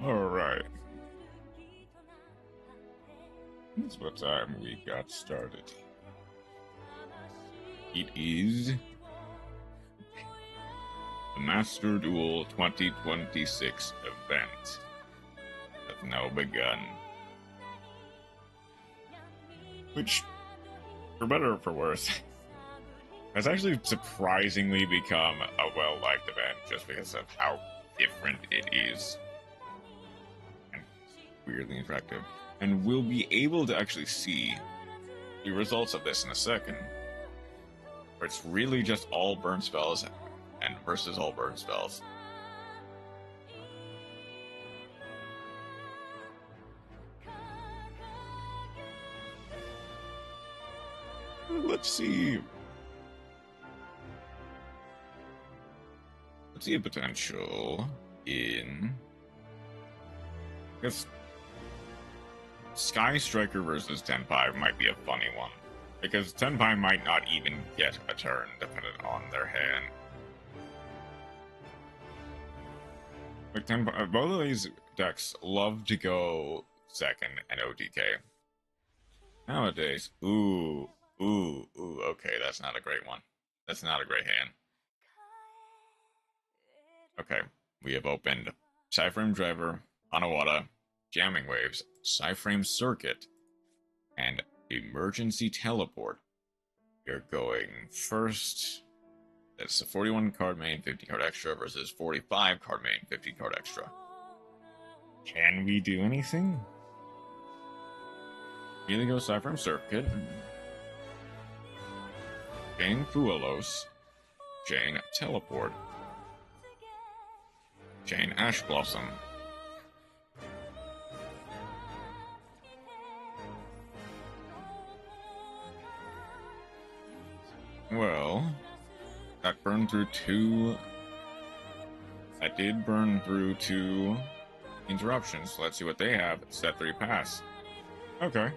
Alright. That's what time we got started. It is the Master Duel 2026 event has now begun. Which, for better or for worse, has actually surprisingly become a well-liked event just because of how different it is. And weirdly interactive. And we'll be able to actually see the results of this in a second. Where it's really just all burn spells and versus all burn spells. Let's see. Let's see a potential in, I guess, Sky Striker versus Tenpai might be a funny one. Because Tenpai might not even get a turn dependent on their hand. Like Tenpai, both of these decks love to go second and OTK. Nowadays, ooh, okay, that's not a great one. That's not a great hand. Okay, we have opened Psyframe Driver, Hanawada, Jamming Waves, Psyframe Circuit, and Emergency Teleport. We're going first. That's a 41 card main, 50 card extra versus 45 card main, 50 card extra. Can we do anything? Here goes Psyframe Circuit. Chain Fuelos. Chain Teleport. Chain Ash Blossom. Well, that burned through two. That did burn through two interruptions. Let's see what they have. Set 3 pass. Okay.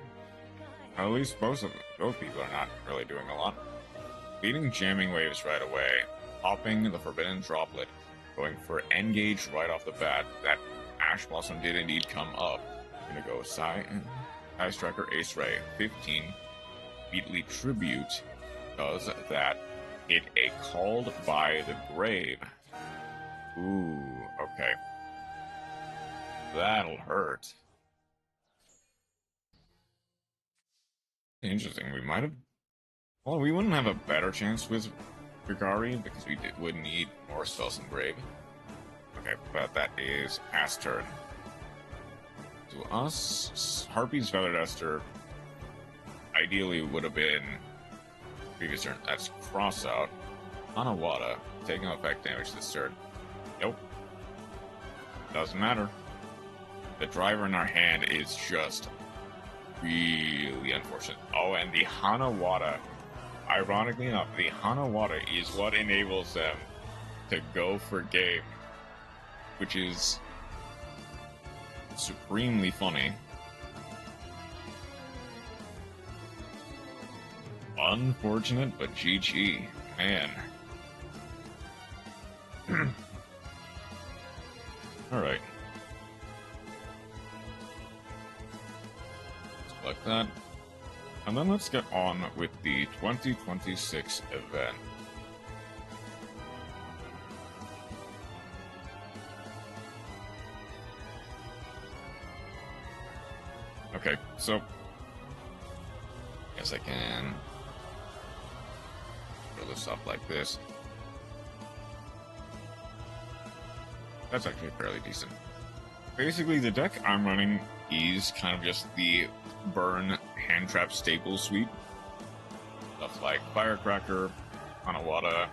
At least both people are not really doing a lot. Beating Jamming Waves right away. Popping the Forbidden Droplet. Going for Engage right off the bat. That Ash Blossom did indeed come up. I'm gonna go Sky Striker Ace Ray. 15. Beatly Tribute does that. Hit a Called by the Grave. Ooh, okay. That'll hurt. Interesting, we might have... Well, we wouldn't have a better chance with Grigari because we would need more spells in Grave. Okay, but that is past turn. To us, Harpy's Feather Duster ideally would have been previous turn. That's Cross Out. Hanawada, taking effect damage this turn. Nope. Doesn't matter. The driver in our hand is just really unfortunate. Oh, and the Hanawada, ironically enough, the Hanawada is what enables them to go for game, which is supremely funny. Unfortunate, but GG, man. Alright. Select that. And then let's get on with the 2026 event. Okay, so guess I can build this up like this. That's actually fairly decent. Basically, the deck I'm running is kind of just the burn hand trap staple suite. Stuff like Firecracker, Hanawada,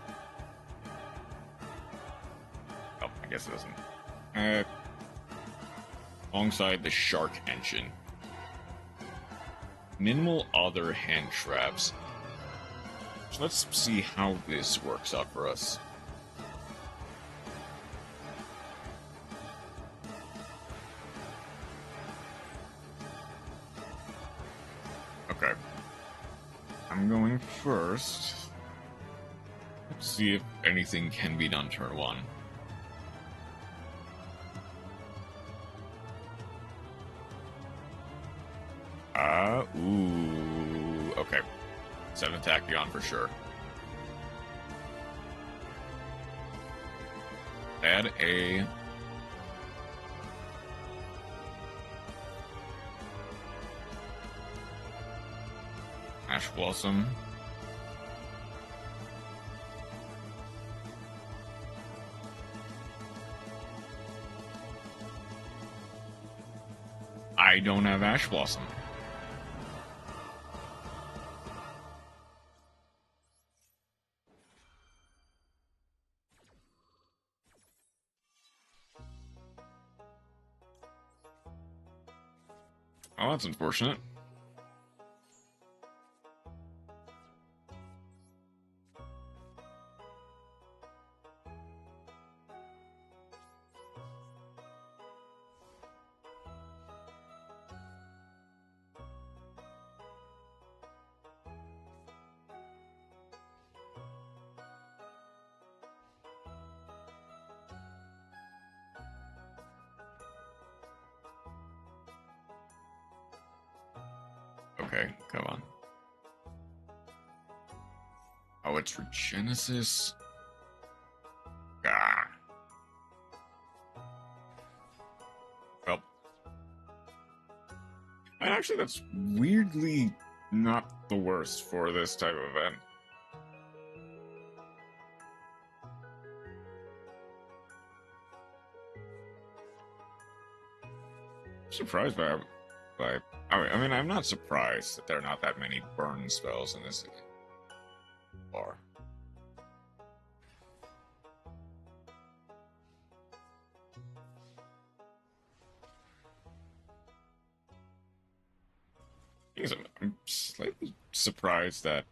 I guess it doesn't. Alongside the Shark Engine. Minimal other hand traps. So let's see how this works out for us. Okay. I'm going first. Let's see if anything can be done turn one. Ooh. Okay. 7 Tachyon for sure. Add a... Ash Blossom. I don't have Ash Blossom. Oh, that's unfortunate. Okay, come on. Oh, it's for Genesis? Ah. Well. And actually, that's weirdly not the worst for this type of event. I'm surprised by I mean, I'm not surprised that there are not that many burn spells in this bar. I'm slightly surprised that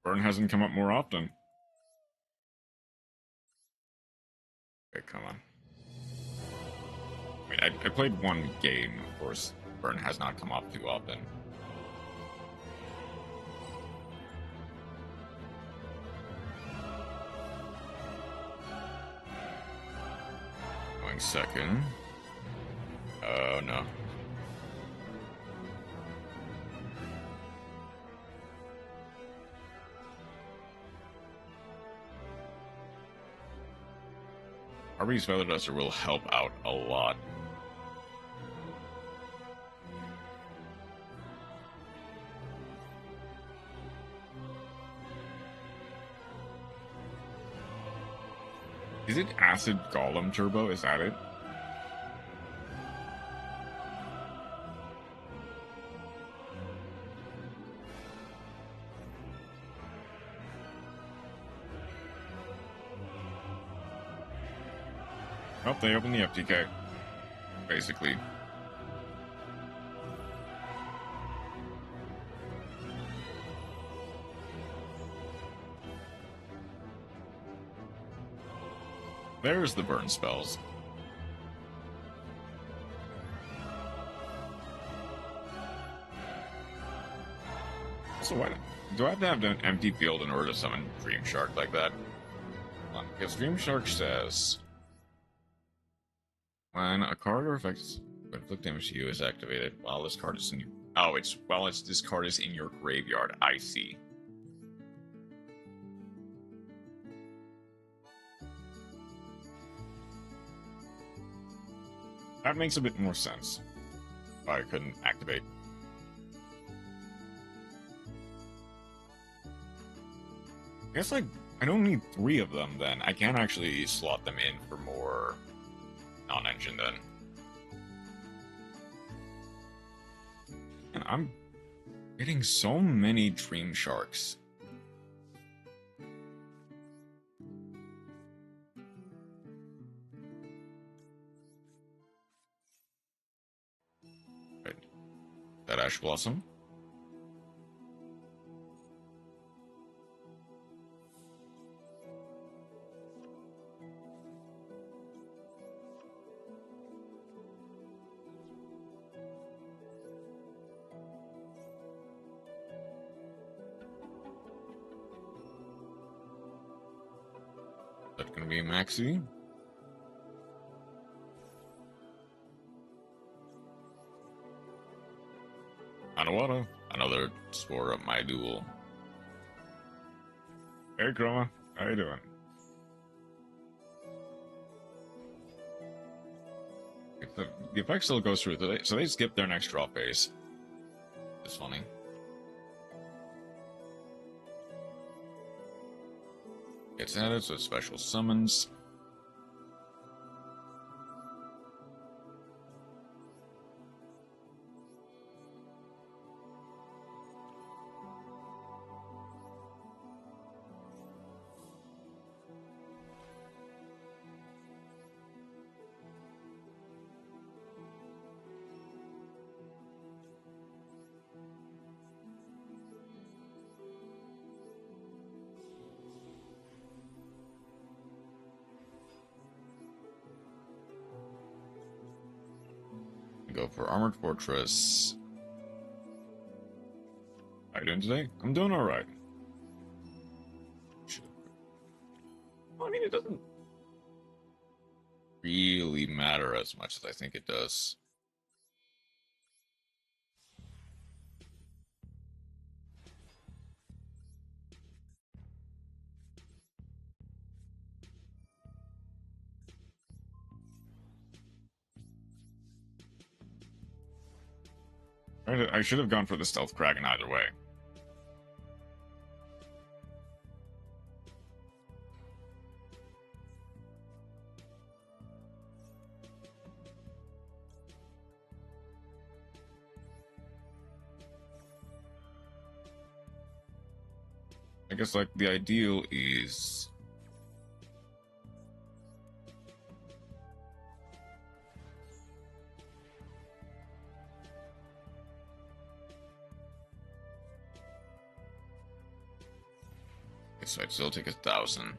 burn hasn't come up more often. Okay, come on. I mean, I played one game, of course. Burn has not come up too often. Going second. Oh, no. Arby's Feather Duster will help out a lot. Is it Acid Golem Turbo? Is that it? Oh, they opened the FTK. Basically. There's the burn spells. So why do I have to have an empty field in order to summon Dream Shark like that? Because Dream Shark says when a card or effect when inflict damage to you is activated while this card is in your this card is in your graveyard. I see. That makes a bit more sense. Why I couldn't activate. I guess, like, I don't need 3 of them, then. I can actually slot them in for more non-engine, then. And I'm getting so many Dream Sharks. that Ash Blossom. That's gonna be Maxi. Anawata, another spore up my duel. Hey Chroma, how you doing? If the effect still goes through, so they skip their next draw phase. It's funny. It's added, so special summons. Go for Armored Fortress. How you doing today? I'm doing alright. I mean, it doesn't really matter as much as I think it does. I should have gone for the Stealth Kraken either way. I guess, like, the ideal is... So I'd still take 1,000.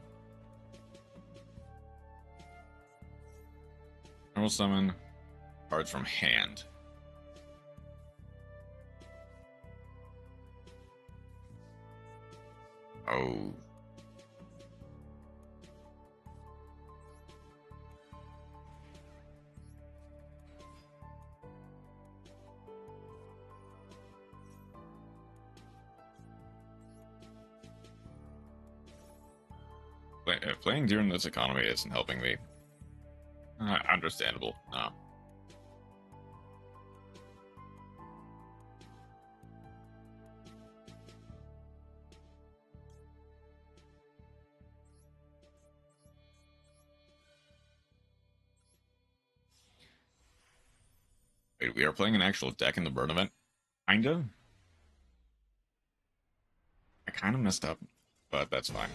I will summon cards from hand. Oh. Playing during this economy isn't helping me. Understandable. No. Wait, we are playing an actual deck in the burn event? Kinda? I kinda messed up, but that's fine.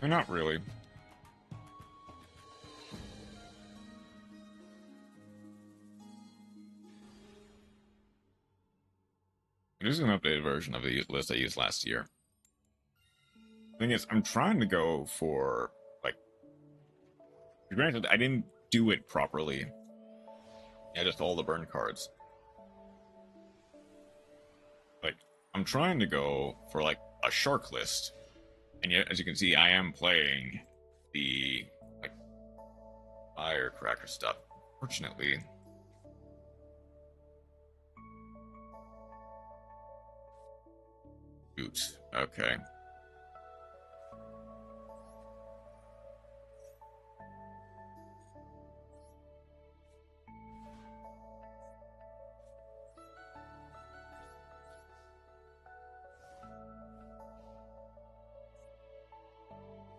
Not really. It is an updated version of the list I used last year. The thing is, I'm trying to go for, like... Granted, I didn't do it properly. Yeah, just all the burn cards. Like, I'm trying to go for, like, a shark list. And yet, as you can see, I am playing the, like, firecracker stuff. Fortunately. Oops. Okay.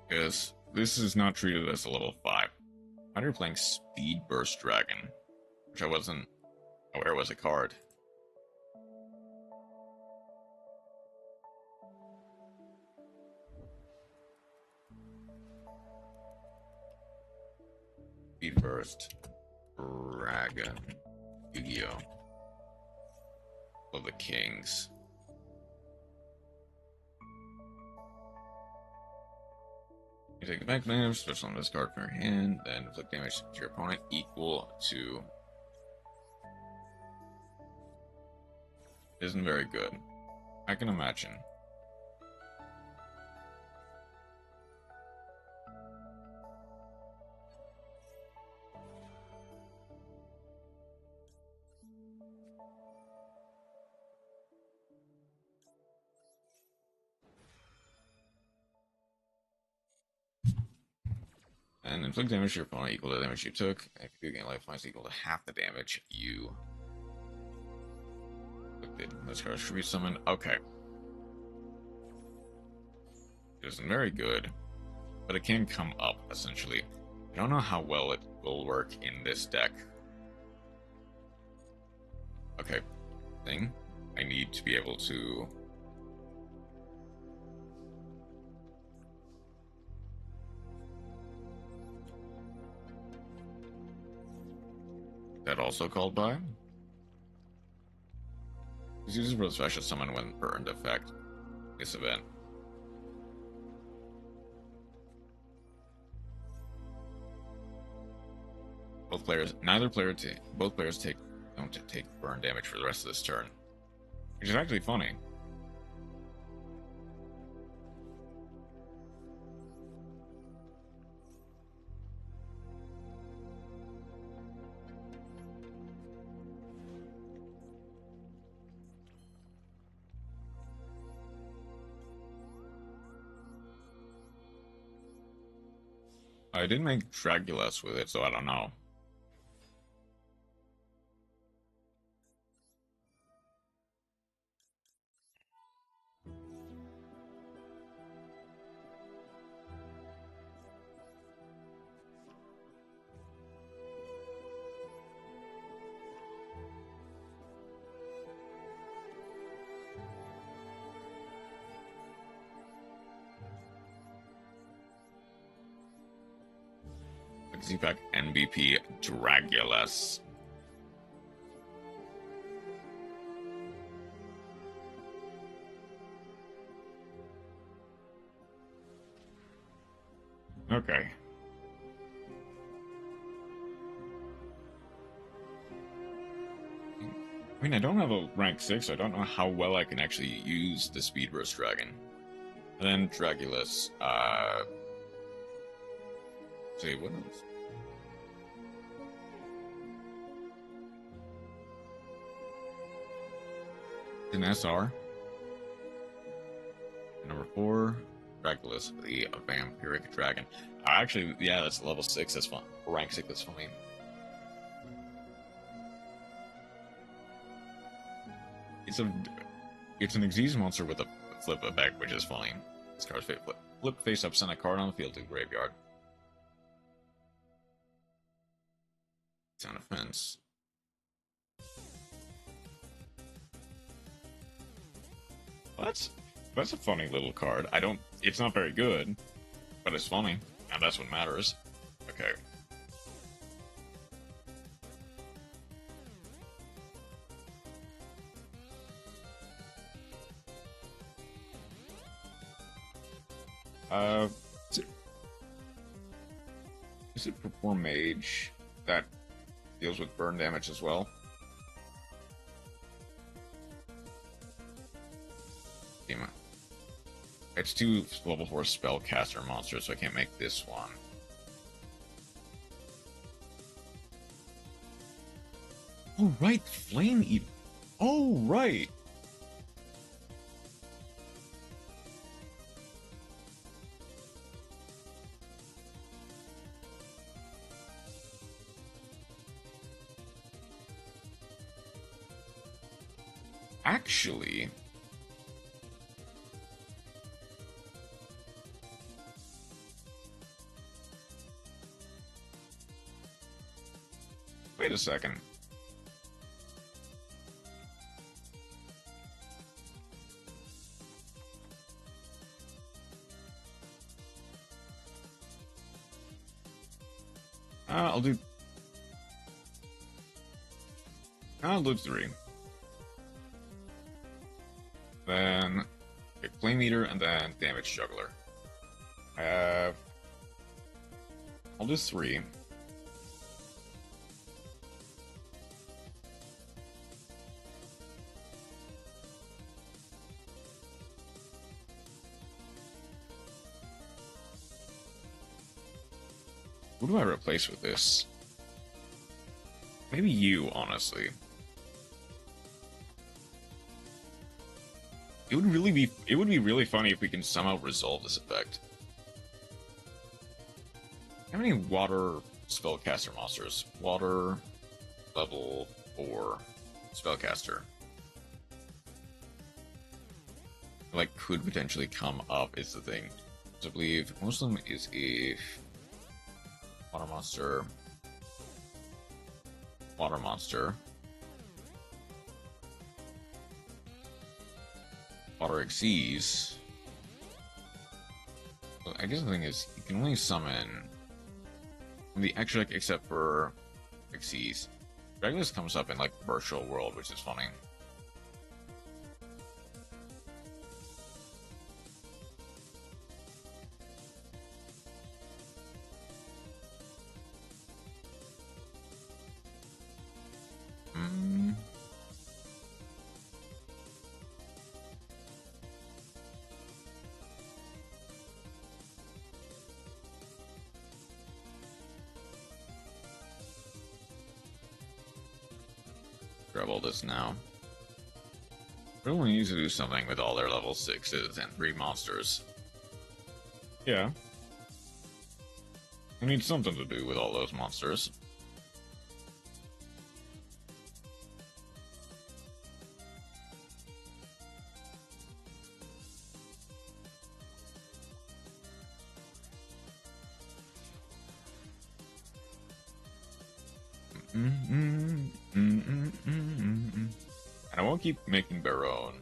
Yes, this is not treated as a level 5. How are you playing Speed Burst Dragon? Which I wasn't aware was a card. first dragon. Yu-Gi-Oh! Of the Kings. You take the back damage, special on this card from your hand, then inflict damage to your opponent equal to. Isn't very good. I can imagine. And inflict damage to your opponent equal to the damage you took. If you do gain life points equal to half the damage you inflicted. This card should be summoned. Okay. It isn't very good, but it can come up, essentially. I don't know how well it will work in this deck. Okay. Thing. I need to be able to... That also called by? This uses for the special summon when burned effect. This event. Both players don't take burn damage for the rest of this turn. Which is actually funny. I didn't make Dragulas with it, so I don't know. Z-Pack MVP Dragulas. Okay. I mean, I don't have a rank 6, so I don't know how well I can actually use the Speed Burst Dragon. And then Dragulas, say, what else? An SR. Number 4, Dragulas, the Vampiric Dragon. Actually, yeah, that's level 6, that's fun. Rank 6, that's funny. It's an Xyz monster with a flip effect, which is funny. This card's flip face up, send a card on the field to the graveyard. It's on a fence. Well, that's a funny little card. It's not very good, but it's funny, and that's what matters. Okay. Is it Pfp Made that deals with burn damage as well? It's 2 level 4 spellcaster monsters, so I can't make this one. Oh, right, Flame Eater. Oh, right. Actually, wait a second. I'll do I'll lose 3. Then a Flame Eater and then Damage Juggler. I have... I'll do 3. Who do I replace with this? Maybe you, honestly. It would be really funny if we can somehow resolve this effect. How many water spellcaster monsters? Water level 4 spellcaster. Like, could potentially come up is the thing. So I believe most of them is if water monster, water monster, water exceeds. Well, I guess the thing is, you can only summon the extra deck except for exceeds. Regulus comes up in like virtual world, which is funny. Grab all this now. We only need to do something with all their level 6s and 3 monsters. Yeah. We need something to do with all those monsters. And I won't keep making Baron.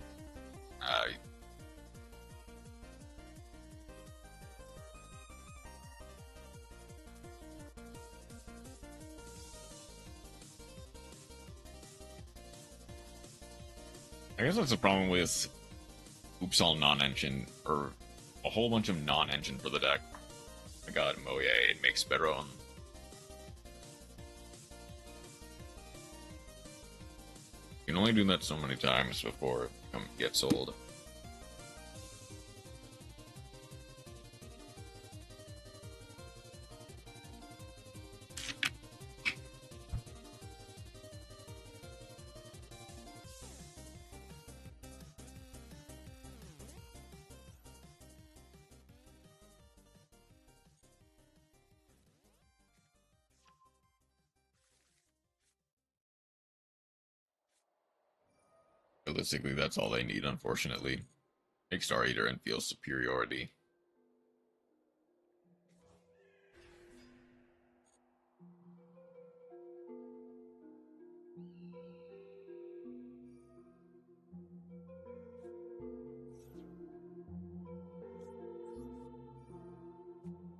I guess that's the problem with Oops All non-engine, or a whole bunch of non-engine for the deck. I got Moye, it makes Baron. You can only do that so many times before it gets old. Realistically, that's all they need, unfortunately. Make Star Eater and feel superiority.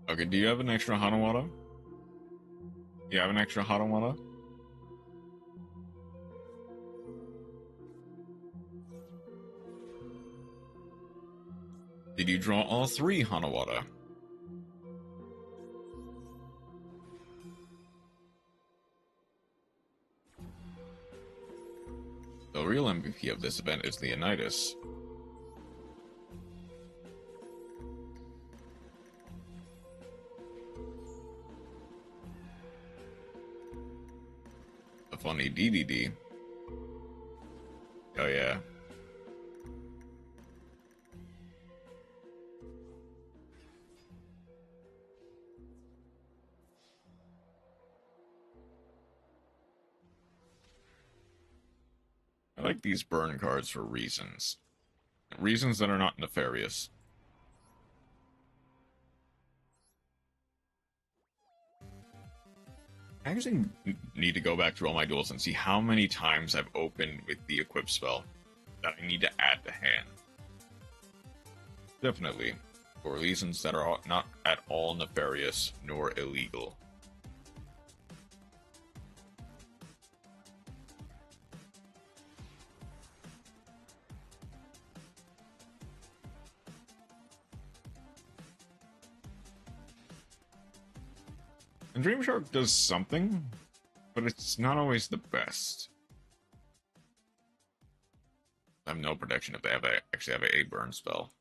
Okay, do you have an extra Hanawata? You have an extra Hanawata? Did you draw all 3 Hanawata? The real MVP of this event is Leonidas. A funny DDD. Oh yeah. I like these burn cards for reasons. Reasons that are not nefarious. I actually need to go back through all my duels and see how many times I've opened with the equip spell that I need to add to hand. Definitely, for reasons that are not at all nefarious nor illegal. And Dreamshark does something, but it's not always the best. I have no prediction if they actually have a burn spell.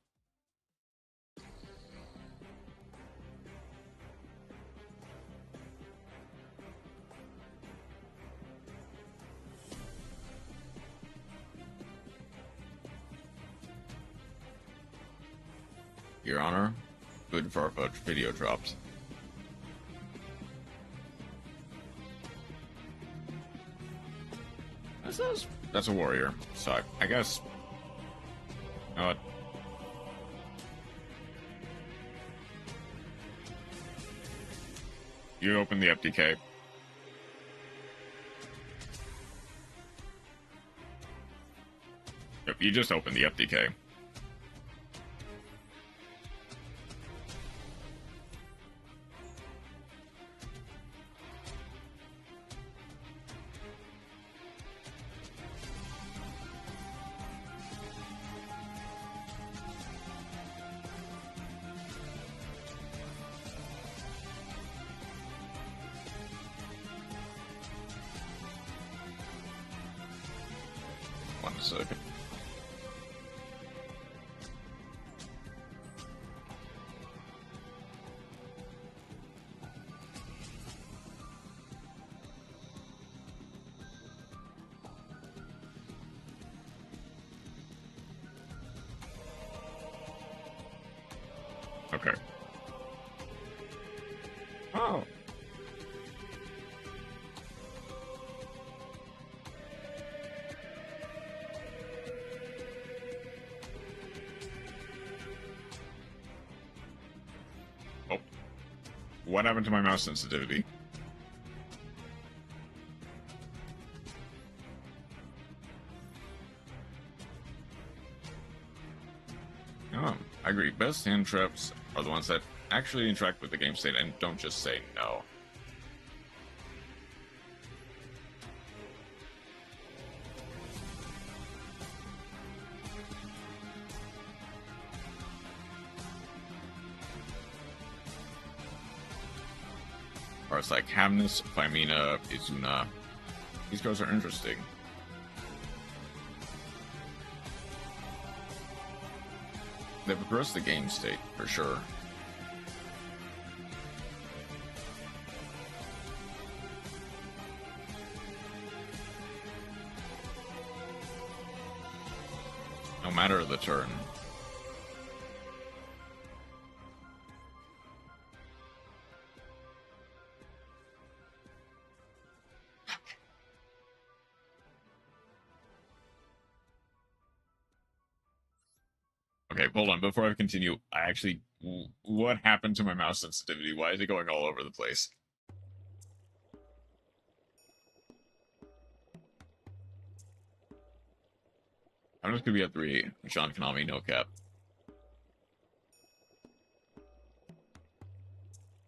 Your Honor, good Farfetch video dropped. That's a warrior, so I guess. You know what? You open the FDK. Yep, you just open the FDK. One second. Okay. Oh. Oh. What happened to my mouse sensitivity? I agree. Best hand traps are the ones that actually interact with the game state and don't just say no. Or it's like Hamness, Phimina, Izuna. These cards are interesting. They progress the game state, for sure. No matter the turn. Okay, hold on. Before I continue, what happened to my mouse sensitivity? Why is it going all over the place? I'm just gonna be at 3. Sean Konami, no cap.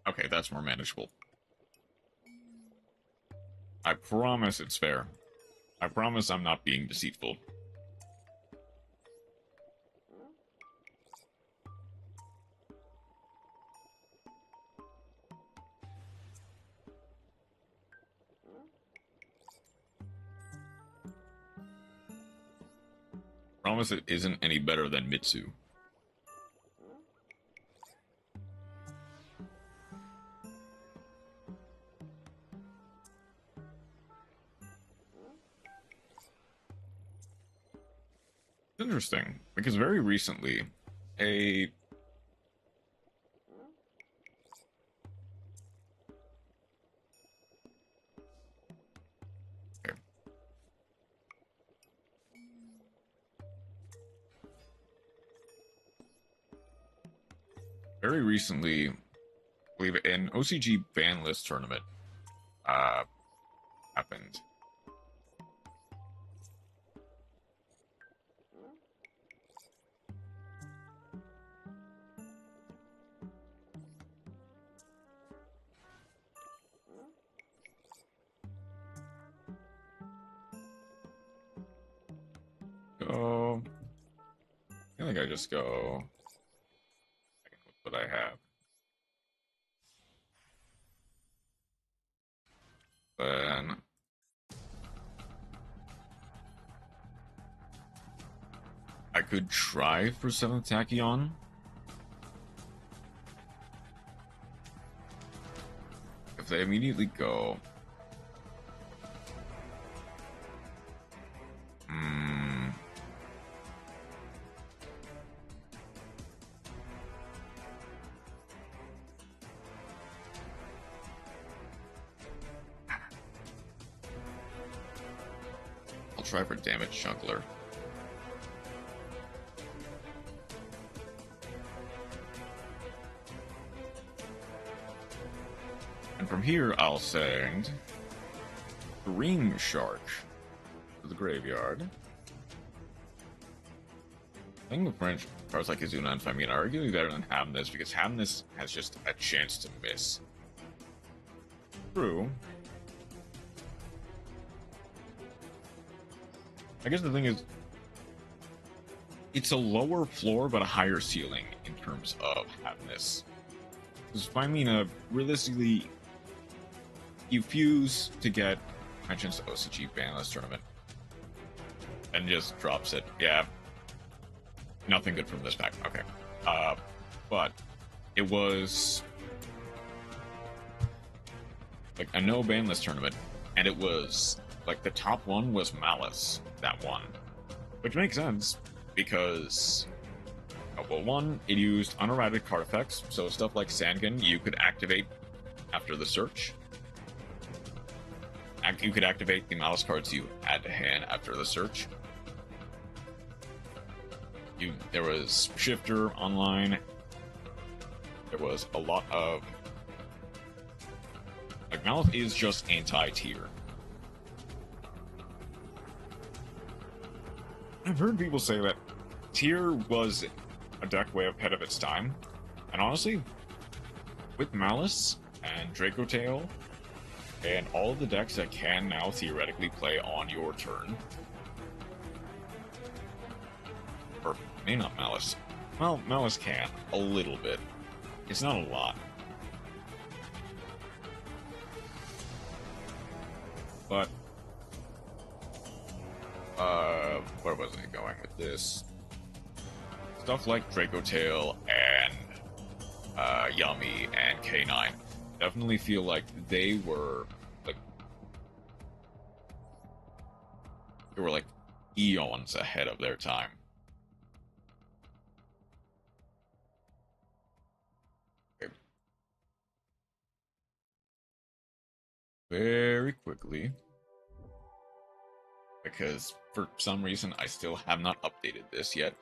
Okay, that's more manageable. I promise it's fair. I promise I'm not being deceitful. Promise it isn't any better than Mitsu. Interesting, because very recently, a... Okay. Very recently, I believe an OCG ban list tournament happened. Go. I think I just go with what I have. could try for 7th Tachyon. If they immediately go... I'll try for Damage Juggler. And from here, I'll send Dream Shark to the graveyard. I think the French cards like Izuna and Famine are arguably better than Hamness because Hamness has just a chance to miss. True. I guess the thing is, it's a lower floor but a higher ceiling in terms of Hamness. Because Famina, realistically, you fuse to get mentions to OCG Banless Tournament and just drops it. Yeah. Nothing good from this pack. Okay. But it was like a no banless tournament, and it was like the top one was Malice that won, which makes sense because well, one, it used unerrated card effects, so stuff like Sangan you could activate after the search. You could activate the Malice cards you had to hand after the search. There was Shifter online. There was a lot of... Like, Malice is just anti-tier. I've heard people say that tier was a deck way ahead of its time. And honestly, with Malice and Draco Tail, and all of the decks that can now theoretically play on your turn, or may not Malice. Well, Malice can, a little bit. It's not a lot. But, where was I going with this? Stuff like Draco Tail and, Yummy and K9 definitely feel like they were, eons ahead of their time. Okay. Very quickly, because for some reason I still have not updated this yet.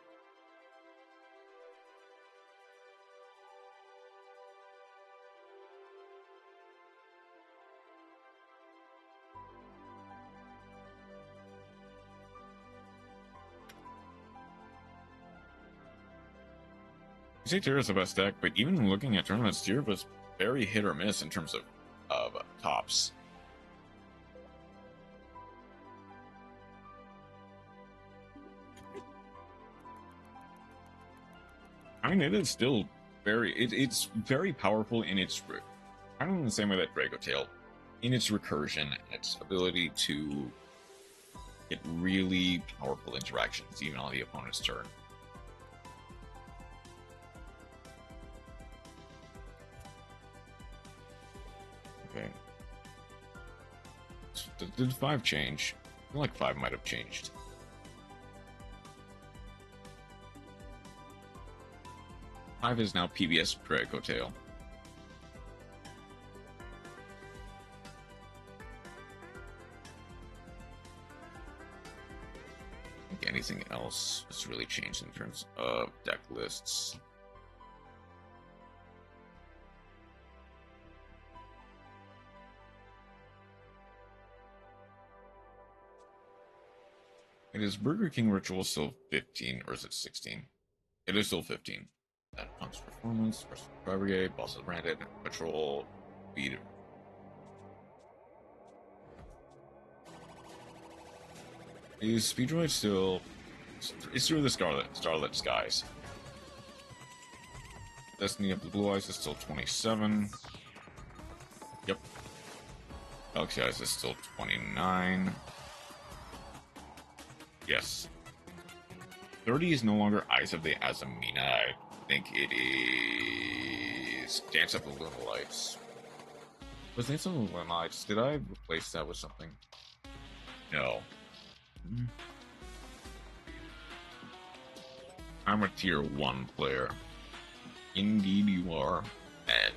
You say Tier is the best deck, but even looking at tournaments, Tier was very hit or miss in terms of tops. I mean, it is still very... It's very powerful in its... kind of in the same way that Draco Tail, in its recursion, its ability to get really powerful interactions, even on the opponent's turn. Okay. So did 5 change? I feel like 5 might have changed. Five is now PBS Draco Tail. I think anything else has really changed in terms of deck lists. Is Burger King Ritual still 15, or is it 16? It is still 15. That Punk's Performance, versus Brigade, Bosses Branded, Patrol, Speed. Is Speedroid still... It's through the Scarlet Skies. Destiny of the Blue Eyes is still 27. Yep. Galaxy Eyes is still 29. Yes. 30 is no longer Eyes of the Azamina. I think it is Dance of the Lunar Lights. Was Dance of the Lunar Lights? Did I replace that with something? No. I'm a tier 1 player. Indeed you are. And,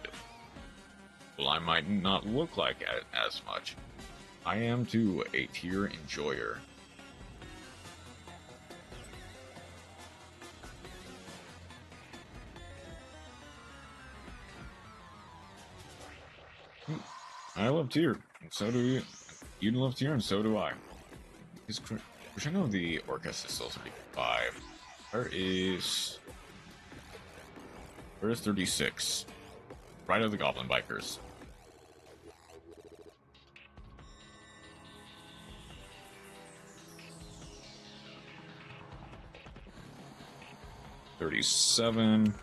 well, I might not look like it as much. I am too a tier enjoyer. I love tier, and so do you. You love tier, and so do I. Is Crescendo of the Orchestra still 35? Where is 36? Ride of the Goblin Bikers. $37.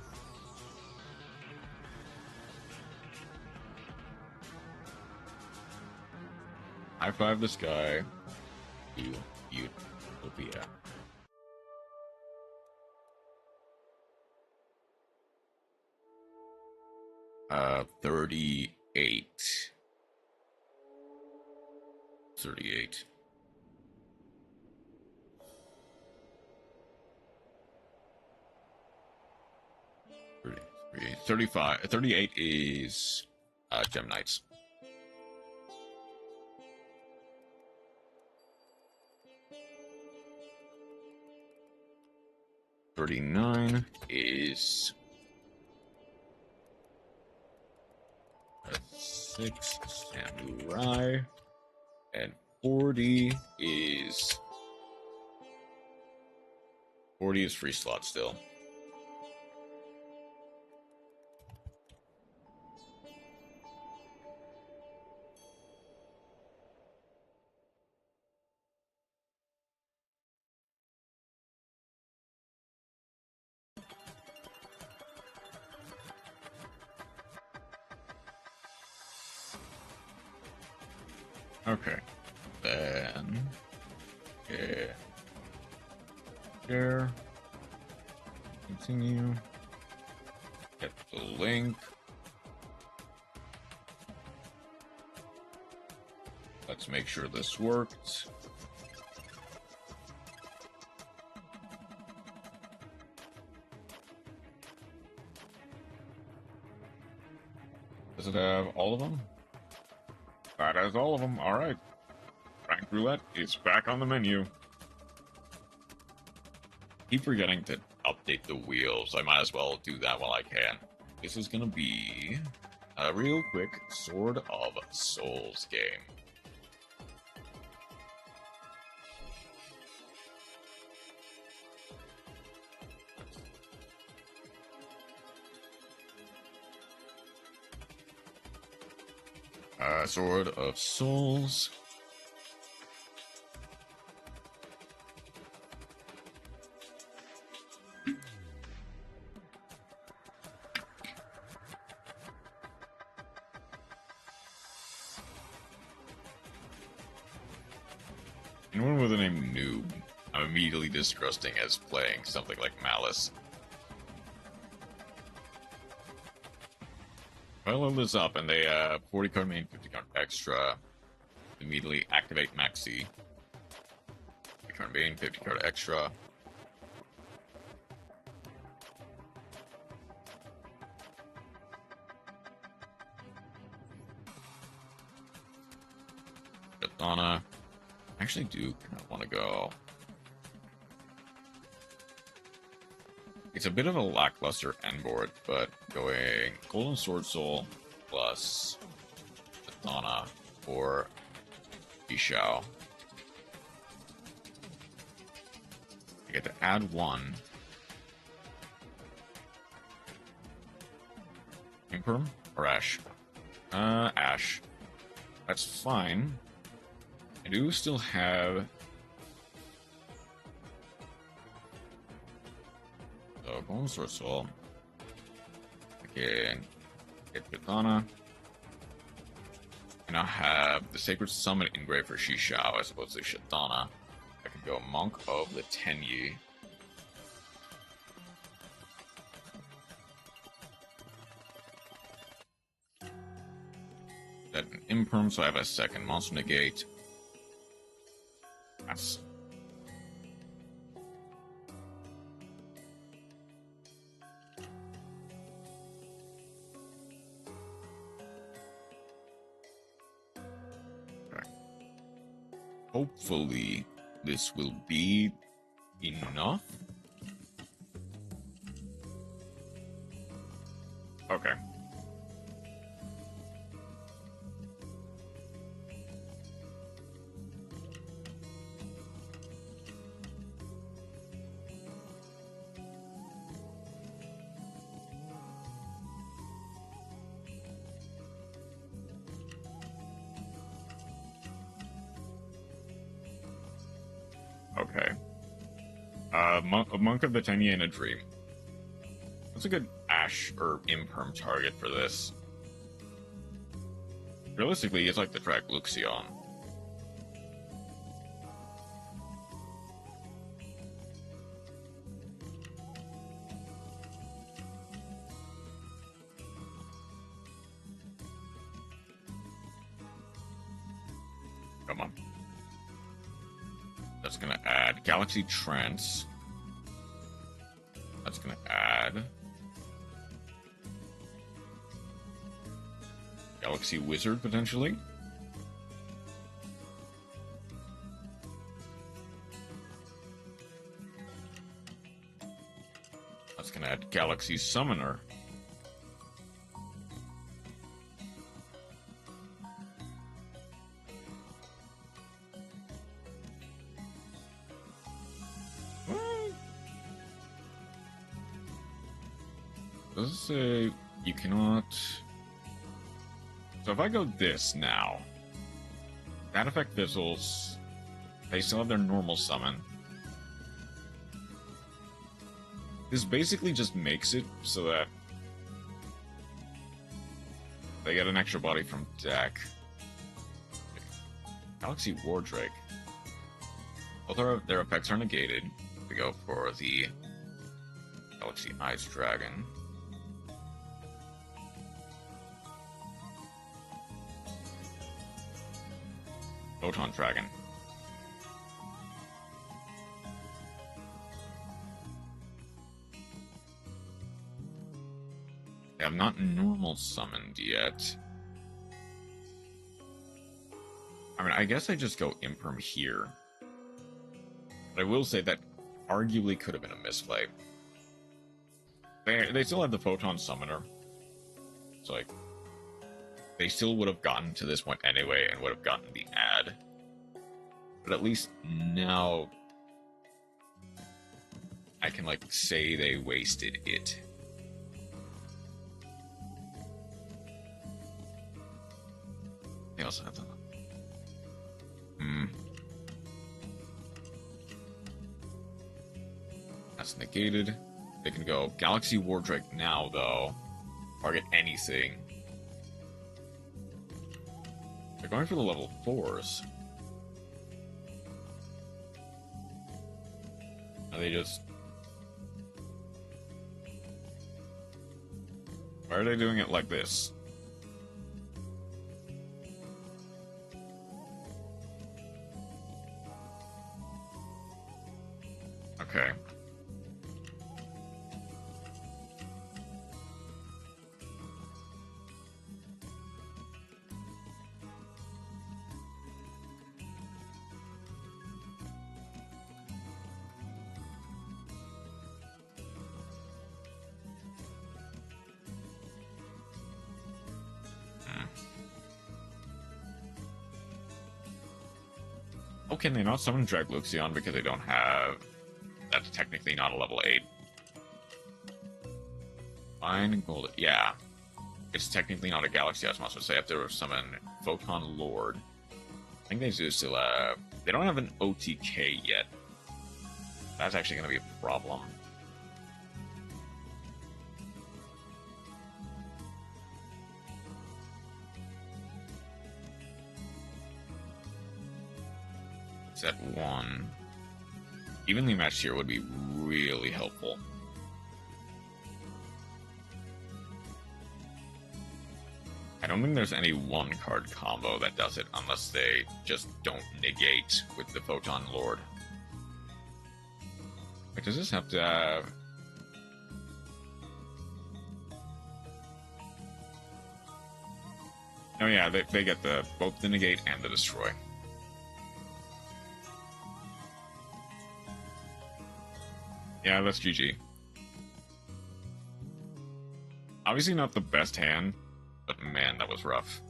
High five this guy. Utopia. Uh, 38. 38. $38. 35. 38 is Gem Knights. $39 is 6 Samurai, and 40 is free slot still. Okay, then share, continue, get the link. Let's make sure this worked. Does it have all of them? That has all of them. All right. Rank Roulette is back on the menu. Keep forgetting to update the wheels. I might as well do that while I can. This is going to be a real quick Sword of Souls game. Sword of Souls. Anyone with the name Noob, I'm immediately distrusting as playing something like Malice. If I load this up and they 40 card main, 50 card extra, immediately activate Maxi. 50 card main, 50 card extra. Katana. I actually do kind of want to go. It's a bit of a lackluster end board, but going Golden Sword Soul plus Katana for Ishao. I get to add one. Imperm or Ash? Ash. That's fine. I do still have... So, Golden Sword Soul. Again, get Katana. And I have the Sacred Summon engraved for Shishao as opposed to Shatana. I can go Monk of the Tenyi. That an imperm, so I have a second monster negate. Yes. Okay. Hopefully, this will be enough. Okay. Okay. A Monk of the Tenya in a Dream. That's a good Ash or Imperm target for this. Realistically, it's like the track Luxion. Come on. That's gonna add Galaxy Trance. That's gonna add Galaxy Wizard, potentially. That's gonna add Galaxy Summoner. Does it say you cannot... So if I go this now, that effect fizzles, they still have their normal summon. This basically just makes it so that they get an extra body from deck. Galaxy Wardrake. Both their effects are negated. We go for the Galaxy Ice Dragon. Photon Dragon. They have not normal summoned yet. I mean, I guess I just go Imperm here. But I will say that arguably could have been a misplay. They still have the Photon Summoner. So, like, they still would have gotten to this point anyway and would have gotten the ad. But at least now I can, like, say they wasted it. They also have the... That's negated. They can go Galaxy Wardrake now, though. Target anything. They're going for the level 4s. Are they just... Why are they doing it like this? Okay. Oh, can they not summon Drag Luxion because they don't have... That's technically not a level 8. Fine, gold... Yeah. It's technically not a Galaxy Ice monster, so they have to summon Photon Lord. I think they do still have... They don't have an OTK yet. That's actually going to be a problem. Set 1. Evenly matched here would be really helpful. I don't think there's any one-card combo that does it unless they just don't negate with the Photon Lord. Wait, does this have to have... Oh yeah, they get both the negate and the destroy. Yeah, that's GG. Obviously not the best hand, but man, that was rough.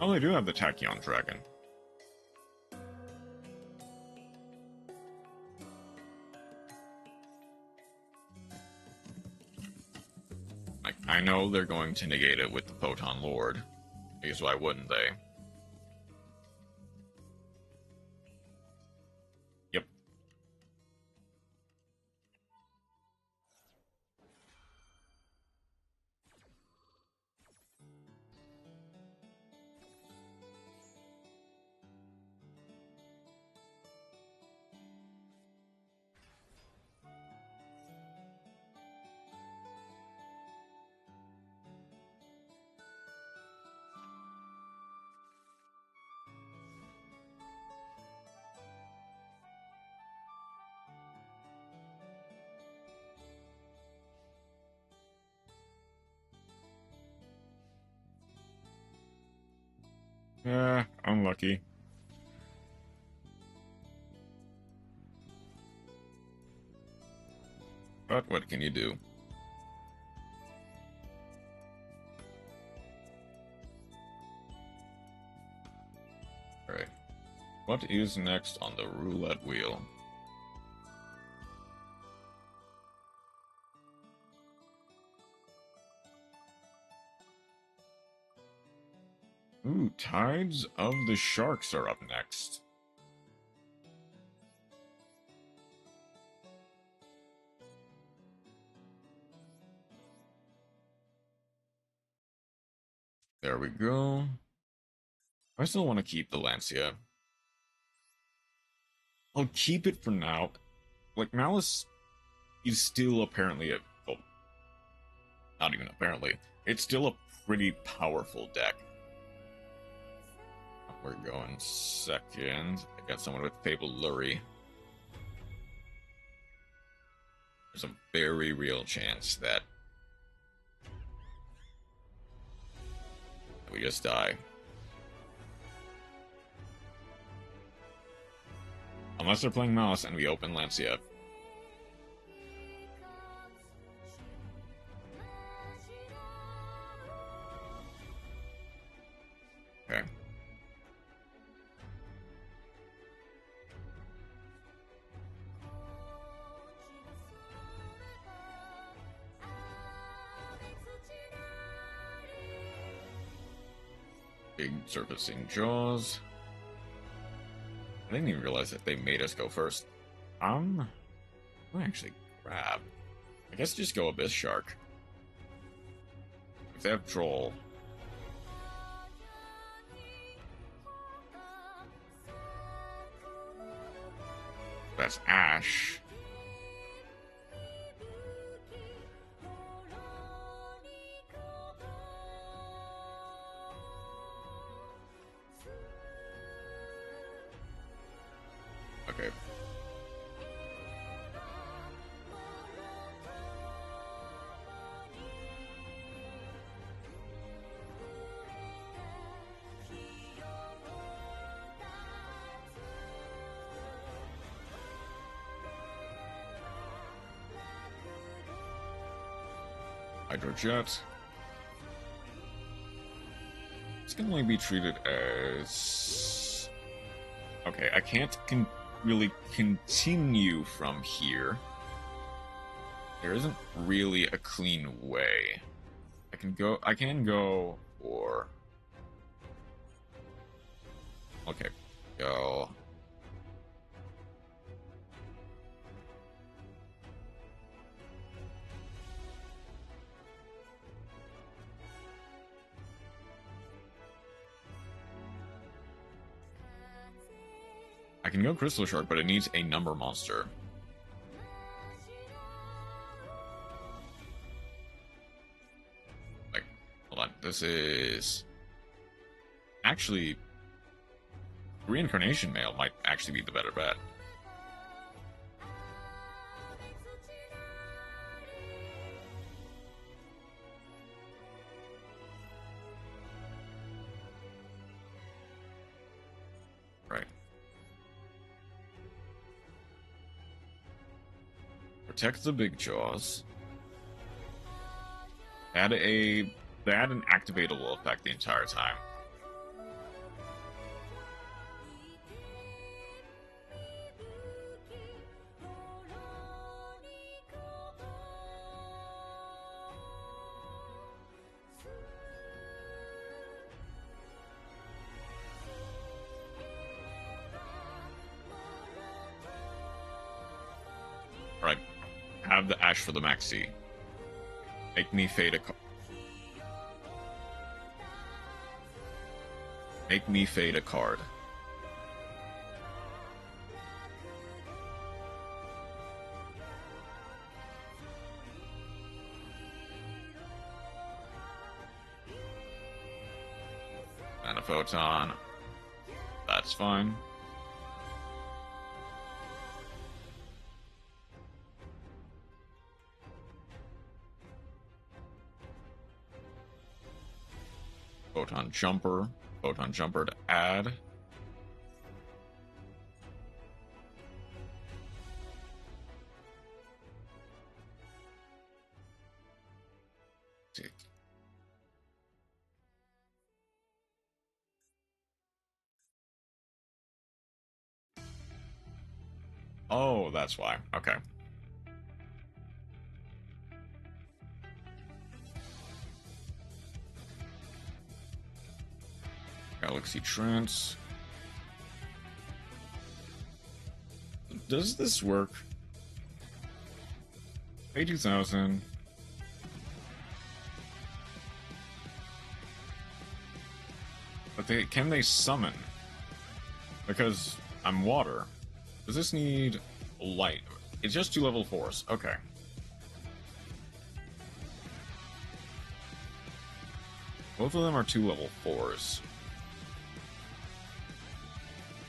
Oh, they do have the Tachyon Dragon. Like, I know they're going to negate it with the Photon Lord, because why wouldn't they? Yep. Unlucky. But what can you do? Alright. What is next on the roulette wheel? Ooh, Tides of the Sharks are up next. There we go. I still want to keep the Lancia. I'll keep it for now. Like, Malice is still apparently a... Well, not even apparently. It's still a pretty powerful deck. We're going second. I got someone with Fable Lurie. There's a very real chance that we just die. Unless they're playing Malice and we open Lancia. Okay. Big surfacing jaws. I didn't even realize that they made us go first. I'll actually grab. I guess just go Abyss Shark. If they have Troll. That's Ash. Okay. Hydrojet. This can only be treated as... Okay, I can't really continue from here. There isn't really a clean way. I can go for... Okay, go... I can go Crystal Shark, but it needs a number monster. Like, hold on. This is... Actually, Reincarnation Male might actually be the better bet. Right. Protect the big jaws. They add an activatable effect the entire time. Right. Have the Ash for the maxi. Make me fade a card. Make me fade a card. And a photon. That's fine. Photon jumper to add. Oh, that's why. Okay. Galaxy Trance. Does this work? Pay 2000. But can they summon? Because I'm water. Does this need light? It's just 2 level 4s. Okay. Both of them are 2 level 4s.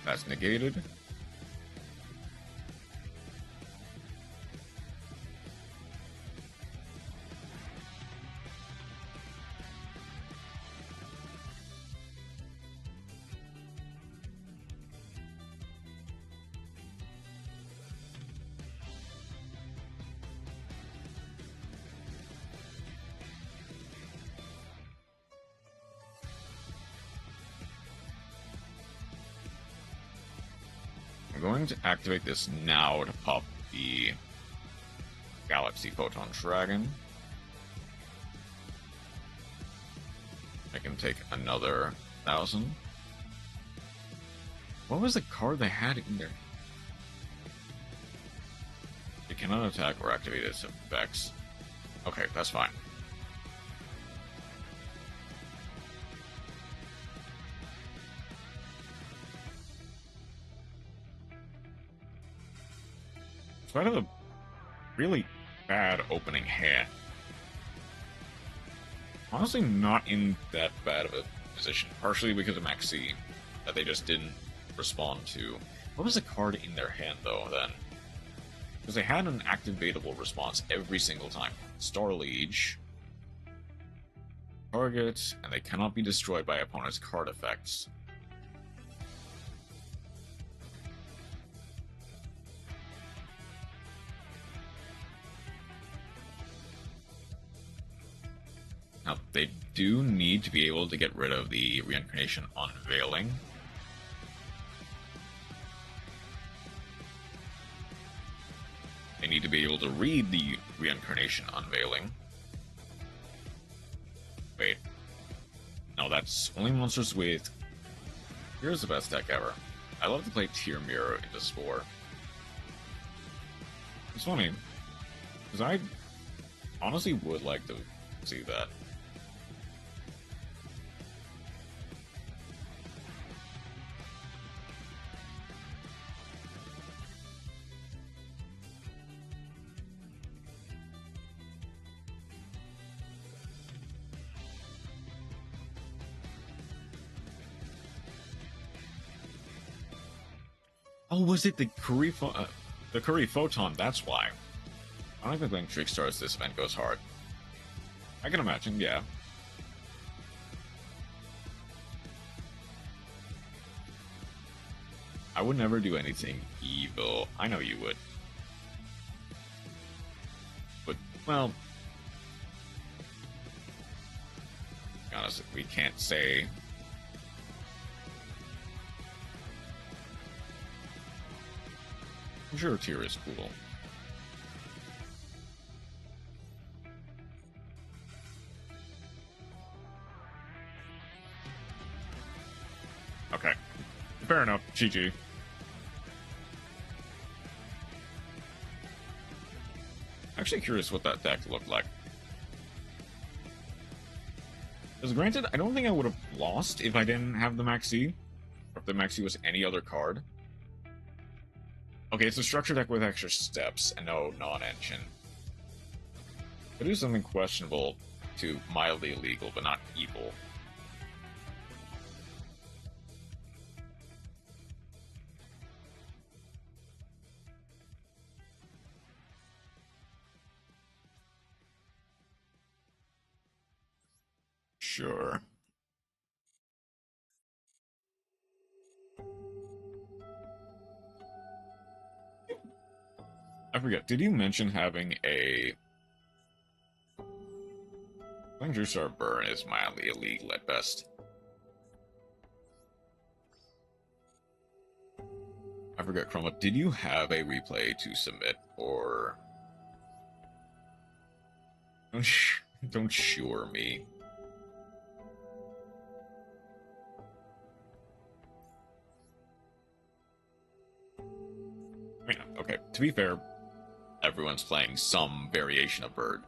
That's negated. I'm going to activate this now to pop the Galaxy Photon Dragon. I can take another 1,000. What was the card they had in there? It cannot attack or activate its effects. Okay, that's fine. So I have a really bad opening hand. Honestly, not in that bad of a position. Partially because of Maxi, that they just didn't respond to. What was the card in their hand, though, then? Because they had an activatable response every single time. Star Liege. Target, and they cannot be destroyed by opponent's card effects. Now, they do need to be able to get rid of the Reincarnation Unveiling. They need to be able to read the Reincarnation Unveiling. Wait. No, that's only monsters with... Here's the best deck ever. I love to play Tier Mirror into Spore. It's funny, because I honestly would like to see that. Oh, was it the Curry Photon? That's why. I don't think playing Trick Stars this event goes hard. I can imagine, yeah. I would never do anything evil. I know you would. But, well... to be honest, we can't say... I'm sure tier is cool. Okay. Fair enough. GG. Actually curious what that deck looked like. Because granted, I don't think I would have lost if I didn't have the Maxi. Or if the Maxi was any other card. Okay, it's a structure deck with extra steps and no non-engine. It is something questionable to mildly illegal, but not evil. Sure. I forget, did you mention having a... Playing Drew Star Burn is mildly illegal at best. I forget, Chroma, did you have a replay to submit, or... Don't sure me. Yeah, okay, to be fair, everyone's playing some variation of Bird.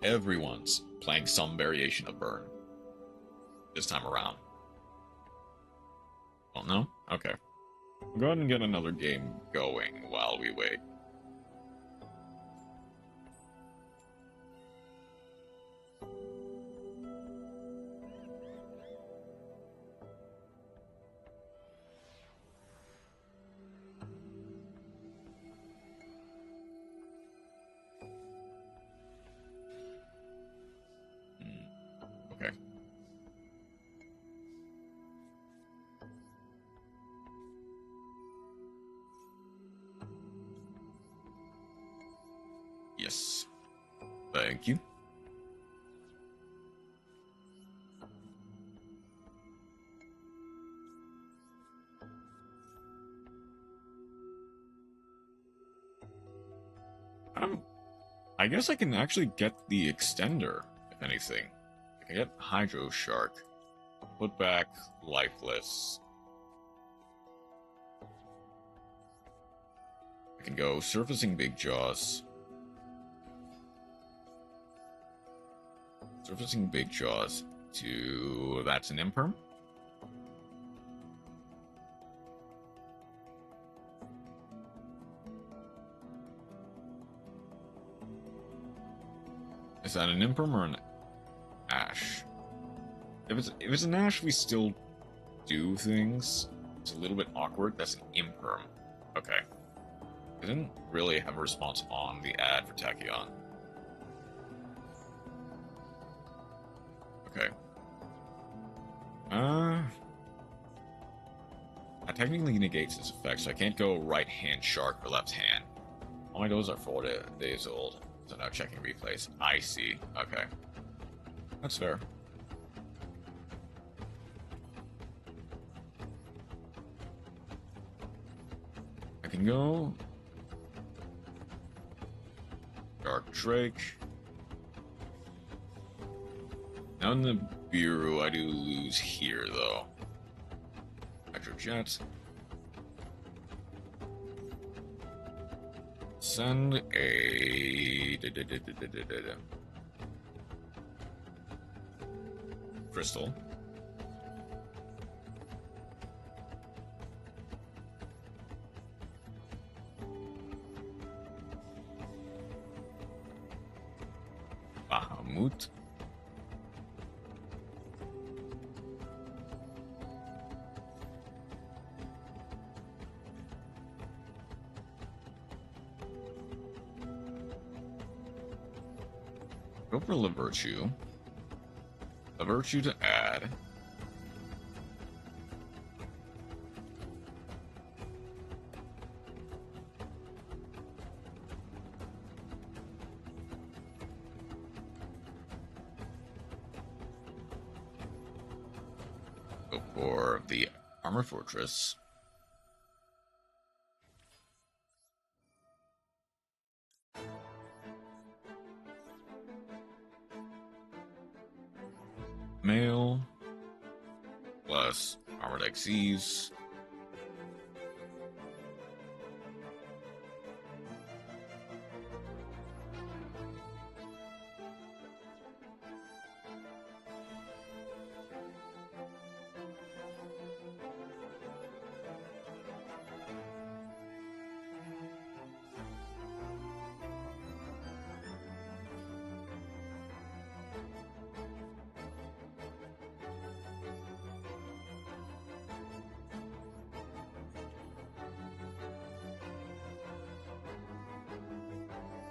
Everyone's playing some variation of Burn. This time around. Oh, no? Okay. Go ahead and get another game going while we wait. Okay. Yes. Thank you. I guess I can actually get the extender, if anything. I can get Hydro Shark. Put back Lifeless. I can go Surfacing Big Jaws. Surfacing Big Jaws to... That's an Imperm? Is that an Imperm or an Ash? If it's an Ash, we still do things. It's a little bit awkward. That's an Imperm. Okay. I didn't really have a response on the ad for Tachyon. Okay. That technically negates its effect, so I can't go right hand shark or left hand. All my doors are 4 days old, so now checking replays. I see. Okay. That's fair. I can go Dark Drake. Now in the Bureau, I do lose here, though. Hydro Jet. Send a... Crystal. Bahamut. Go for La Virtue. La Virtue to add. Go for the Armor Fortress. Male plus Armored XCs.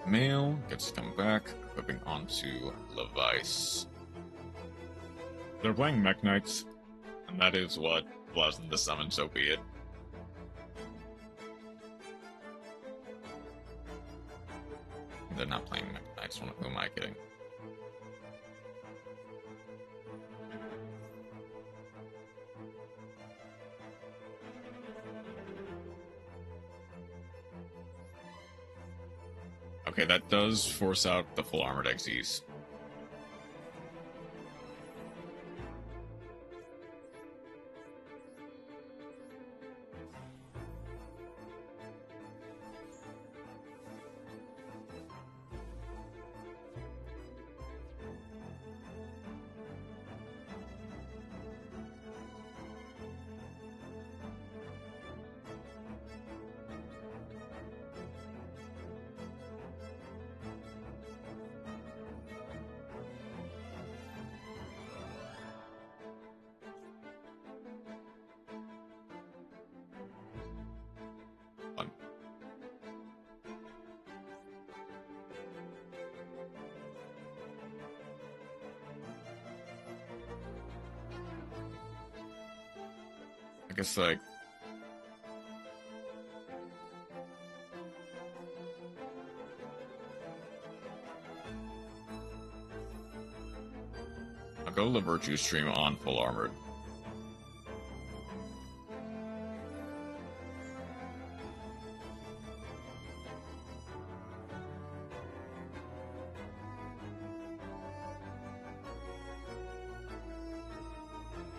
Male gets to come back, equipping onto Levice. They're playing Mech Knights, and that is what allows them to summon, so be it. They're not playing Mech Knights, who am I kidding? Okay, that does force out the full armored XEs. I guess, like, I'll go the Virtue Stream on full armored.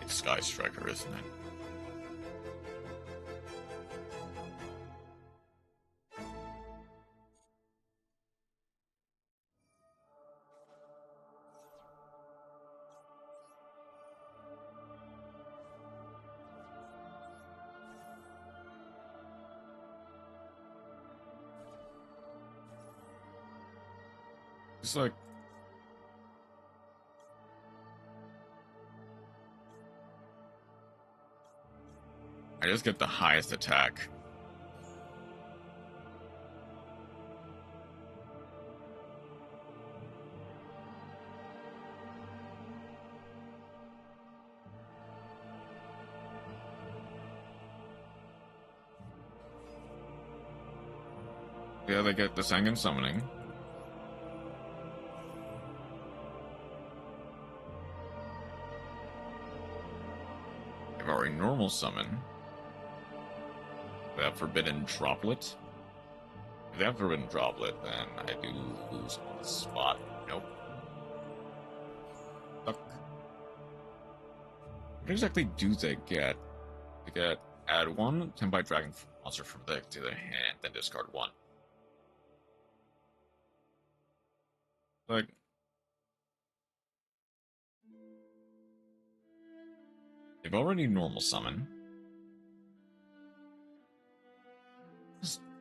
It's Sky Striker, isn't it? It's like, I just get the highest attack. Yeah, they get the Sangan Summoning. They've already normal summon. They have Forbidden Droplet. If they have Forbidden Droplet, then I do lose on the spot. Nope. Fuck. What exactly do they get? They get add 1 10 Dragon monster from the deck to their hand, then discard 1. Like, they've already normal summon.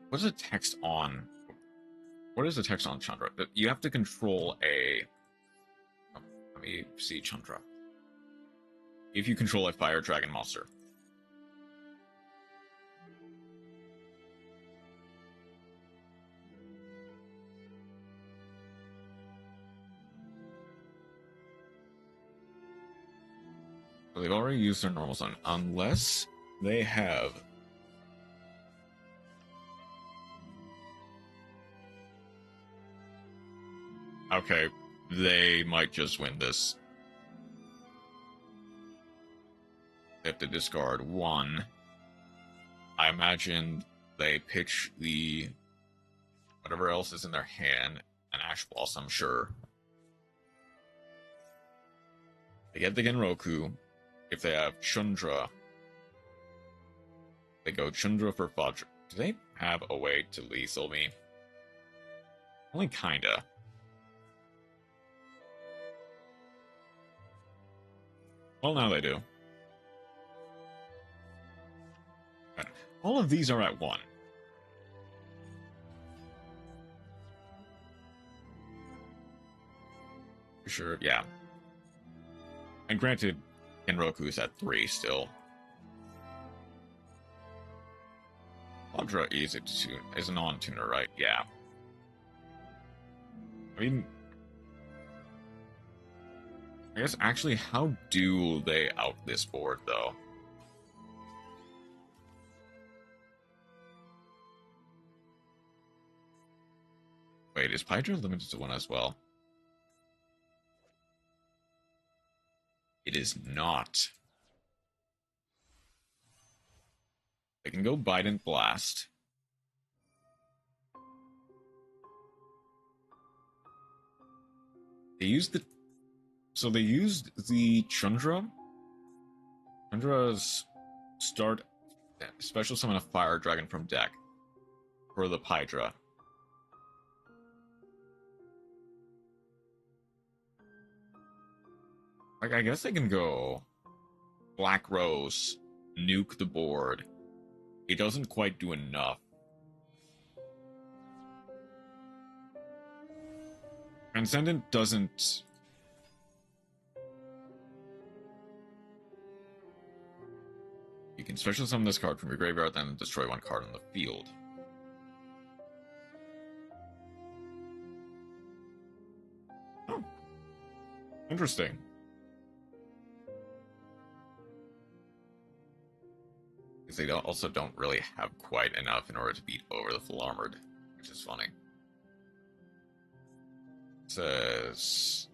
What's the text on? What is the text on Chandra? You have to control a. Oh, let me see Chandra. If you control a fire dragon monster. So they've already used their normal summon, unless they have... Okay, they might just win this. They have to discard one. I imagine they pitch the... whatever else is in their hand, an Ash Blossom, sure. They get the Genroku. If they have Chundra, they go Chundra for Fudge. Do they have a way to lethal me? Only kinda. Well, now they do. All of these are at 1. Sure, yeah. And granted, Genroku is at 3 still. Audra is a non-tuner, right? Yeah. I mean... I guess, actually, how do they out this board, though? Wait, is Hydra limited to 1 as well? It is not. They can go Bident Blast. They used the... So they used the Chundra. Chundra's start... Special summon a Fire Dragon from deck. For the Hydra. Like, I guess they can go Black Rose, nuke the board. It doesn't quite do enough. Transcendent doesn't... You can special summon this card from your graveyard, then destroy 1 card on the field. Oh. Interesting. Because they also don't really have quite enough in order to beat over the full armored, which is funny. It says...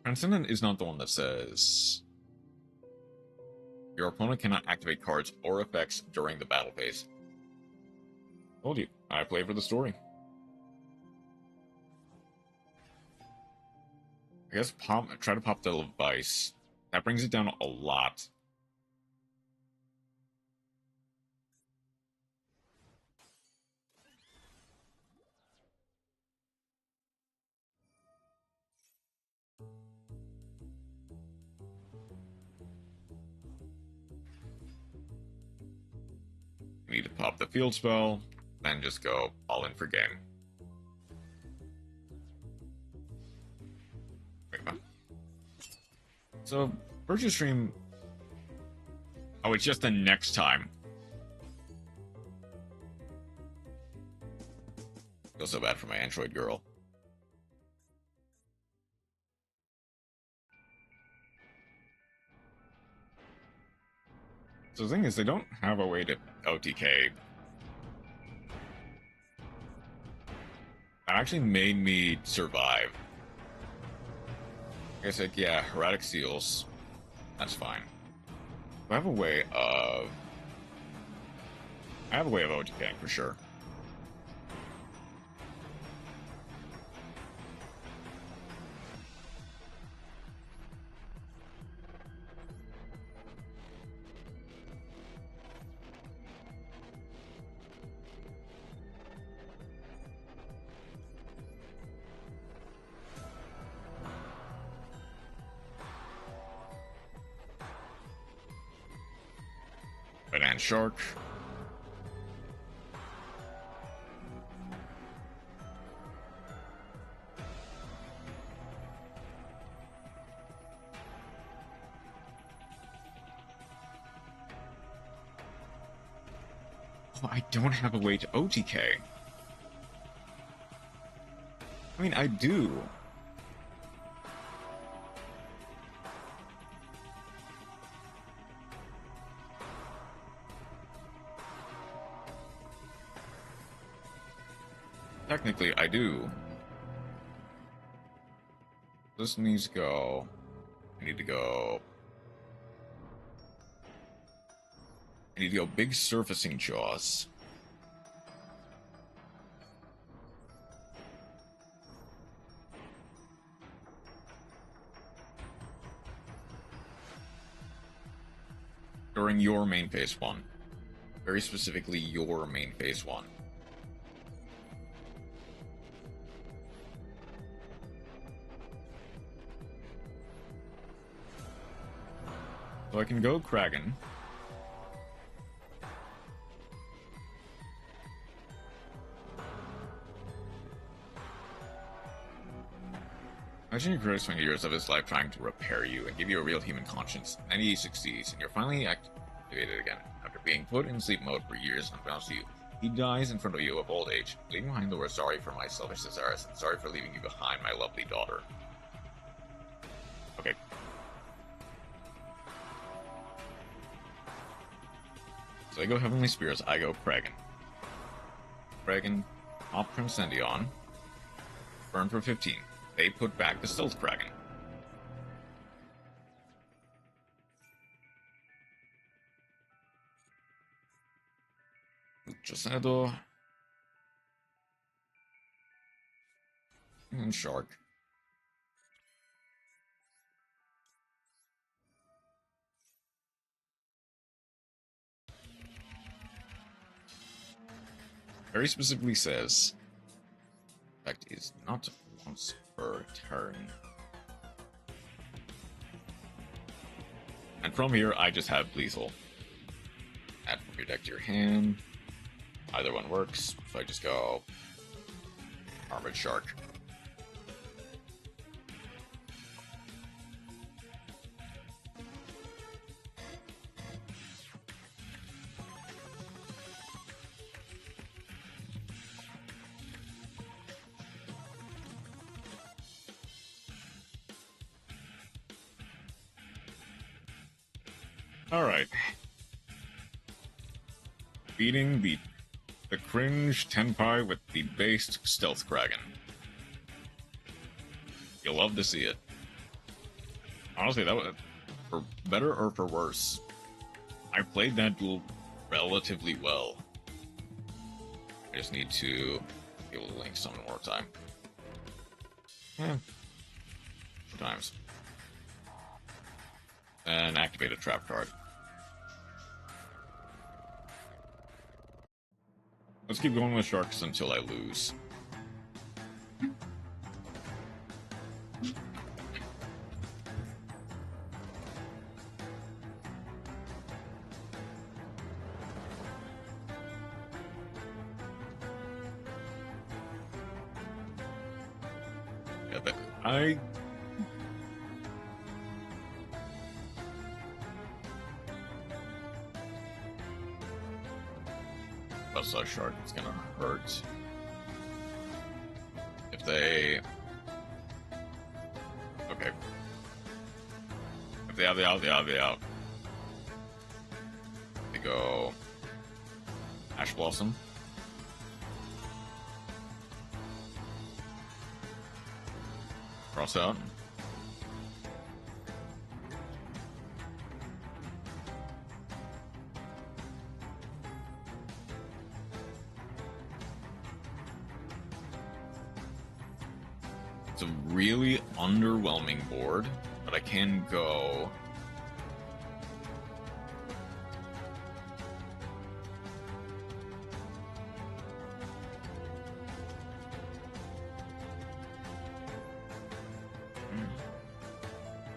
Transcendent is not the one that says... Your opponent cannot activate cards or effects during the battle phase. Told you, I play for the story. I guess try to pop the Levice. That brings it down a lot. Need to pop the field spell, then just go all in for game. So, Virtue Stream... Oh, it's just the next time. Feel so bad for my Android girl. So the thing is, they don't have a way to OTK. That actually made me survive. Like I said, yeah, Erratic Seals. That's fine. I have a way of... OTKing for sure. Banana Shark. Oh, I don't have a way to OTK. I mean, I do. Technically, I do. This needs to go. I need to go. I need to go big surfacing jaws. During your main phase 1. Very specifically, your main phase 1. So I can go Kraken. Imagine your career spending years of his life trying to repair you and give you a real human conscience, and then he succeeds, and you're finally activated again. After being put in sleep mode for years unbeknownst to you, he dies in front of you of old age, leaving behind the word sorry for my selfish desires, and sorry for leaving you behind, my lovely daughter. Okay. So I go Heavenly Spears, I go Kraken. Kraken, off Transcendion, burn for 15. They put back the Stealth Kraken. Josado. And Shark. Very specifically says, effect is not once per turn. And from here, I just have lethal. Add from your deck to your hand. Either one works, so I just go Armored Shark. Alright. Beating the cringe Tenpai with the based Stealth Kraken. You'll love to see it. Honestly, that was, for better or for worse, I played that duel relatively well. I just need to be able to link summon one more time. Yeah. 2 times. And activate a trap card. Let's keep going with Sharks until I lose. Yeah, but Buzzsaw Shark is gonna hurt. If they... Okay. If they out. They go... Ash Blossom. Cross out. It's a really underwhelming board, but I can go...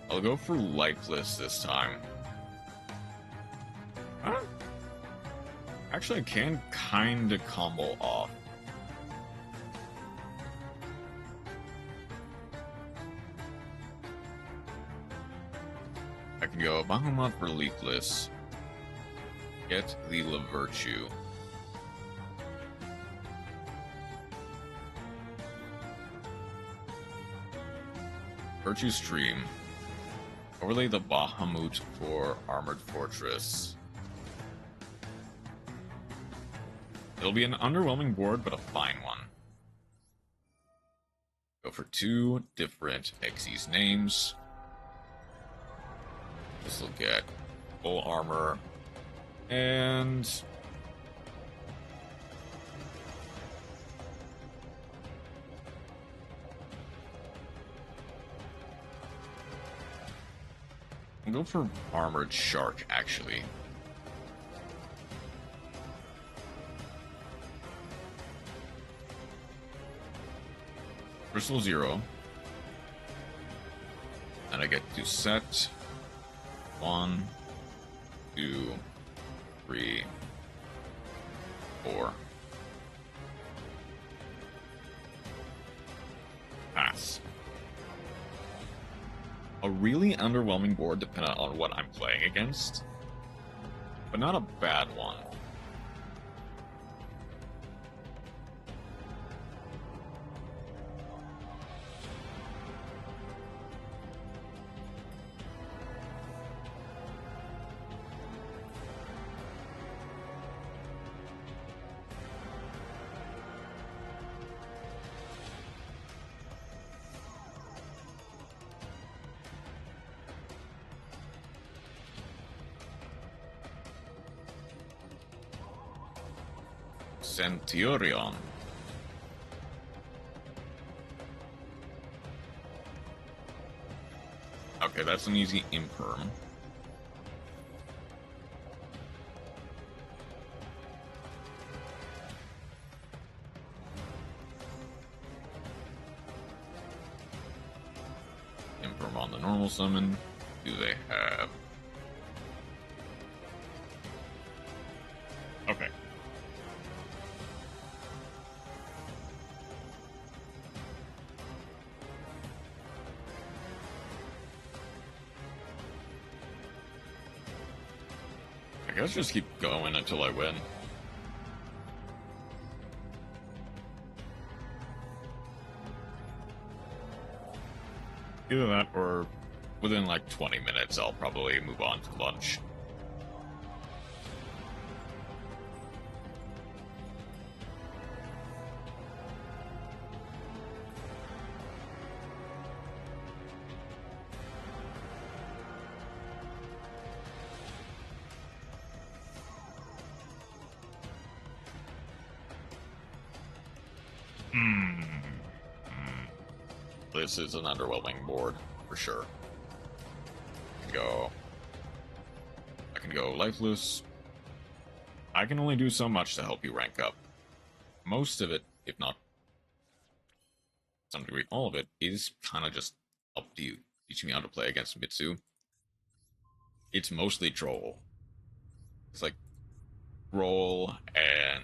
I'll go for Lifeless this time. Actually, I can kinda combo off. I can go Bahamut for Leafless. Get the La Virtue. Virtue Stream. Overlay the Bahamut for Armored Fortress. It'll be an underwhelming board, but a fine one. Go for 2 different Xyz names. This will get full armor and I'll go for armored shark actually. Crystal 0. And I get to set 1, 2, 3, 4. Pass. A really underwhelming board depending on what I'm playing against, but not a bad one. Centurion. Okay, that's an easy imperm. Imperm on the normal summon. Do they have... Okay. I guess just keep going until I win. Either that or within like 20 minutes I'll probably move on to lunch. This is an underwhelming board, for sure. I can go lifeless. I can only do so much to help you rank up. Most of it, if not to some degree all of it, is kind of just up to you. Teaching me how to play against Mitsu. It's mostly troll. It's like roll and...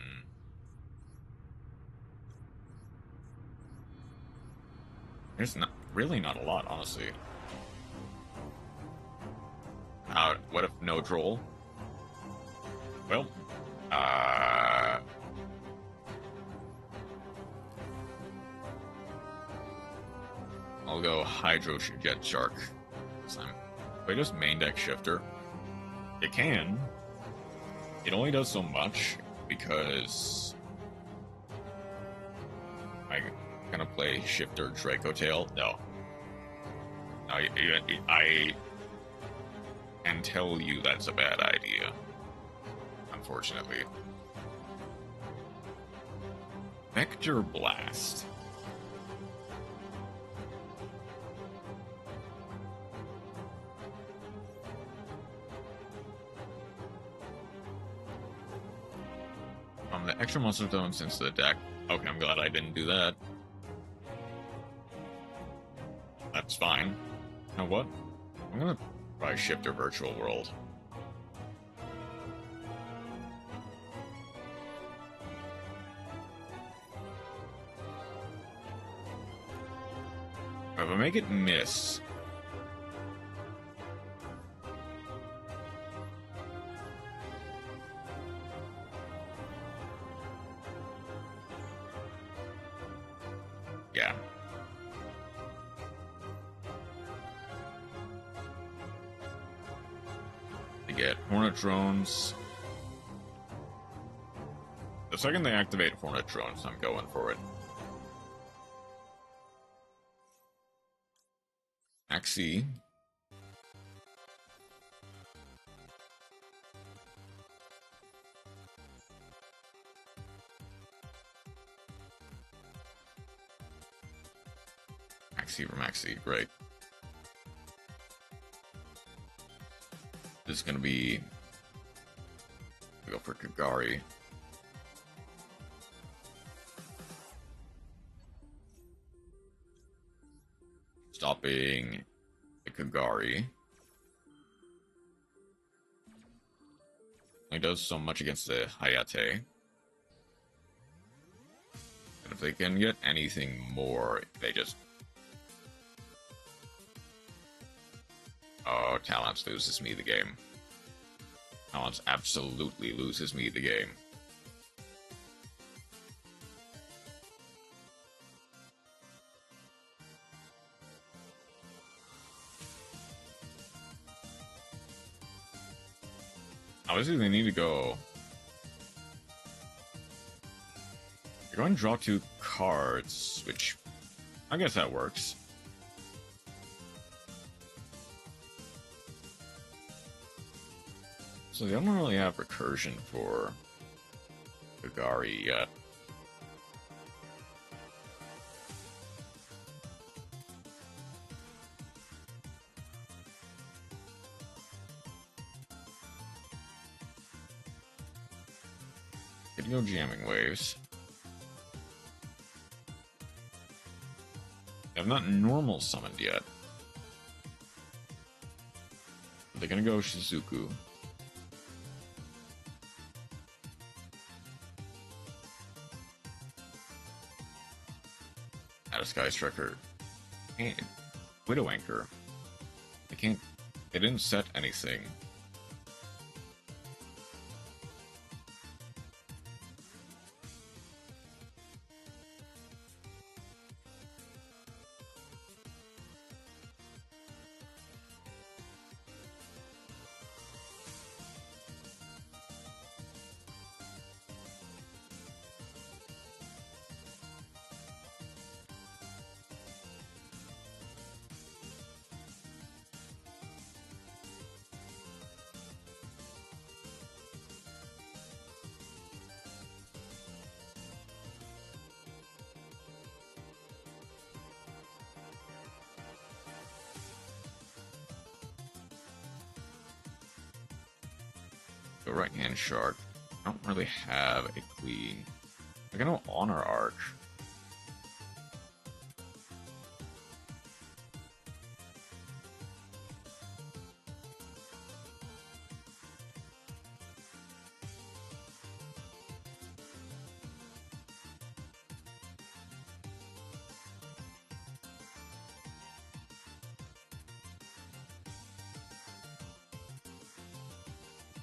There's really not a lot, honestly. What if no troll? Well, I'll go Hydro Jet Shark this time. If I just main deck Shifter, it can. It only does so much because I'm gonna play Shifter Draco Tail. No. I can tell you that's a bad idea. Unfortunately. Vector Blast. The extra monster stones into the deck. Okay, I'm glad I didn't do that. That's fine. You know what? I'm gonna try Shifter Virtual World. If I make it miss... Yeah. They get Hornet Drones. The second they activate Hornet Drones, I'm going for it. Maxi. Maxi, great. This is gonna be... Go for Kagari. Stopping the Kagari. He does so much against the Hayate. And if they can get anything more, they just... Oh, Talents loses me the game. Talents absolutely loses me the game. Obviously, they need to go... They're going to draw 2 cards, which... I guess that works. So they don't really have recursion for Kagari yet. Could go jamming waves. They have not normal summoned yet. They're gonna go Shizuku. Add a Sky Striker. And Widow Anchor. They can't... They didn't set anything. The right hand shark. I don't really have a queen. I can go Honor Arc.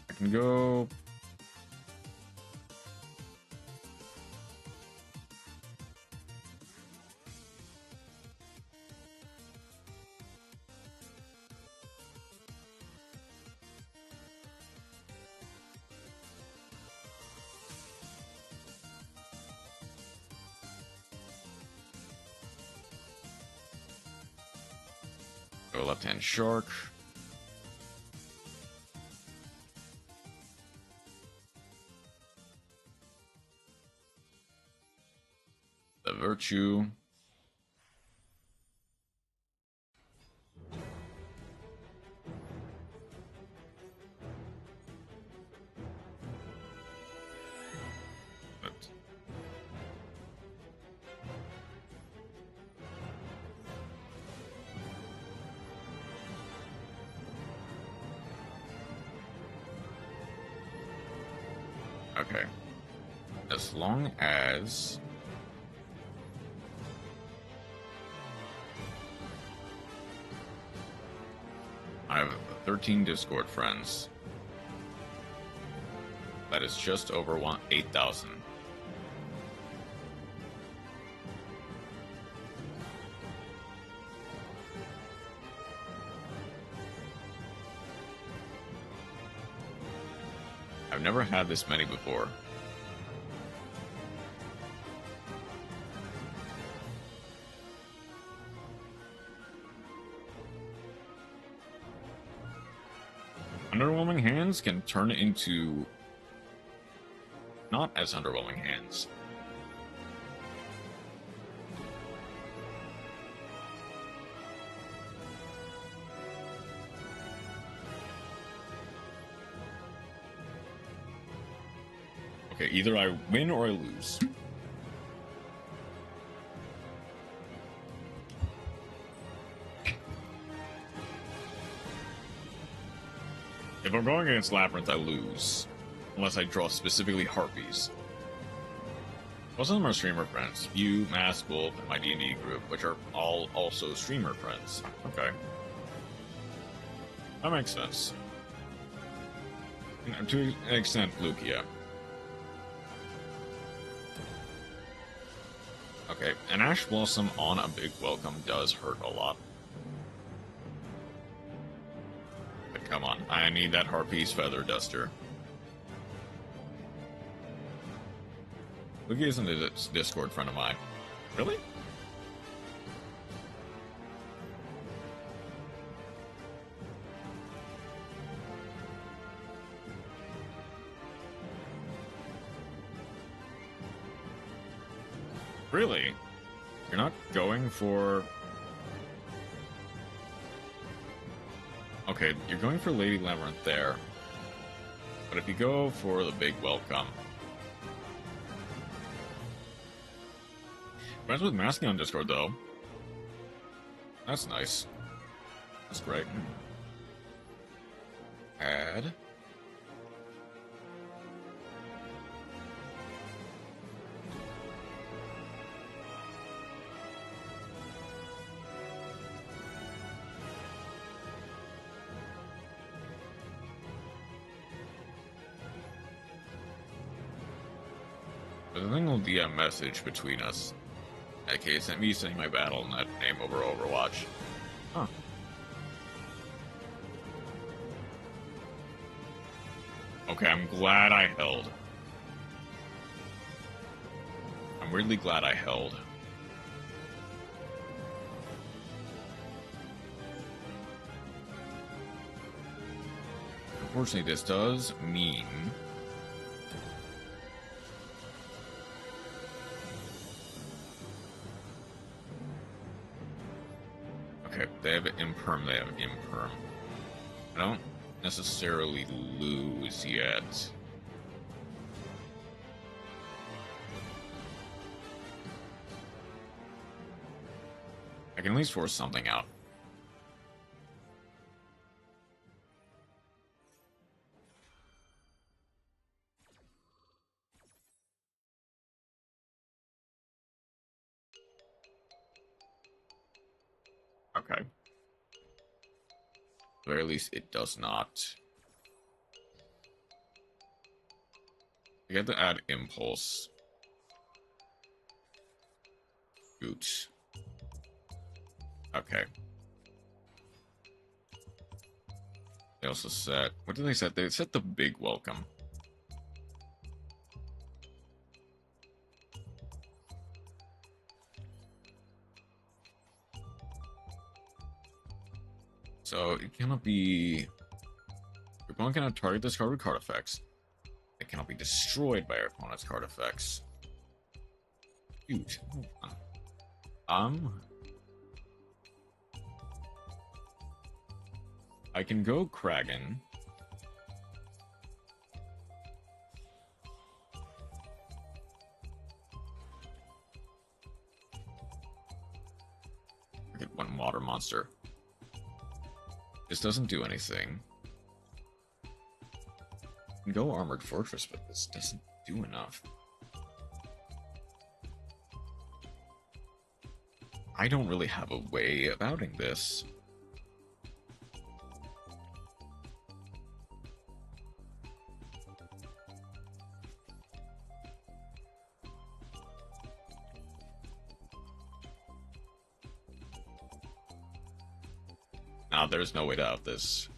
I can go... Go left hand shark. The Virtue. But okay. As long as I have 13 Discord friends. That is just over 8,000. I've never had this many before. underwhelming hands can turn into not as underwhelming hands. Okay, either I win or I lose. If I'm going against Labyrinth, I lose. Unless I draw specifically Harpies. Most of them are streamer friends. You, Mask, Wolf, and my D&D group, which are all also streamer friends. Okay. That makes sense. To an extent, Lucia. Okay, an Ash Blossom on a big welcome does hurt a lot. But come on, I need that Harpies Feather Duster. Lugia isn't a Discord friend of mine. Really? Really? You're not going for... Okay, you're going for Lady Labyrinth there. But if you go for the big welcome... Friends with Masking on Discord, though. That's nice. That's great. Add... But the thing will be a message between us. Okay, sent me saying my battle net name over Overwatch. Huh. Okay, I'm glad I held. I'm weirdly glad I held. Unfortunately, this does mean... Okay, they have Imperm, they have Imperm. I don't necessarily lose yet. I can at least force something out. Okay. At the very least, it does not. I get to add Impulse. Oops. Okay. They also set... What did they set? They set the big welcome. So it cannot be... Your opponent cannot target discarded card effects. It cannot be destroyed by your opponent's card effects. Huge. I can go Kragan. I get one water monster. This doesn't do anything. I can go Armored Fortress, but this doesn't do enough. I don't really have a way of outing this. Now, there's no way to out this.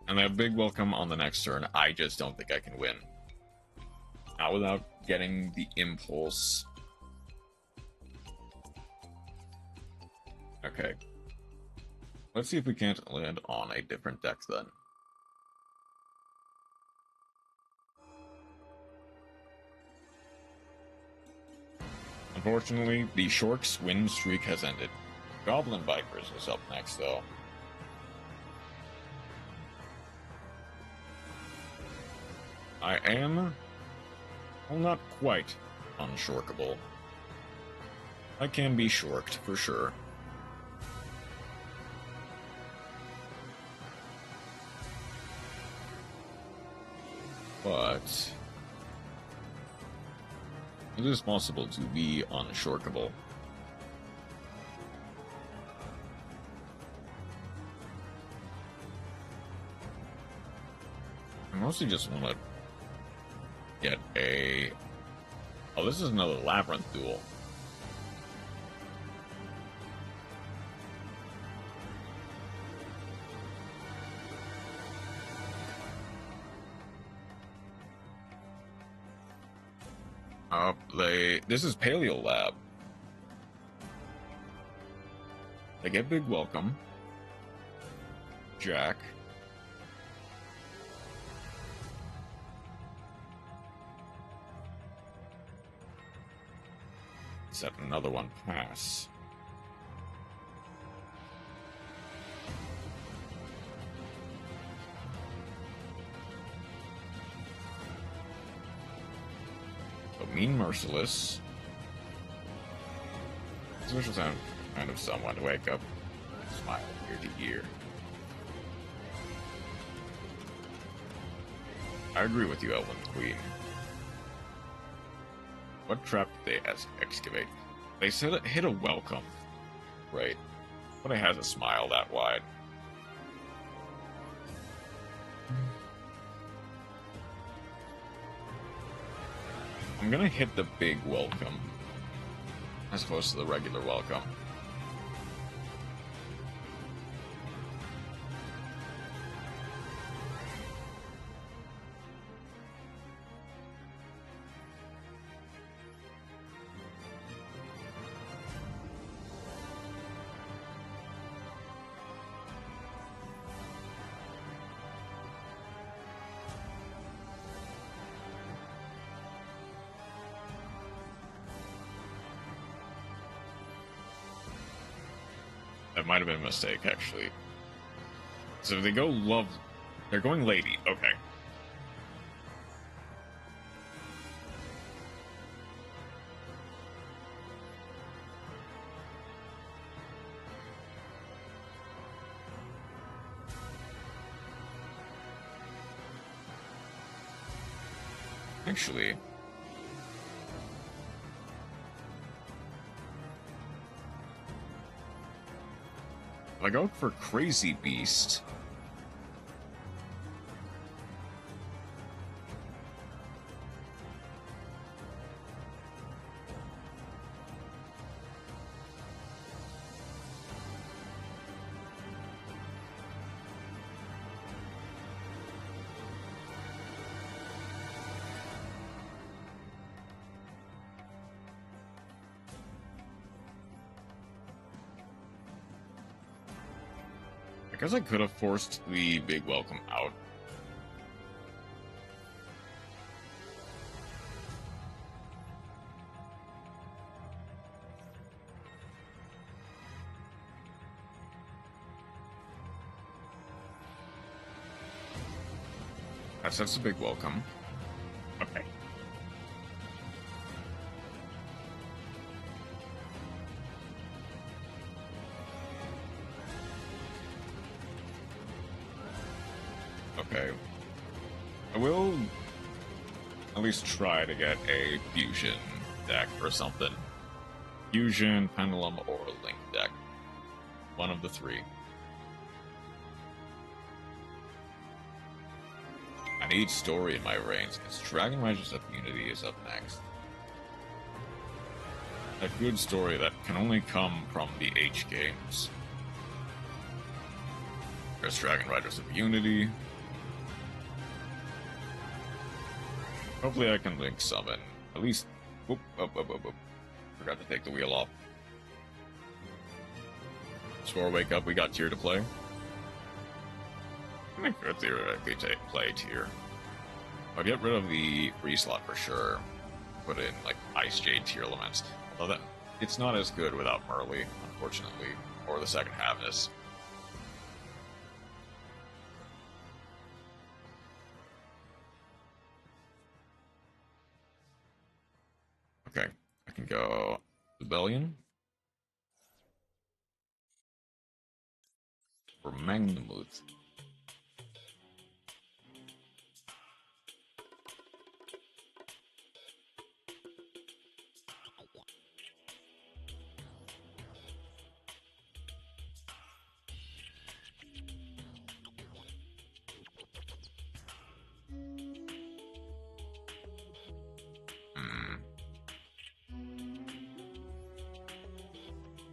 And that big welcome on the next turn, I just don't think I can win. Not without getting the impulse. Okay. Let's see if we can't land on a different deck then. Unfortunately, the Shork's win streak has ended. Goblin Bikers is up next, though. I am, well, not quite unshorkable. I can be shorked, for sure. But it is possible to be unshorkable. I mostly just want to get a... Oh, this is another Labyrinth duel. This is Paleo Lab. They get big welcome. Jack. Set another one pass. Mean Merciless. This will sound kind of someone to wake up and smile ear to ear. I agree with you, Elven Queen. What trap did they excavate? They said it hit a welcome. Right. But it has a smile that wide. I'm gonna hit the big welcome as opposed to the regular welcome. That might have been a mistake, actually. So if they go love... They're going lady. Okay. Actually... if I go for Crazy Beast... I guess I could have forced the big welcome out. That's a big welcome. Okay. Okay. I will at least try to get a fusion deck or something. Fusion, Pendulum, or Link deck. One of the three. I need story in my reigns, because Dragon Riders of Unity is up next. A good story that can only come from the H games. There's Dragon Riders of Unity. Hopefully I can link summon. At least... Whoop, up. Forgot to take the wheel off. Before wake up, we got tier to play. I could theoretically play tier. I'll get rid of the free slot for sure. Put in like Ice Jade tier elements. Although that it's not as good without Merly, unfortunately, or the second Havness. Okay, I can go Rebellion for Magnemouth.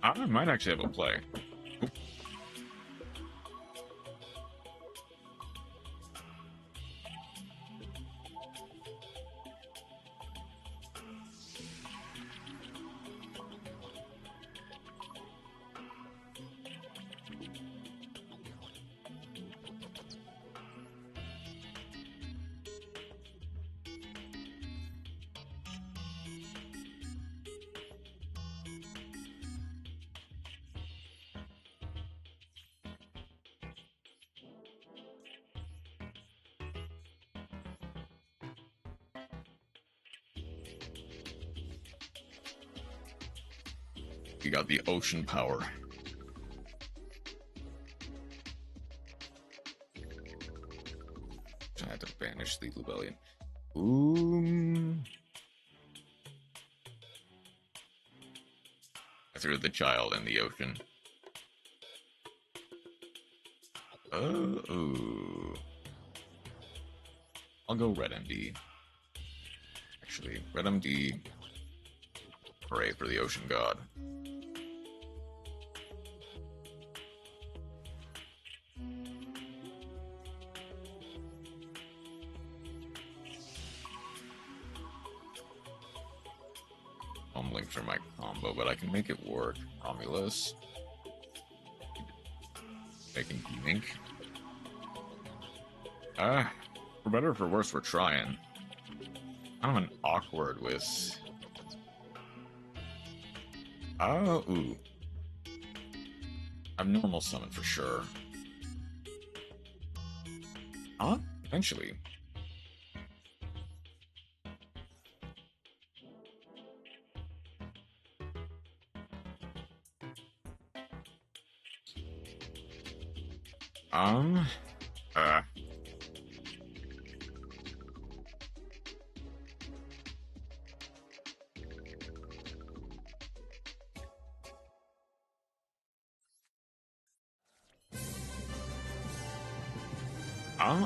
I might actually have a play. Oop. You got the ocean power. I had to banish the Rebellion. Ooh. I threw the child in the ocean. Oh. I'll go Red MD. Actually, Red MD. Hooray for the Ocean God. Fumbling for my combo, but I can make it work. Romulus. Making Link. For better or for worse, we're trying. Kind of an awkward with... Oh, ooh. I've normal summon for sure. Huh? Eventually. Uh.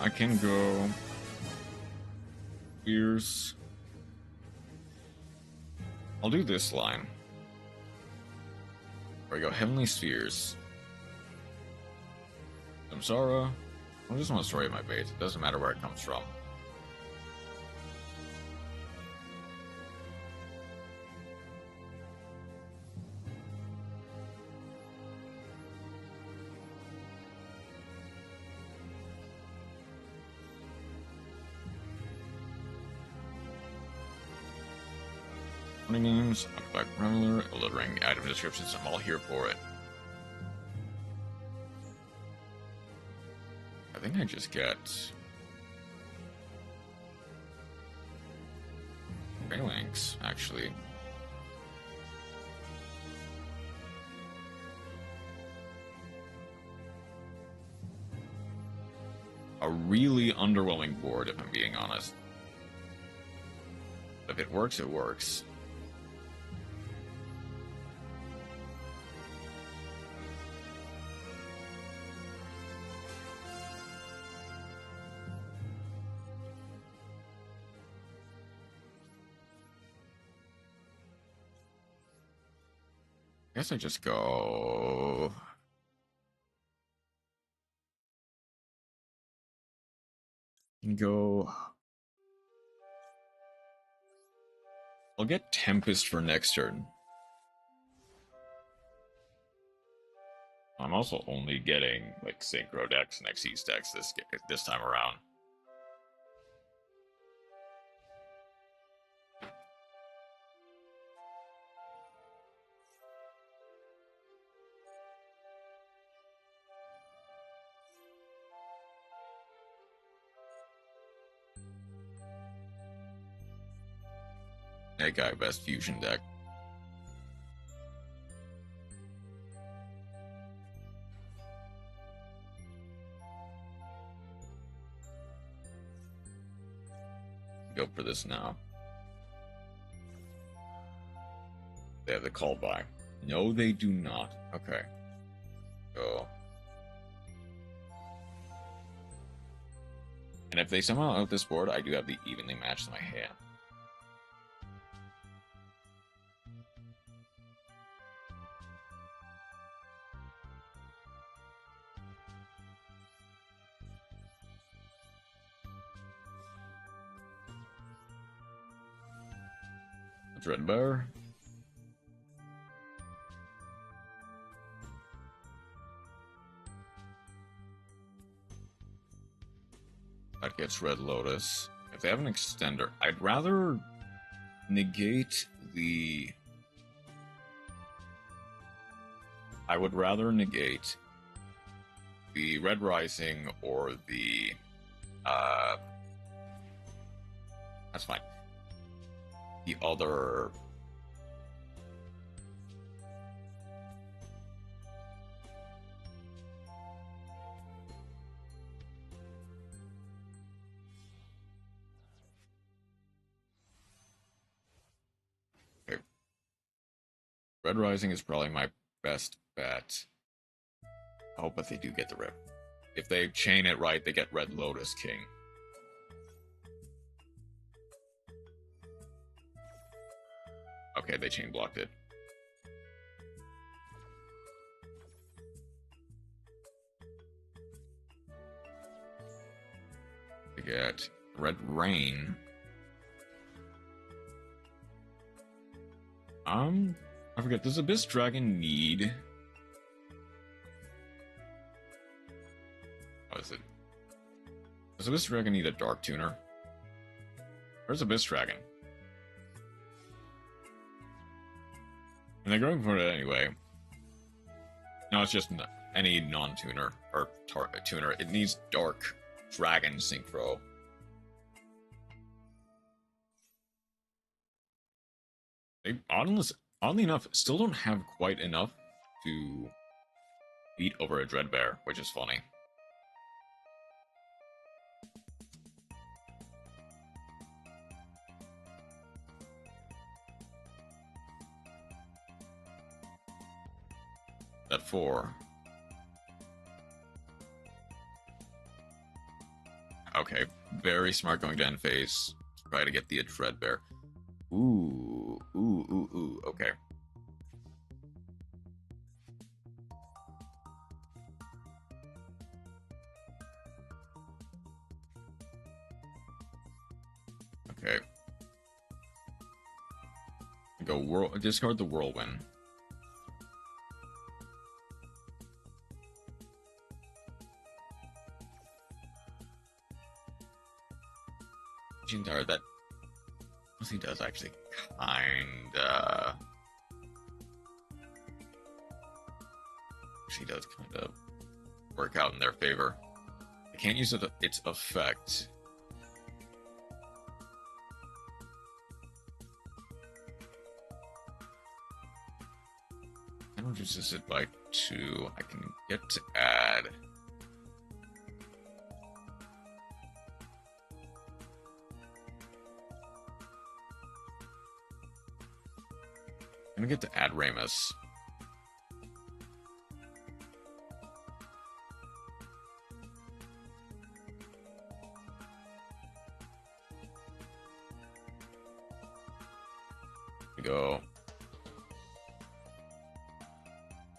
I can go Spears. I'll do this line. Where we go Heavenly Spheres. Samsara. I just want to story my base. It doesn't matter where it comes from. Names, Octopath Traveler, illiterating item descriptions, I'm all here for it. I think I just get Phalanx, actually. A really underwhelming board, if I'm being honest. If it works, it works. I guess I just go... I'll get Tempest for next turn. I'm also only getting like synchro decks and Xyz decks this time around. That guy best fusion deck. Go for this now. They have the callback. No, they do not. Okay. Go. And if they somehow out this board, I do have the evenly matched in my hand. Red Bear. That gets Red Lotus. If they have an extender, I'd rather negate the... I would rather negate the Red Rising or the... That's fine. The other... Okay. Red Rising is probably my best bet. Oh, but they do get the rip. If they chain it right, they get Red Lotus King. Okay, they chain blocked it. We get Red Rain. I forget, does Abyss Dragon need... What is it? Does Abyss Dragon need a Dark Tuner? Where's Abyss Dragon? And they're going for it anyway. No, it's just any non-tuner or tuner. It needs Dark Dragon Synchro. They, oddly enough, still don't have quite enough to beat over a Dreadbear, which is funny. At 4. Okay, very smart going to end phase. Try to get the Dreadbear. Ooh, okay. Okay. Go discard the Whirlwind. That he does actually kinda. She does kind of work out in their favor. I can't use its effect. I don't reduce it by 2. I can get to add. I'm gonna get to add Ramus. We go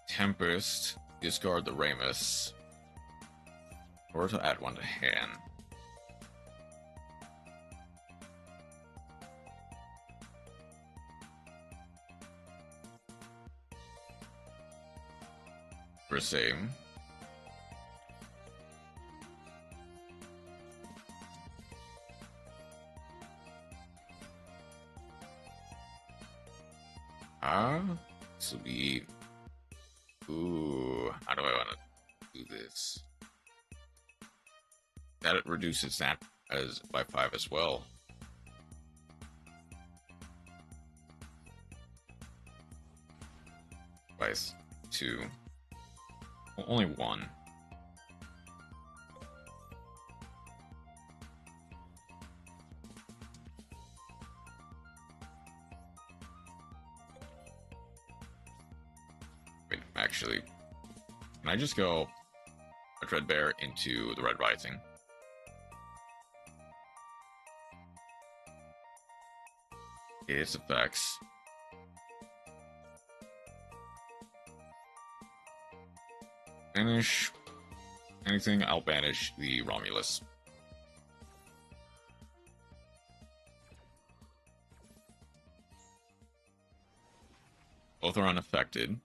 Tempest, discard the Ramus, or to add one to hand. same. This will be... Ooh, how do I want to do this? That it reduces that as by 5 as well. By 2. Well, only 1. Wait, actually, can I just go a Dreadbear into the Red Rising? Its effects. Banish anything, I'll banish the Romulus. Both are unaffected.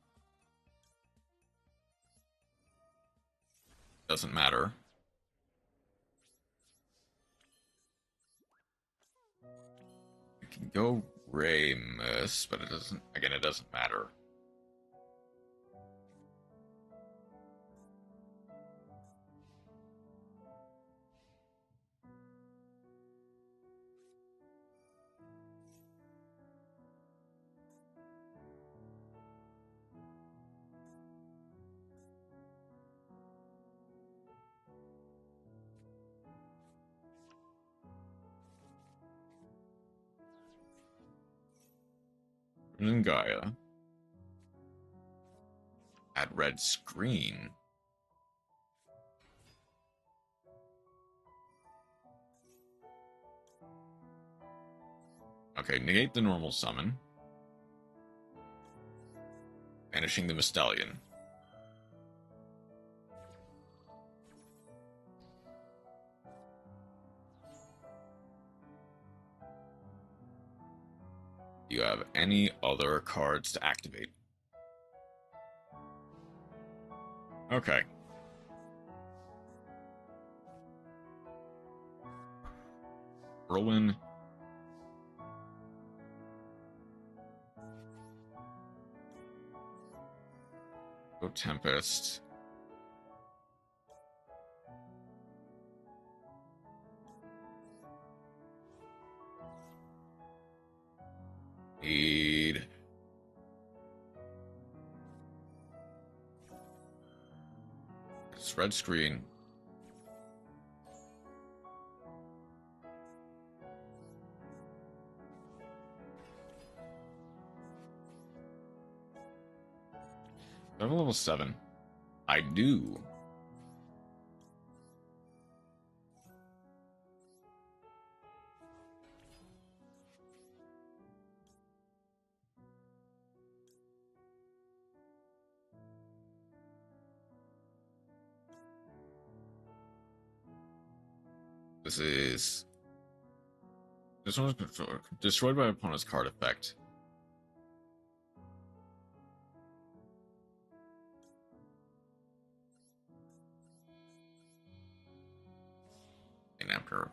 Doesn't matter. You can go Ramus, but it doesn't, again, it doesn't matter. And Gaia. Add red screen. Okay, negate the normal summon. Banishing the Mystallion. Do you have any other cards to activate? Okay. Whirlwind. Go Tempest. Need it's red screen. Level 7. I do. This is... This one is destroyed by opponent's card effect. An Emperor.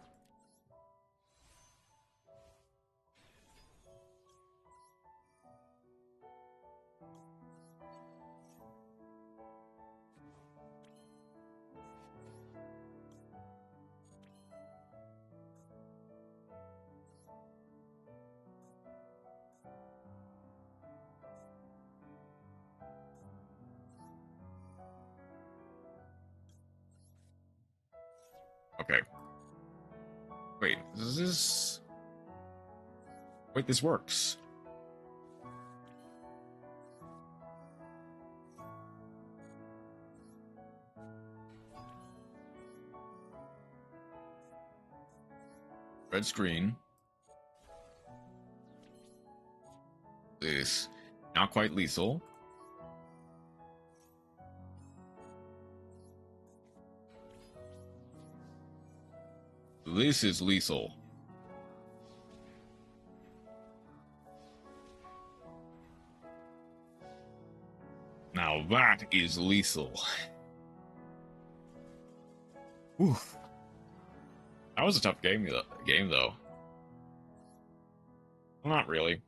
Okay. Wait, does this... Wait, this works. Red screen. This not quite lethal. This is lethal. Now That is lethal. Whew. That was a tough game though. Not really.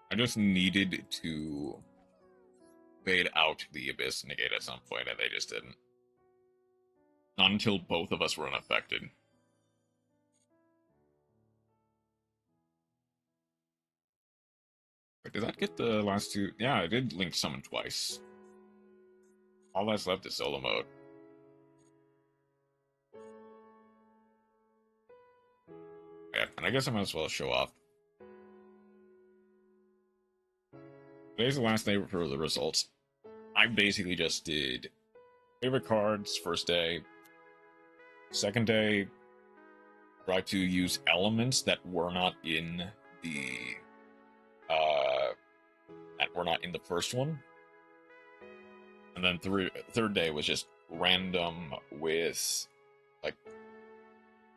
I just needed to fade out the Abyss negate at some point, and they just didn't. Not until both of us were unaffected. Wait, did that get the last two? Yeah, I did link summon twice. All that's left is solo mode. Yeah, and I guess I might as well show off. Today's the last day for the results. I basically just did favorite cards first day. Second day, tried to use elements that were not in the first one. And then third day was just random with like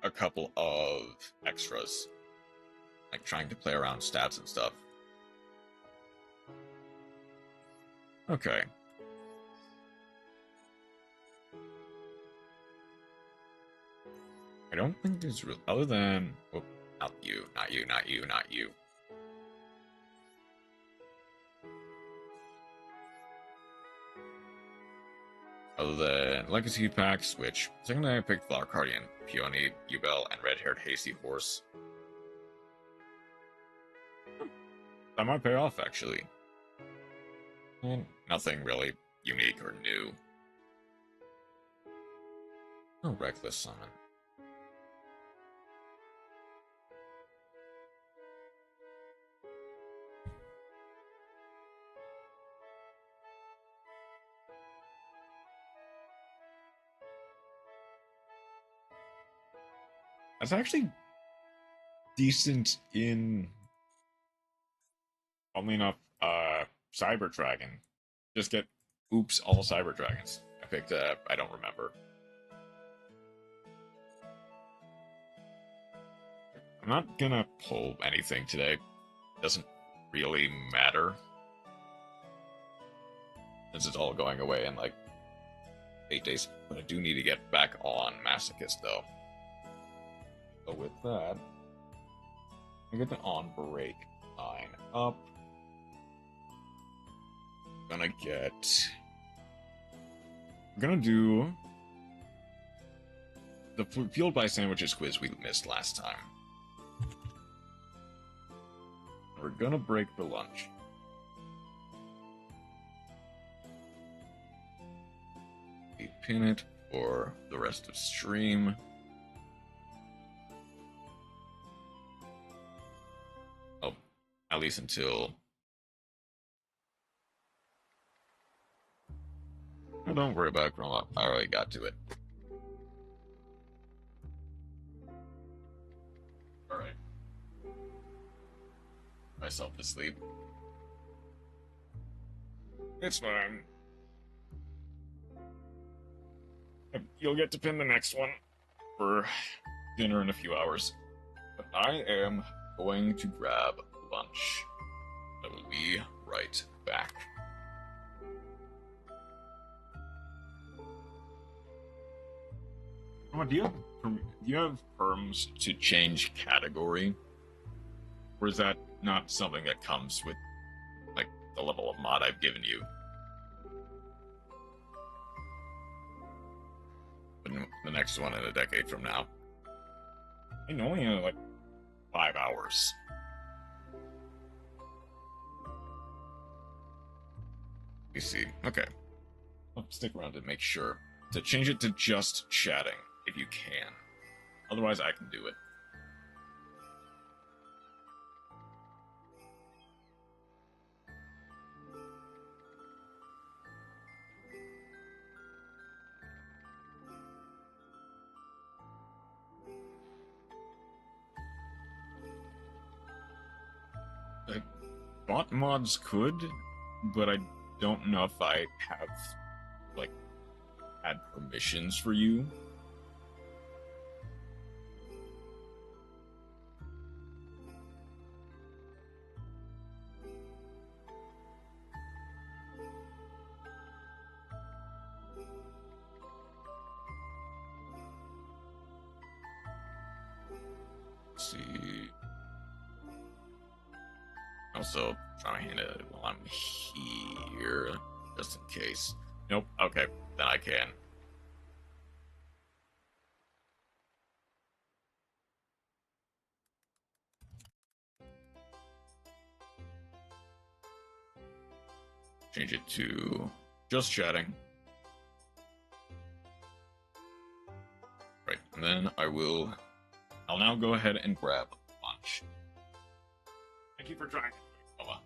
a couple of extras, like trying to play around stats and stuff. Okay. I don't think there's really, other than, oh, not you. Other than Legacy packs, which, second day I picked Flower Guardian, Peony, Ubel, and Red-Haired Hasty Horse. That might pay off, actually. And nothing really unique or new. No Reckless Summon. That's actually decent in, oddly enough, Cyber Dragon. Just get, oops, all Cyber Dragons. I picked, I don't remember. I'm not gonna pull anything today. Doesn't really matter. Since it's all going away in like 8 days. But I do need to get back on Masochist though. So with that, I get the on break line up. I'm gonna do the Fueled by Sandwiches quiz we missed last time. We're gonna break for lunch. We pin it for the rest of stream. Oh, at least until... Oh, don't worry about Chroma. I already got to it. Alright. Myself to sleep. It's fine. You'll get to pin the next one for dinner in a few hours. But I am going to grab lunch. I will be right back. Oh, do you have perms to change category? Or is that not something that comes with, like, the level of mod I've given you? The next one in a decade from now. I know only like 5 hours. You see, okay. I'll stick around to make sure to change it to just chatting if you can. Otherwise, I can do it. Bot mods could, but I don't know if I have, like, had permissions for you. Also, trying to hand it while I'm here, just in case. Nope. Okay, then I can. Change it to just chatting. Right, and then I'll now go ahead and grab lunch. Thank you for trying. Bye-bye.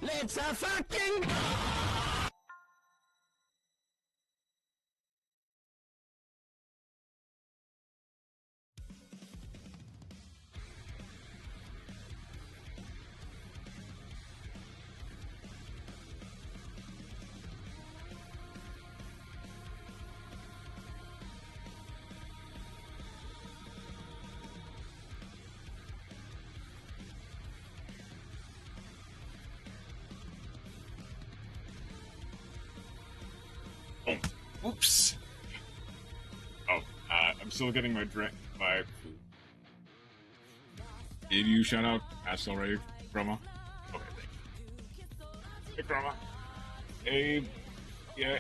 Let's a fucking... Oh, oops. Oh, I'm still getting my food. Did you shout out Ask already, Chroma? Okay, thank you. Hey, Chroma. Hey, yeah,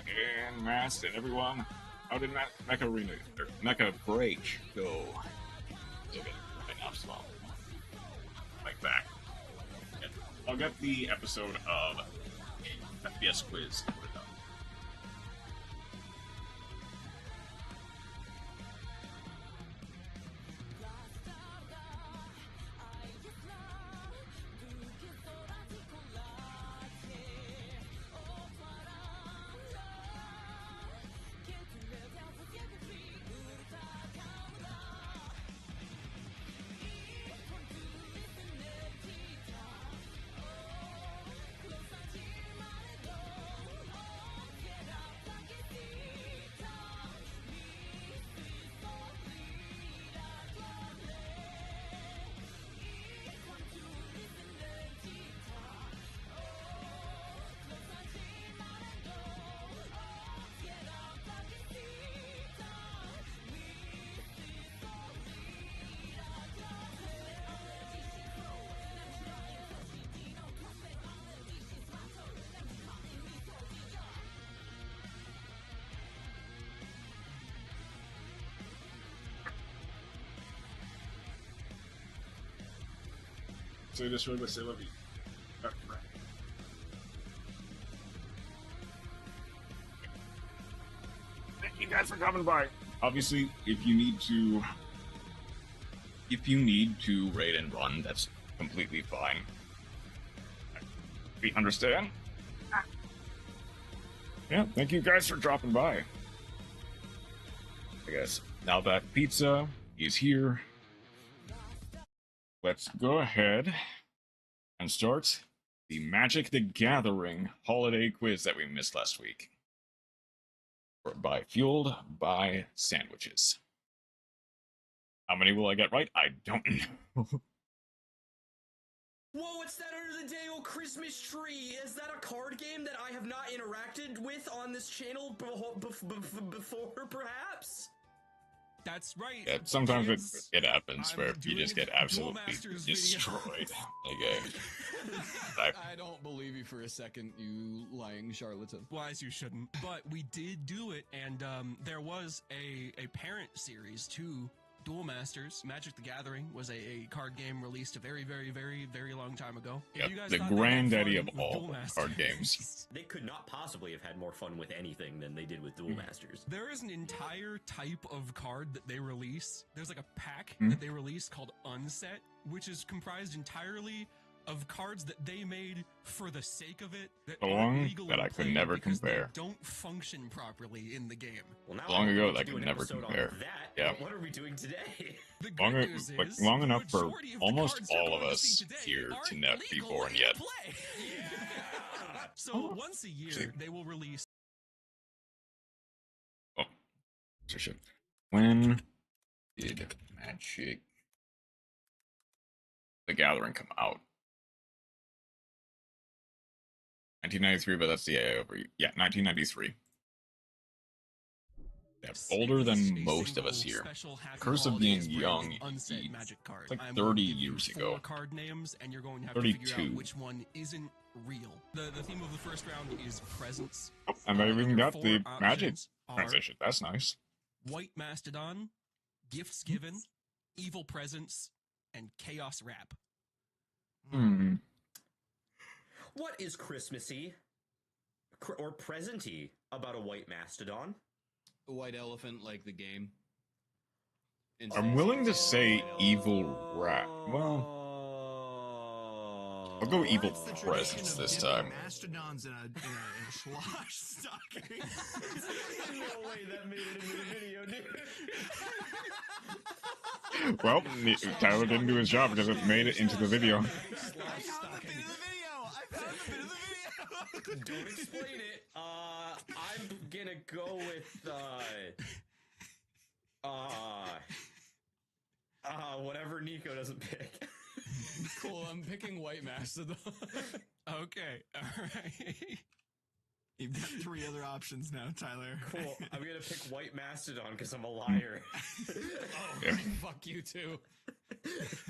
and Mast and everyone. How did Mecha Break go? Still getting right now, slow. Like that. Yeah. I'll get the episode of FBS Quiz. say this really, but say love you. Thank you guys for coming by. Obviously, if you need to raid and run, that's completely fine. We understand. Yeah, thank you guys for dropping by. I guess now that pizza is here, let's go ahead and start the Magic the Gathering holiday quiz that we missed last week. Fueled by sandwiches. How many will I get right? I don't know. Whoa, it's that Under the Day Christmas tree! Is that a card game that I have not interacted with on this channel before, perhaps? That's right. Yeah, sometimes it happens where you just get absolutely destroyed. Okay. I don't believe you for a second, you lying charlatan. Well, as you shouldn't. But we did do it, and there was a parent series to Duel Masters. Magic the Gathering was a card game released a very, very, very, very long time ago. Yep, the granddaddy of all card games. They could not possibly have had more fun with anything than they did with Duel Masters. There is an entire type of card that they release. There's like a pack that they release called Unset, which is comprised entirely of cards that they made for the sake of it, that that I could never compare. They don't function properly in the game. Well, now long ago, that I could never compare. Yeah. What are we doing today? Long enough for almost all of us here to never be born yet. So once a year, they will release. Oh, shit. When did Magic the Gathering come out? 1993, but that's the AI over. Yeah, 1993. Yeah, older than most of us here. Curse of being young is like 30 years ago. Card names, and you're going to have 32. to figure out which one isn't real. The theme of the first round is presents. Oh, and I even got the Magic transition. That's nice. White Mastodon, Gifts Given, Evil Presents, and Chaos Rap. What is Christmassy or presenty about a white mastodon? A white elephant like the game. I'm willing to say evil rat. Well, I'll go evil presence this time. Mastodons in a slosh stocking. No way that made it into the video, dude. Well, Tyler didn't do his job because it made it into the video. Don't explain it. I'm gonna go with whatever Nico doesn't pick. Cool, I'm picking White Mastodon. Okay, alright. You've got 3 other options now, Tyler. Cool, I'm gonna pick White Mastodon because I'm a liar. Yeah. Fuck you too.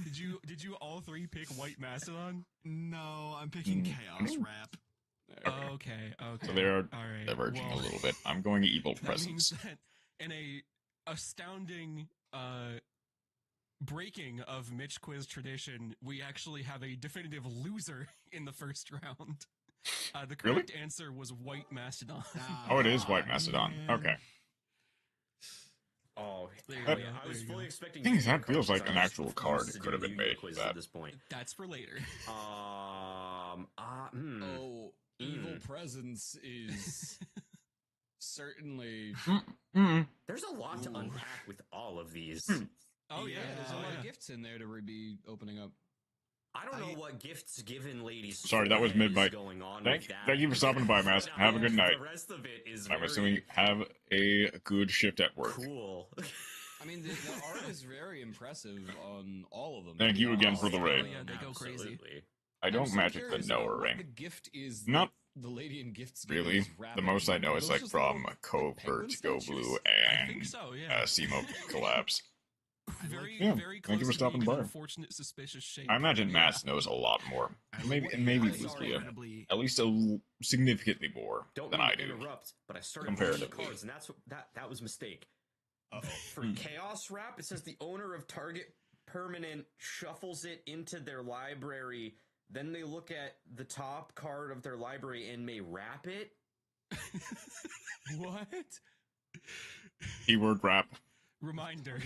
Did you all 3 pick White Mastodon? No, I'm picking Chaos Rap. Okay. So they are right. diverging a little bit. I'm going evil presence. That means that in a astounding breaking of Mitch Quiz tradition, we actually have a definitive loser in the first round. The correct answer was White Mastodon. Oh, it is White Mastodon. Okay. Oh, I was fully expecting. That feels like an actual card. It could have been made for that. At this point. That's for later. Evil presence is certainly. There's a lot to unpack with all of these. Oh yeah, there's a lot of gifts in there to be opening up. I don't know what gifts given ladies. Sorry, that was mid-bite. Going on Thank you for stopping by, Mass. Have a good night. The rest of it is I'm assuming have a good shift at work. Cool. I mean, the art is very impressive on all of them. Thank you again for the raid. Yeah, they go crazy. I don't magic the knower ring. The gift is not the lady in gifts. Really. The most I know is like from Covert, Go Blue, and Simo Collapse. Very thank you for stopping by. Unfortunate, suspicious shape. I imagine Mass knows a lot more. Maybe Lucia. At least significantly more than I do. Interrupt, but I started comparatively. The cards, and that was a mistake. For Chaos Rap, it says the owner of target Permanent shuffles it into their library, then they look at the top card of their library and may wrap it? What? Keyword wrap. Reminder.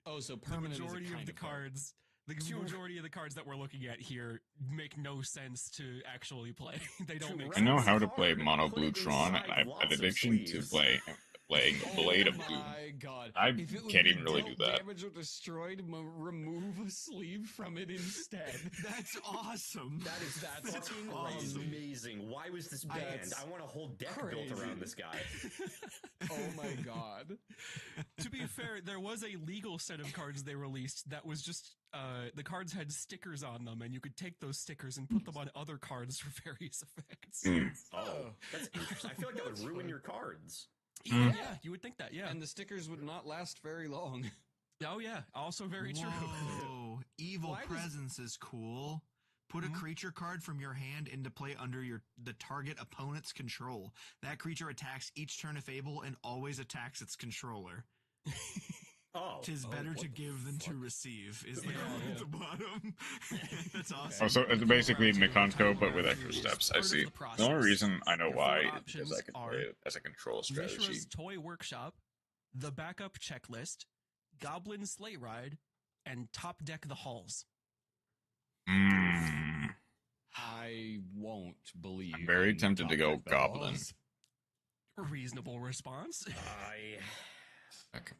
Oh, so The permanent majority is a of kind the of card. cards, the majority of the cards that we're looking at here make no sense to actually play. They don't make I sense. know how to play Hard. mono Put blue it Tron, and inside I have lots an of addiction to sleeves. playing Blade of Oh Doom. my god. I If it would can't be even really do dealt that. damage or destroyed, remove a sleeve from it instead. That's awesome. That's fucking awesome. amazing. Why was this banned? That's I want a whole deck built crazy. around this guy. Oh my god. To be fair, there was a legal set of cards they released that was just the cards had stickers on them, and you could take those stickers and put them on other cards for various effects. Oh, that's interesting. I feel like that would ruin your cards. Yeah, you would think that, yeah. And the stickers would not last very long. Oh yeah, also very true. Whoa, evil Why does- presence is cool. Put a creature card from your hand into play under the target opponent's control. That creature attacks each turn if able and always attacks its controller. Oh, Tis better what to the give than to receive is the quote at the bottom. That's awesome. Oh, so it's basically Nikonko, but with extra steps. I Part of see. the process. The only reason I know Your why four is because I options can are play it as a control strategy. Mishra's Toy Workshop, the backup checklist, Goblin Sleigh Ride, and Top Deck the Halls. I won't believe. I'm very in tempted to Top go Deck the Goblin. Halls. A reasonable response.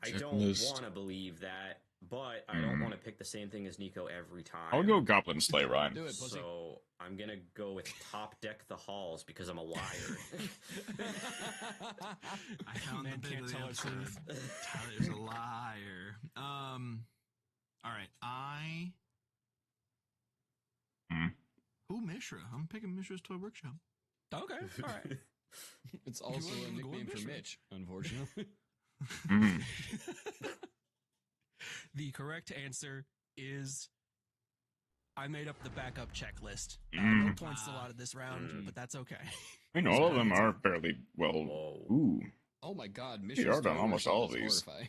I don't want to believe that, but I don't want to pick the same thing as Nico every time. I'll go Goblin Sleigh Ride. Do it, pussy. So I'm gonna go with Top Deck the Halls because I'm a liar. I found Man the bit can't of the tell us episode. Tyler's a liar. All right, Who Mishra? I'm picking Mishra's Toy Workshop. Okay, all right. It's also wanna a go nickname with for Mishra? Mitch, unfortunately. The correct answer is I made up the backup checklist. No Mm. points allotted this round, but that's okay. I mean, all of them are fairly well. Whoa. Ooh, Oh my god, They Mishra's are done Toy almost Workshop all of is these. horrifying.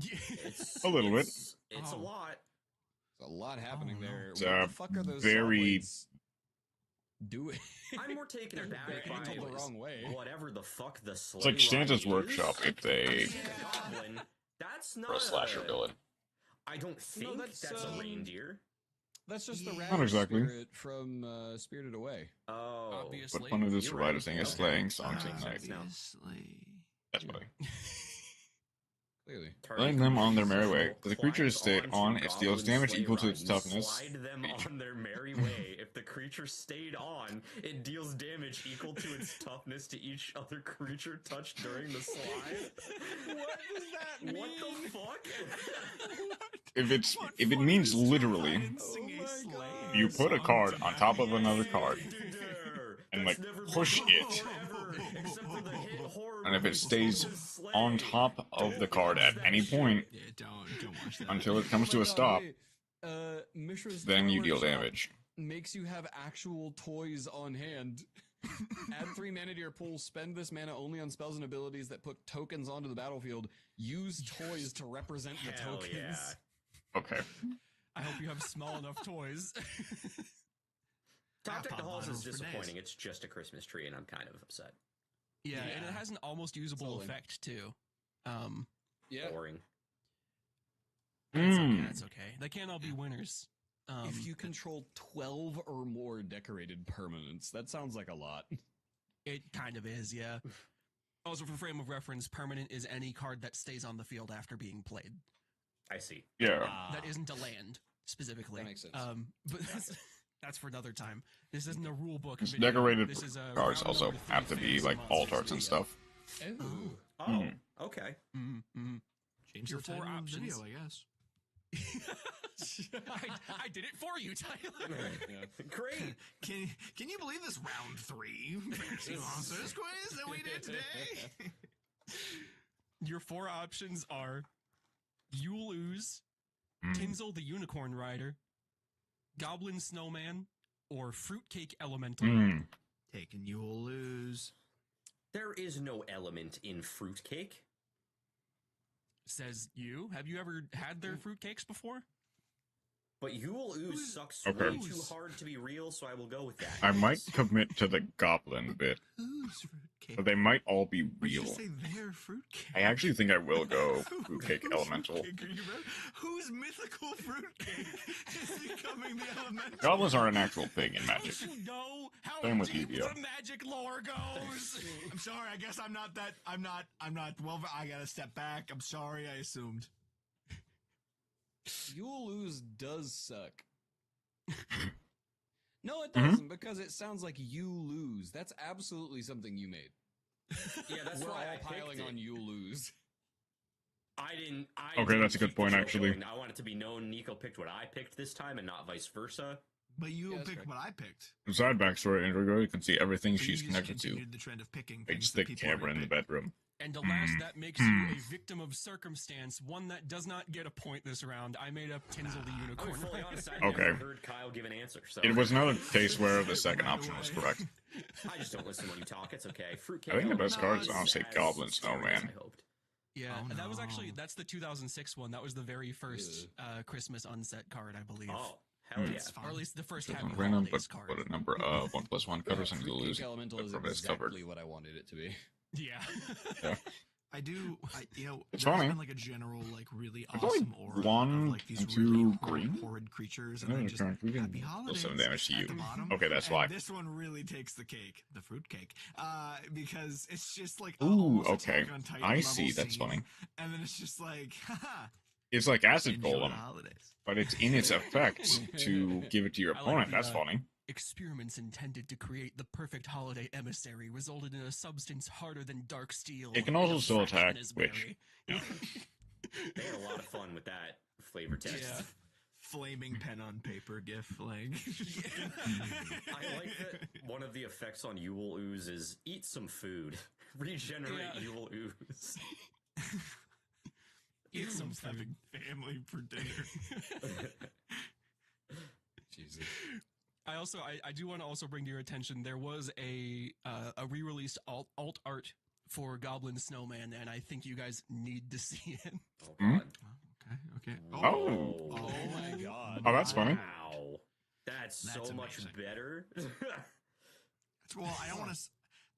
It's, A little bit. It's a Oh. lot. There's a lot happening Oh, no. there. It's, What the fuck are those very- saw blades doing? I'm more taken aback They're by angled the wrong way. whatever the fuck the sleigh it's like Santa's ride Workshop is. if they Goblin. That's not were a slasher villain. I don't think that's, that's a reindeer. That's just the Yeah. rat Not exactly. spirit from Spirited Away. Oh, Obviously. What fun is this You're ride right. to sing a Okay. slaying songs Makes at night? sense now. Obviously. That's funny. Clearly. Letting them on their merry way. Will If the creature is climb stayed onto on, it deals Goblin damage sleigh equal to ride. its You toughness. Slide them Creature. on their merry way. If the creature stayed on, it deals damage equal to its toughness to each other creature touched during the slide. What does that What the fuck? If it means literally, you put a card on top of another card, and, like, push it. and if it stays on top of the card at any point Yeah, don't watch that. until it comes to a stop, Mishra's then Toy you deal Workshop damage. Makes you have actual toys on hand. Add 3 mana to your pool. Spend this mana only on spells and abilities that put tokens onto the battlefield. Use toys to represent the Hell tokens. yeah. Okay. I hope you have small enough toys. Top Deck the Pop Halls is bottles for days. disappointing. It's just a Christmas tree, and I'm kind of upset. Yeah, and it has an almost usable Solid. effect too. Yeah. Boring. That's okay. They can't all be winners. If you control 12 or more decorated permanents, that sounds like a lot. It kind of is, yeah. Also, for frame of reference, permanent is any card that stays on the field after being played. I see. Yeah. That isn't a land, specifically. That makes sense. But that's for another time. This isn't a rule book. It's video. decorated This is a cards round also number 3 have to be fantasy like monsters alt arts and video. stuff. Oh, okay. Change Your the 4 title of the options. video, I guess. I did it for you, Tyler. Great. Can you believe this round 3 fantasy monsters quiz that we did today? Your 4 options are Yule Ooze, Tinsel the Unicorn Rider, Goblin Snowman, or Fruitcake Elemental. Taking you will lose. There is no element in fruitcake. Says you. Have you ever had their fruitcakes before? But Yule Ooze sucks Okay. way too hard to be real, so I will go with that. I might commit to the goblin bit, Who's fruitcake? but they might all be Why'd you real. say their fruitcake? I actually think I will go fruitcake Whose elemental. fruitcake are you about? Whose mythical fruitcake is becoming the elemental? Goblins are an actual thing in Magic. Don't you know how Same with deep Yu-Gi-Oh. the magic lore goes? I'm sorry. I guess I'm not that. I'm not. Well, I gotta step back. I'm sorry. I assumed. Yule Ooze does suck. No, it Mhm. doesn't, because it sounds like you lose. That's absolutely something you made. Yeah, that's We're why all I piling picked on it. you lose. I didn't. Okay, that's a good keep the point, show actually. going. I want it to be known Nico picked what I picked this time, and not vice versa. But you Yeah, that's picked correct. what I picked. Side backstory, Andrew, you can see everything So she's you just connected to. continued the trend of picking I things just that stick people camera in the already picked. bedroom. And alas, that makes you a victim of circumstance, one that does not get a point this round. I made up Tinsel the I'm Unicorn. fully honest. I Okay. never heard Kyle give an answer, so It was another case where the second Right option was away. correct. I just don't listen when you talk. It's okay. Fruitcake. I think the best Elemental card is is honestly as Goblin scary as Snowman. I hoped. Yeah, Oh, that was actually, no. that's the 2006 one. That was the very first Christmas unset card, I believe. Oh, hell yeah. It's fine. Or at least the first Just Happy one random, Holidays but card. put a number of 1+1 cutters and you'll lose. Fruitcake Elemental is The purpose exactly covered. what I wanted it to be. Yeah. I do. It's there's funny. been like a general, like really There's only awesome aura one of like these and really two horrid, green? horrid creatures, and No, then no, just Karen, we can happy deal holidays some damage to at you. the bottom. Okay, that's And why. this one really takes the cake, the fruitcake, because it's just like Ooh, almost okay. Attack on Titan I level see, that's scene, funny. And then it's just like, haha, It's like Acid enjoy the Golem, holidays. but it's in its effect to give it to your I like opponent. the, That's funny. Experiments intended to create the perfect holiday emissary resulted in a substance harder than dark steel. It can and also a still fraction attack, as which- berry. They had a lot of fun with that flavor text. Yeah. Flaming pen on paper gif, like. I like that one of the effects on Yule Ooze is eat some food. Regenerate Yeah. Yule Ooze. Eat some Everyone's having family for dinner. Jesus. I do want to also bring to your attention there was a re-released alt art for Goblin Snowman, and I think you guys need to see it. Oh, Hmm? God. Okay. Oh. Oh my god. Oh, that's funny. Wow. That's so That's much amazing. better. Well, I don't want to.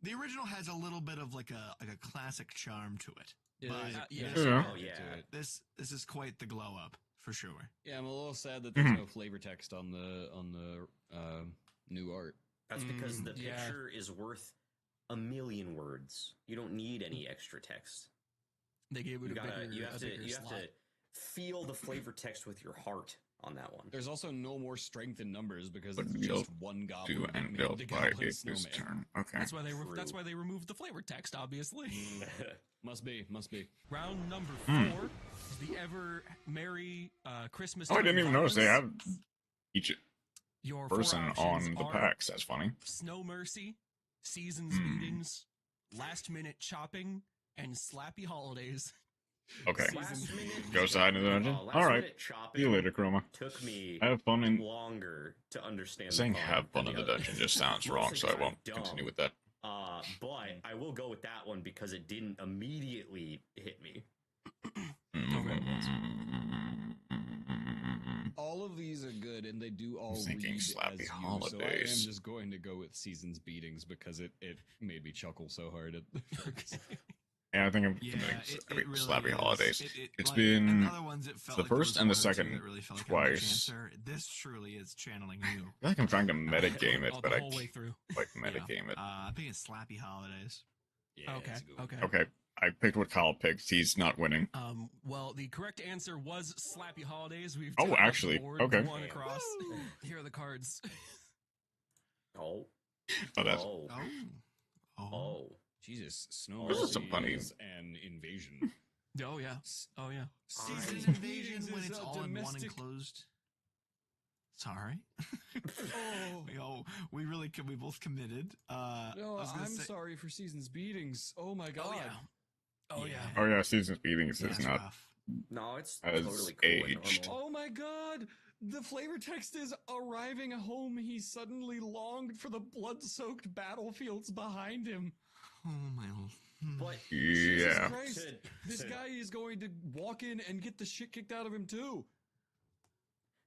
The original has a little bit of like a classic charm to it. Yeah, But there's a- yeah. there's a Yeah. character Oh, yeah. to it. this is quite the glow up for sure. Yeah, I'm a little sad that there's Mhm. no flavor text on the new art. That's because the yeah. picture is worth a million words. You don't need any extra text. They gave it You a gotta, bigger, you have a to, bigger you have slot. to feel the flavor text with your heart on that one. There's also no more strength in numbers because But it's we'll just one goblin Do that and made build the by goblin it this snowman. turn. Okay. That's why True. they removed the flavor text, obviously. Must be. Round number Hmm. 4 is the ever merry Christmas. Oh, I time didn't even notice they violence. have each Your four person options on the are packs. That's funny. Snow Mercy, Seasons Hmm. Meetings, Last Minute Chopping, and Slappy Holidays. Okay. Last minute, Goes to hide in the dungeon? last All right. minute chopping See you later, Chroma. took me Have fun in longer to understand. saying the fun have fun than in the other. dungeon just sounds Mostly wrong, so I 'cause I'm won't dumb. continue with that. But I will go with that one because it didn't immediately hit me. All of these are good, and they do all Thinking read Slappy as you. So I am Holidays. just going to go with Seasons Beatings because it made me chuckle so hard at the first. Yeah, I think I'm Yeah, committing it really Slappy is. Holidays. It's like, been and the other ones, it felt the like there first was and the one or two second that really felt like I'm a twice. chancer. This truly is channeling you. I feel like I'm trying to metagame it, All but the I whole way can't through. quite metagame it. I think it's Slappy Holidays. Yeah, Okay, that's a good one. okay. Okay, I picked what Kyle picked. He's not winning. Well, the correct answer was Slappy Holidays. We've Oh, tied the actually, board okay. one across. Here are the cards. Oh, Oh, that's oh, Oh. oh. Jesus, Snow This is some Mercy funny- is an invasion. Oh yeah. Oh yeah. Seasons I- Invasion when it's all in one domestic. enclosed. Sorry. Oh. We really we both committed. No, I was gonna I'm say, sorry for Seasons Beatings. Oh my god. Oh yeah. Oh yeah. oh yeah. Seasons Beatings yeah, is it's not. rough. No, it's As totally cool and aged. normal. Oh my god! The flavor text is arriving home. He suddenly longed for the blood-soaked battlefields behind him. Oh my. But Jesus Yeah. Christ! To- This to- guy is going to walk in and get the shit kicked out of him too.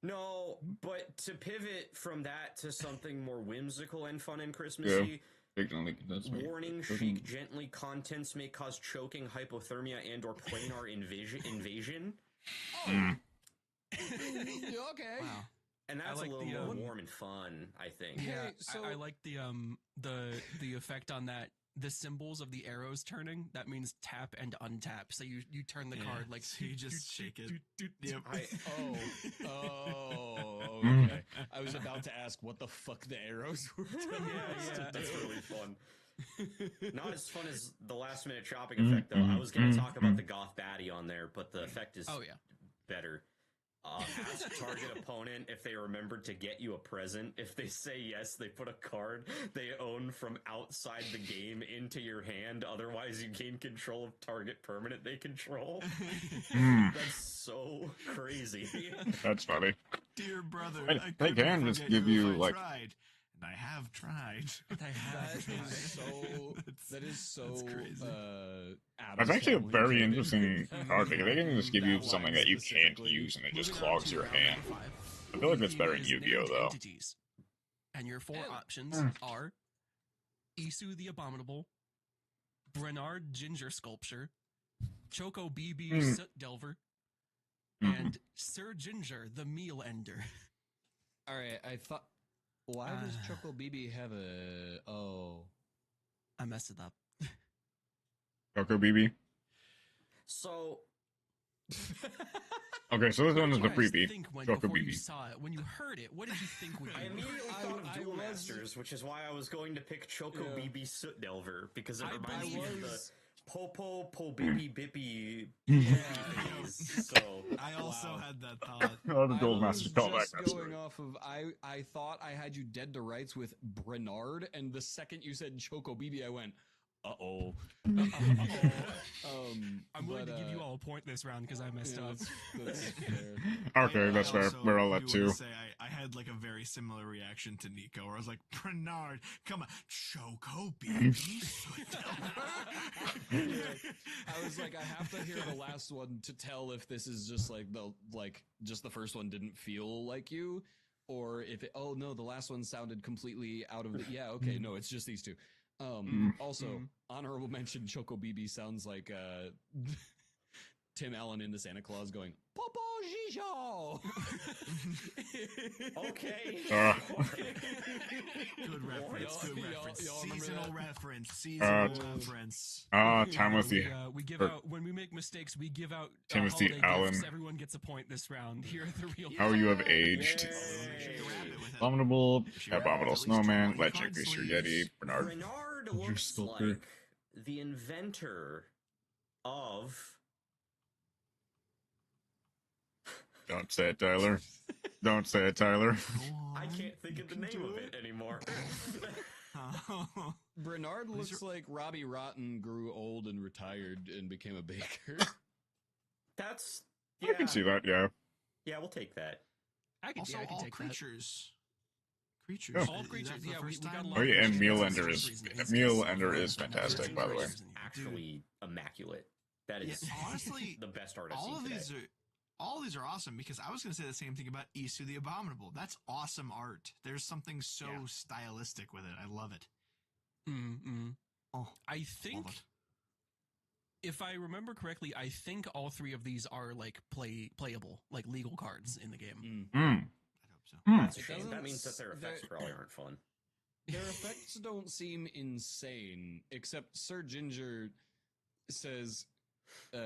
No, but to pivot from that to something more whimsical and fun and Christmassy, warning, shake gently, contents may cause choking, hypothermia, and or planar invasion. Okay. Wow. And that's like a little the, more warm and fun, I think. Yeah, so I like the effect on that. The symbols of the arrows turning, that means tap and untap. So you turn the card like so you just shake it. Yep. Okay. I was about to ask what the fuck the arrows were. Yeah. That's really fun. Not as fun as the last minute chopping effect, though. I was going to talk about the goth baddie on there, but the effect is better. Ask target opponent if they remembered to get you a present. If they say yes, they put a card they own from outside the game into your hand. Otherwise, you gain control of target permanent they control. That's so crazy. That's funny. Dear brother, They can just give you like. I have tried. That is so crazy. That's actually a very interesting card. Like, they can just give you something that you can't use and it just clogs your hand. I feel like that's better in Yu-Gi-Oh, though. And your 4 options are Isu the Abominable, Brenard Ginger Sculpture, Choco BB Soot Delver, and Sir Ginger the Meal Ender. Alright, I thought... Why does Choco BB have a... Oh. I messed it up. Choco BB? So... Okay, so this one is the freebie. Choco BB. You saw it, when you heard it, what did you think would be? I immediately thought of Duel Masters, which is why I was going to pick Choco BB Soot Delver, because it reminds me of the Popo Bibi Bippy phase. So I also had that thought. The Duel Masters callback. Going off of, I thought I had you dead to rights with Brenard, and the second you said Choco BB, I went, uh-oh. I'm willing to give you all a point this round because I messed up. That's fair. Okay, that's fair. We're all at 2. I had like a very similar reaction to Nico, where I was like, Bernard, come on, Choco BB. I was like, I have to hear the last one to tell if this is just like just the first one didn't feel like you, or if it, oh no, the last one sounded completely out of the, okay, no, it's just these 2. Also, honorable mention, Choco BB sounds like Tim Allen in the Santa Claus going, Popo Gijo! Okay. Good reference, Seasonal reference. Timothy. We give out, when we make mistakes, we give out Timothy holiday Allen. gifts. Everyone gets a point this round. Here are the real How you have aged. Abominable Snowman, Legend Greaser Yeti, Bernard. Bernard looks like the inventor of... Don't say it, Tyler. Don't say it, Tyler. I can't think of the name of it anymore. Bernard looks like Robbie Rotten grew old and retired and became a baker. That's... I can see that, yeah. Yeah, we'll take that. I can all take creatures. That. All creatures, yeah. We got a lot and Meal Ender is fantastic, by the way. Actually immaculate. That is honestly the best art I've seen today. All these are awesome, because I was going to say the same thing about Isu the Abominable. That's awesome art. There's something so stylistic with it. I love it. Oh, I think, if I remember correctly, I think all 3 of these are like playable, like legal cards in the game. I hope so. That's a shame. That means that their effects probably aren't fun. Their effects don't seem insane, except Sir Ginger says,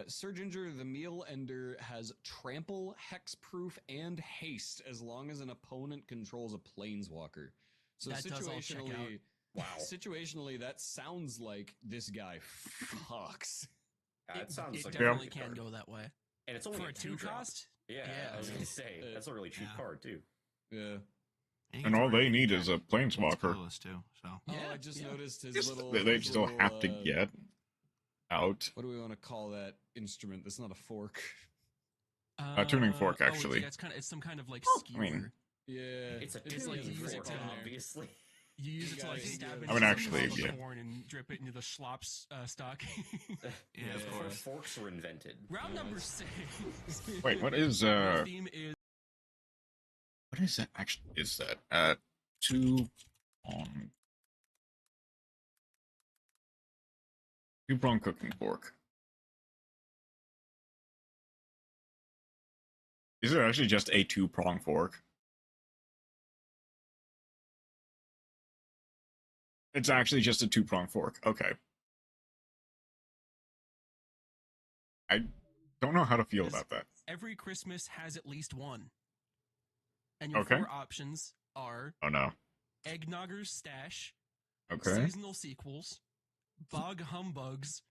Sir Ginger the Meal Ender has trample, hexproof, and haste as long as an opponent controls a planeswalker. So that situationally, situationally, that sounds like this guy fucks. It sounds like definitely can go that way. And it's only for a 2 cost. Yeah, I was gonna say that's a really cheap card too. Yeah. And all they need is a planeswalker. Too, so. I just noticed his little... They still have to get out. What do we want to call that instrument? That's not a fork. A tuning fork, actually. It's some kind of like skewer. I mean, it's a tuning fork, obviously. You use it to like stab it. I mean, actually, yeah. Corn and drip it into the schlop's stock. Yeah, of course. Forks were invented. Round number 6. Wait, what is The theme is What is that actually? Is that 2 on 2-prong cooking fork? Is there actually just a 2-prong fork? It's actually just a 2-prong fork. Okay. I don't know how to feel about that. Every Christmas has at least one. And your Okay. 4 options are... Oh no. Eggnogger's Stash, Okay. Seasonal Sequels, Bog Humbugs,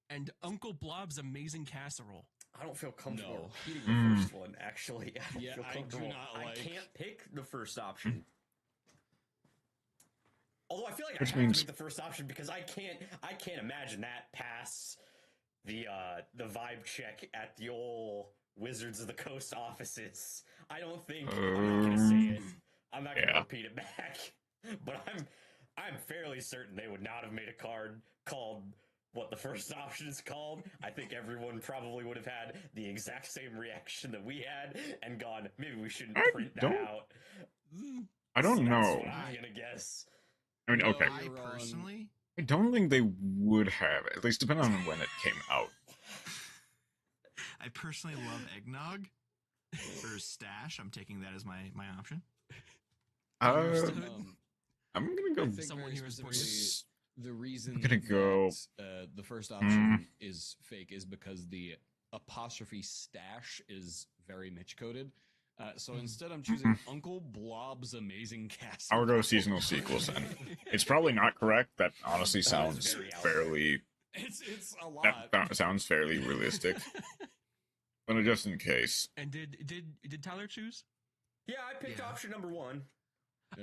and Uncle Blob's Amazing Casserole. I don't feel comfortable No. repeating the first one, actually. Yeah, I do not like... I can't pick the first option. Although I feel like Which I have means... to pick the first option because I can't imagine that past the vibe check at the old Wizards of the Coast offices. I don't think I'm not gonna say it. I'm not gonna repeat it back. But I'm fairly certain they would not have made a card called what the first option is called. I think everyone probably would have had the exact same reaction that we had and gone, maybe we shouldn't print that out. I don't know. That's what I'm gonna guess. I mean, okay. I personally... I don't think they would have, at least depending on when it came out. I personally love eggnog. For stash, I'm taking that as my option. I'm gonna go... Someone here is the reason I'm gonna go... the first option is fake is because the apostrophe stash is very Mitch coded. So instead I'm choosing Uncle Blob's Amazing Castle. I'll go seasonal sequels then. It's probably not correct. That honestly sounds fairly... It's a lot. That sounds fairly realistic. But just in case. And did Tyler choose? Yeah, I picked option number 1.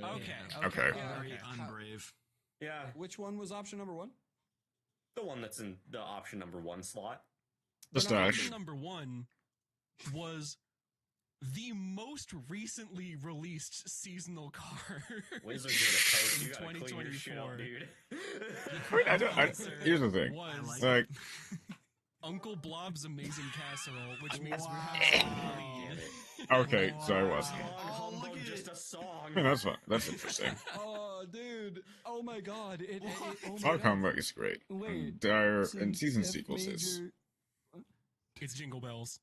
Okay. Yeah, very unbrave. Yeah. Which one was option number 1? The one that's in the option number 1 slot. The stash. Option number 1 was the most recently released seasonal card. Wizards of the Coast, you in gotta clean your shit up, 2024. dude. Here's the thing. Like, Uncle Blob's Amazing Casserole, which means we have to read. Okay, so I wasn't. Just a song. Yeah, that's fun. That's interesting. Oh, dude. Oh my god. Our comeback is great. Wait. Dire and season sequels is... It's Jingle Bells.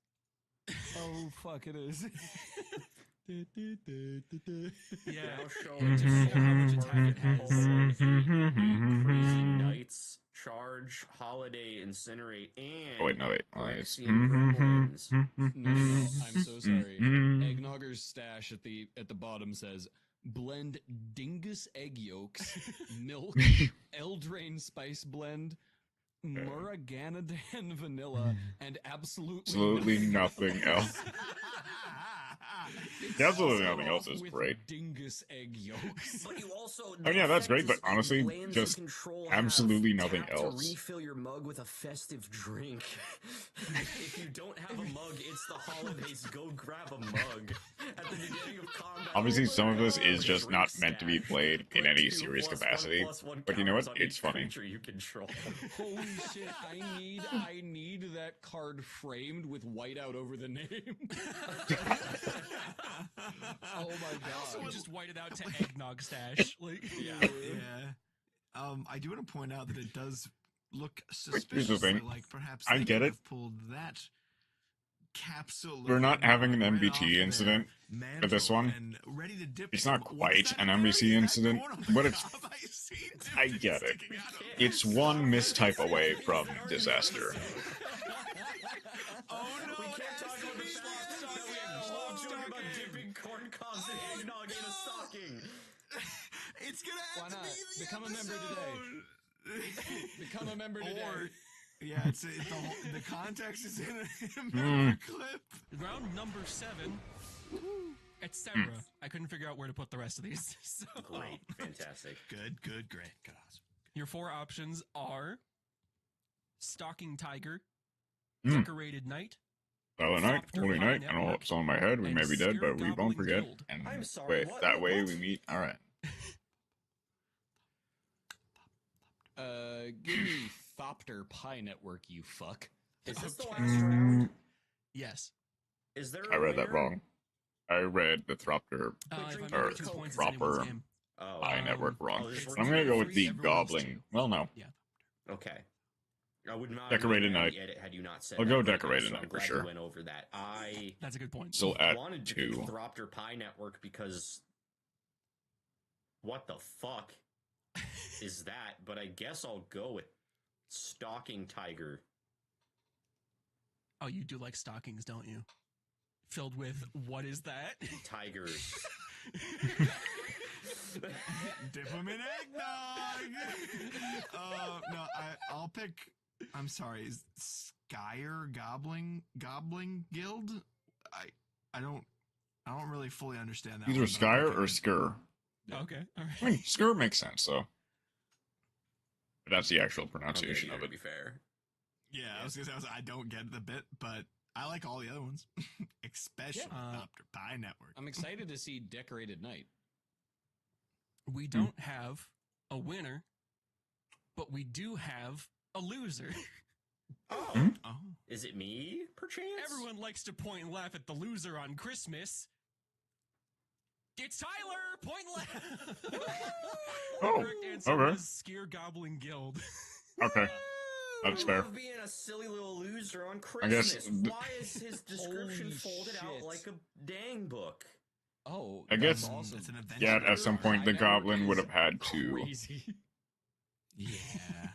Oh, fuck, it is. Yeah, I'll show it to how much attack it has. Crazy Knights, Charge, Holiday, Incinerate, and... Oh, wait, no, wait. Oh, it's... No, I'm so sorry. Eggnogger's Stash at the bottom says, blend dingus egg yolks, milk, Eldraine spice blend, Murraganadan vanilla, and absolutely nothing else. Absolutely nothing else is great. Dingus egg yolks. But you also, I mean, yeah, that's great, but honestly, just absolutely nothing else. To refill your mug with a festive drink. If you don't have a mug, it's the holidays. Go grab a mug. At the beginning of combat. Obviously, some of this is just not meant to be played in any serious capacity. But you know what? It's funny. You control. Holy shit! I need that card framed with whiteout over the name. Oh my god! So we just white it out to Eggnog Stash. Like, yeah. I do want to point out that it does look suspicious. Here's the thing. Like perhaps I get it. Pulled that capsule. We're not having an MBT incident for this one. It's not quite an MBT incident, but it's... I get it. It's one mistype away from disaster. Oh no! We can't talk about the talking about dipping corn cobs and eggnog in a stocking. It's gonna have to be the Become a member today. Become a member today. Yeah, the context is in a member clip. Round number 7, etc. I couldn't figure out where to put the rest of these. So. Great, fantastic. Good, great. Good. Your 4 options are Stalking Tiger, Decorated Knight, Silent Night, Holy Night, and all that's on my head. We may be dead, but we won't forget. And I'm sorry, wait, that way we meet. All right. Give me Thopter Pie Network, you fuck. Is this the last round? Yes. Is there? I read that wrong. I read the Thropter or proper Pi network wrong. I'm gonna go with the Goblin. Well, no. Yeah. Okay. I would not Decorated Night. had you not said I'll that. go Decorated Night I'm for glad sure. you went over that. That's a good point. Still at wanted to 2. pick Thropter Pi Network because what the fuck is that? But I guess I'll go with Stalking Tiger. Oh, you do like stockings, don't you? Filled with what is that? Tigers. Dip 'em in eggnog. No, I'll pick. I'm sorry, is Skyer Gobbling Guild? I don't really fully understand that. Either Skyer or Skur. Okay, all right. I mean, Skur makes sense though. But that's the actual pronunciation of To it. be fair. Yeah, I was gonna say I don't get the bit, but I like all the other ones, especially Dr. Pi Network. I'm excited to see Decorated Night. We don't have a winner, but we do have a loser. Oh. Is it me, perchance? Everyone likes to point and laugh at the loser on Christmas. It's Tyler! Point and laugh! Oh, The correct answer okay. was Scare Goblin Guild. Okay. That's I fair. love being a silly little loser on I guess Christmas. Why is his description Holy folded out shit. like a dang book? Oh, I that's guess- awesome. It's an adventure. Yeah, at some point the Pi Goblin Network would is have had to. Crazy. Yeah.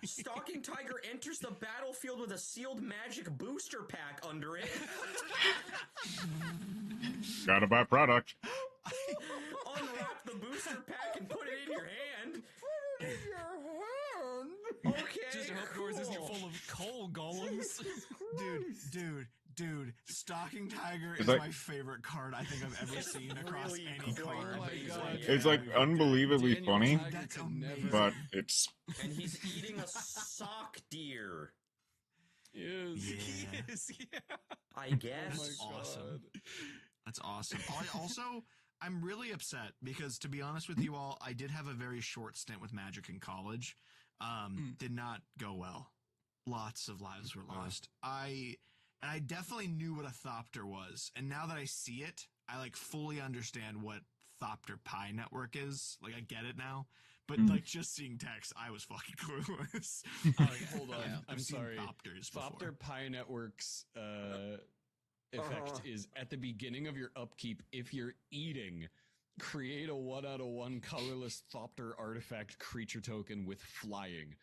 Stalking Tiger enters the battlefield with a sealed magic booster pack under it. Gotta buy product. Unwrap the booster pack and put it in your hand. Put it in your hand? Okay. Just hope yours isn't full of coal golems. Dude, Stalking Tiger It's is like- my favorite card I think I've ever seen across really any cool. card. Oh my God. It's like unbelievably Daniel funny, Tiger That's could amazing. never- but it's And he's eating a sock deer. Yes. Yeah. Yes, yeah. I Oh guess. my awesome. God. That's awesome. I'm really upset because, to be honest with you all, I did have a very short stint with Magic in college. Did not go well. Lots of lives were lost. I definitely knew what a Thopter was, and now that I see it, I like fully understand what Thopter Pi Network is. Like I get it now. But like just seeing text, I was fucking clueless. Hold on. Yeah. I'm I've seen sorry. Thopters before. Thopter Pi Network's effect is at the beginning of your upkeep. If you're eating, create a 1/1 colorless Thopter artifact creature token with flying.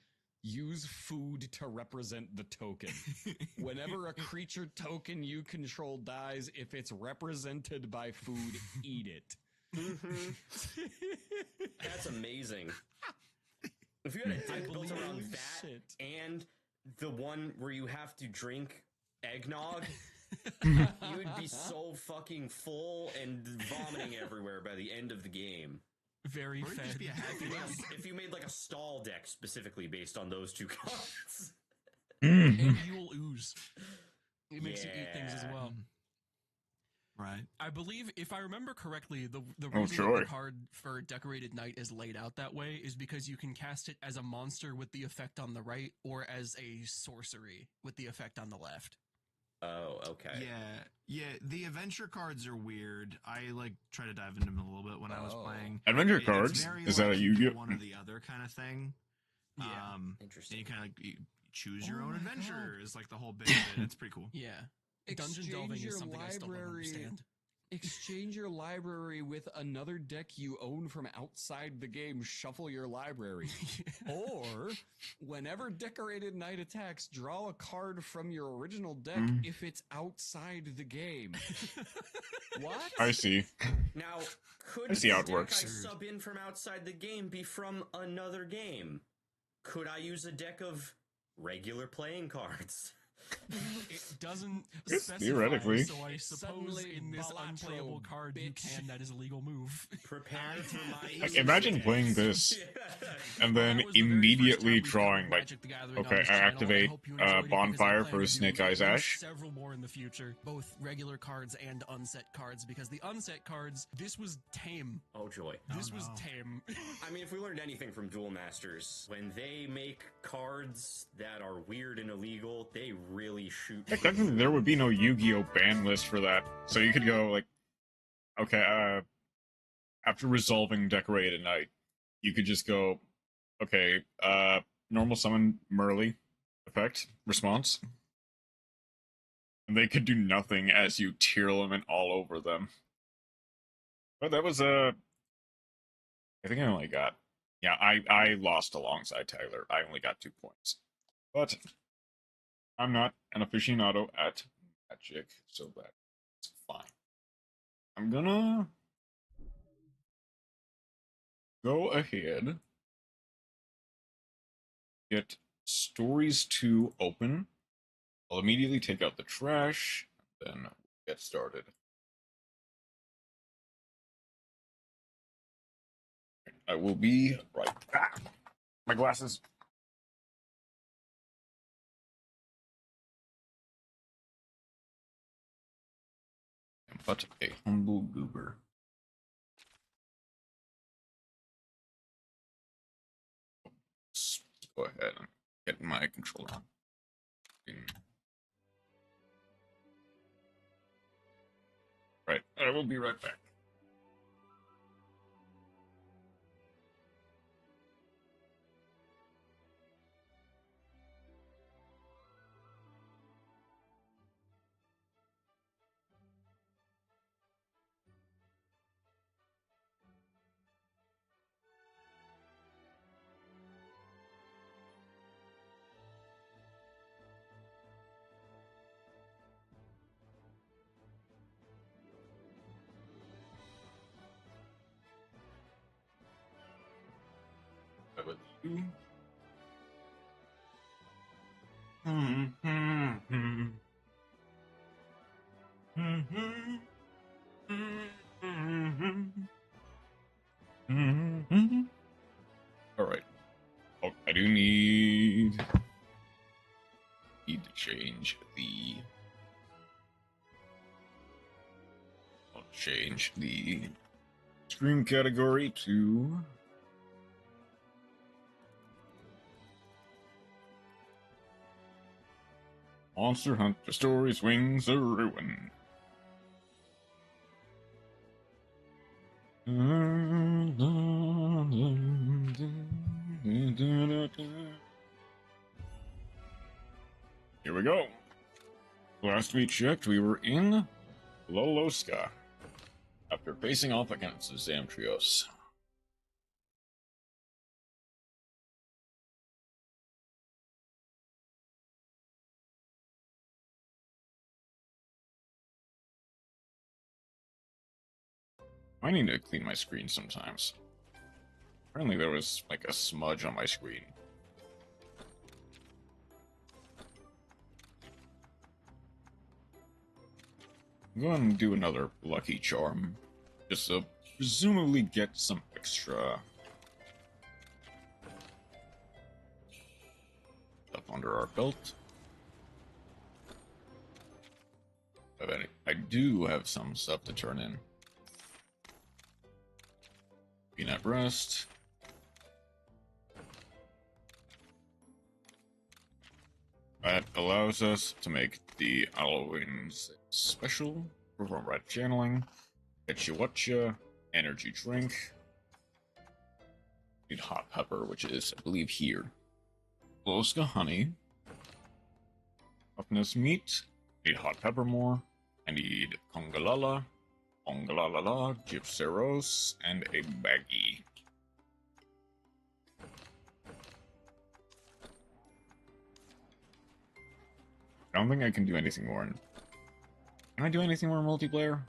Use food to represent the token. Whenever a creature token you control dies, if it's represented by food, eat it. That's amazing. If you had a deck built around that Shit. and the one where you have to drink eggnog, you would be so fucking full and vomiting everywhere by the end of the game. Very Or it'd fed. just be a happy meal. If you made like a stall deck specifically based on those two cards. And you will ooze. It makes you eat things as Yeah. well. Right. I believe, if I remember correctly, the Oh, reason joy. that the card for Decorated Night is laid out that way is because you can cast it as a monster with the effect on the right, or as a sorcery with the effect on the left. Oh, okay. Yeah. The adventure cards are weird. I like try to dive into them a little bit when I was Oh. playing. Adventure It's cards. very, Is that a like, Yu-Gi-Oh? one or the other kind of thing? Yeah. And Interesting. you kind of like you choose your Oh own my adventure God. is like the whole bit of it. It's pretty cool. Yeah. Dungeon delving is something I still don't understand. Exchange your library with another deck you own from outside the game. Shuffle your library. Or, whenever Decorated Night attacks, draw a card from your original deck if it's outside the game. What? I see. Now, could I see how it the deck works. I sub in from outside the game be from another game? Could I use a deck of regular playing cards? It doesn't Yes, specify, theoretically. so I suppose Suddenly in this Balatro, unplayable card you bitch. can. That is a legal move. Prepare for my Like, imagine playing this and then That was the very first immediately time we drawing covered like, Magic the Gathering on okay, this I channel. activate hope you enjoyed it because I Bonfire plan for to do Snake Eyes at least Ash. several more in the future, both regular cards and unset cards, because the unset cards, this was tame. Oh, joy. This was no. tame. I mean, if we learned anything from Duel Masters, when they make cards that are weird and illegal, they really shoot. Like, technically, there would be no Yu-Gi-Oh ban list for that. So you could go like Okay, after resolving Decorated Knight, you could just go, okay, normal summon Merly effect, response. And they could do nothing as you tear limit all over them. But that was, I think I only got, yeah, I lost alongside Tyler. I only got 2 points. But I'm not an aficionado at Magic, so that's fine. I'm gonna go ahead, get Stories 2 open. I'll immediately take out the trash, then get started. I will be right back. My glasses. But a humble goober. Let's go ahead and get my controller on. Right, I will be right back. With you. All right. Oh, I do need to change the. I'll change the stream category to. Monster Hunter Stories Wings of Ruin. Here we go. Last we checked, we were in Loloska after facing off against Zamtrios. I need to clean my screen sometimes. Apparently there was like a smudge on my screen. I'm going to do another lucky charm, just to presumably get some extra stuff under our belt. I do have some stuff to turn in. Peanut breast. That allows us to make the Halloween's special, perform red channeling, get you whatcha, energy drink. Need hot pepper, which is, I believe, here. Loska honey. Toughness meat. Need hot pepper more. I need congalala, ongalalala, gypseros, and a baggie. I don't think I can do anything more. Can I do anything more in multiplayer?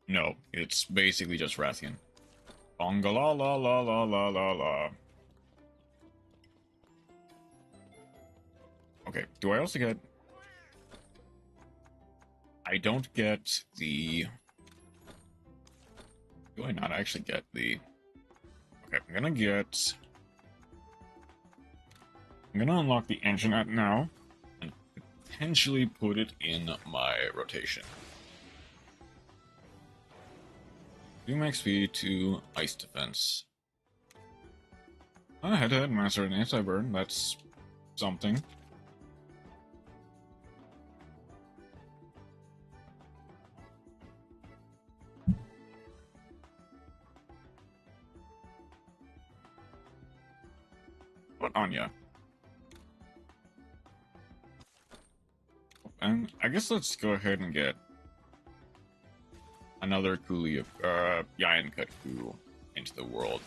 No, it's basically just Rathian. Ongalala la la la la la la. Okay, do I also get... I don't get the... Do I not actually get the... Okay, I'm gonna unlock the engine at now, and potentially put it in my rotation. Doom XP to Ice Defense. Head-to-head master and anti-burn, that's something. But Anya. And I guess let's go ahead and get another Coolie of Yayan Cut Coup into the world.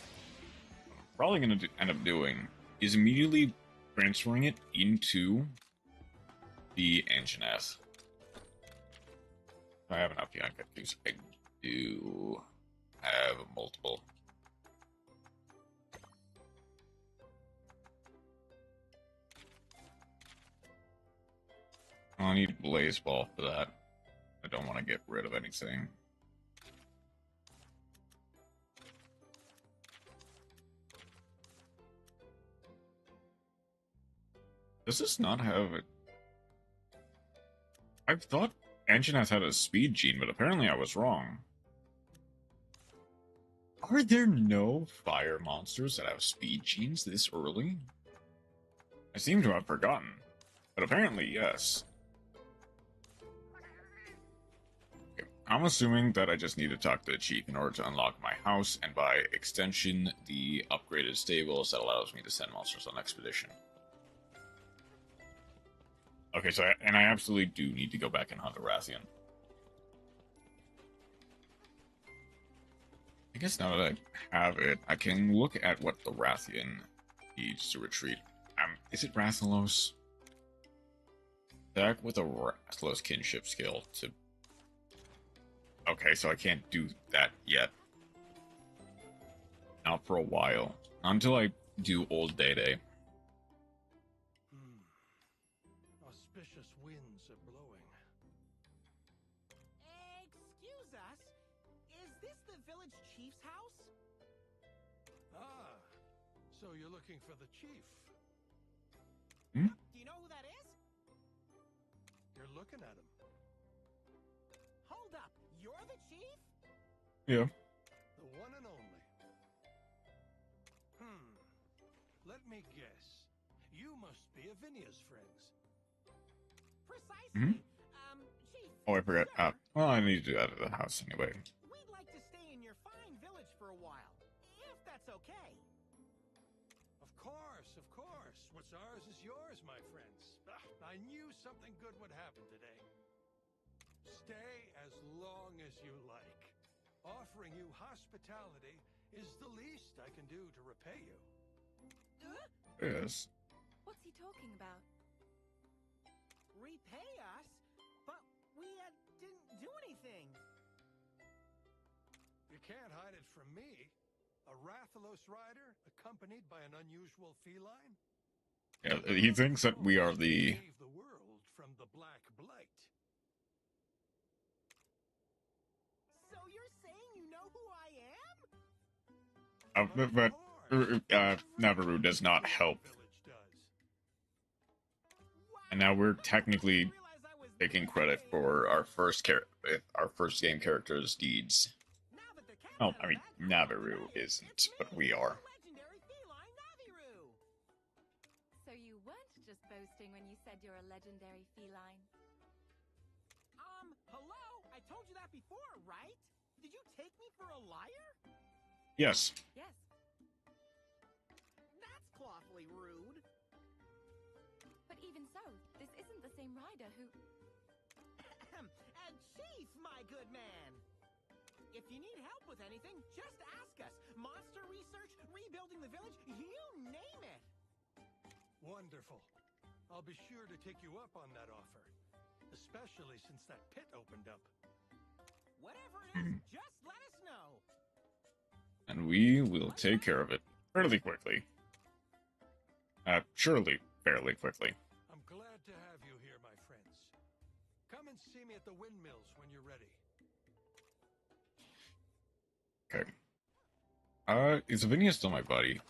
What I'm probably going to end up doing is immediately transferring it into the Engine S. I have enough Yayan Cut Coups. I do have multiple. I'll need Blaze Ball for that. I don't want to get rid of anything. Does this not have it? I thought Engine has had a speed gene, but apparently I was wrong. Are there no fire monsters that have speed genes this early? I seem to have forgotten, but apparently yes. I'm assuming that I just need to talk to the chief in order to unlock my house, and by extension, the upgraded stables that allows me to send monsters on expedition. Okay, so I absolutely do need to go back and hunt a Rathian. I guess now that I have it, I can look at what the Rathian needs to retreat. Is it Rathalos? Back with a Rathalos kinship skill to... Okay, so I can't do that yet. Not for a while. Until I do Old Day. Auspicious winds are blowing. Excuse us. Is this the village chief's house? Ah, so you're looking for the chief. Do you know who that is? You're looking at him. Hold up. You're the chief? Yeah. The one and only. Let me guess. You must be Avinia's friends. Precisely. Chief. Oh, I forgot. Sir, Well, I need to do that at the house anyway. we'd like to stay in your fine village for a while, if that's okay. Of course, of course. What's ours is yours, my friends. I knew something good would happen today. Stay as long as you like. Offering you hospitality is the least I can do to repay you. Yes. What's he talking about? Repay us? But we didn't do anything. You can't hide it from me. A Rathalos rider accompanied by an unusual feline? Yeah, he thinks that we are the... Save the world from the Black Blight. So you're saying you know who I am? but Navarro does not help. And now we're technically taking credit for our first game character's deeds. Oh, I mean, Navarro isn't, but we are. So you weren't just boasting when you said you're a legendary feline. Hello? I told you that before, right? Did you take me for a liar? Yes. Yes. That's awfully rude. But even so, this isn't the same rider who... Chief, my good man. If you need help with anything, just ask us. Monster research, rebuilding the village, you name it. Wonderful. I'll be sure to take you up on that offer. Especially since that pit opened up. Whatever it is, just let us know. And we will take care of it fairly quickly. Surely, fairly quickly. I'm glad to have you here, my friends. Come and see me at the windmills when you're ready. Okay. Is Avinia still my buddy?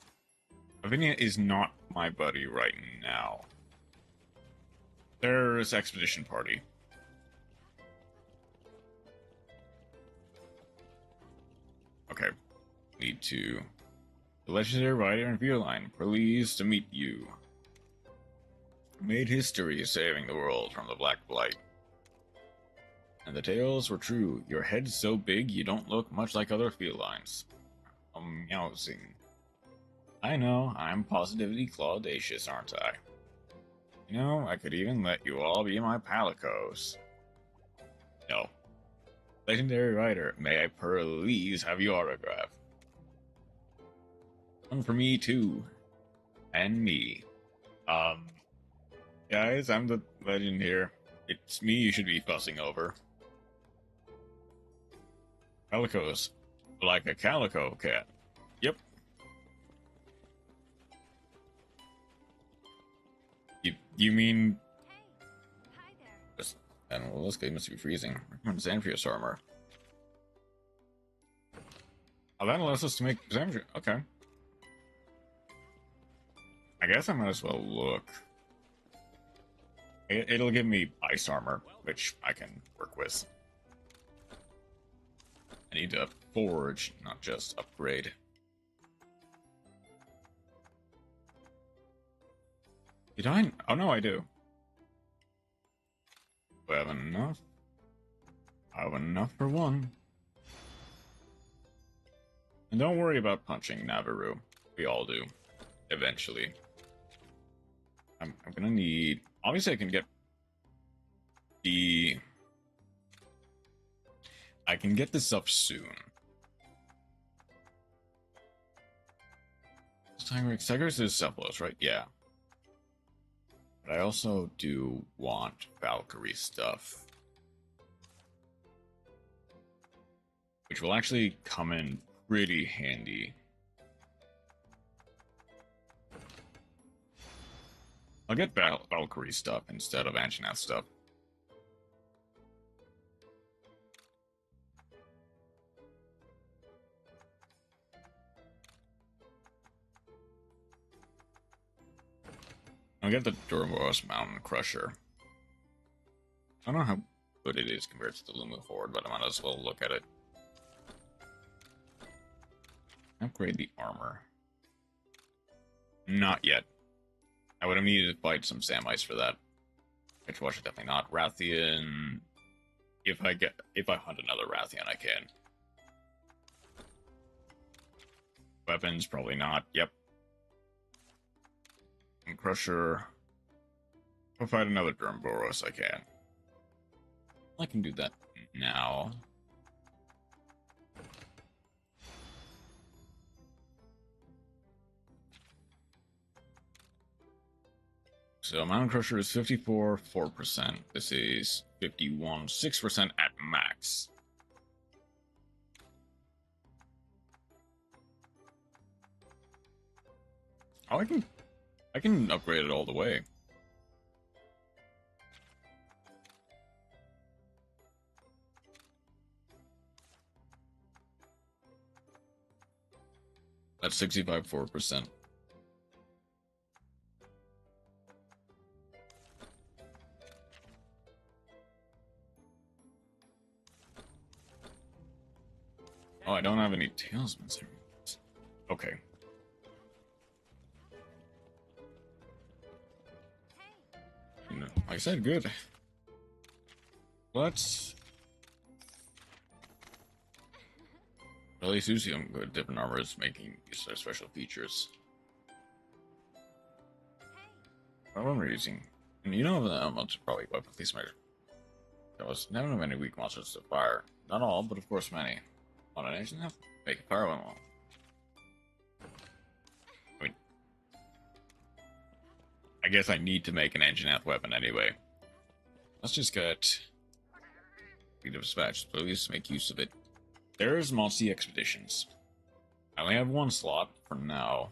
Avinia is not my buddy right now. There's Expedition Party. Okay. Need to... The legendary rider and feline, pleased to meet you. Made history saving the world from the Black Blight. And the tales were true. Your head's so big you don't look much like other felines. Meowsing. I know, I'm positively claudacious, aren't I? You know, I could even let you all be my palicos. No. Legendary writer, may I please have your autograph? One for me, too. And me. Guys, I'm the legend here. It's me you should be fussing over. Calicos. Like a calico cat. Yep. You mean... Hi there. This, I don't know, this guy must be freezing. Recommend Xantrius armor. Oh, that allows us to make Xantrius... Okay. I guess I might as well look. It'll give me ice armor, which I can work with. I need to forge, not just upgrade. Did I? Oh no, I do. Do I have enough? I have enough for one. And don't worry about punching Navarro. We all do. Eventually. I'm gonna need... Obviously I can get the... I can get this up soon. Tigris is Cephalus, right? Yeah. But I also do want Valkyrie stuff. Which will actually come in pretty handy. I'll get Valkyrie stuff instead of Anjanath stuff. I'll get the Durboros Mountain Crusher. I don't know how good it is compared to the Lumu Horde, but I might as well look at it. Upgrade the armor. Not yet. I would have needed to fight some Samites for that. Which was definitely not. Rathian. If I hunt another Rathian, I can. Weapons, probably not. Yep. And Crusher. If I fight another Durboros, I can. I can do that now. So Mountain Crusher is 54.4%. This is 51.6% at max. Oh, I can upgrade it all the way. That's 65.4%. Oh, I don't have any talismans. Okay. No, like I said, good. Let's... At least you see them good. Different armors making use of their special features. What am I using? And you know the monster probably weapon at least my... There was never many weak monsters to fire. Not all, but of course many. On an engine, have to make a fire one. I mean, I guess I need to make an Engineath weapon anyway. Let's just get Speed of Dispatch, so at least make use of it. There's Monstie Expeditions. I only have one slot for now.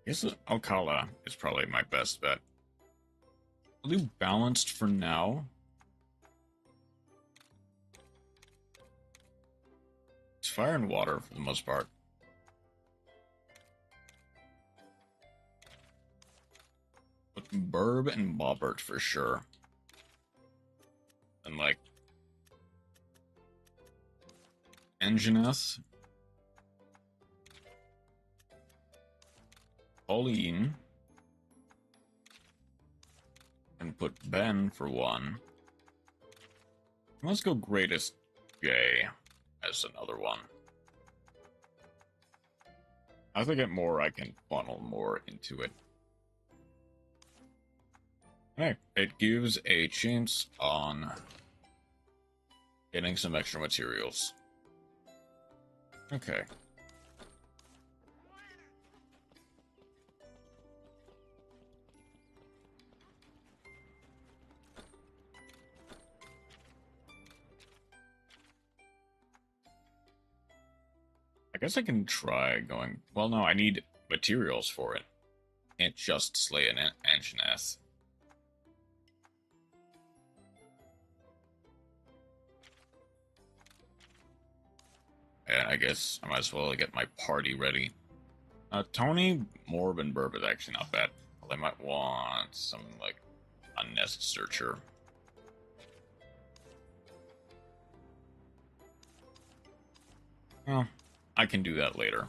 I guess Alcala is probably my best bet. I'll do Balanced for now. It's fire and water for the most part. But Burb and Bobbert for sure. And like... Engineath. Pauline. put Ben for 1. Let's go Greatest J as another one. As I get more, I can funnel more into it. Hey, it gives a chance on getting some extra materials. Okay. I guess I can try going... Well, no, I need materials for it. Can't just slay an Anchiness. And I guess I might as well get my party ready. Tony, Morb, and Burb is actually not bad. Well, I might want some, like, a nest searcher. Well, I can do that later.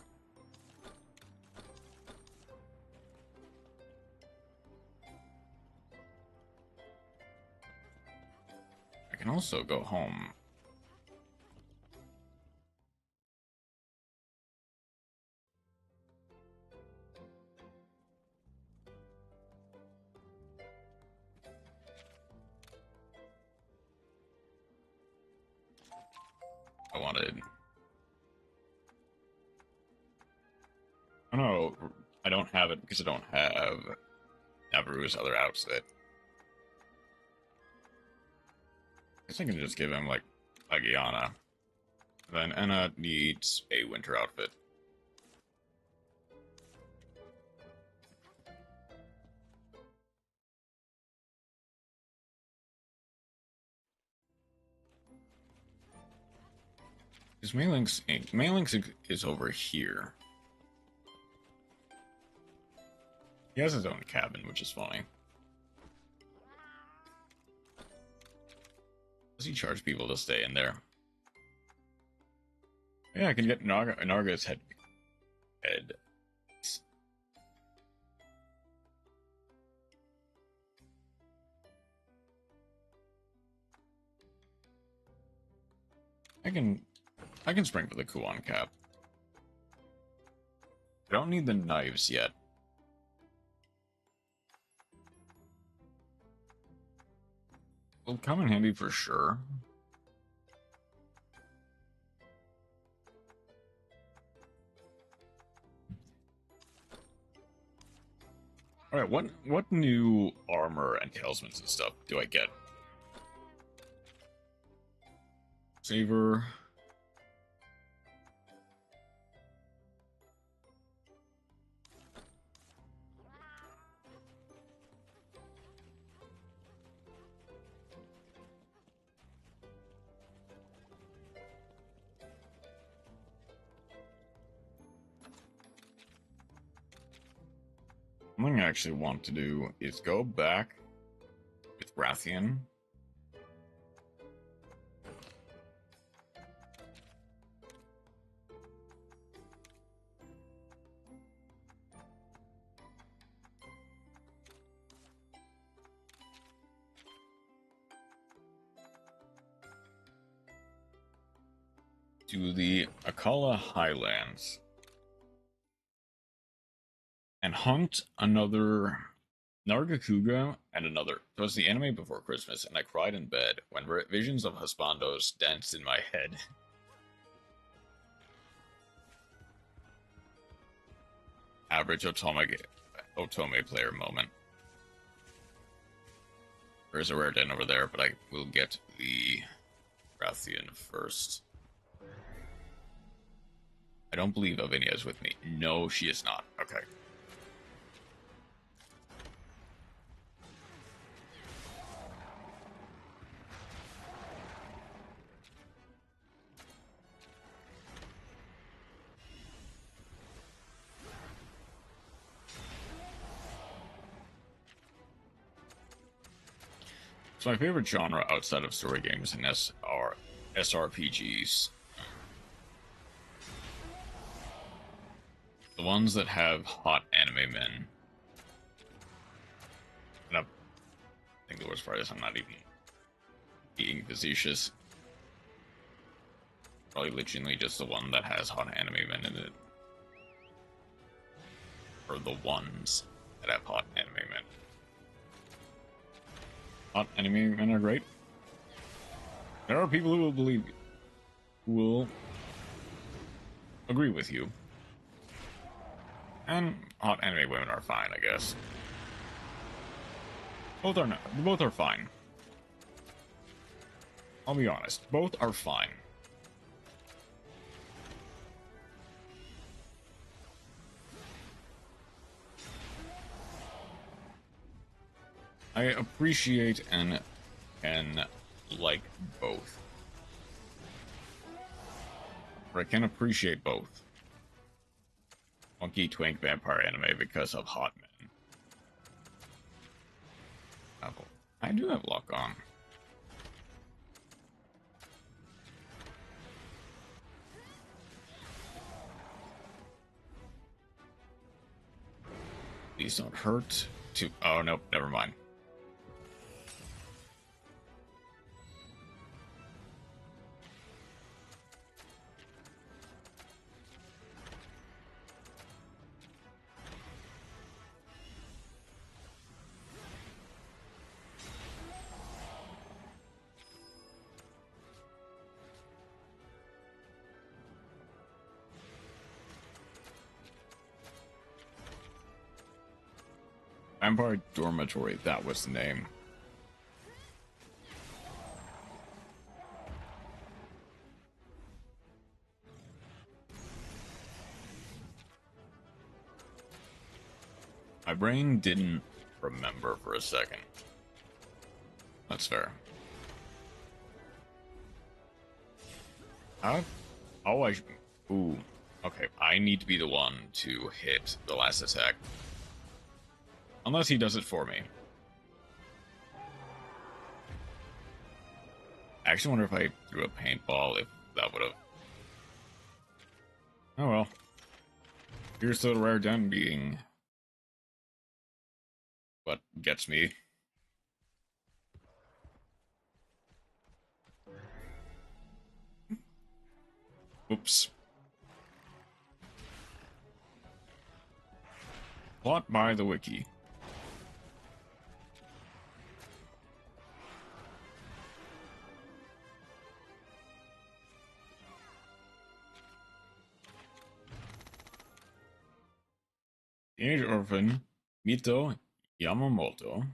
I can also go home. I wanted... Oh no, I don't have it because I don't have Nabaru's other outfit. I guess I can just give him, like, a Guyana. Then Enna needs a winter outfit. Because Maylynx is over here. He has his own cabin, which is funny. Does he charge people to stay in there? Yeah, I can get Narga's head. I can spring for the Kuan cap. I don't need the knives yet. Will come in handy for sure. Alright, what new armor and talismans and stuff do I get? Saber. One thing I actually want to do is go back with Rathian. To the Akala Highlands. And hunt another Nargacuga and another. It was the anime before Christmas, and I cried in bed when visions of Husbandos danced in my head. Average Otome player moment. There's a rare den over there, but I will get the Rathian first. I don't believe Lavinia is with me. No, she is not. Okay. So my favorite genre outside of story games and SRPGs. The ones that have hot anime men. think the worst part is I'm not even being facetious. Probably legitimately just the one that has hot anime men in it. Or the ones that have hot anime men. Hot anime men are great. There are people who will believe you, who will agree with you. And hot anime women are fine, I guess. Both are fine. I'll be honest, both are fine. I appreciate and like both. Or I can appreciate both. Monkey twink vampire anime because of hot men. Oh, I do have lock on. Please don't hurt. Oh, nope, never mind. Vampire Dormitory, that was the name. My brain didn't remember for a second. That's fair. Ooh. Okay, I need to be the one to hit the last attack. Unless he does it for me. I actually wonder if I threw a paintball, if that would have... Oh well. Here's the rare den being... what gets me. Oops. Plot by the wiki. Teenage orphan Mito Yamamoto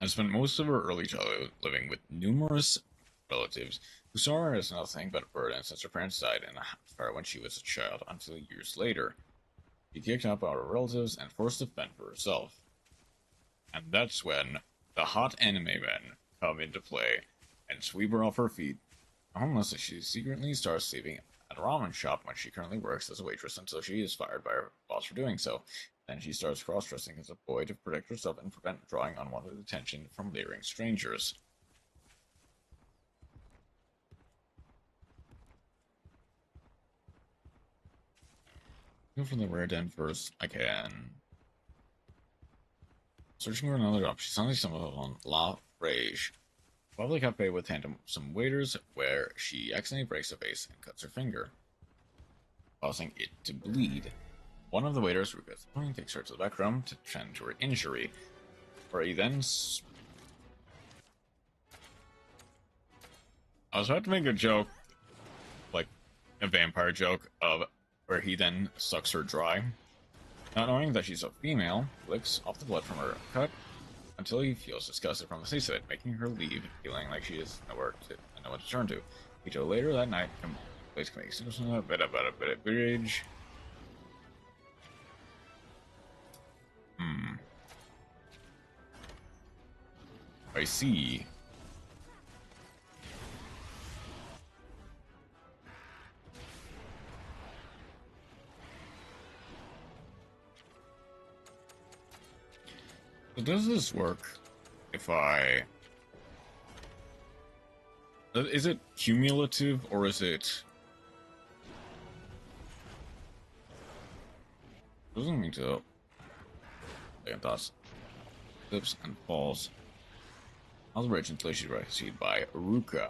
has spent most of her early childhood living with numerous relatives who saw her as nothing but a burden since her parents died in a fire when she was a child until years later. She kicked up on her relatives and forced to fend for herself. And that's when the hot anime men come into play and sweep her off her feet, unless she secretly starts sleeping at a ramen shop when she currently works as a waitress until she is fired by her boss for doing so. Then she starts cross-dressing as a boy to protect herself and prevent drawing unwanted attention from leering strangers. Go for the rare den first. I can. Searching for another job. She suddenly stumbles on La Rage, a public cafe with some waiters where she accidentally breaks a vase and cuts her finger, causing it to bleed. One of the waiters regrets the point, takes her to the back room to tend to her injury, where he then... I was about to make a joke, like a vampire joke, of where he then sucks her dry. Not knowing that she's a female, licks off the blood from her cut until he feels disgusted from the taste of it, making her leave, feeling like she has nowhere to turn to. Each later that night, plays a bit of bridge. I see. So does this work if I... Is it cumulative or is it... Doesn't mean to... Second thoughts. Flips and falls. Also rich until she's rescued by Ruka.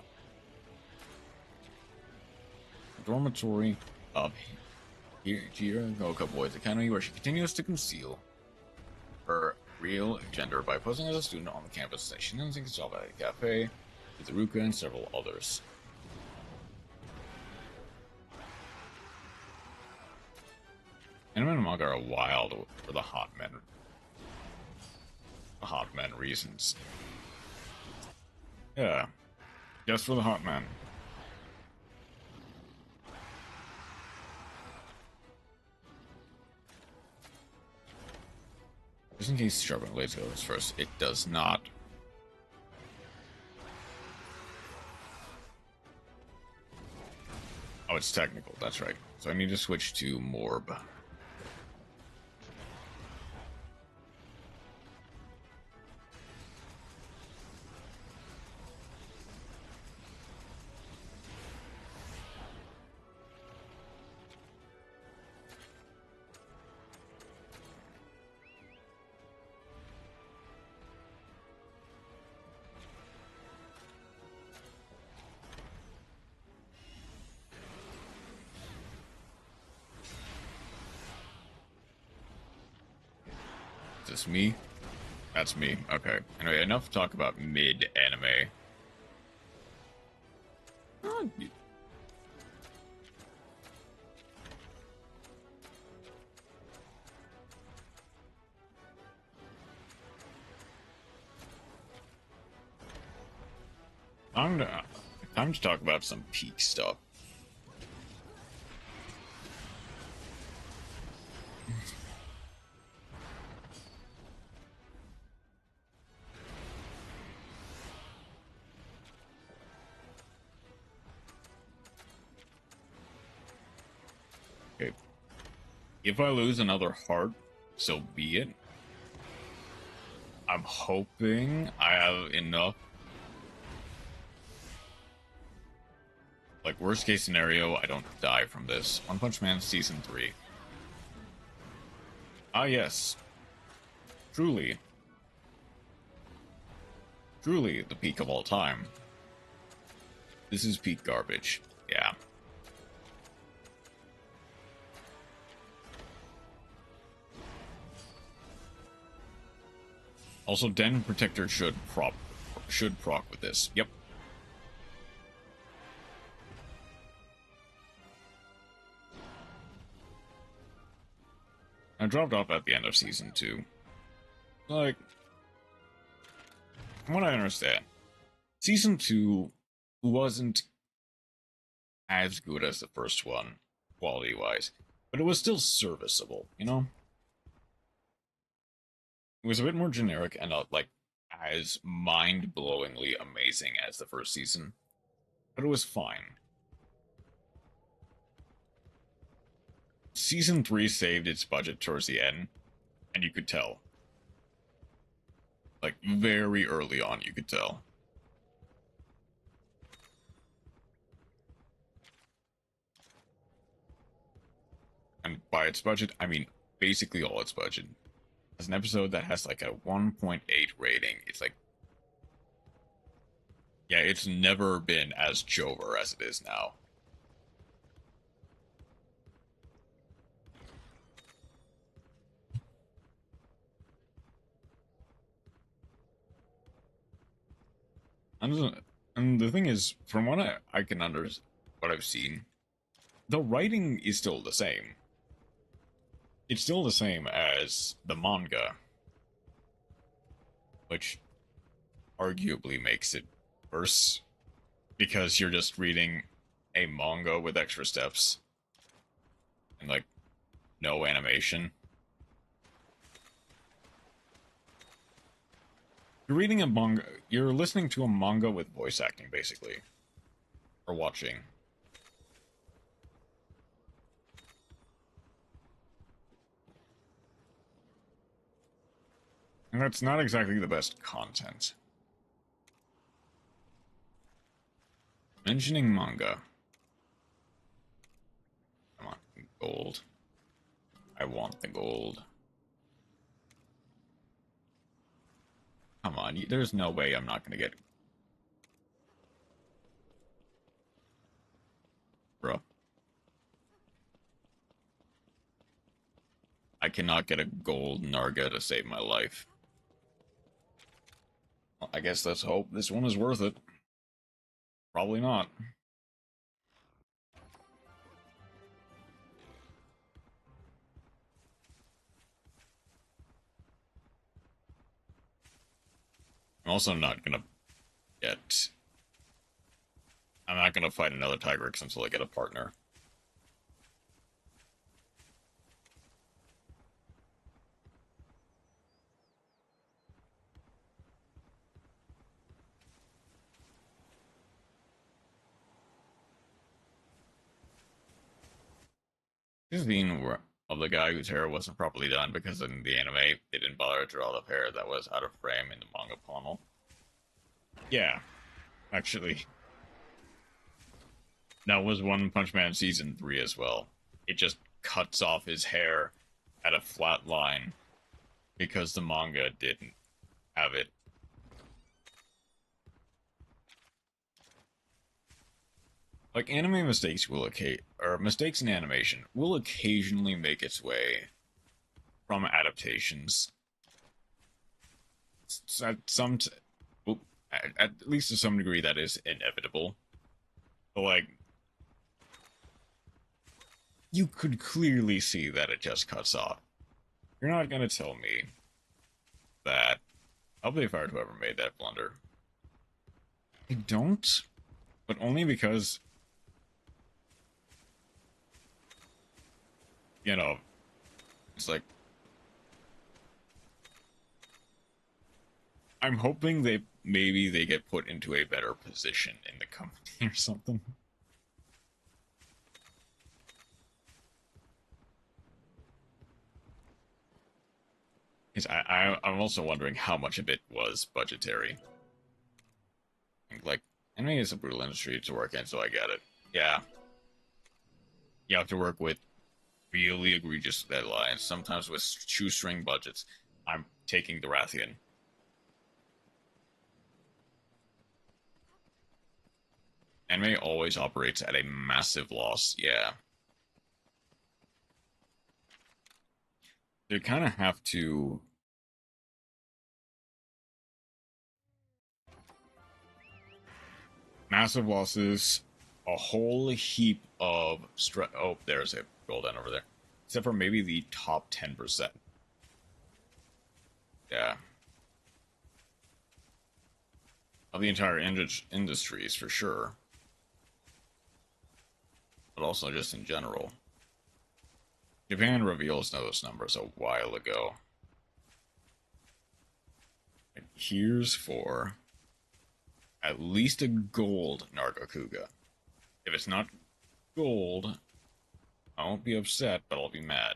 Dormitory of Hirogoka Boys Academy, where she continues to conceal her real gender by posing as a student on the campus. She then takes a job at a cafe with Ruka and several others. Anime and manga are wild for the hot men. The hot men reasons. Yeah. Just for the hot men. Just in case sharpening blades goes first, it does not. Oh, it's technical, that's right. So I need to switch to Morb. Is this me? That's me. Okay. Anyway, enough talk about mid-anime. Time to talk about some peak stuff. Okay. If I lose another heart, so be it. I'm hoping I have enough. Like, worst case scenario, I don't die from this. One Punch Man Season 3. Ah, yes. Truly. Truly the peak of all time. This is peak garbage. Yeah. Also, Den Protector should proc with this. Yep. I dropped off at the end of Season 2. Like, from what I understand, Season 2 wasn't as good as the first one, quality-wise, but it was still serviceable, you know? It was a bit more generic and not, like, as mind-blowingly amazing as the first season, but it was fine. Season 3 saved its budget towards the end, and you could tell. Like, very early on, you could tell. And by its budget, I mean basically all its budget. As an episode that has like a 1.8 rating, it's like... yeah, it's never been as Jover as it is now. And the thing is, from what I can understand, what I've seen, the writing is still the same. It's still the same as the manga, which arguably makes it worse, because you're just reading a manga with extra steps and like no animation. You're reading a manga, you're listening to a manga with voice acting, basically. Or watching. And that's not exactly the best content. Mentioning manga. I want gold. I want the gold. Come on, there's no way I'm not gonna get... Bro. I cannot get a gold Narga to save my life. Well, I guess let's hope this one is worth it. Probably not. I'm also not gonna get... I'm not gonna fight another Tigrex until I get a partner. This being of the guy whose hair wasn't properly done because in the anime they didn't bother to draw the hair that was out of frame in the manga panel. Yeah, actually. That was One Punch Man Season 3 as well. It just cuts off his hair at a flat line because the manga didn't have it. Like, anime mistakes will mistakes in animation will occasionally make its way from adaptations. At least to some degree that is inevitable. But, like, you could clearly see that it just cuts off. You're not gonna tell me that I'll be fired whoever made that blunder. I don't, but only because, you know, it's like, I'm hoping maybe they get put into a better position in the company or something. I'm also wondering how much of it was budgetary. Like, anime is a brutal industry to work in, so I get it. Yeah. You have to work with really egregious deadlines, sometimes with shoestring budgets. I'm taking the Rathian. Anime always operates at a massive loss, yeah. They kind of have to... Massive losses, a whole heap of oh, there's a gold end over there. Except for maybe the top 10%. Yeah. Of the entire industries, for sure. But also just in general. Japan reveals those numbers a while ago. And here's for at least a gold Nargacuga. If it's not gold, I won't be upset, but I'll be mad.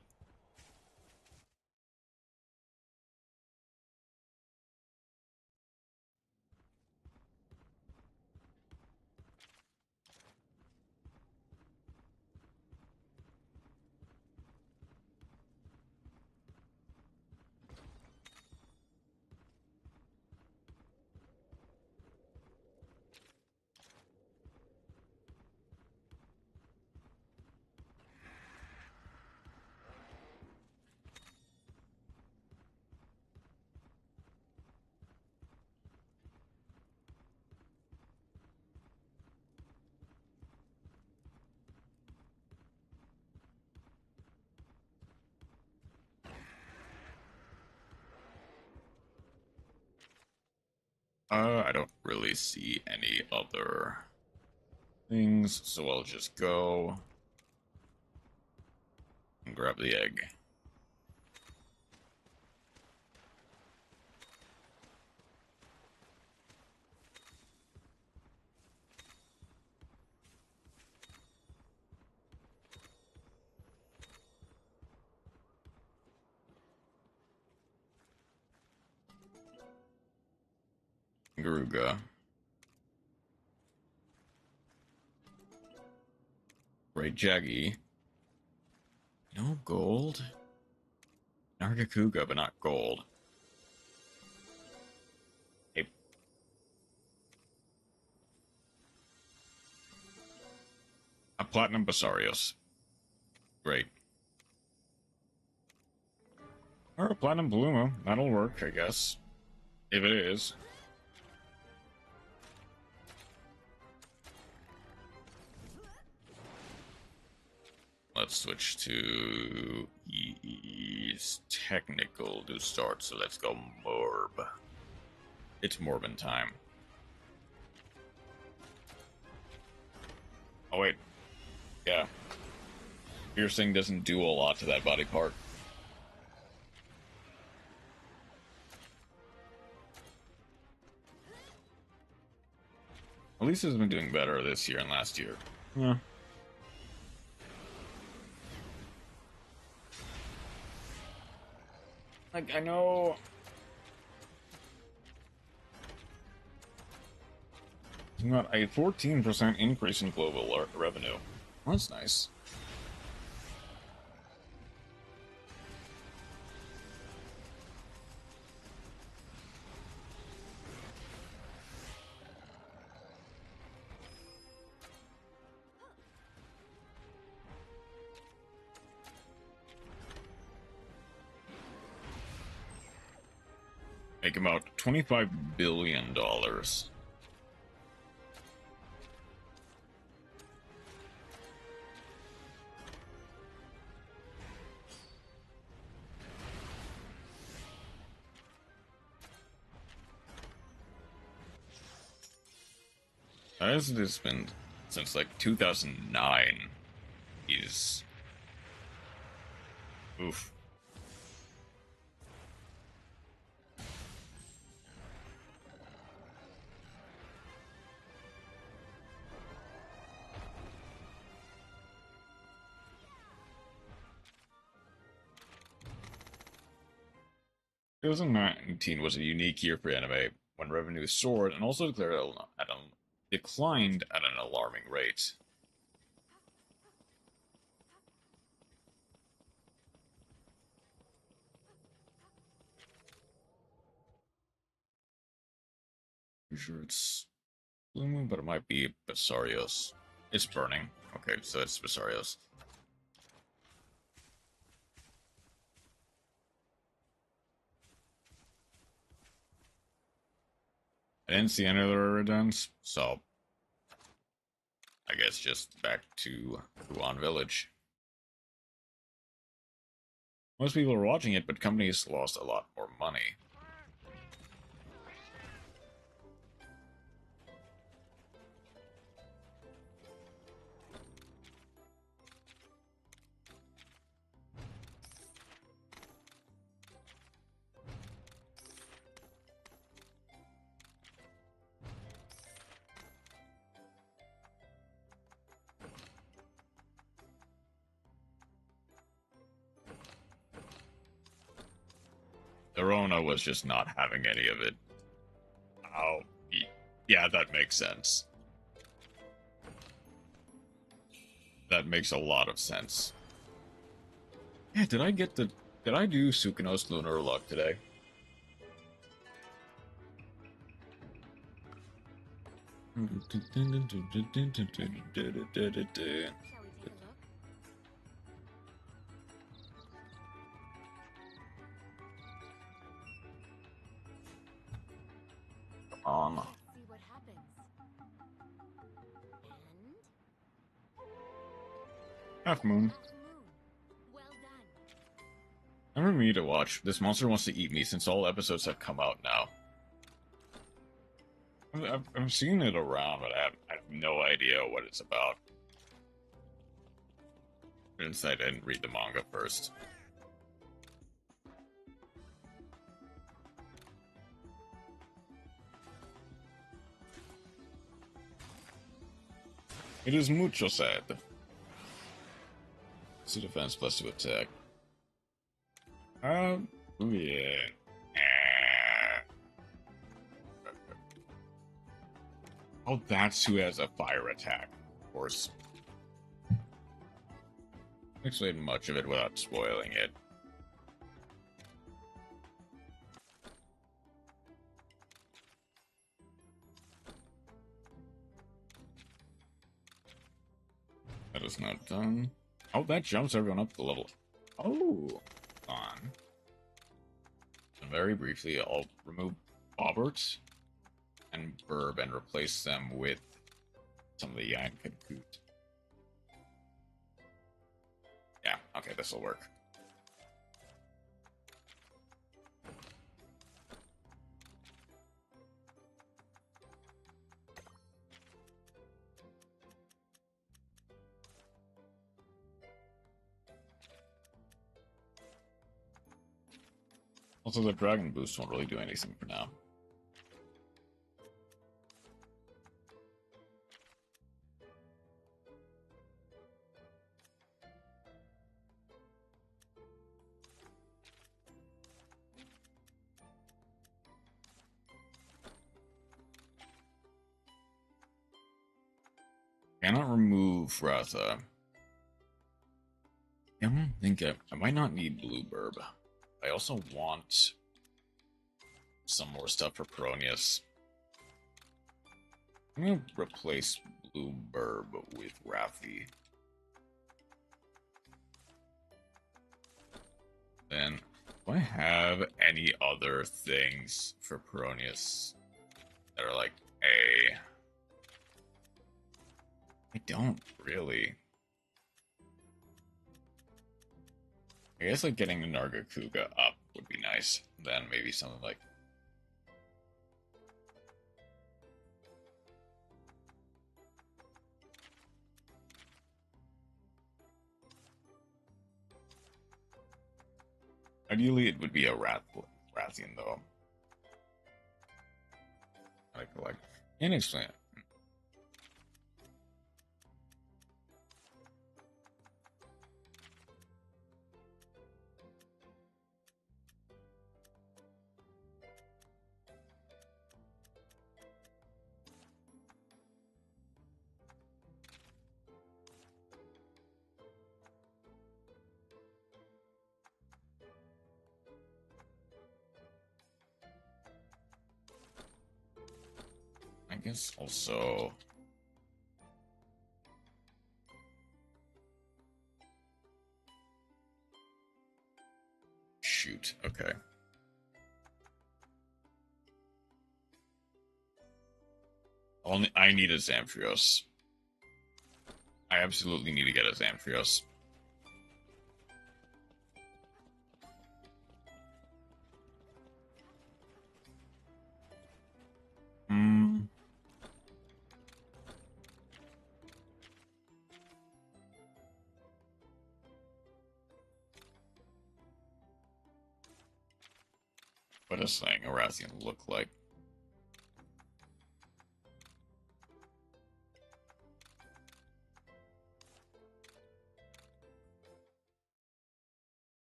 I don't really see any other things, so I'll just go and grab the egg. Garuga. Great Jaggy. No gold? Nargacuga, but not gold. Platinum Basarios. Great. Or a Platinum Bluma. That'll work, I guess. If it is. Let's switch to technical to start, so let's go Morb. It's Morbin time. Oh wait. Yeah. Piercing doesn't do a lot to that body part. Elisa's been doing better this year and last year. Yeah. Like, I know... Got a 14% increase in global revenue. That's nice. Make about $25 billion. As it has been since like 2009, he's... Oof. It 2019 was a unique year for anime when revenue soared and also declined at an alarming rate. I'm sure it's Blue Moon, but it might be Basarios. It's burning. Okay, so it's Basarios. I didn't see any other redempts, so I guess just back to Huan Village. Most people are watching it, but companies lost a lot more money. Dorona was just not having any of it. Oh, yeah, that makes sense. That makes a lot of sense. Yeah, did I do Sukuno's Lunar Luck today? On. See what happens. Half Moon. Well done. I'm for me to watch. This monster wants to eat me since all episodes have come out now. I've seen it around, but I have no idea what it's about. Since I didn't read the manga first. It is mucho sad. It's a defense plus 2 attack. Oh yeah. Oh, that's who has a fire attack, of course. Explain much of it without spoiling it. That is not done. Oh, that jumps everyone up the level. Oh, on. And very briefly, I'll remove Bobbert and Burb and replace them with some of the Yank and Coot. Yeah, okay, this will work. Also, the Dragon Boost won't really do anything for now. Cannot remove Ratha. I don't think I might not need Blue Burb. I also want some more stuff for Peronius. I'm gonna replace Blue Burb with Rathi. Then, do I have any other things for Peronius that are like A? I don't really. I guess like getting the Nargacuga up would be nice. Then maybe something like ideally it would be a Rathian though. Like inexplain. I guess also shoot, okay. I need a Zamphrios. I absolutely need to get a Zamphrios. What does saying a Rathian look like?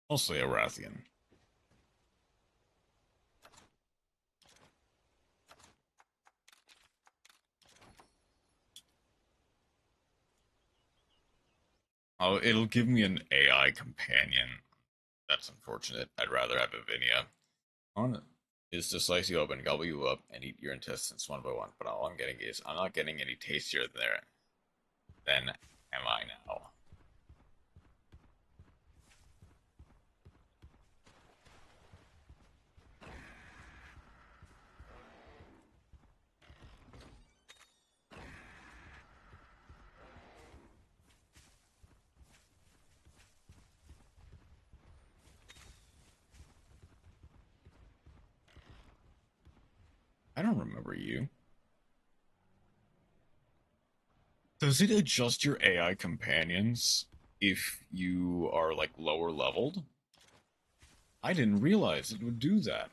Mostly a Rathian. Oh, it'll give me an AI companion. That's unfortunate. I'd rather have a Vinia. On it is to slice you open, gobble you up, and eat your intestines one by one. But all I'm getting is I'm not getting any tastier than am I now? I don't remember you. Does it adjust your AI companions if you are, like, lower leveled? I didn't realize it would do that.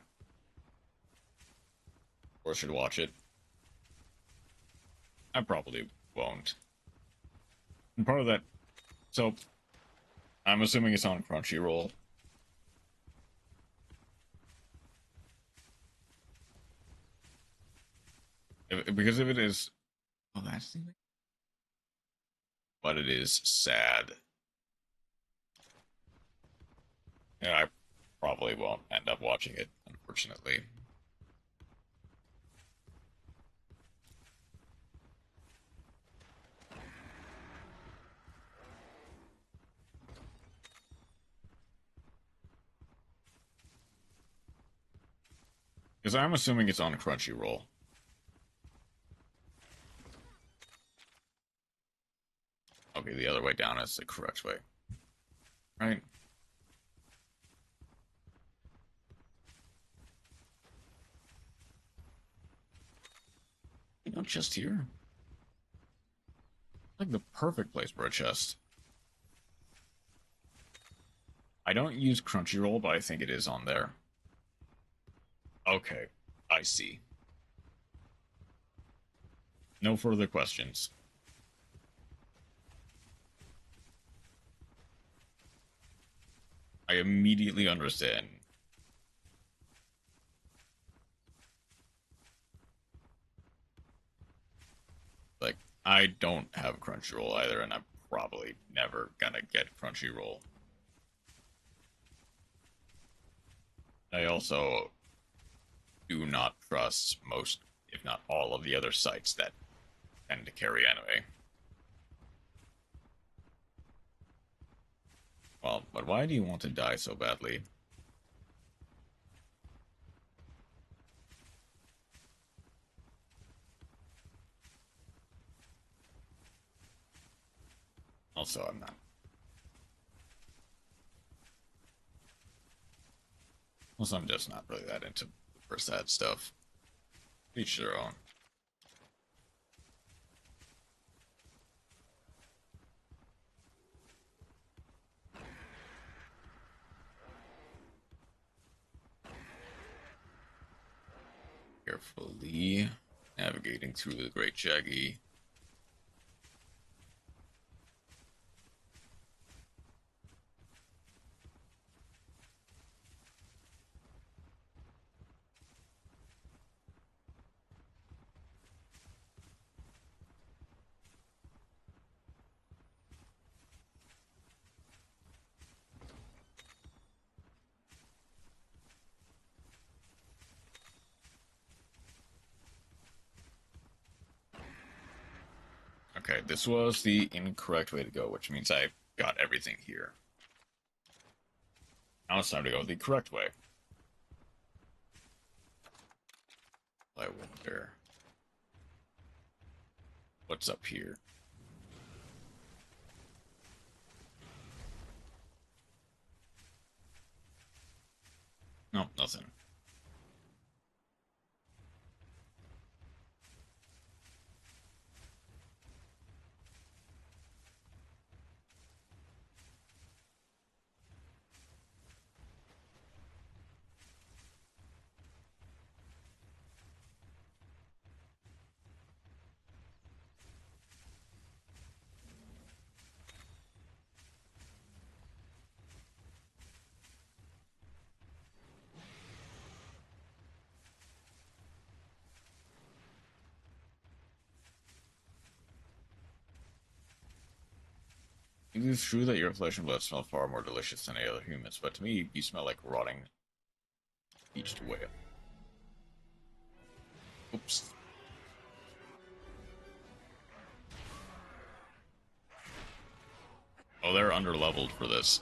Or should watch it. I probably won't. And part of that... So, I'm assuming it's on Crunchyroll. Because if it is... Oh, that's the thing. But it is sad. And I probably won't end up watching it, unfortunately. Because I'm assuming it's on Crunchyroll. Okay, the other way down is the correct way. Right? You know, chest here. Like the perfect place for a chest. I don't use Crunchyroll, but I think it is on there. Okay, I see. No further questions. I immediately understand. Like, I don't have Crunchyroll either, and I'm probably never gonna get Crunchyroll. I also do not trust most, if not all, of the other sites that tend to carry anime. Well, but why do you want to die so badly? Also, I'm not. Also, I'm just not really that into super sad stuff. Each their own. Carefully navigating through the Great Shaggy. Okay, this was the incorrect way to go, which means I got everything here. Now it's time to go the correct way. I wonder what's up here. No, nothing. It is true that your flesh and blood smell far more delicious than any other humans, but to me, you smell like rotting beached whale. Oops. Oh, they're underleveled for this.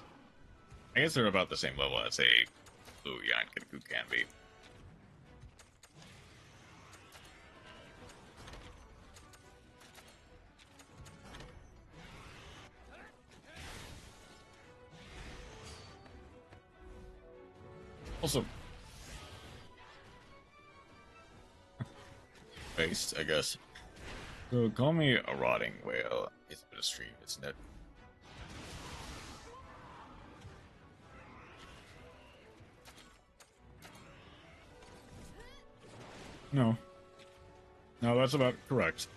I guess they're about the same level as a blue Yankin can be. Also, based, I guess. So call me a rotting whale. It's a bit of stream, isn't it? No. No, that's about correct.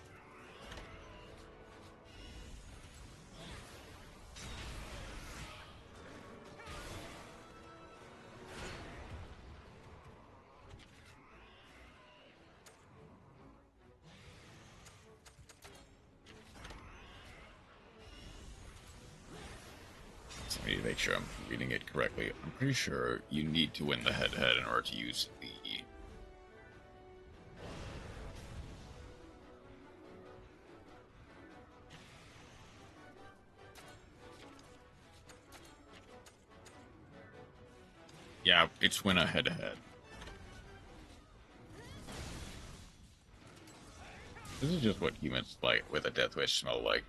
So I need to make sure I'm reading it correctly. I'm pretty sure you need to win the head-to-head in order to use the... Yeah, it's win a head-to-head. This is just what humans like with a death wish smell like.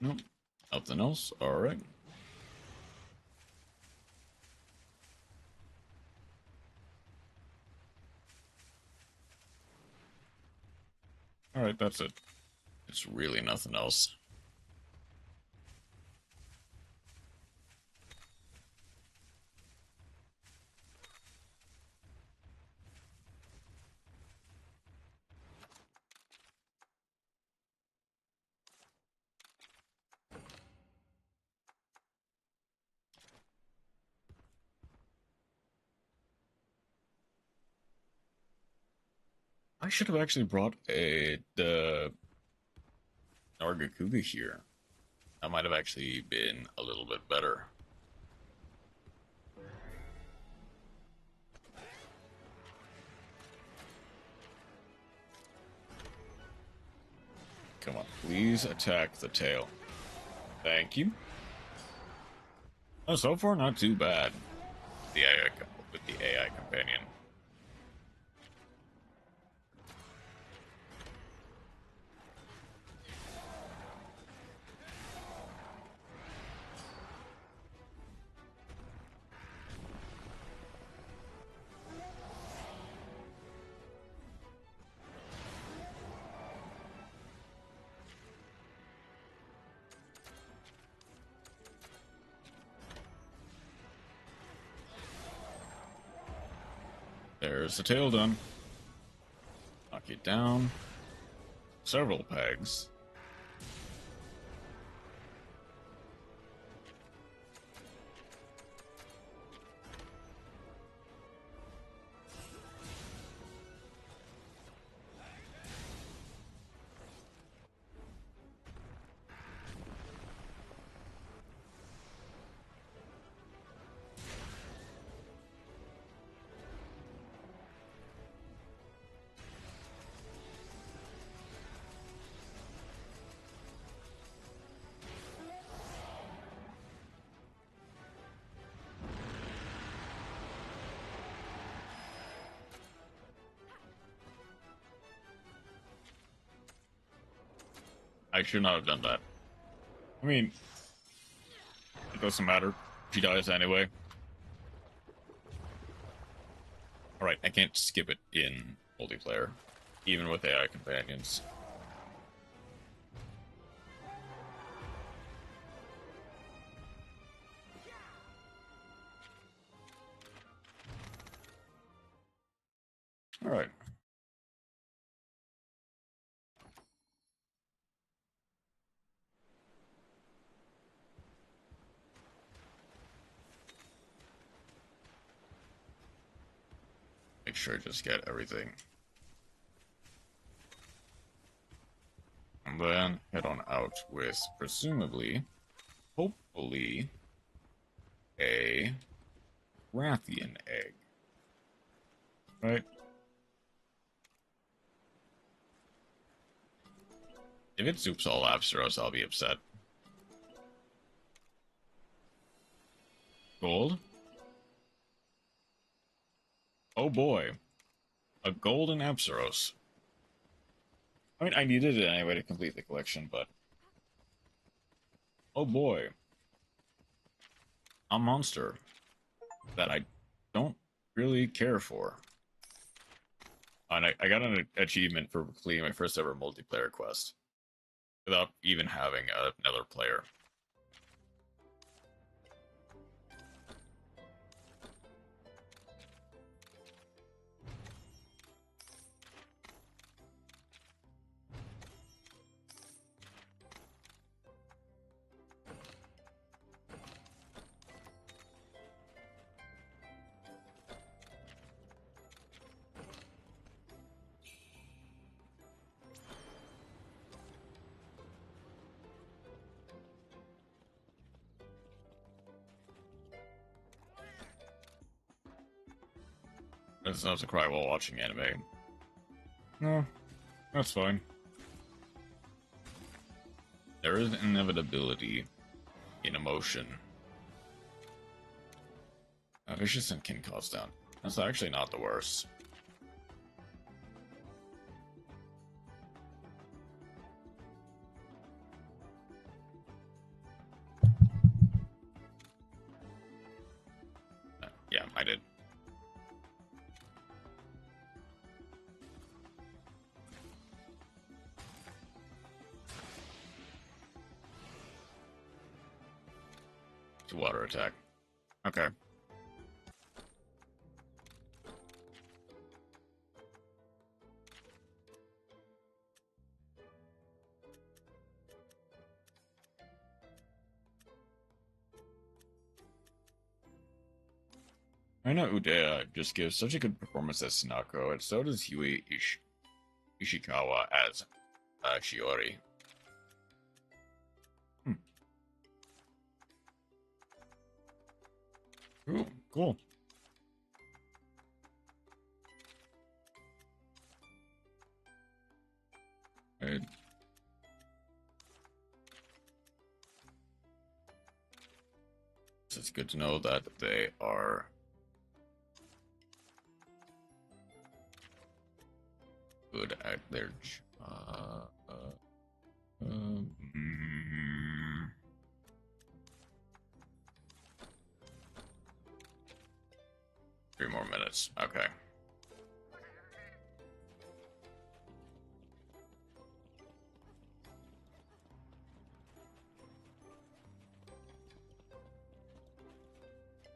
Nope. Nothing else? Alright. Alright, that's it. It's really nothing else. I should have actually brought the Nargacuga here. That might have actually been a little bit better. Come on, please attack the tail. Thank you. Oh, so far not too bad. With the AI companion. There's the tail done. Knock it down. Several pegs. I should not have done that. I mean, it doesn't matter. She dies anyway. Alright, I can't skip it in multiplayer, even with AI companions. Alright. Make sure to just get everything. And then head on out with, presumably, hopefully, a Rathian egg. Right? If it soups all Absteros, I'll be upset. Gold? Oh boy. A golden Absteros. I mean, I needed it anyway to complete the collection, but... oh boy. A monster that I don't really care for. And I got an achievement for completing my first ever multiplayer quest. without even having another player. It's not to cry while watching anime. No, that's fine. There is inevitability in emotion. Vicious and Kin cost down. That's actually not the worst. Yeah, I did. Water attack. Okay. I know Udea just gives such a good performance as Sunako, and so does Yui Ishikawa as Shiori. Ooh, cool. Right. So it's good to know that they are good at their job. 3 more minutes. Okay.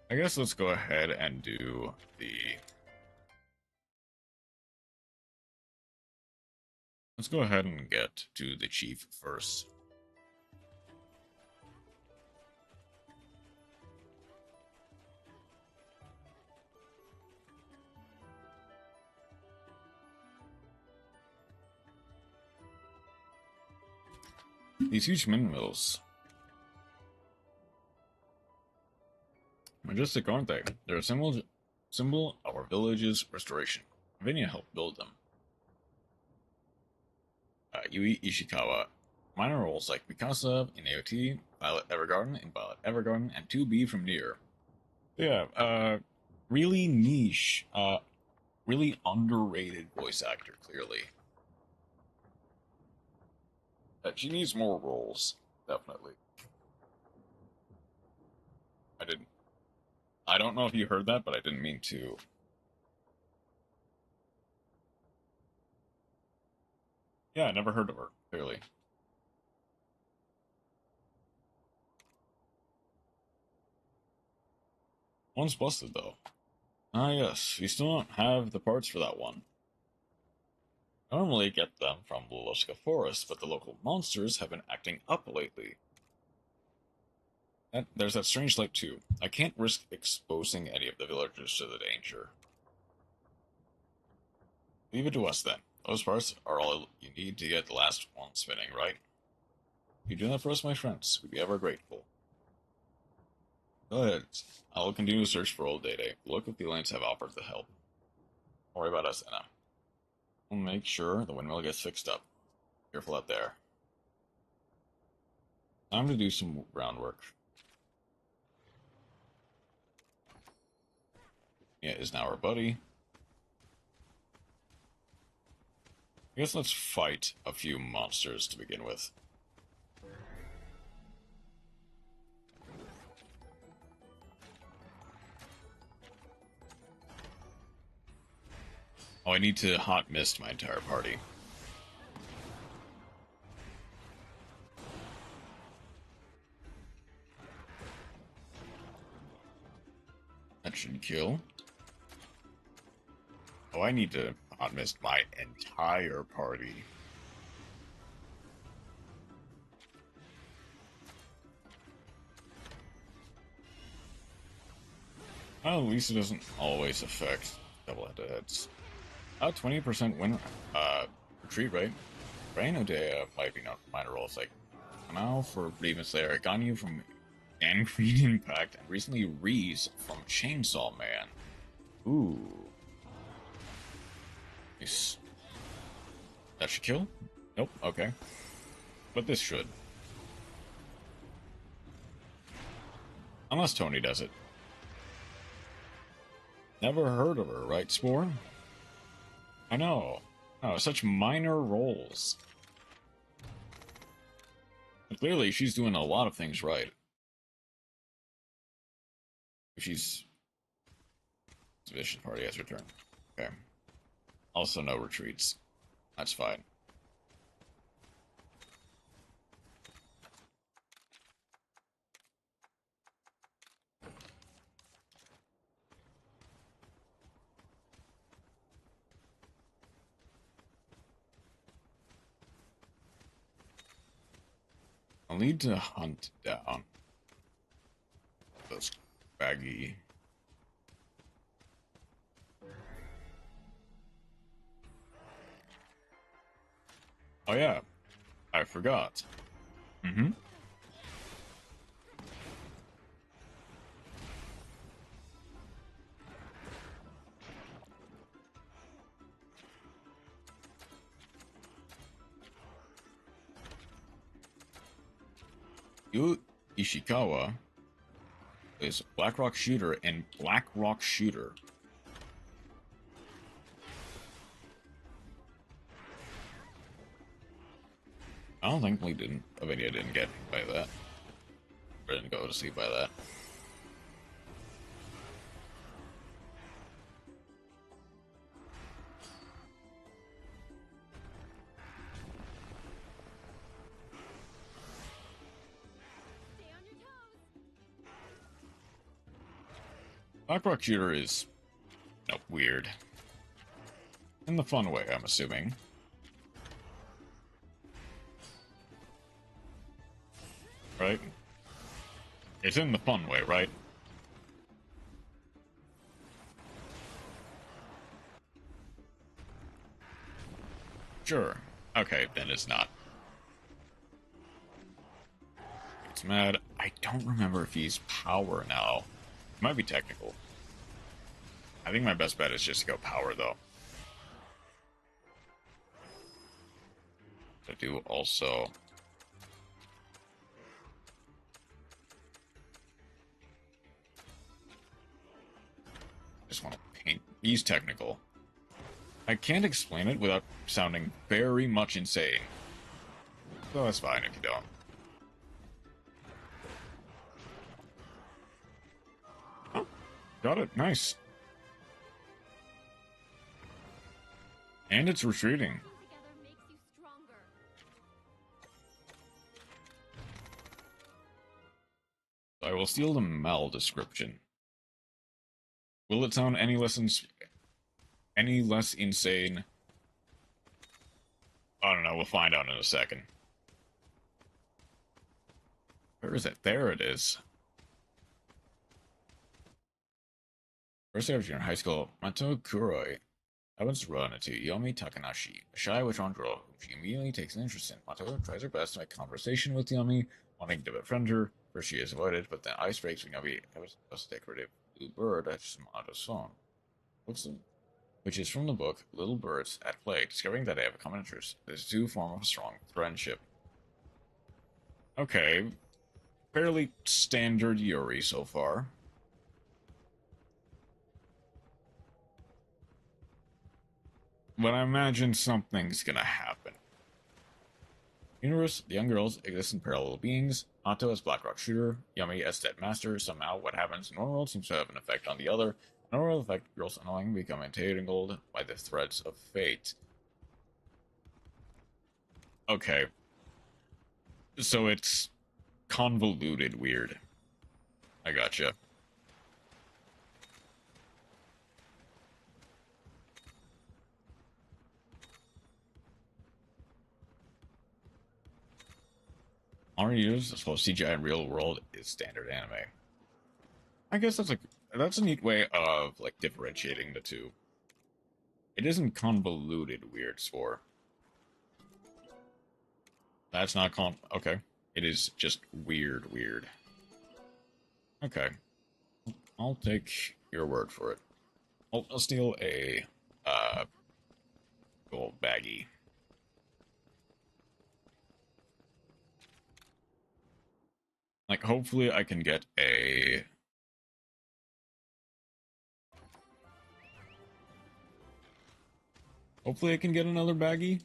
I guess let's go ahead and do the... Let's go ahead and get to the chief first. These huge windmills. Majestic, aren't they? They're a symbol of our village's restoration. Vinya helped build them. Yui Ishikawa. Minor roles like Mikasa in AOT, Violet Evergarden in Violet Evergarden, and 2B from Nier. Yeah, really niche, really underrated voice actor, clearly. She needs more roles, definitely. I don't know if you heard that, but I didn't mean to. Yeah, I never heard of her, clearly. One's busted, though. Ah, yes, we still don't have the parts for that one. I normally get them from Loloshka Forest, but the local monsters have been acting up lately. There's that strange light, too. I can't risk exposing any of the villagers to the danger. Leave it to us, then. Those parts are all you need to get the last one spinning, right? If you do that for us, my friends, we'd be ever grateful. Go ahead. I'll continue to search for old data. Look if the Lanes have offered to help. Don't worry about us, Anna. We'll make sure the windmill gets fixed up. Careful out there. Time to do some groundwork. Yeah, is now our buddy. I guess let's fight a few monsters to begin with. Oh, I need to hot mist my entire party. That should kill. Oh, I need to not miss my entire party. Well, at least it doesn't always affect double head-to-heads. 20% win retreat rate. Brain O'Day might be not minor roles like now for Demon Slayer, Ganyu from Gangrene Impact, and recently Reese from Chainsaw Man. Ooh. Nice. That should kill? Nope, okay. But this should. Unless Tony does it. Never heard of her, right, Spore? I know. Oh, such minor roles. But clearly, she's doing a lot of things right. She's... Exhibition party has returned. Okay. Also, no retreats. That's fine. I'll need to hunt down those baggy. Oh yeah, I forgot. Mm-hmm. Yu Ishikawa is Blackrock Shooter and Blackrock Shooter. I don't think we didn't. Avinia didn't get by that. Or didn't go to sleep by that. Blackrock Shooter is weird. In the fun way, I'm assuming. Right? It's in the fun way, right? Sure. Okay, then it's not. It's mad. I don't remember if he's power now. It might be technical. I think my best bet is just to go power, though. I do also... just want to paint. He's technical. I can't explain it without sounding very much insane. So that's fine if you don't. Oh, got it. Nice. And it's retreating. I will steal the Mel description. Will it sound any less insane? I don't know, we'll find out in a second. Where is it? There it is. First year of junior high school, Mato Kuroi happens to run into Yomi Takanashi, a shy, withdrawn girl whom she immediately takes an interest in. Mato tries her best to make conversation with Yomi, wanting to befriend her, where she is avoided, but the ice breaks when Yomi has a decorative blue bird at Mato's song, which is from the book Little Birds at Play, discovering that they have a common interest. The two form a strong friendship. Okay, fairly standard Yuri so far. But I imagine something's gonna happen. Universe, the young girls exist in parallel beings. Mato as Blackrock Shooter, Yumi as Dead Master. Somehow, what happens in one world seems to have an effect on the other. In another world, effect girls annoying become entangled by the threads of fate. Okay. So it's convoluted weird. I gotcha. Already used as well as CGI in real world is standard anime. I guess that's a neat way of like differentiating the two. It isn't convoluted weird swore. That's not okay. It is just weird. Okay. I'll take your word for it. I'll steal a gold baggie. Like, hopefully I can get a... Hopefully I can get another baggie.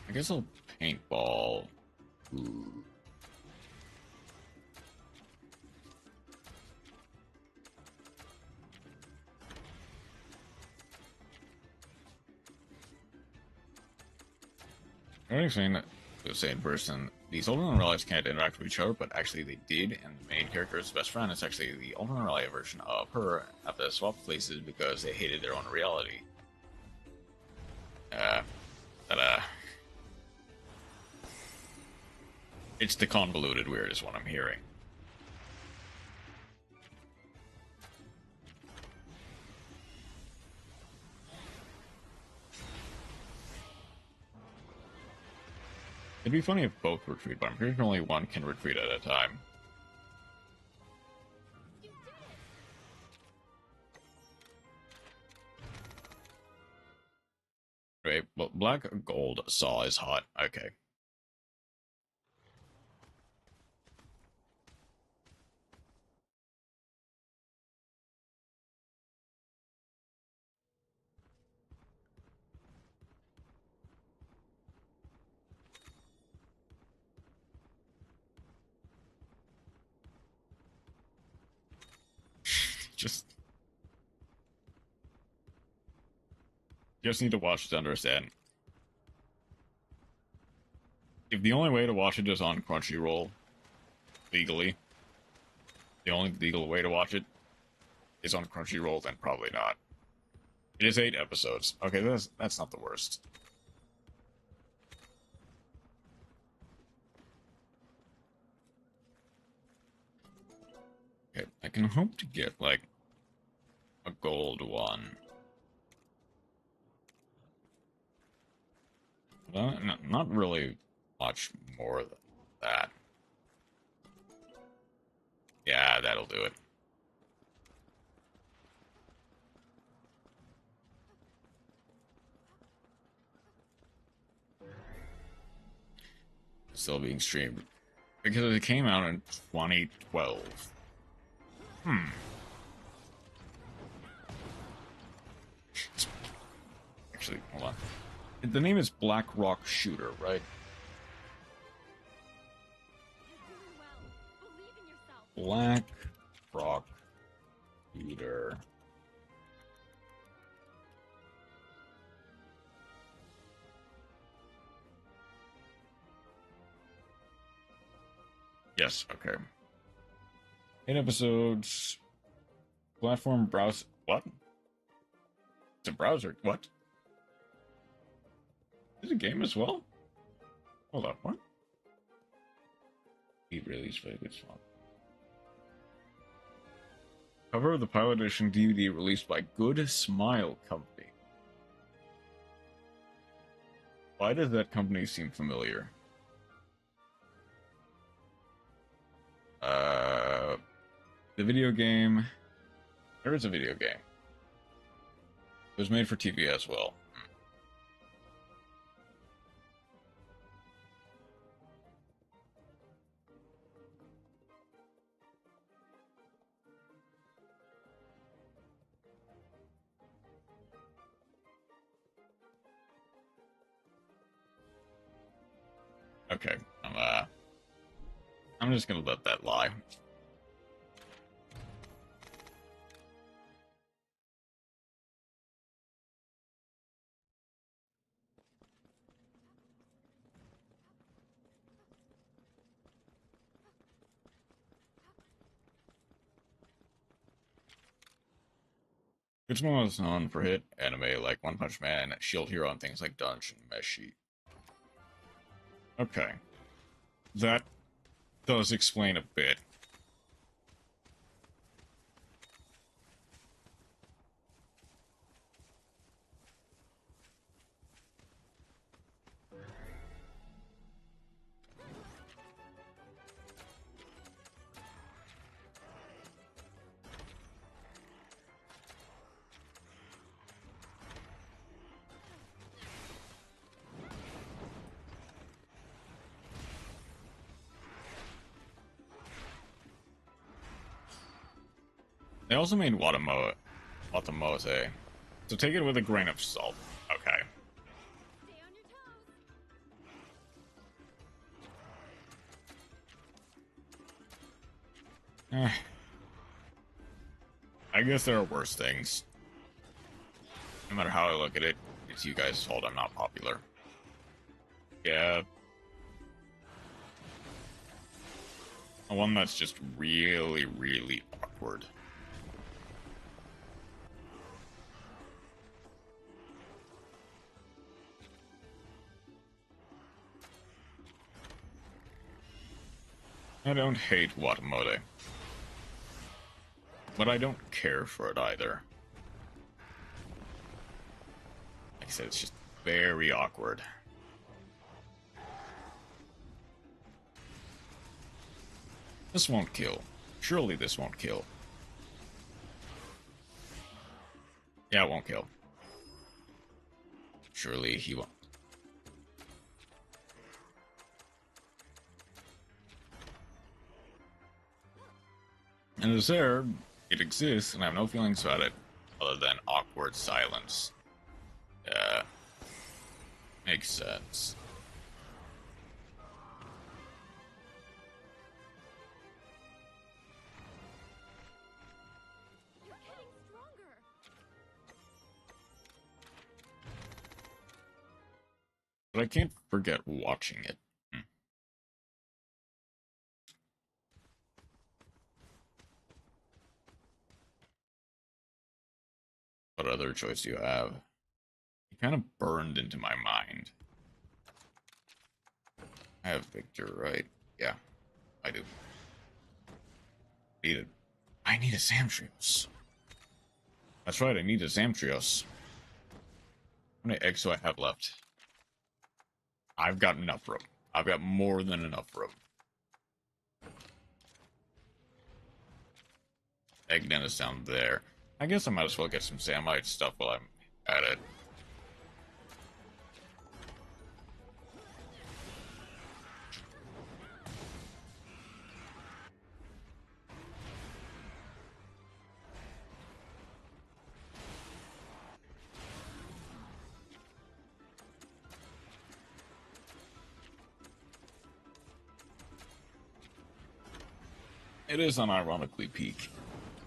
I guess I'll paintball. Ooh. I'm saying that the same person, these alternate realities can't interact with each other, but actually they did, and the main character's best friend is actually the alternate reality version of her at the swap places because they hated their own reality. It's the convoluted weird is what I'm hearing. It'd be funny if both retreat, but I'm pretty sure only one can retreat at a time. Right, well, black gold saw is hot. Okay. Just need to watch it to understand. If the only way to watch it is on Crunchyroll, legally, the only legal way to watch it is on Crunchyroll, then probably not. It is 8 episodes. Okay, that's not the worst. Okay, I can hope to get, like, a gold one. Well, not really much more than that. Yeah, that'll do it. Still being streamed. Because it came out in 2012. Actually, hold on. The name is Black Rock Shooter, right? Black Rock Shooter. Yes, okay. 8 episodes. Platform browse. What? It's a browser. What? Is it a game as well? Hold up, what? Be released for a good swap. Cover of the Pilot Edition DVD released by Good Smile Company. Why does that company seem familiar? The video game. There is a video game. It was made for TV as well. Okay, I'm just gonna let that lie. Which one was known for hit anime like One Punch Man, Shield Hero, and things like Dungeon Meshi? Okay. That does explain a bit. They also made Watamose, so take it with a grain of salt. Okay. I guess there are worse things. No matter how I look at it, it's you guys' fault I'm not popular. Yeah. One that's just really, really awkward. I don't hate Watamode, but I don't care for it either. Like I said, it's just very awkward. This won't kill. Surely this won't kill. Yeah, it won't kill. Surely he won't. And it's there, it exists, and I have no feelings about it, other than awkward silence. Yeah. Makes sense. You're getting stronger. But I can't forget watching it. What other choice do you have? It kind of burned into my mind. I have Victor, right? Yeah, I do. I need a Zamtrios. That's right, I need a Zamtrios. How many eggs do I have left? I've got enough room. I've got more than enough room. Egg den is down there. I guess I might as well get some Samite stuff while I'm at it. It is unironically peak.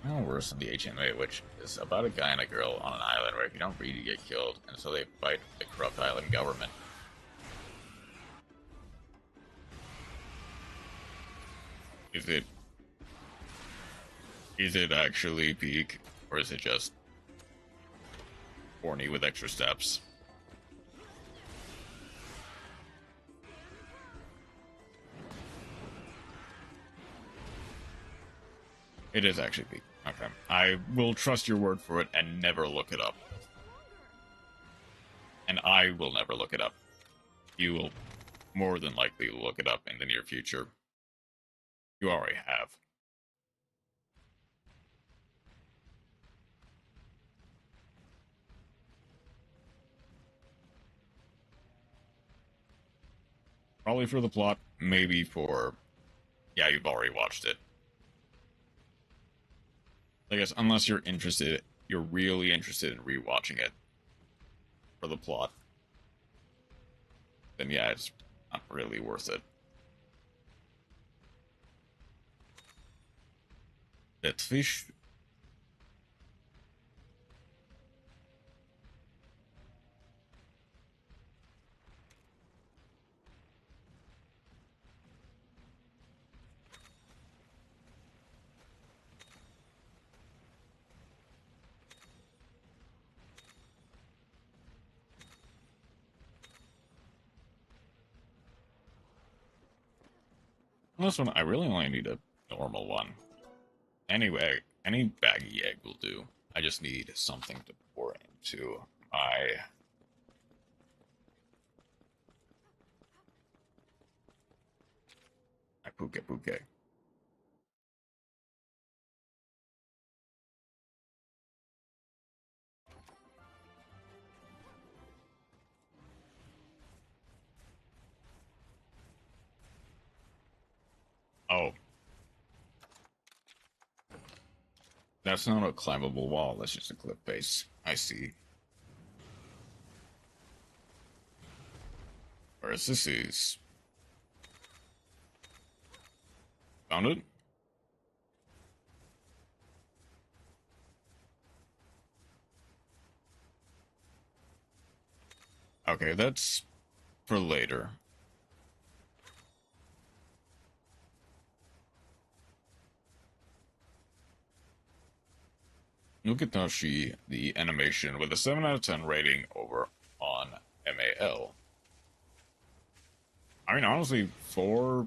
No worse than the HMA, which is about a guy and a girl on an island where if you don't breed, you get killed, and so they fight the corrupt island government. Is it actually peak, or is it just horny with extra steps? It is actually peak. Okay. I will trust your word for it and never look it up. And I will never look it up. You will more than likely look it up in the near future. You already have. Probably for the plot, maybe for... Yeah, you've already watched it. I guess unless you're interested, you're really interested in rewatching it for the plot, then yeah, it's Not really worth it. That fish. This one, I really only need a normal one. Anyway, any baggy egg will do. I just need something to pour into my puke. Oh. That's not a climbable wall, that's just a cliff face. I see. Whereas this is... Found it? Okay, that's for later. Nukitashi, the animation, with a 7 out of 10 rating over on MAL. I mean, honestly, for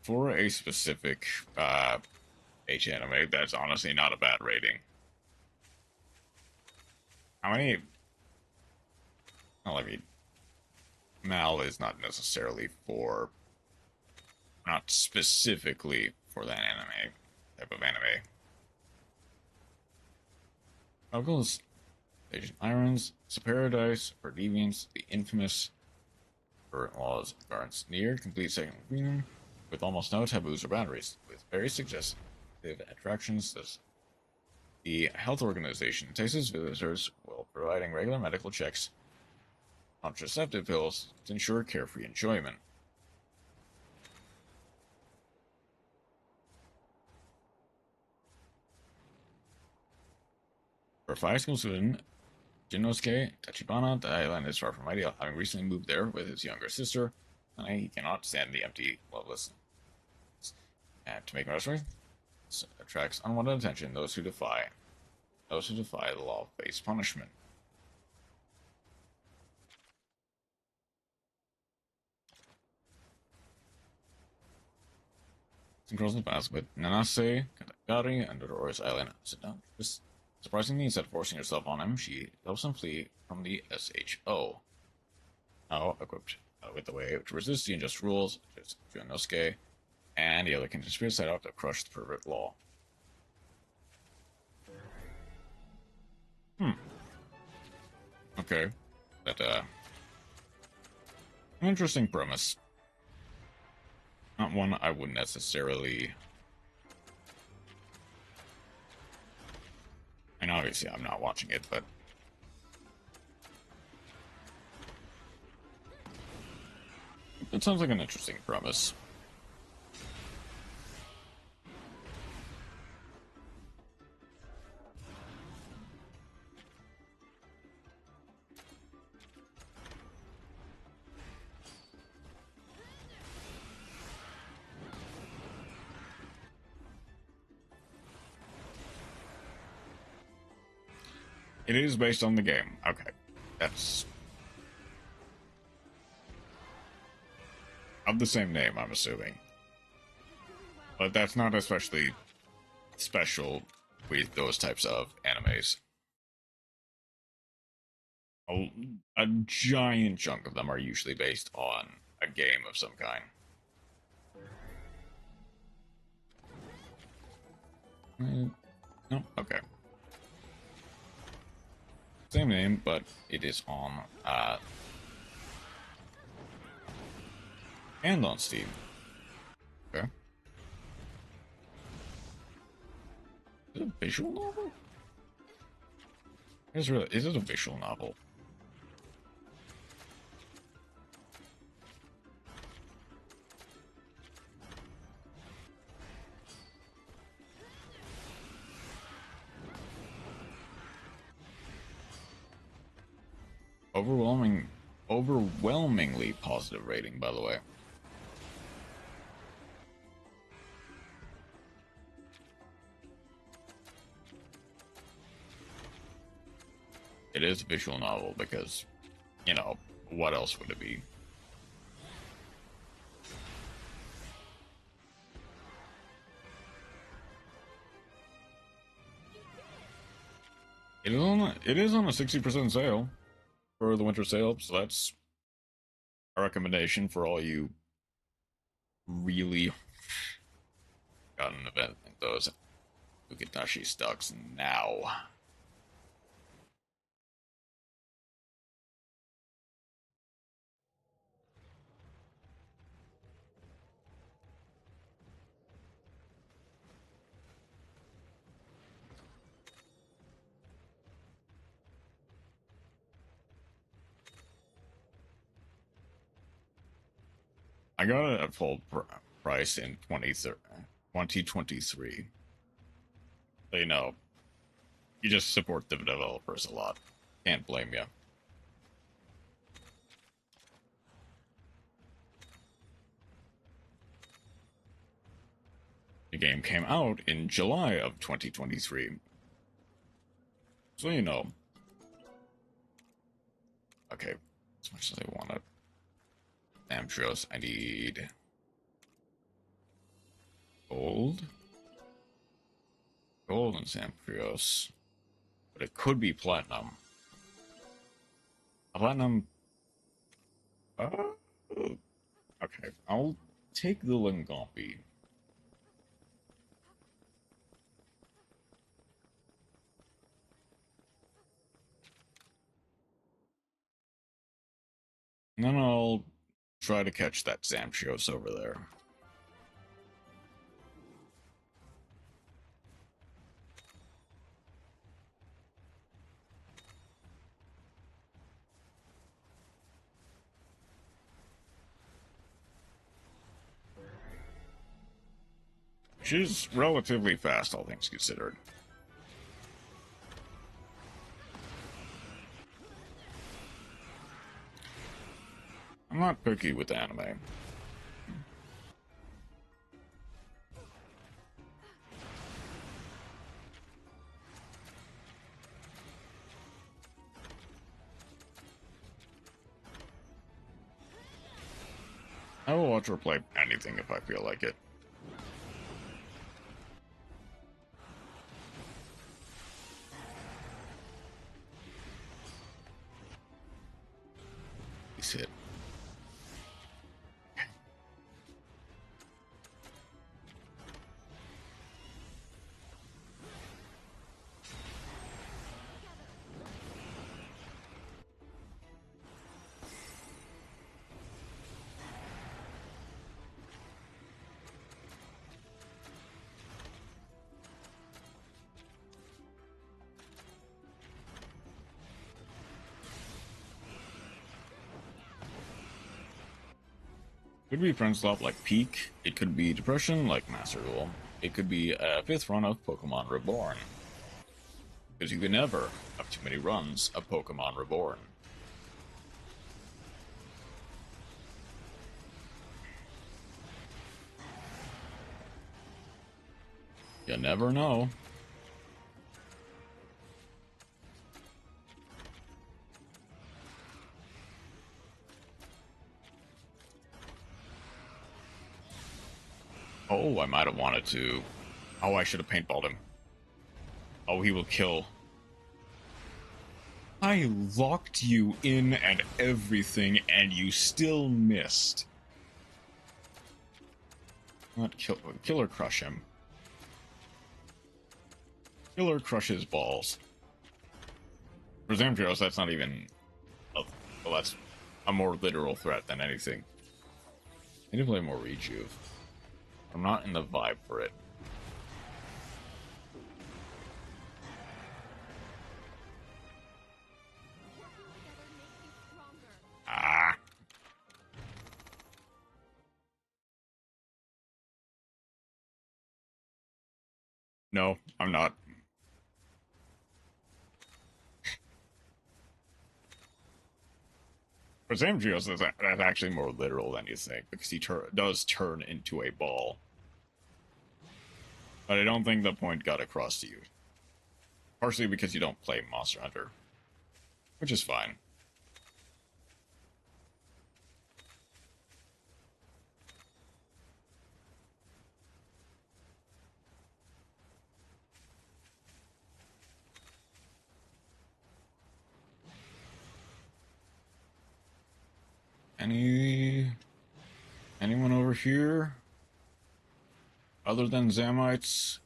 a specific H anime, that's honestly not a bad rating. How many... Well, I mean, MAL is not necessarily for... Not specifically for that anime, type of anime. Uncles, Asian Irons, It's a Paradise, for Deviants, the infamous Current Laws, Guards Near, complete second freedom, with almost no taboos or boundaries, with very suggestive attractions. The health organization takes its visitors while providing regular medical checks, contraceptive pills to ensure carefree enjoyment. For 5 school student, Jinosuke Tachibana, the island is far from ideal, having recently moved there with his younger sister, and he cannot stand the empty, loveless. And to make matters worse, this attracts unwanted attention, those who defy the law face punishment. Some girls in the past with Nanase, Katagari, and Dodoro's island. Sit down. Surprisingly, instead of forcing herself on him, she helps him flee from the SHO. Now equipped with the way to resist the unjust rules, such as Jinosuke, and the other conspirators set out to crush the pervert law. Okay. But, an interesting premise. Not one I would necessarily... And obviously I'm not watching it, but... It sounds like an interesting premise. It is based on the game. Okay. That's... of the same name, I'm assuming. But that's not especially special with those types of animes. A giant chunk of them are usually based on a game of some kind. No? Okay. Same name, but it is on, and on Steam. Okay. Is it a visual novel? Is it a visual novel? Overwhelmingly positive rating, by the way. It is a visual novel because, you know, what else would it be? It is on a 60% sale for the winter sale, so that's a recommendation for all you really got an event in those Ukitashi stocks now. I got it at full price in 2023. So, you know, you just support the developers a lot. Can't blame you. The game came out in July of 2023. So, you know. Okay, as much as I want it. Amtros, I need gold. Gold and Samprios. But it could be platinum. A platinum. Okay, I'll take the Lingampi. And then I'll try to catch that Zamchios over there. She's relatively fast, all things considered. I'm not picky with anime. I will watch or play anything if I feel like it. He's hit. Could be friend swap like Peak. It could be Depression like Master Duel. It could be a 5th run of Pokemon Reborn. Because you can never have too many runs of Pokemon Reborn. You never know. Oh, I might have wanted to. Oh, I should have paintballed him. Oh, he will kill. I locked you in and everything, and you still missed. Not Killer Crush him. Killer crushes balls. For Zamtrios, that's not even... well, that's a more literal threat than anything. I need to play more Rejuve. I'm not in the vibe for it. Ah. No, I'm not. For Zamtrios, that's actually more literal than you think, because he does turn into a ball. But I don't think the point got across to you. Partially because you don't play Monster Hunter. Which is fine. Anyone over here? Other than Zamites?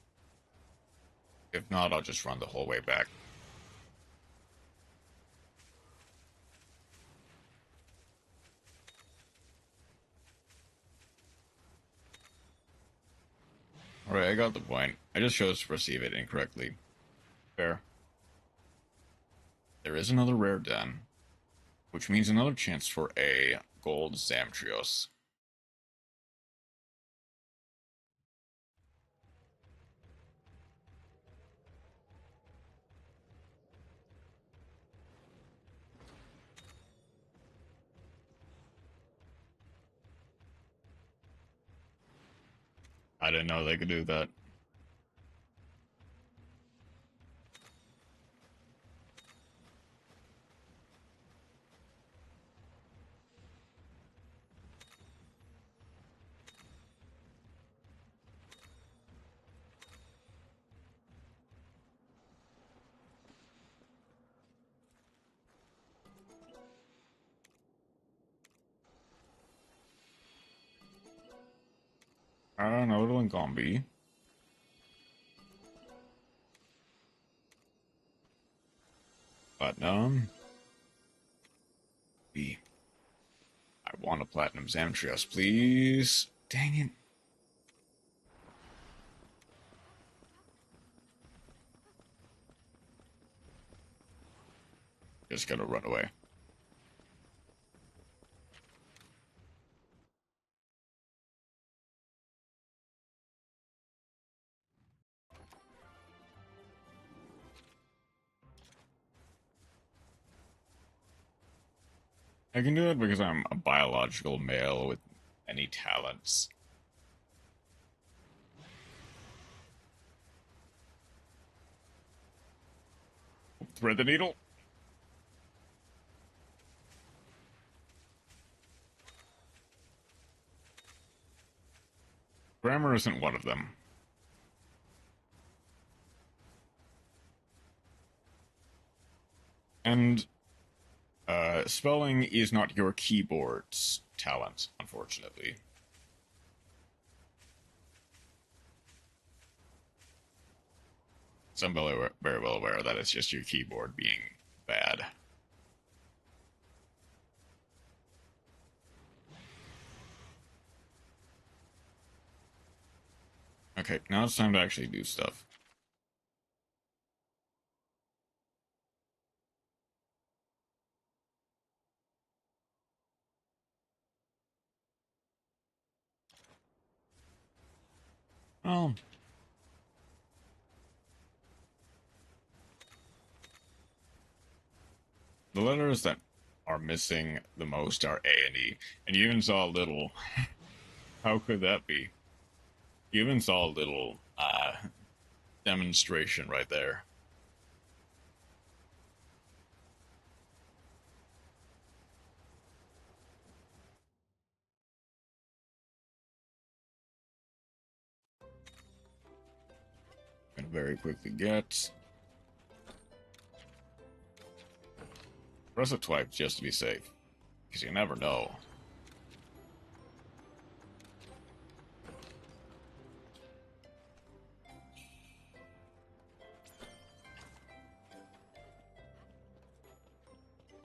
If not, I'll just run the whole way back. Alright, I got the point. I just chose to perceive it incorrectly. Fair. There is another rare den, which means another chance for a gold Zamtrios. I didn't know they could do that. Another one gonna be. Platinum. B. I want a platinum Zamtrios, please. Dang it. Just gotta run away. I can do it because I'm a biological male with many talents. Thread the needle. Grammar isn't one of them. And spelling is not your keyboard's talent, unfortunately. So I'm very well aware that it's just your keyboard being bad. Okay, now it's time to actually do stuff. Well, the letters that are missing the most are A and E, and you even saw a little. How could that be? You even saw a little demonstration right there. Gonna very quickly get. Press it twice just to be safe, because you never know.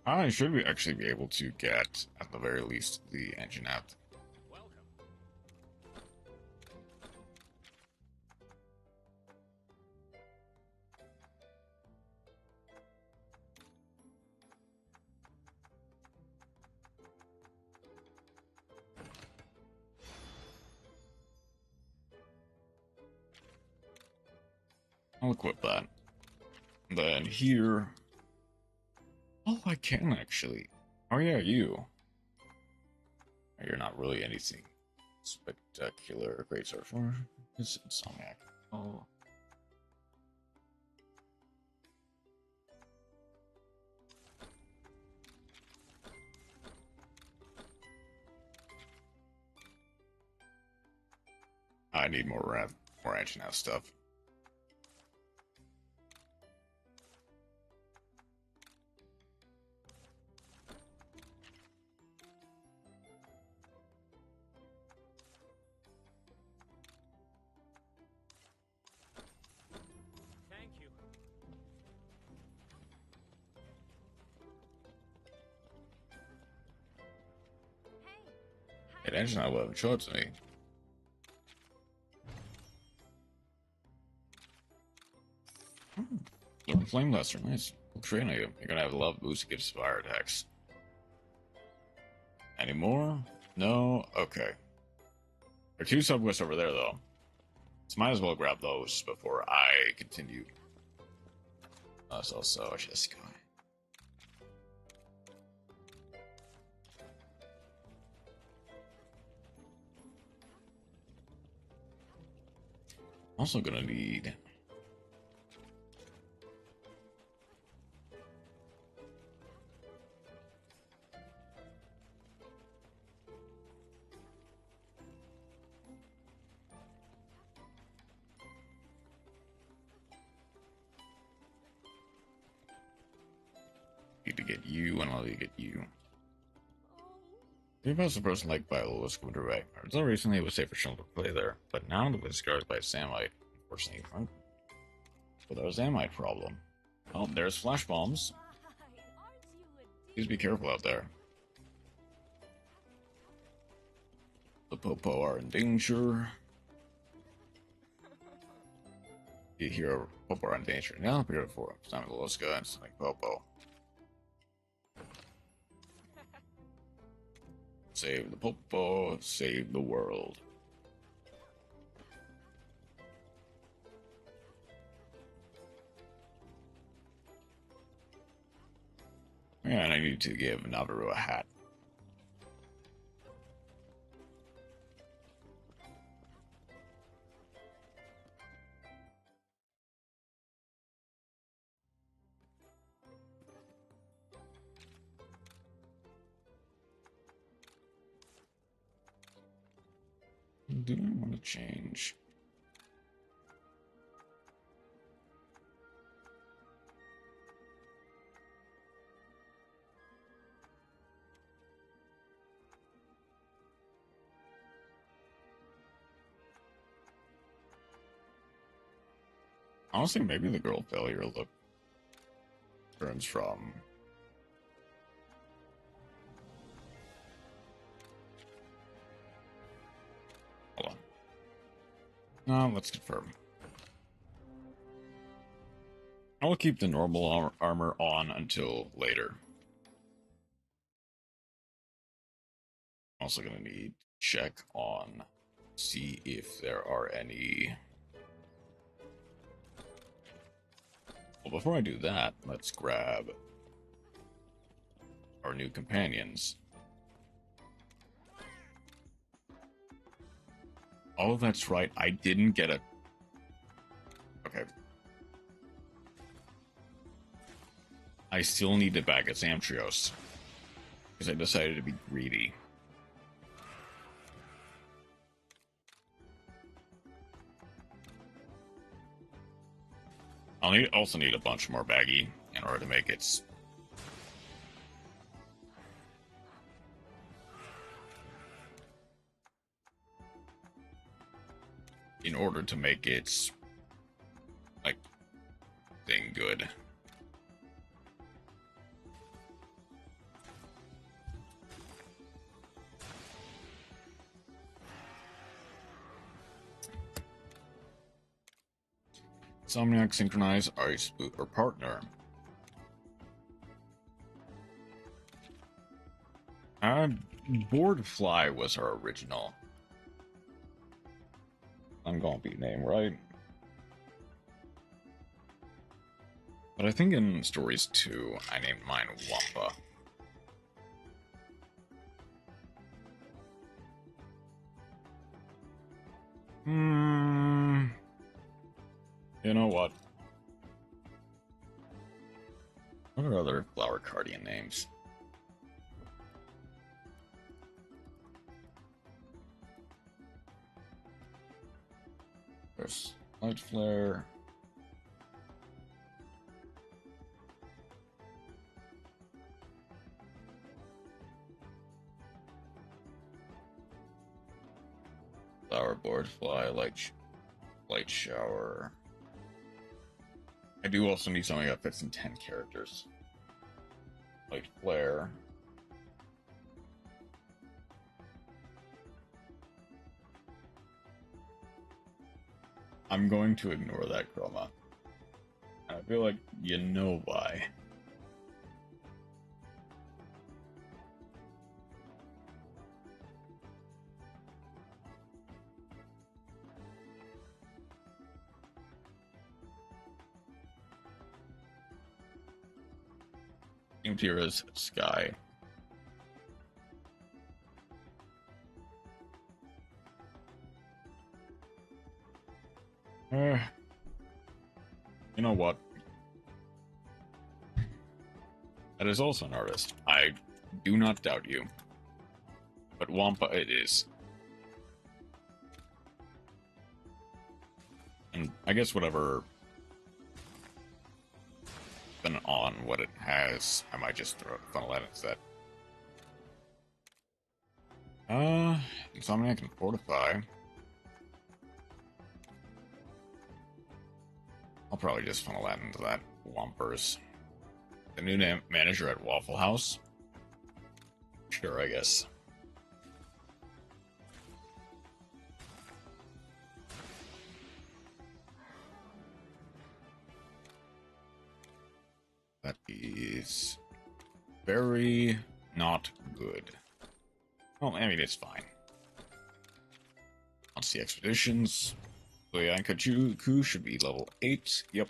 I should actually be able to get, at the very least, the engine app. I'll equip that. Then here... Oh, I can actually. Oh yeah, you. You're not really anything spectacular. Great search for it's Insomniac. Oh. I need more action out stuff. Thank you. It engine I love show it to me. Learn Flame Luster, nice. We'll train you. You're gonna have a love boost to give fire attacks. Any more? No? Okay. There are 2 subquests over there though. So might as well grab those before I continue. So just go. Also gonna need to get you, and I'll get you. The most person like Bible was coming to right. Until recently, it was safe for children to play there, but now the place is guarded by Samite. Unfortunately, but there's a Samite problem. Oh, there's flash bombs. Please be careful out there. The Popo are in danger. You hear Popo are in danger. Now, prepare for it. Time to Loska and something Popo. Save the Popo, save the world. And I need to give Nabaru a hat. Do I want to change? Honestly, maybe the girl failure look turns from hold on. No, let's confirm. I will keep the normal armor on until later. Also gonna need to check on, see if there are any. Well, before I do that, let's grab our new companions. Oh, that's right. I didn't get a... Okay. I still need to back at Samtrios. Because I decided to be greedy. I'll also need a bunch more baggy in order to make it... In order to make its, like, thing good. Insomniac synchronize ice boot or partner. Board Fly was our original. I'm gonna be name, right? But I think in Stories 2, I named mine Wampa. What are other flower cardian names? There's Light Flare. Flower Board Fly, Light Shower. I do also need something that fits in 10 characters. Light Flare. I'm going to ignore that chroma. I feel like you know why. Tira's Sky. You know what? That is also an artist. I do not doubt you. But Wampa it is. And I guess whatever been on what it has, I might just funnel that instead. Insomniac can Fortify. I'll probably just funnel that into that Wampers. The new manager at Waffle House? Sure, I guess. That is very not good. Well, I mean, it's fine. Let's see, Expeditions. Ku should be level 8. Yep.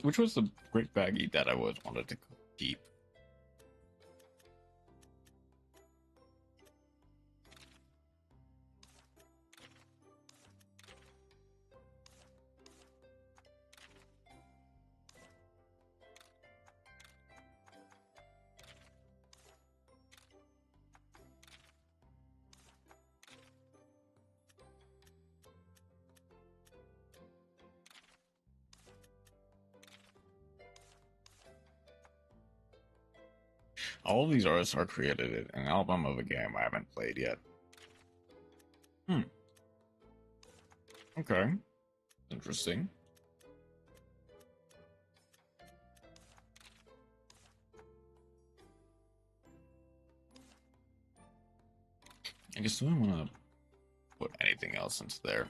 Which was the great baggie that I wanted to keep? All of these artists are created in an album of a game I haven't played yet. Okay. Interesting. I guess I don't want to put anything else into there.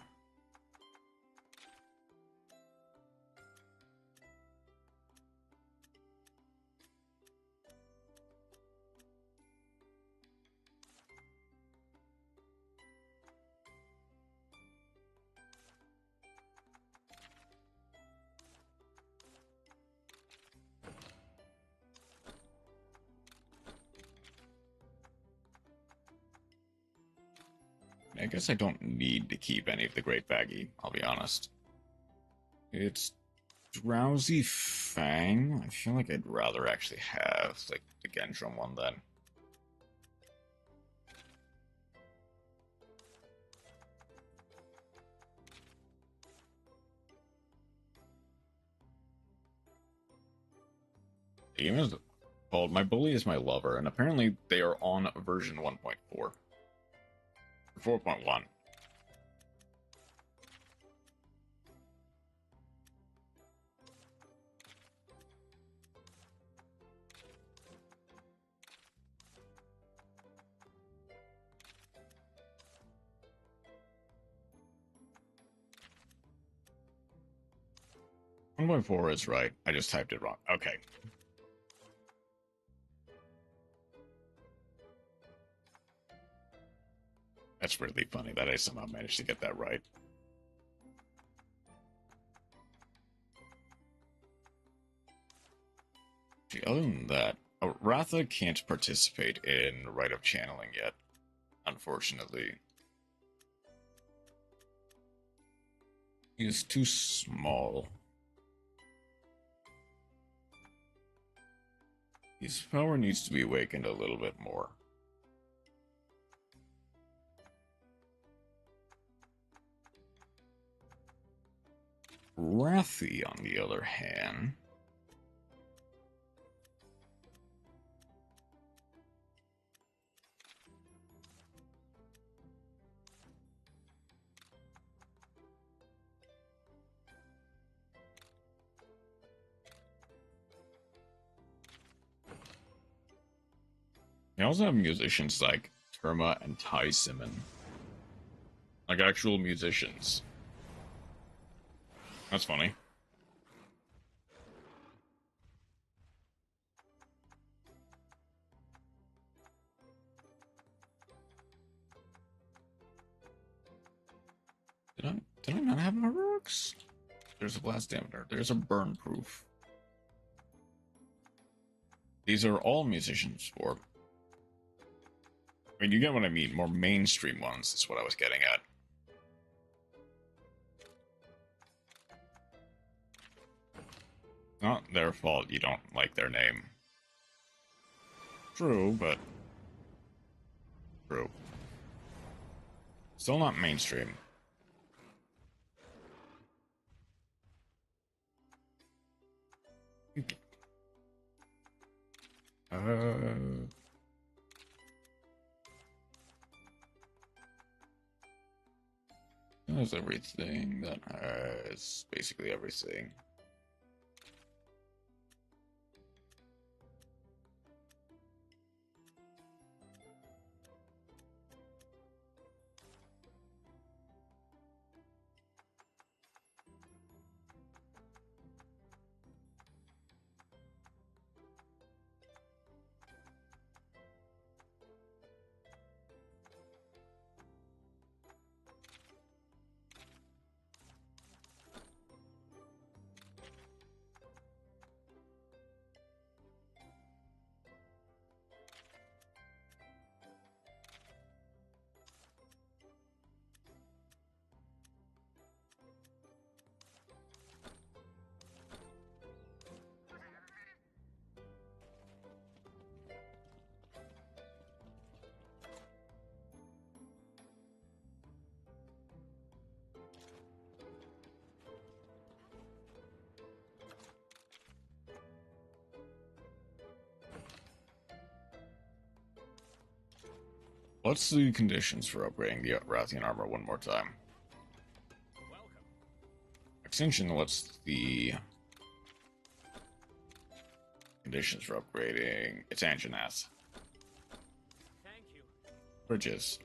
I guess I don't need to keep any of the Great Baggy, I'll be honest. It's Drowsy Fang. I feel like I'd rather actually have, like, the Gendrum one then. The game is called My Bully is My Lover, and apparently they are on version 1.4. 4.1. 1.4 is right. I just typed it wrong. Okay. That's really funny that I somehow managed to get that right. Other than that, Ratha can't participate in Rite of Channeling yet, unfortunately. He is too small. His power needs to be awakened a little bit more. Rathi, on the other hand... They also have musicians like Terma and Ty Simon. Like actual musicians. That's funny. Did I not have heroics? There's a blast dampener. There's a burn proof. These are all musicians for. I mean, you get what I mean. More mainstream ones is what I was getting at. Not their fault you don't like their name. True, but... True. Still not mainstream. That's everything. That has basically everything. What's the conditions for upgrading the Rathian armor one more time? Welcome. Extinction, what's the conditions for upgrading its Anjanath? Thank you. Bridges.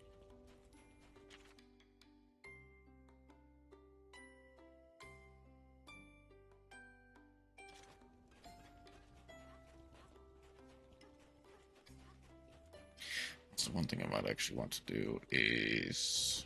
So one thing I might actually want to do is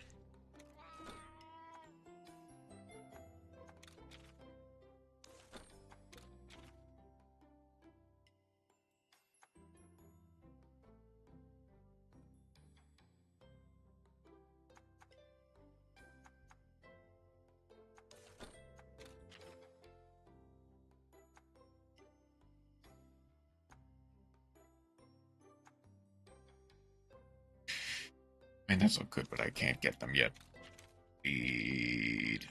and that's all good, but I can't get them yet. Speed.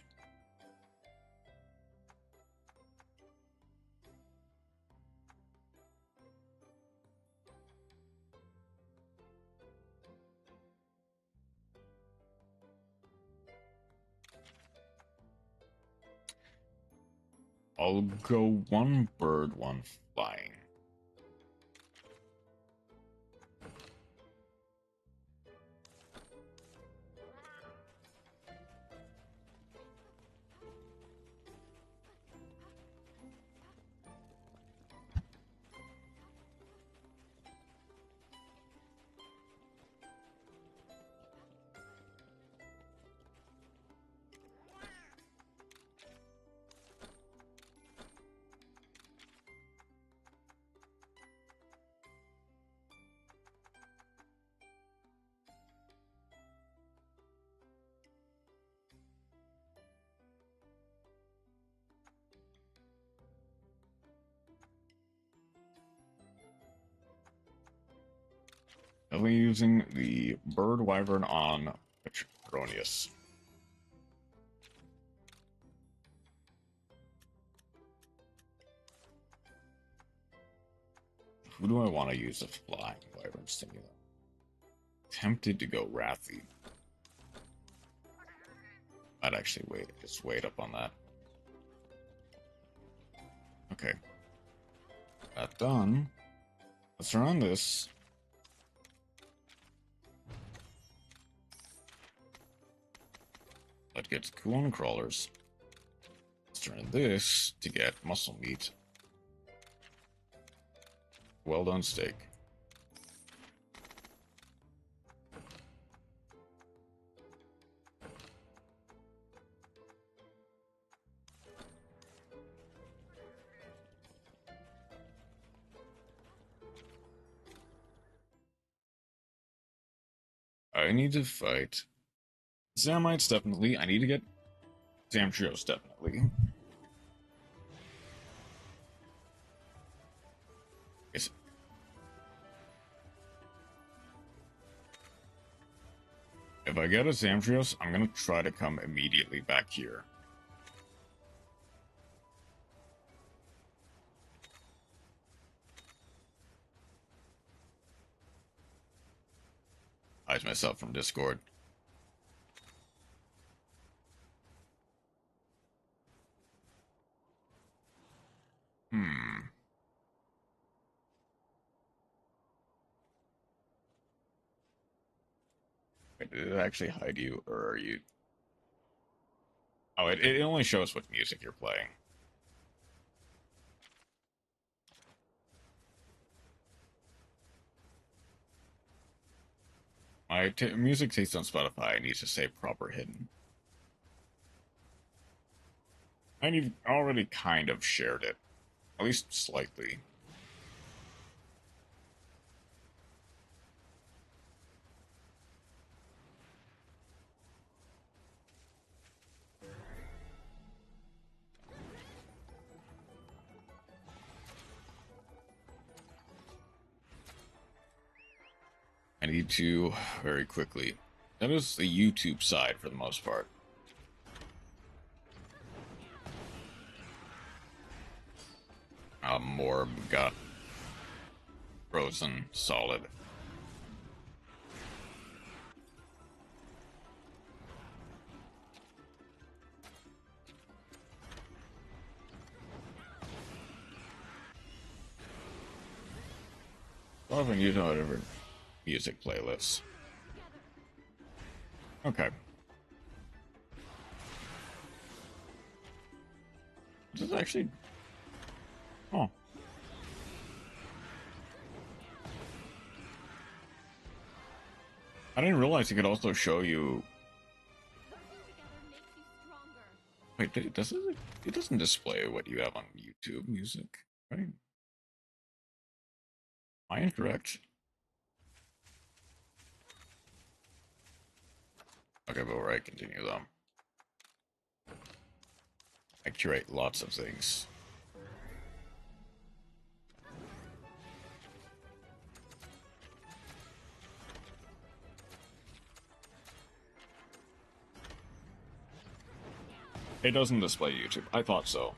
I'll go one bird, one flying. definitely using the Bird Wyvern on Petronius. Who do I want to use a flying Wyvern stimulant? Tempted to go Wrathy. I'd actually just wait up on that. Okay. That done. Let's turn on this. That gets cool on crawlers. Let's turn this to get muscle meat. Well done steak. I need to fight Zamites, definitely. I need to get Zamtrios, definitely. Yes. If I get a Zamtrios, I'm gonna try to come immediately back here. Hide myself from Discord. Wait, did it actually hide you, or are you... Oh, it only shows what music you're playing. My music taste on Spotify needs to say proper hidden. And you've already kind of shared it. At least slightly. I need to, very quickly. That is the YouTube side for the most part. Morb got frozen solid. Often you know whatever music playlists. Okay. This is actually... Oh. I didn't realize it could also show you... Wait, it doesn't display what you have on YouTube music, right? Am I incorrect? Okay, but where I continue though. I curate lots of things. It doesn't display YouTube. I thought so.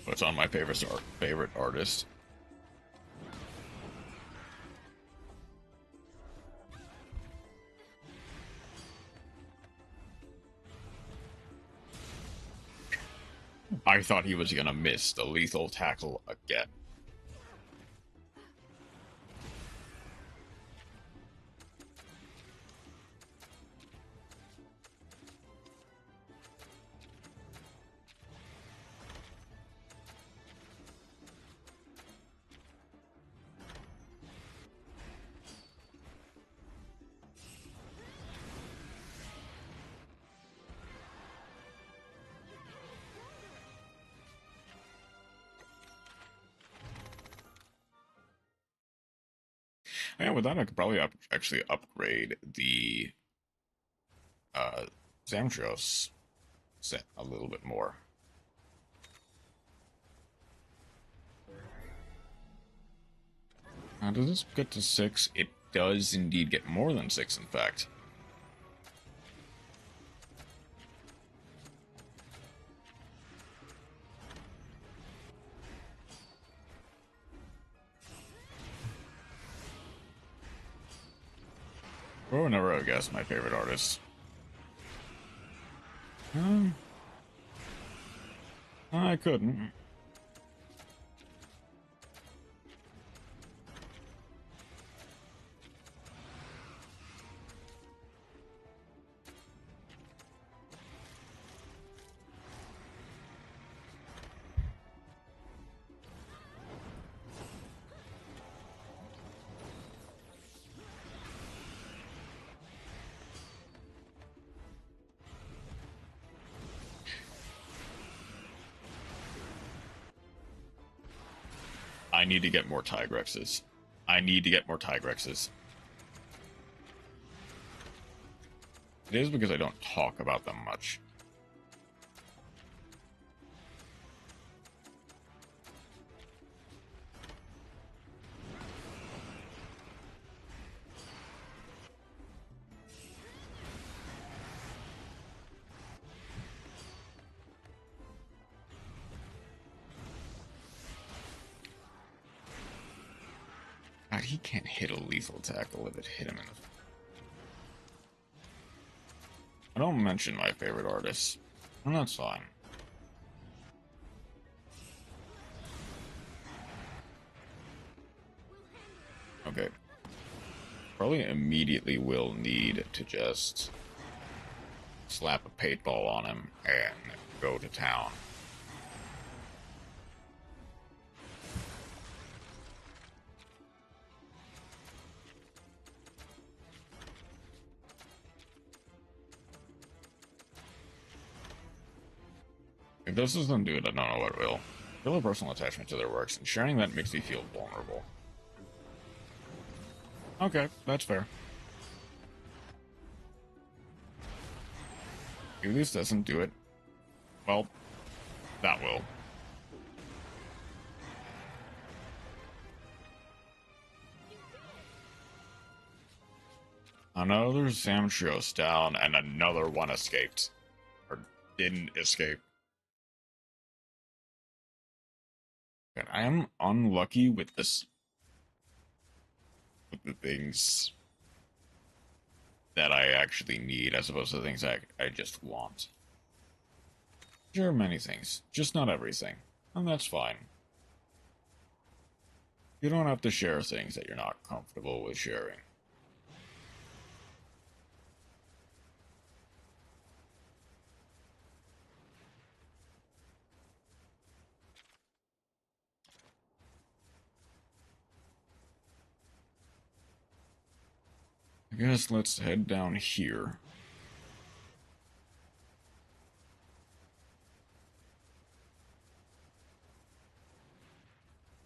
What's on my favorite artist? I thought he was gonna miss the lethal tackle again. Yeah, with that, I could probably actually upgrade the Zamtros set a little bit more. Now, does this get to 6? It does indeed get more than 6, in fact. Oh, never have guessed my favorite artist. I couldn't. I need to get more Tigrexes. I need to get more Tigrexes. It is because I don't talk about them much. God, he can't hit a lethal tackle if it hit him in the... I don't mention my favorite artists, and that's fine. Okay. Probably immediately will need to just slap a paintball on him and go to town. If this doesn't do it, I don't know what will. Feel a personal attachment to their works, and sharing that makes me feel vulnerable. Okay, that's fair. If this doesn't do it, well, that will. Another Zamtros down, and another one escaped. Or didn't escape. God, I am unlucky with this. With the things that I actually need, as opposed to the things I just want. Sure, many things, just not everything. And that's fine. You don't have to share things that you're not comfortable with sharing. I guess let's head down here.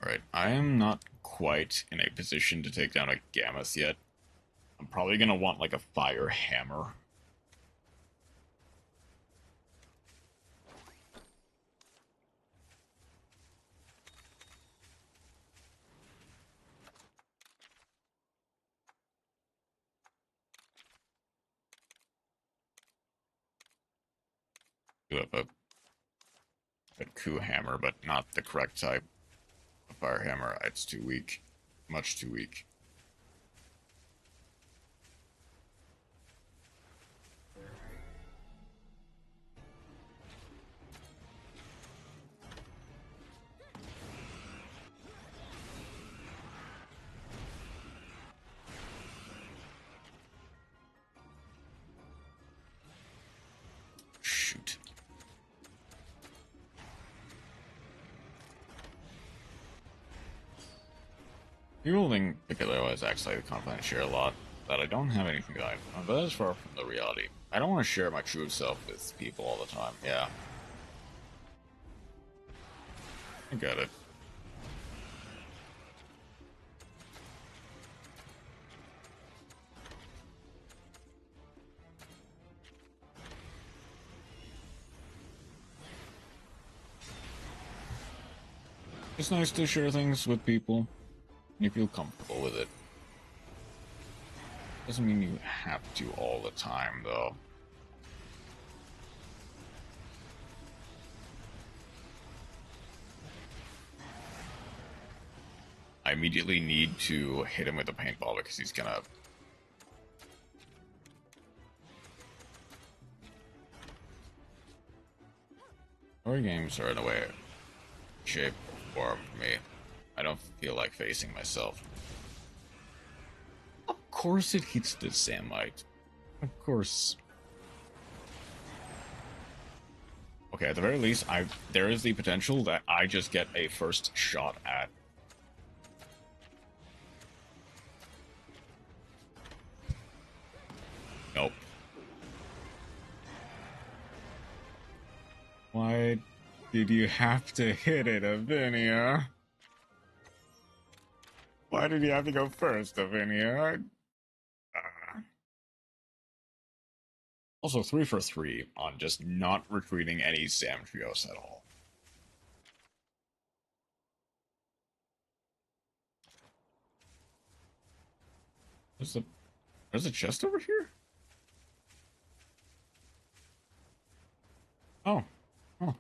Alright, I am not quite in a position to take down a Gammoth yet. I'm probably gonna want like a fire hammer. Do have a coup hammer, but not the correct type. A fire hammer, it's too weak. Much too weak. Shoot. People think, because I always actually confident share a lot, that I don't have anything going on, but that's far from the reality. I don't want to share my true self with people all the time, yeah. I get it. It's nice to share things with people, and you feel comfortable with it. Doesn't mean you have to all the time, though. I immediately need to hit him with a paintball because he's gonna... Story games are in a way, shape, or form for me. I don't feel like facing myself. Of course it hits the Samite. Of course. Okay, at the very least, there is the potential that I just get a first shot at. Nope. Why did you have to hit it, Avinia? Why did you have to go first, Avinia? Also, 3 for 3 on just not retreating any Sam Trios at all. There's a chest over here? Oh. Oh.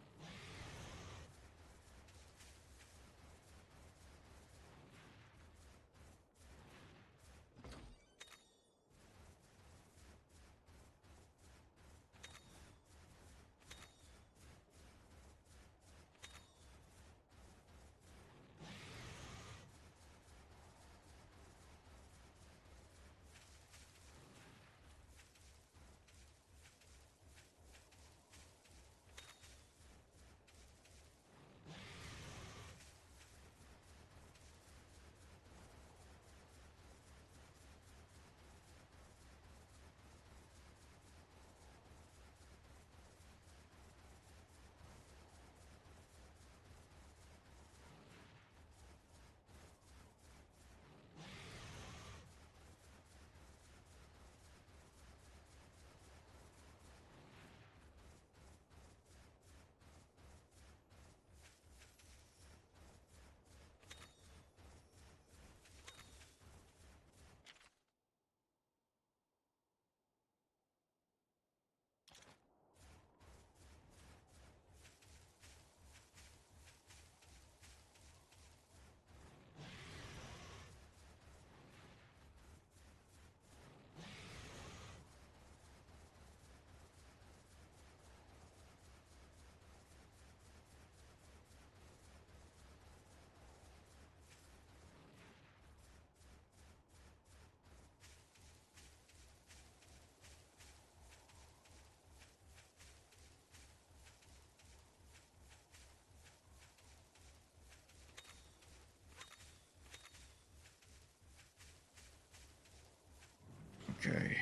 Okay.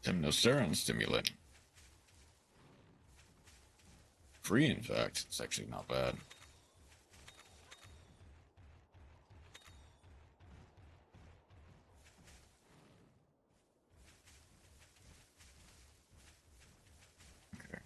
Temnoceran stimulant. Free, in fact. It's actually not bad. Okay.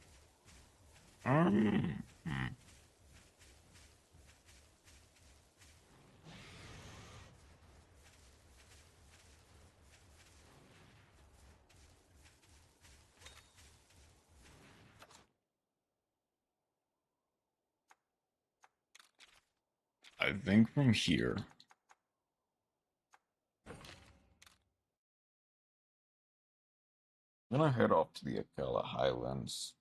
I think from here. I'm gonna head off to the Akela Highlands.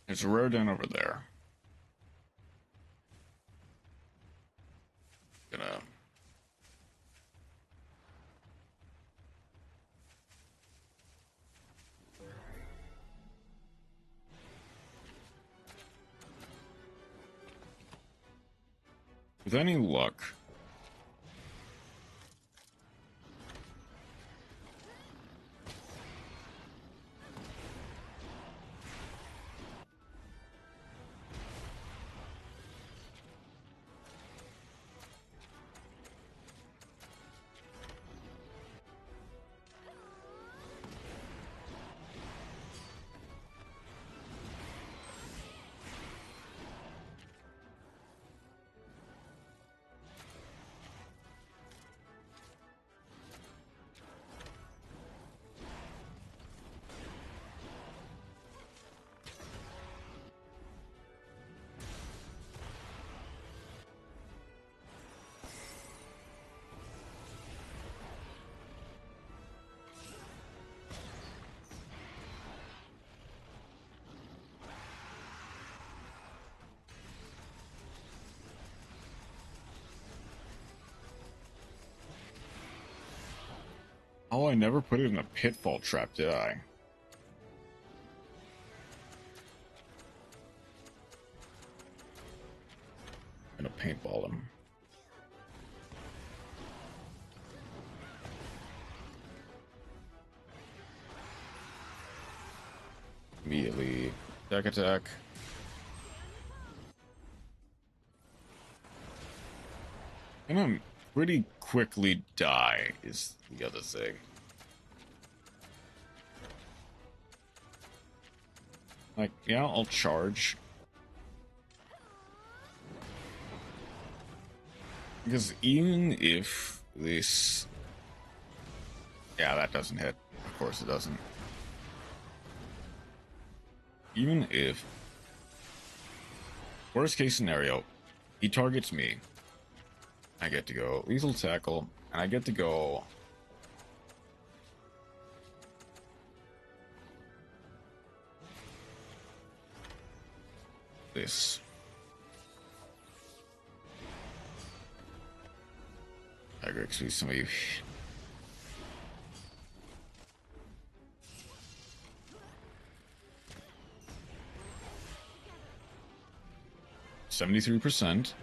There's a road in over there. Gonna... With any luck, oh, I never put it in a pitfall trap, did I? I'm gonna paintball him. Immediately attack. Gonna pretty quickly die is the other thing. Like, yeah, I'll charge. Because even if this... Yeah, that doesn't hit. Of course it doesn't. Even if... Worst case scenario, he targets me. I get to go lethal tackle, and I get to go... this. Tiger XP, some of you. %.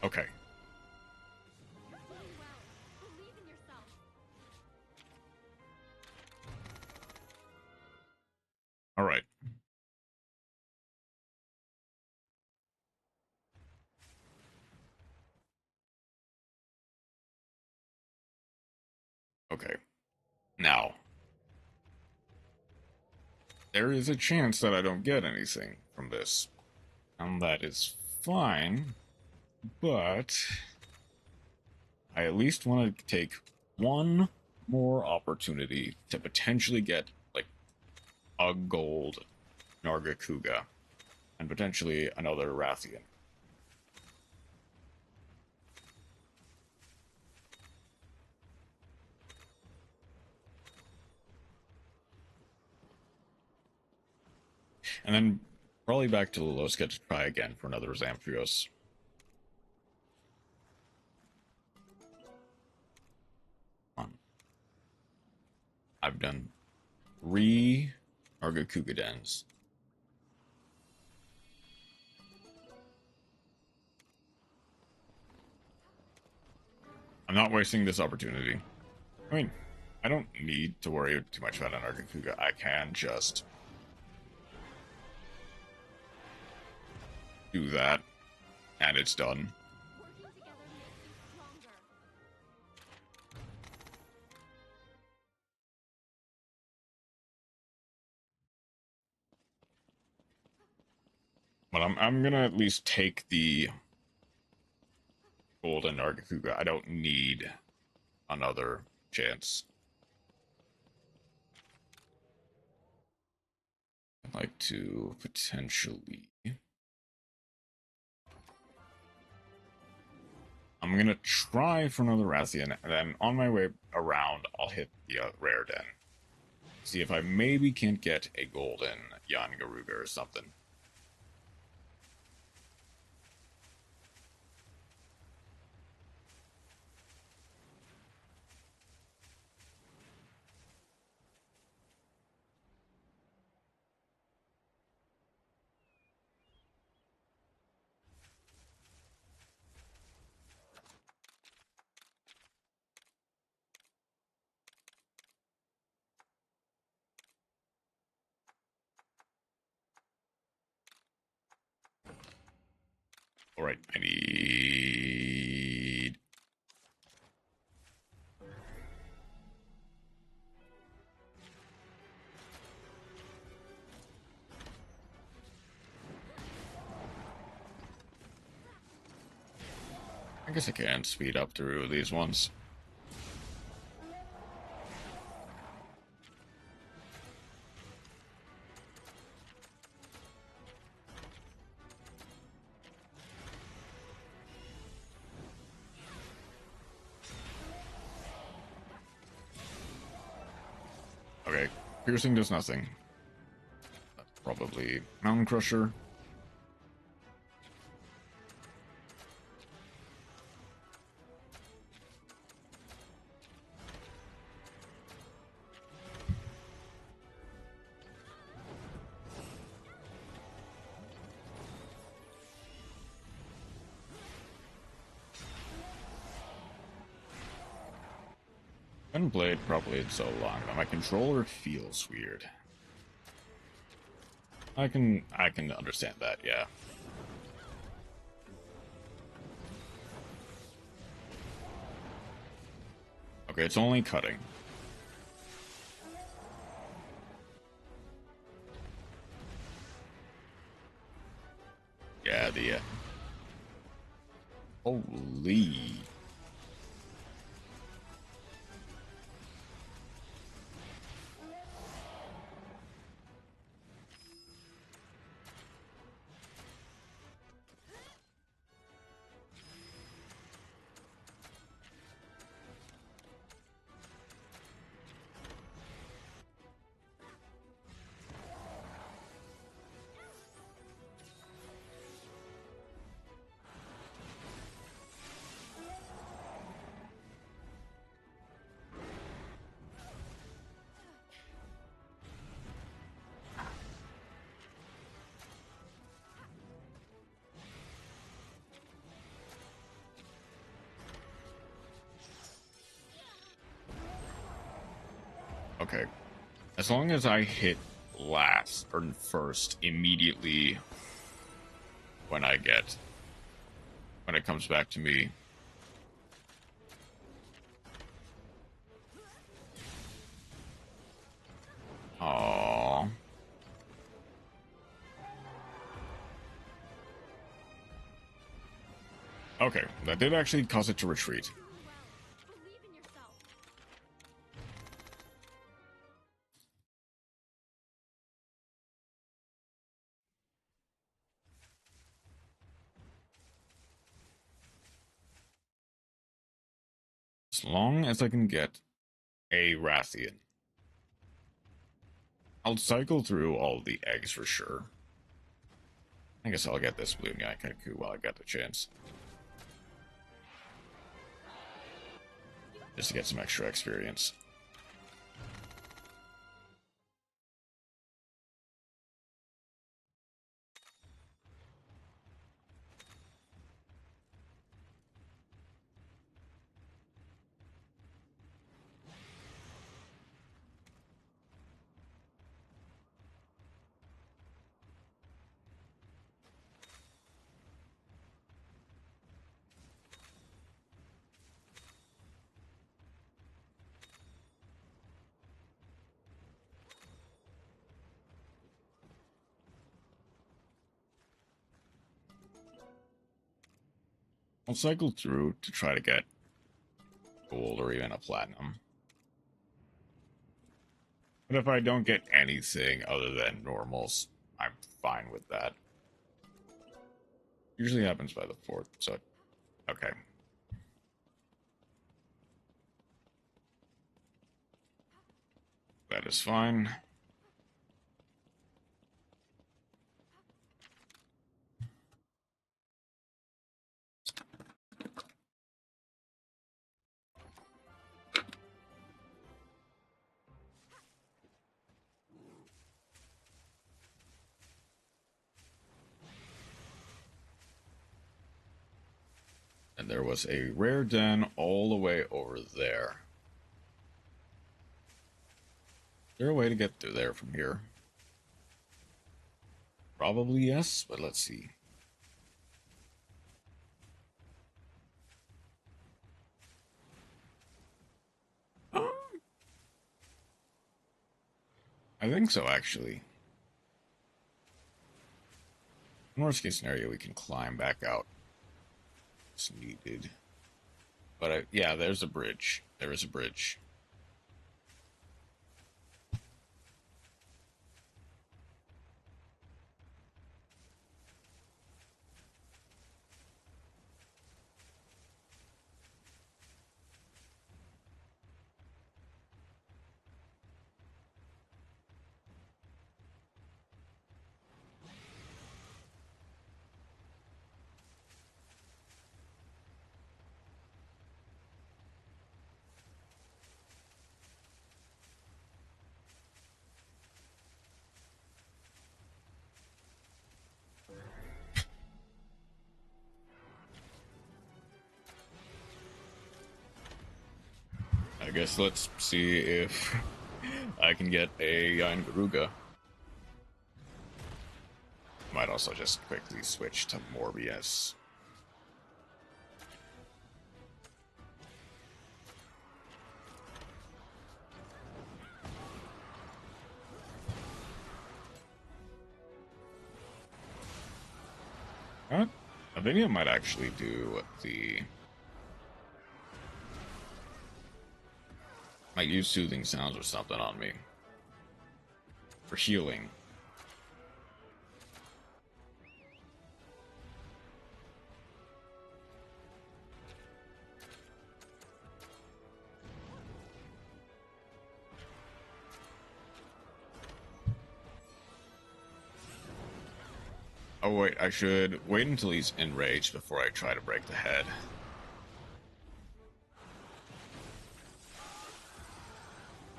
Okay. All right. Okay. Now, there is a chance that I don't get anything from this. And that is fine, but I at least want to take one more opportunity to potentially get, like, a gold Nargacuga and potentially another Rathian. And then probably back to Loloska to try again for another Zamphrios. I've done 3 Nargacuga dens. I'm not wasting this opportunity. I mean, I don't need to worry too much about an Nargacuga. I can just do that, and it's done. But I'm gonna at least take the golden Nargacuga. I don't need another chance. I'd like to potentially... I'm gonna try for another Rathian, and then on my way around, I'll hit the rare den. See if I maybe can't get a golden Yangaruga or something. Alright, I need... I guess I can speed up through these ones. Okay, piercing does nothing. Probably Mountain Crusher. I haven't played properly in so long, but my controller feels weird. I can understand that, yeah. Okay, it's only cutting. Yeah, holy. Okay. As long as I hit last or first immediately when it comes back to me. Aww. Okay, that did actually cause it to retreat. As long as I can get a Rathian. I'll cycle through all the eggs for sure. I guess I'll get this blue guy Kaku while I got the chance. Just to get some extra experience. I'll cycle through to try to get gold or even a platinum. But if I don't get anything other than normals, I'm fine with that. Usually happens by the 4th, so okay. That is fine. And there was a rare den all the way over there. Is there a way to get through there from here? Probably yes, but let's see. I think so, actually. In worst case scenario, we can climb back out. It's needed. But yeah, there's a bridge. There is a bridge. I guess let's see if I can get a Garuga. Might also just quickly switch to Morbius. I think it might actually do the... Might use soothing sounds or something on me. For healing. Oh wait, I should wait until he's enraged before I try to break the head.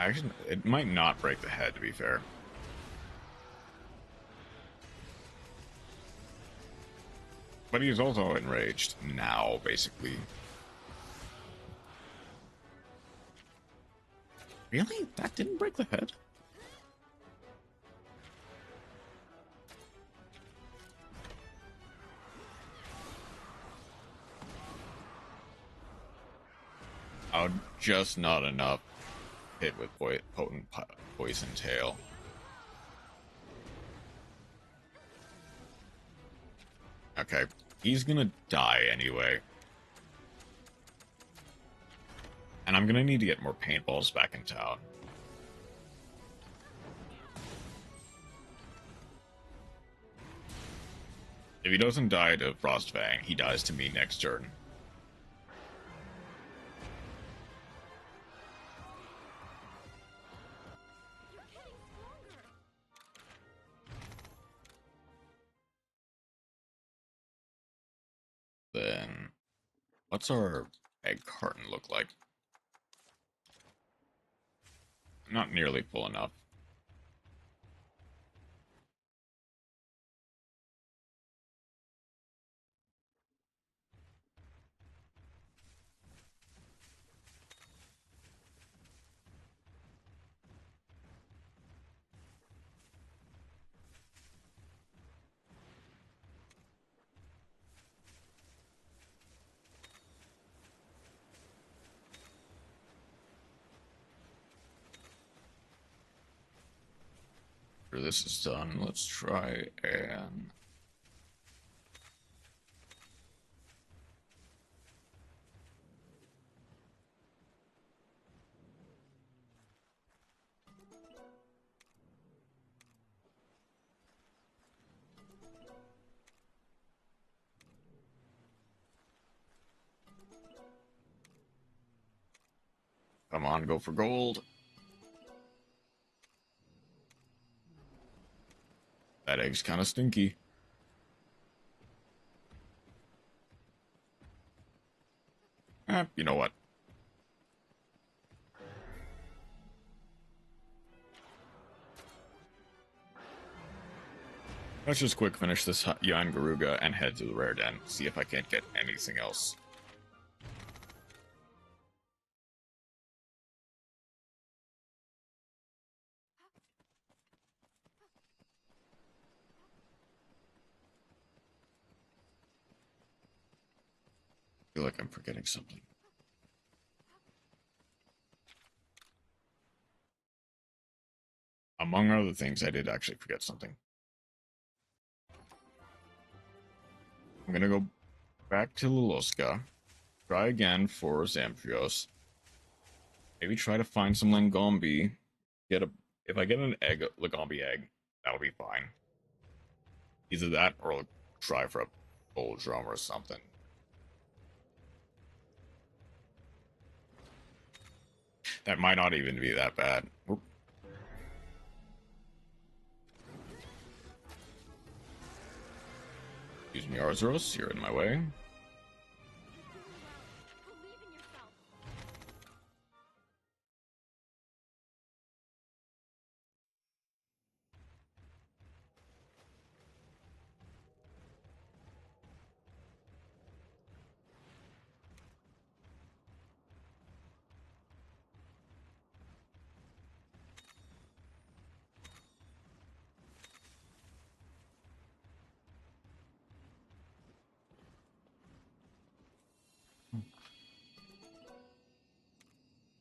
Actually, it might not break the head, to be fair. But he's also enraged now, basically. Really? That didn't break the head? Oh, just not enough. Hit with potent poison tail. Okay, he's gonna die anyway. And I'm gonna need to get more paintballs back in town. If he doesn't die to Frostfang, he dies to me next turn. Then, what's our egg carton look like? Not nearly full enough. After this is done, let's try and... Come on, go for gold. That egg's kind of stinky. You know what? Let's just quick finish this Yan Garuga and head to the rare den. See if I can't get anything else. I feel like I'm forgetting something. A among other things, I did actually forget something. I'm gonna go back to Loloska, try again for Zamtrios. Maybe try to find some Langombi. If I get an egg, Langombi egg, that'll be fine. Either that or I'll try for a bull drum or something. That might not even be that bad. Oop. Excuse me, Arzuros, you're in my way.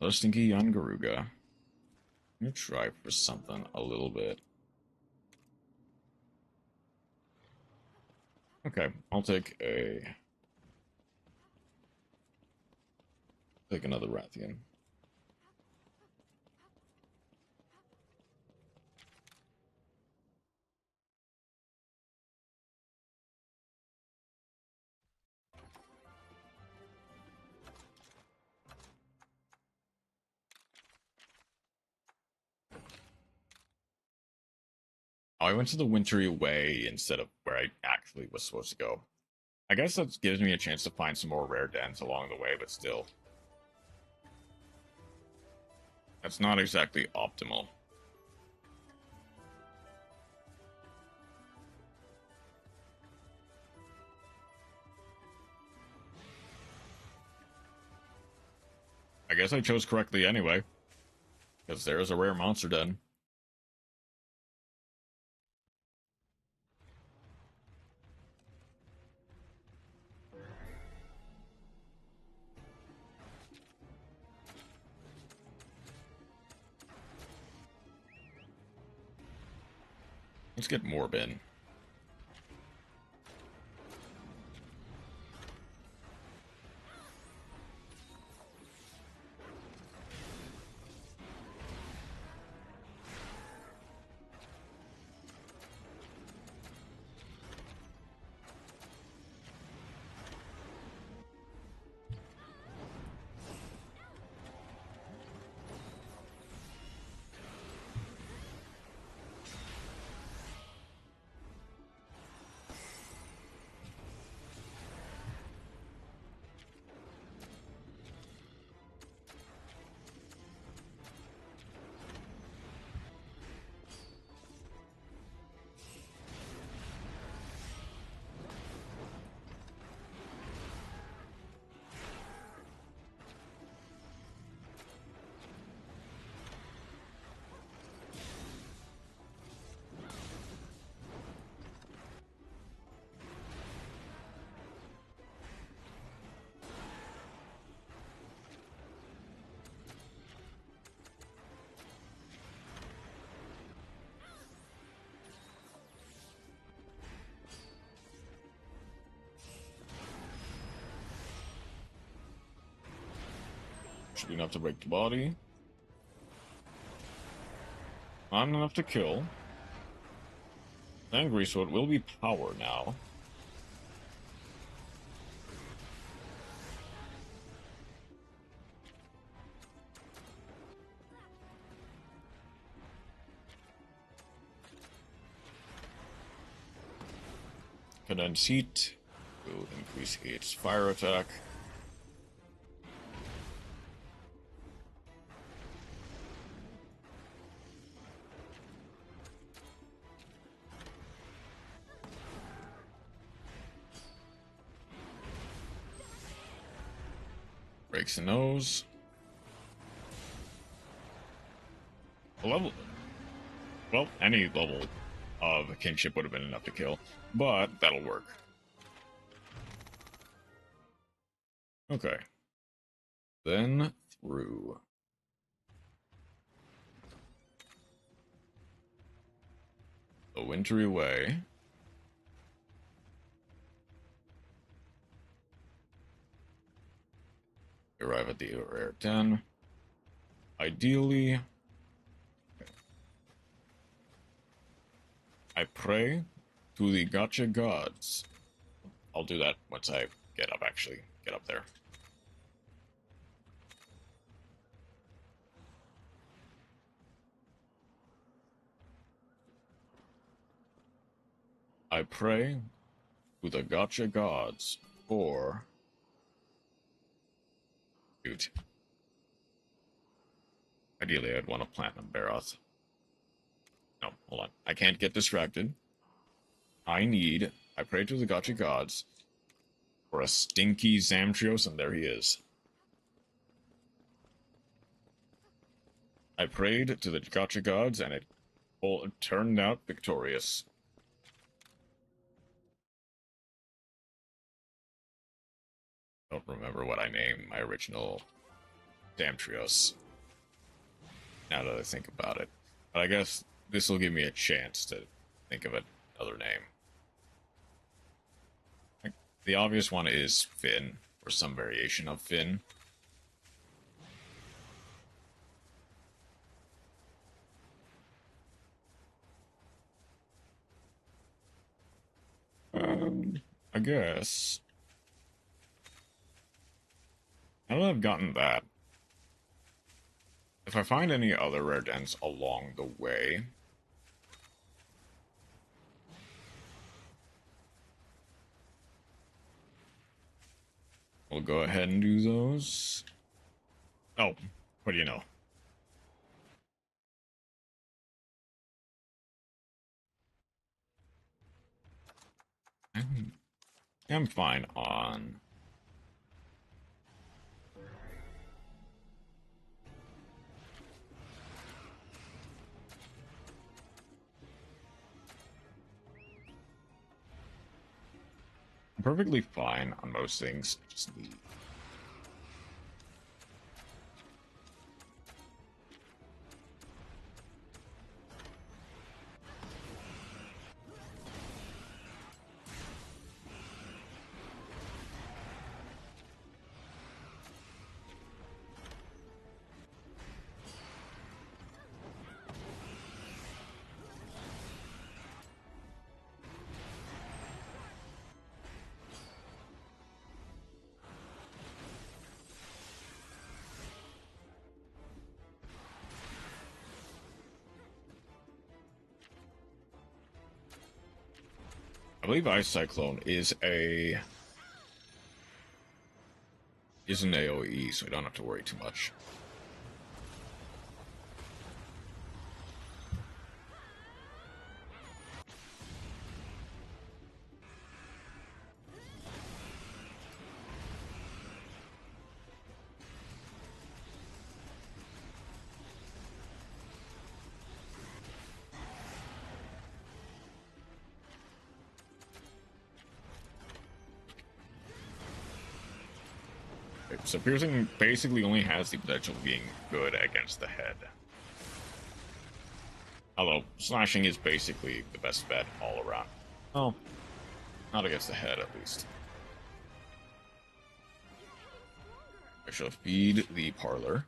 Hello, Stinky Yangaruga. I'm gonna try for something a little bit. Okay, I'll take another Rathian. Oh, I went to the Wintry Way instead of where I actually was supposed to go. I guess that gives me a chance to find some more rare dens along the way, but still. That's not exactly optimal. I guess I chose correctly anyway, because there's a rare monster den. Let's get Morbin. Should be enough to break the body. Not enough to kill. Angry Sword will be power now. Condense heat will increase its fire attack. Breaks the nose. Well, any level of kingship would have been enough to kill, but that'll work. Okay. Then through. a wintry way. Arrive at the rare 10. Ideally, I pray to the gotcha gods. I'll do that once I get up, actually. Get up there. I pray to the gotcha gods for... Shoot. Ideally, I'd want a Platinum Baroth. No, hold on. I can't get distracted. I pray to the gotcha gods for a stinky Zamtrios, and there he is. I prayed to the gotcha gods, and it turned out victorious. Don't remember what I named my original Zamtrios, now that I think about it. But I guess this will give me a chance to think of another name. The obvious one is Finn, or some variation of Finn. I guess. Now that I've gotten that, if I find any other rare dens along the way, we'll go ahead and do those. Oh, what do you know? I'm fine on... I'm perfectly fine on most things. Just need... I believe Ice Cyclone is an AoE, so I don't have to worry too much. So piercing basically only has the potential of being good against the head. Although, slashing is basically the best bet all around. Oh, not against the head, at least. I shall feed the parlor.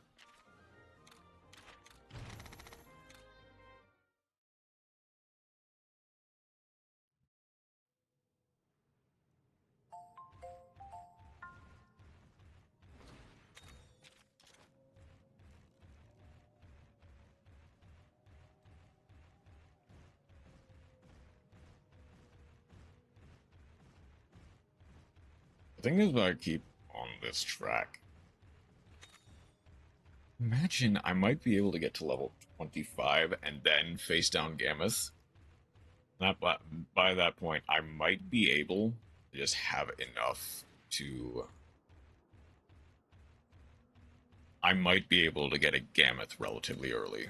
The thing is that I keep on this track. Imagine I might be able to get to level 25 and then face down Gammoth. By that point, I might be able to just have enough to... I might be able to get a Gammoth relatively early.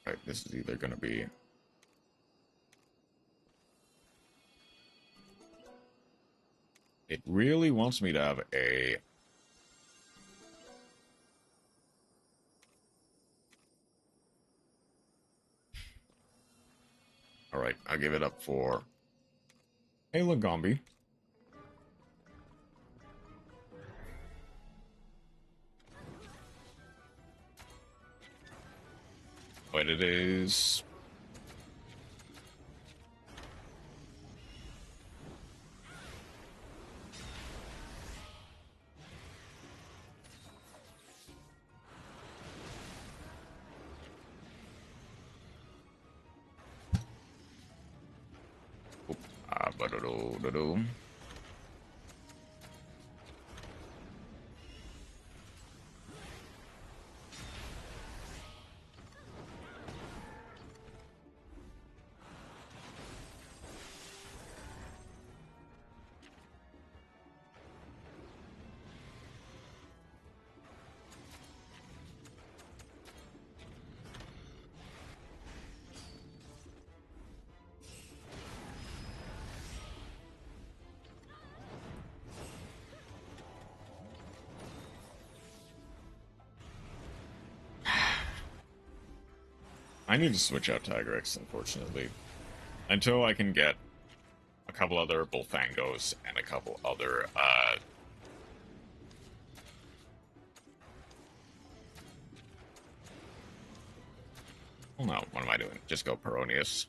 Right, this is either gonna be... It really wants me to have a... Alright, I'll give it up for... a Lagombi. But it is... Ba-da-do-da-do. I need to switch out Tigrex, unfortunately. Until I can get a couple other Bullfangos and a couple other, Well, no, what am I doing? Just go Peronius.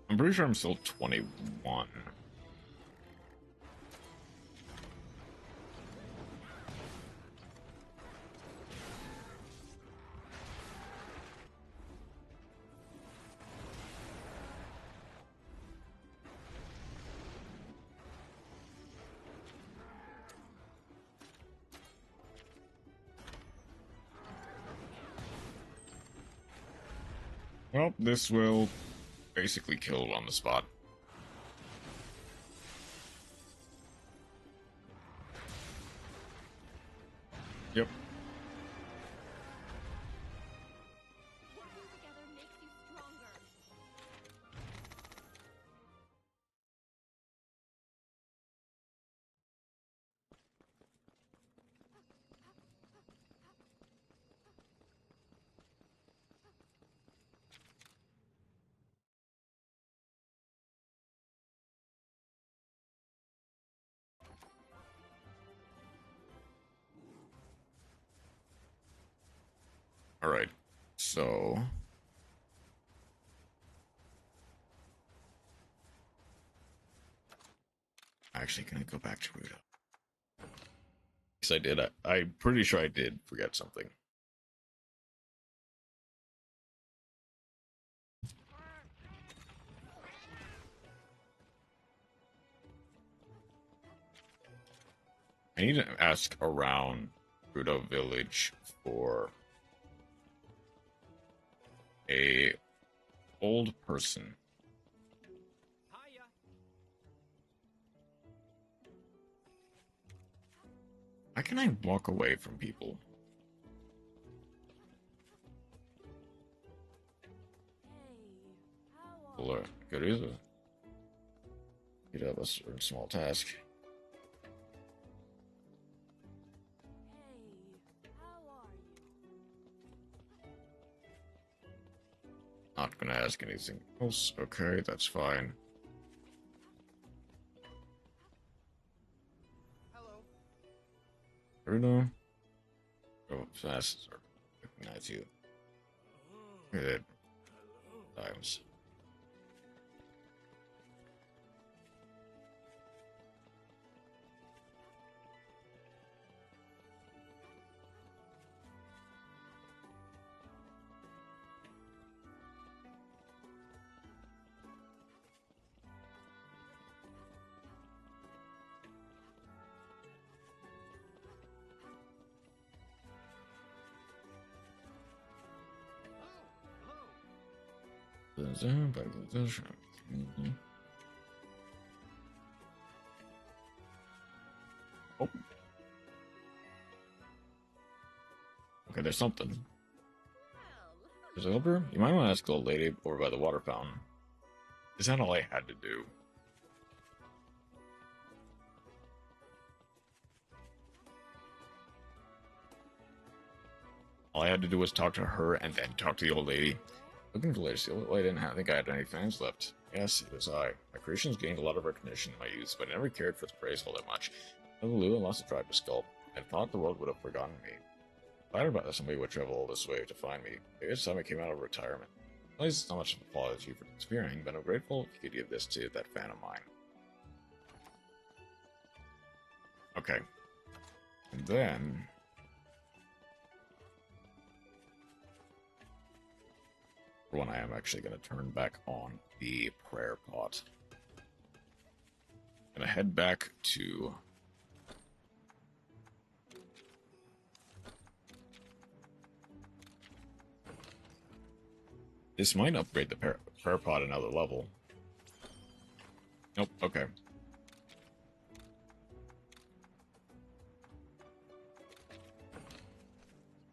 I'm pretty sure I'm still 21. Well, this will basically kill on the spot. Yep. Working together makes you stronger. All right. So actually gonna go back to Rudo. Because I did. I'm pretty sure I did forget something. I need to ask around Rudo Village for a old person. Hiya. How can I walk away from people? Well, good either. You'd have a certain small task. Not gonna ask anything else. Okay, that's fine. Hello. Bruno. Go fast. recognize you. Good times. Oh. Okay, there's something. There's a helper? You might want to ask the old lady over by the water fountain. Is that all I had to do? All I had to do was talk to her and then talk to the old lady. Looking for latest, well, I didn't think I had any fans left. Yes, it was I. My creations gained a lot of recognition in my youth, but I never cared for the praise all that much. I blew and lost the drive to Sculpt, and thought the world would have forgotten me. Flattered by that somebody would travel all this way to find me. Maybe it's time I came out of retirement. At least it's not much of an apology for disappearing, but I'm grateful if you could give this to that fan of mine. Okay. And then... for one, I am actually going to turn back on the prayer pot. I'm going to head back to... this might upgrade the prayer pot another level. Nope, okay.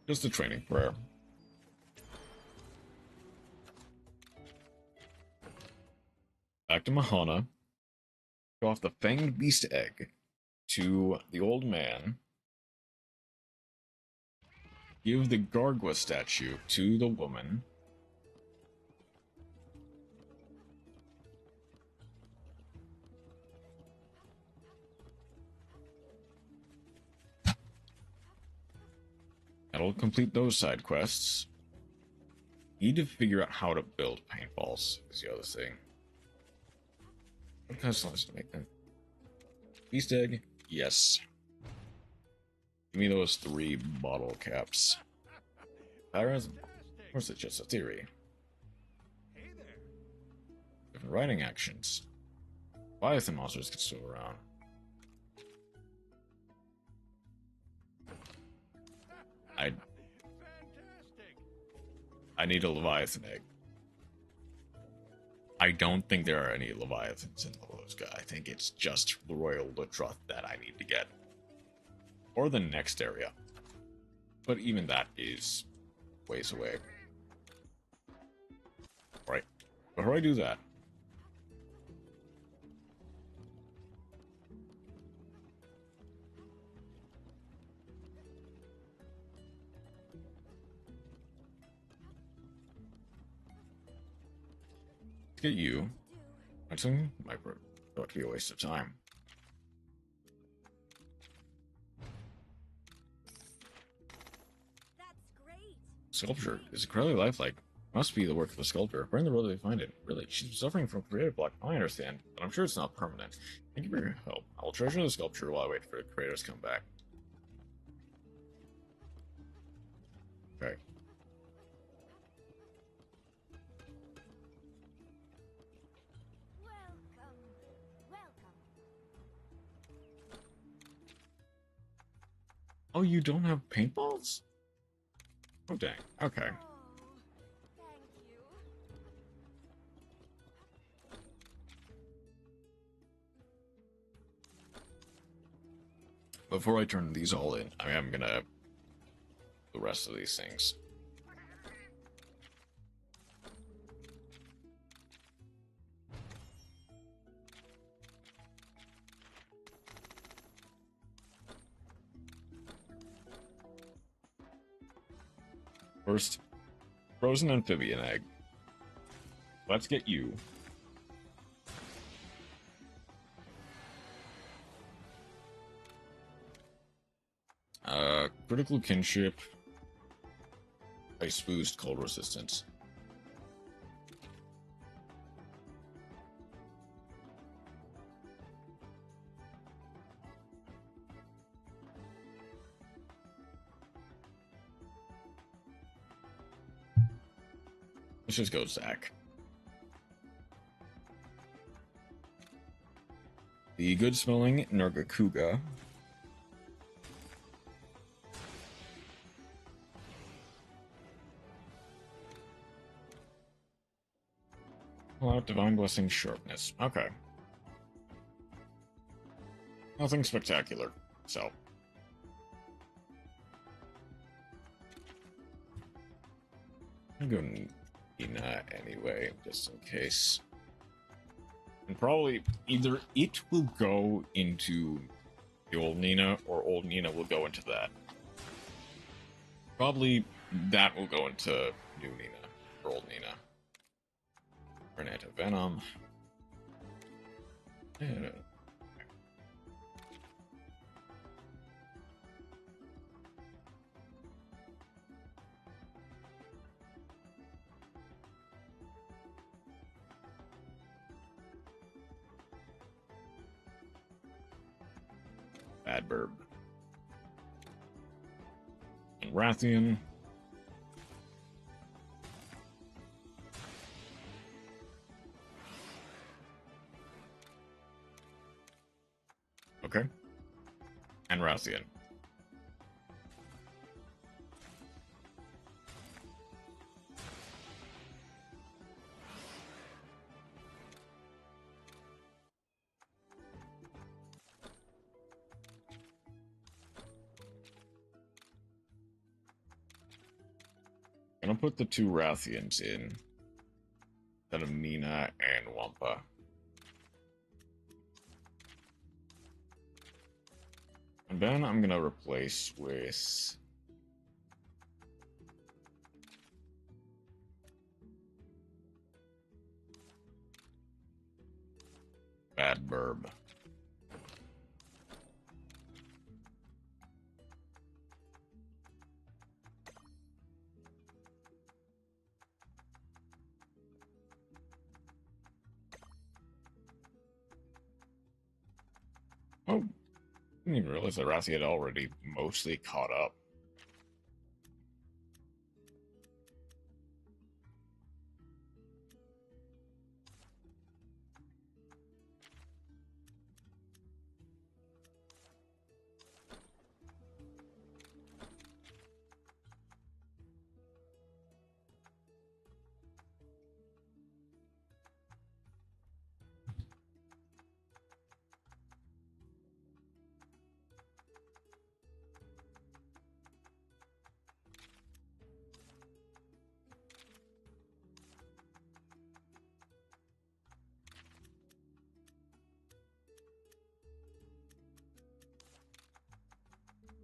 Just a training prayer. Back to Mahana. Show off the Fanged Beast Egg to the old man. Give the Gargwa statue to the woman. That'll complete those side quests. Need to figure out how to build paintballs is the other thing. What kind of slice to make them? Beast egg? Yes. Give me those 3 bottle caps. Pirates? Of course, it's just a theory. Different writing actions. Leviathan monsters get still around. I need a Leviathan egg. I don't think there are any Leviathans in the Lozga. I think it's just the Royal Lutroth that I need to get. Or the next area. But even that is ways away. Right. Before I do that, get you. Huntin might going to be a waste of time. That's great. Sculpture is incredibly lifelike. Must be the work of the sculptor. Where in the world did they find it? Really, she's suffering from creative block. I understand, but I'm sure it's not permanent. Thank you for your help. I will treasure the sculpture while I wait for the creators to come back. Okay. Oh, you don't have paintballs? Oh, dang. Okay. Before I turn these all in, I'm gonna the rest of these things. First, frozen amphibian egg. Let's get you. Critical kinship. ice boost, cold resistance. Let's just go Zach. The good smelling Nargacuga. Pull out Divine Blessing Sharpness. Okay. Nothing spectacular, so. I'm going Nina anyway, just in case. And probably either it will go into the old Nina or old Nina will go into that. Probably that will go into new Nina or old Nina. Grenade of Venom. Adverb. And Rathian. Okay. And Rathian. Gonna put the two Rathians in. Then of Nina and Wampa. And then I'm gonna replace with Bad Burb. Oh, I didn't even realize that Rathi had already mostly caught up.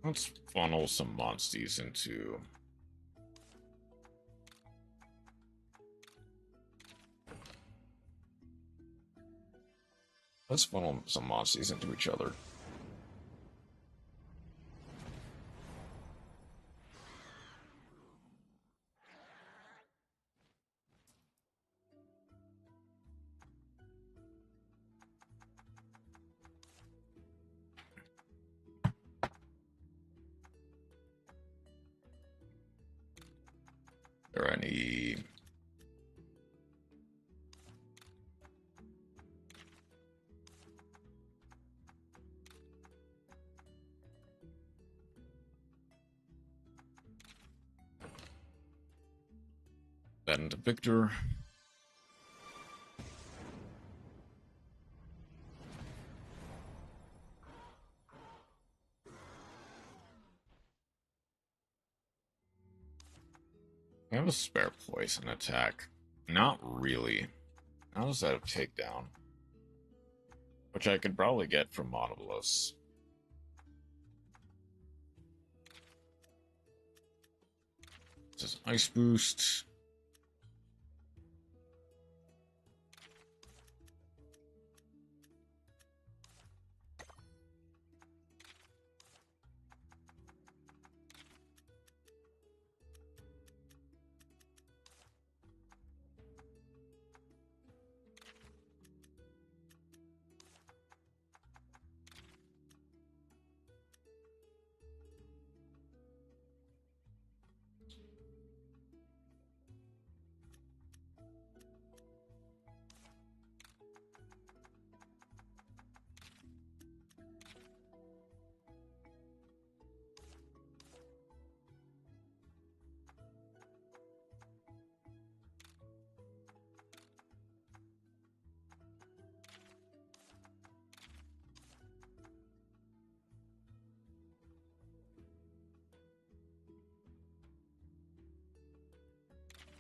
Let's funnel some Monsties into... Let's funnel some Monsties into each other. Are any that into Victor? I have a spare poison attack. Not really. How does that have takedown? Which I could probably get from Monobolus. This is Ice Boost.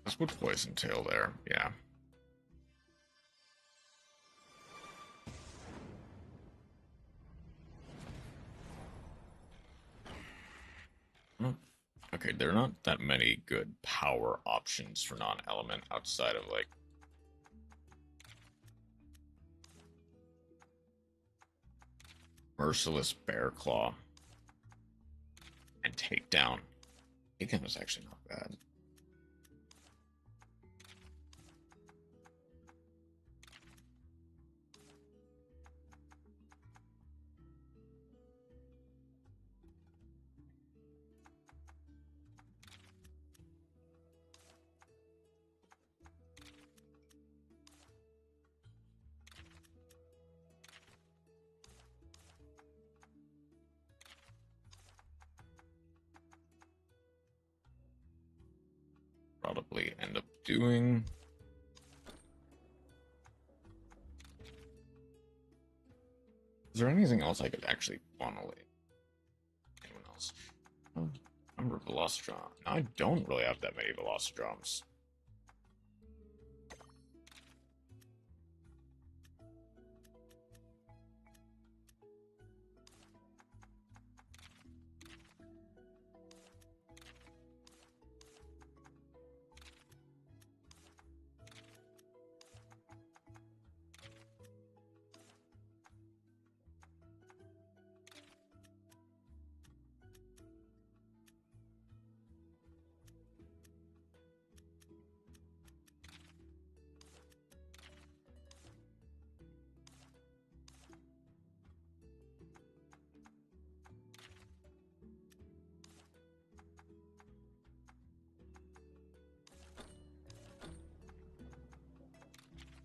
Let's put Poison Tail there, yeah. Okay, there are not that many good power options for non-element outside of, like, Merciless Bear Claw and Takedown. Takedown is actually not bad. Probably end up doing. Is there anything else I could actually funnel in? Anyone else? Oh, I remember Velocitron. No, I don't really have that many Velocitrons.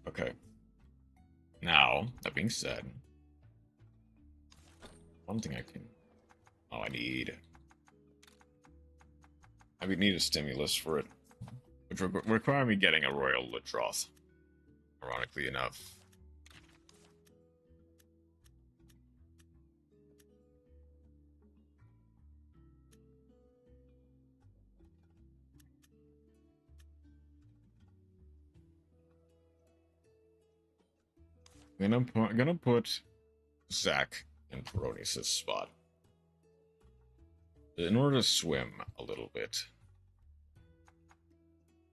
Okay. Now, that being said, one thing I can... Oh, I would need a stimulus for it, which would require me getting a Royal Ladroth, ironically enough. I'm gonna put Zach in Peronius' spot. In order to swim a little bit.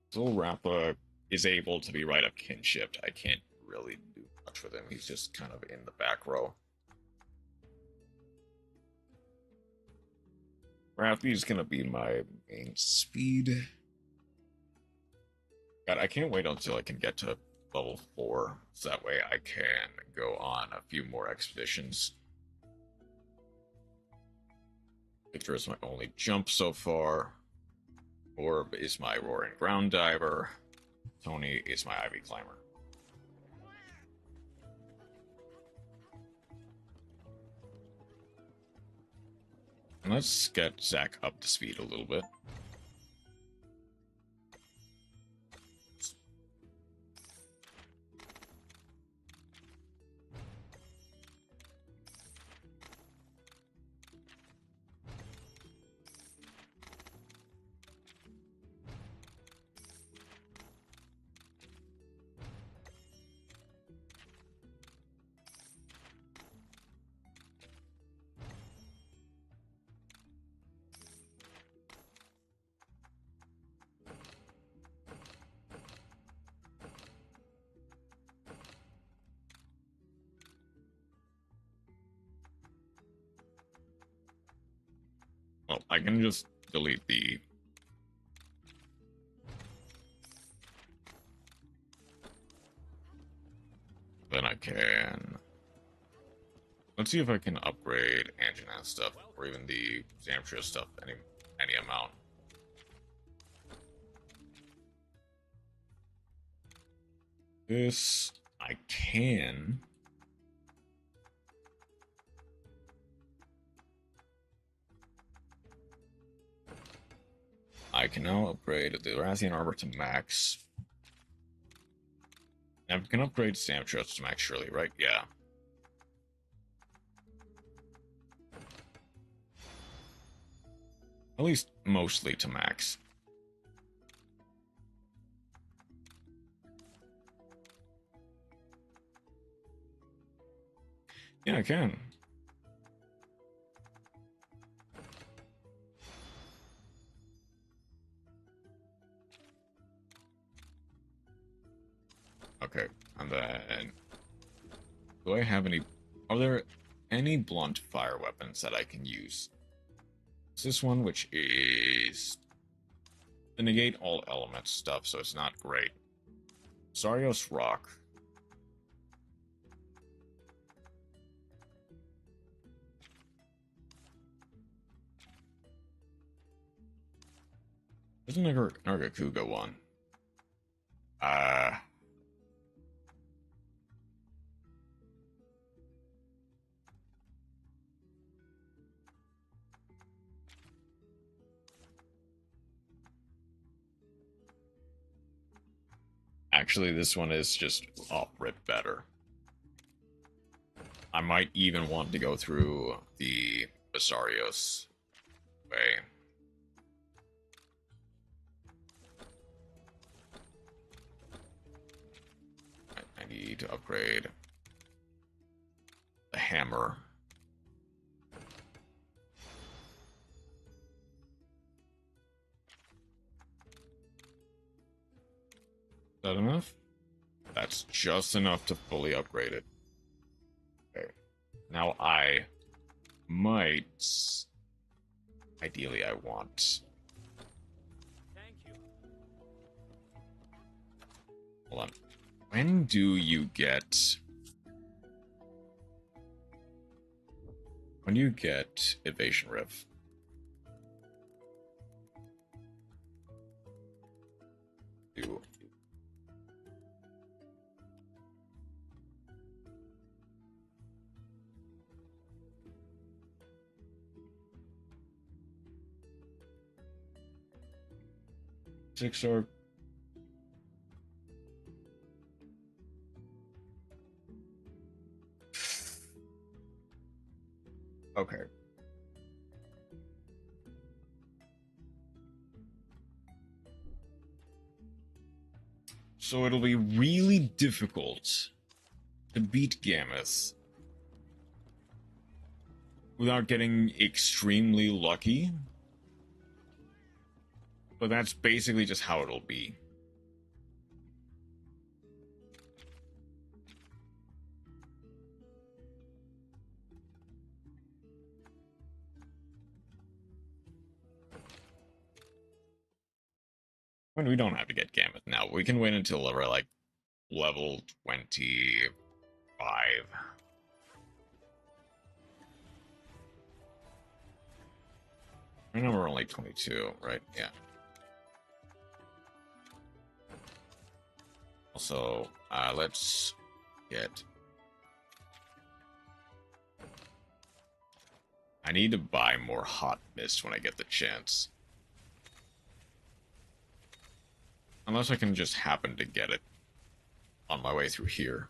Still Rappa is able to be right up kinshipped. I can't really do much with him. He's just kind of in the back row. Rappy's gonna be my main speed. God, I can't wait until I can get to level 4, so that way I can go on a few more expeditions. Victor is my only jump so far. Orb is my Roaring Ground Diver. Tony is my Ivy Climber. And let's get Zach up to speed a little bit. Well, I can just delete the... Then I can... Let's see if I can upgrade Anjanath stuff, or even the Zamtria stuff, any amount. This... I can... I can now upgrade the Rathian Armor to max. I can upgrade Zamtria to max, surely, right? Yeah. At least mostly to max. Yeah, I can. Okay, and then... Do I have any... Are there any blunt fire weapons that I can use? It's this one, which is... the negate all elements stuff, so it's not great. Zarios Rock. There's a Nargacuga one. Actually, this one is just off-rip better. I might even want to go through the Basarios way. I need to upgrade the hammer. Is that enough? That's just enough to fully upgrade it. Okay. Now I might... Ideally, I want... Thank you. Hold on. When do you get... When do you get Evasion Riff? Do... Six or... Okay. So it'll be really difficult to beat Gammoth without getting extremely lucky. But that's basically just how it'll be. I mean, we don't have to get Gammoth now. We can wait until we're like level 25. Right now we're only 22, right? Yeah. Also, let's get... I need to buy more Hot Mist when I get the chance. Unless I can just happen to get it on my way through here.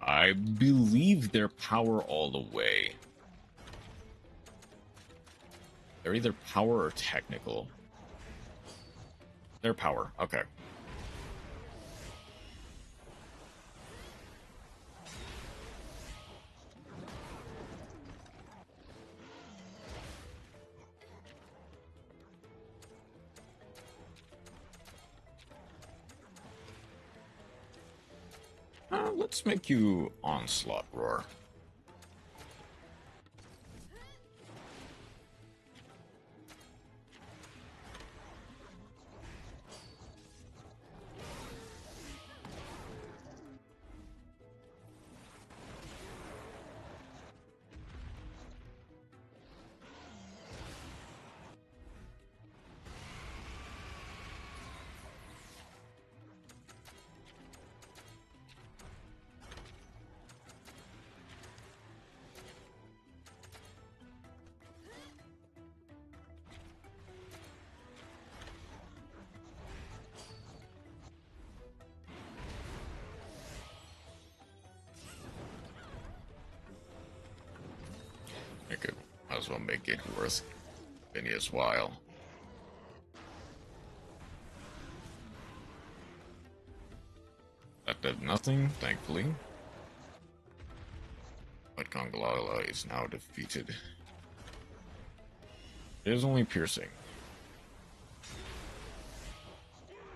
I believe they're power all the way. They're either power or technical. They're power, okay. Let's make you Onslaught Roar. Might as well make it worth Vinny's while. That did nothing, thankfully. But Congalala is now defeated. It is only piercing.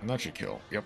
And that should kill, yep.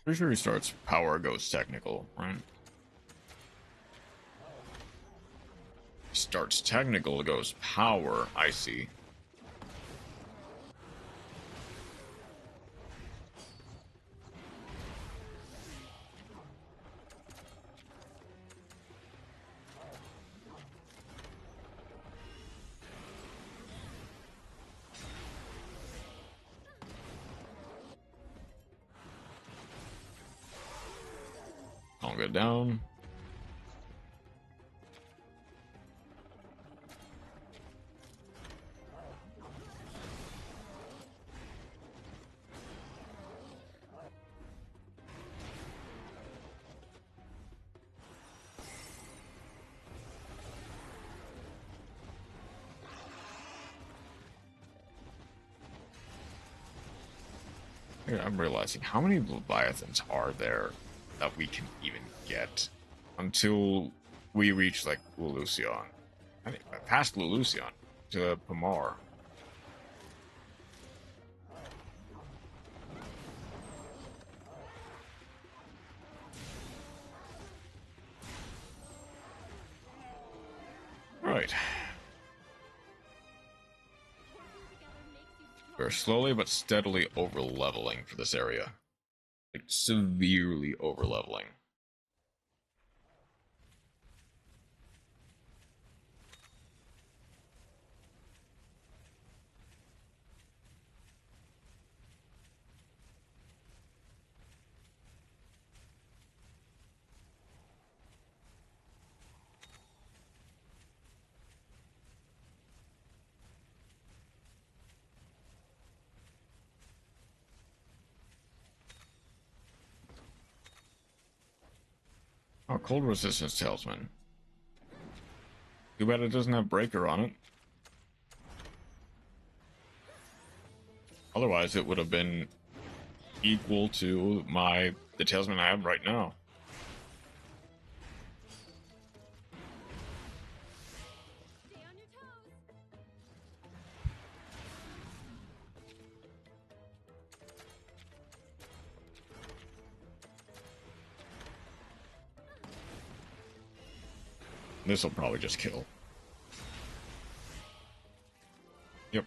Pretty sure he starts power goes technical, right? Starts technical goes power, I see. I'll go down. I'm realizing how many Leviathans are there that we can even get until we reach like Lulusion. I think past Lulusion to Pamar. Right. We're slowly but steadily over-leveling for this area. Like, severely over-leveling. Oh, cold resistance talisman. Too bad it doesn't have breaker on it. Otherwise, it would have been equal to the talisman I have right now. This will probably just kill. Yep.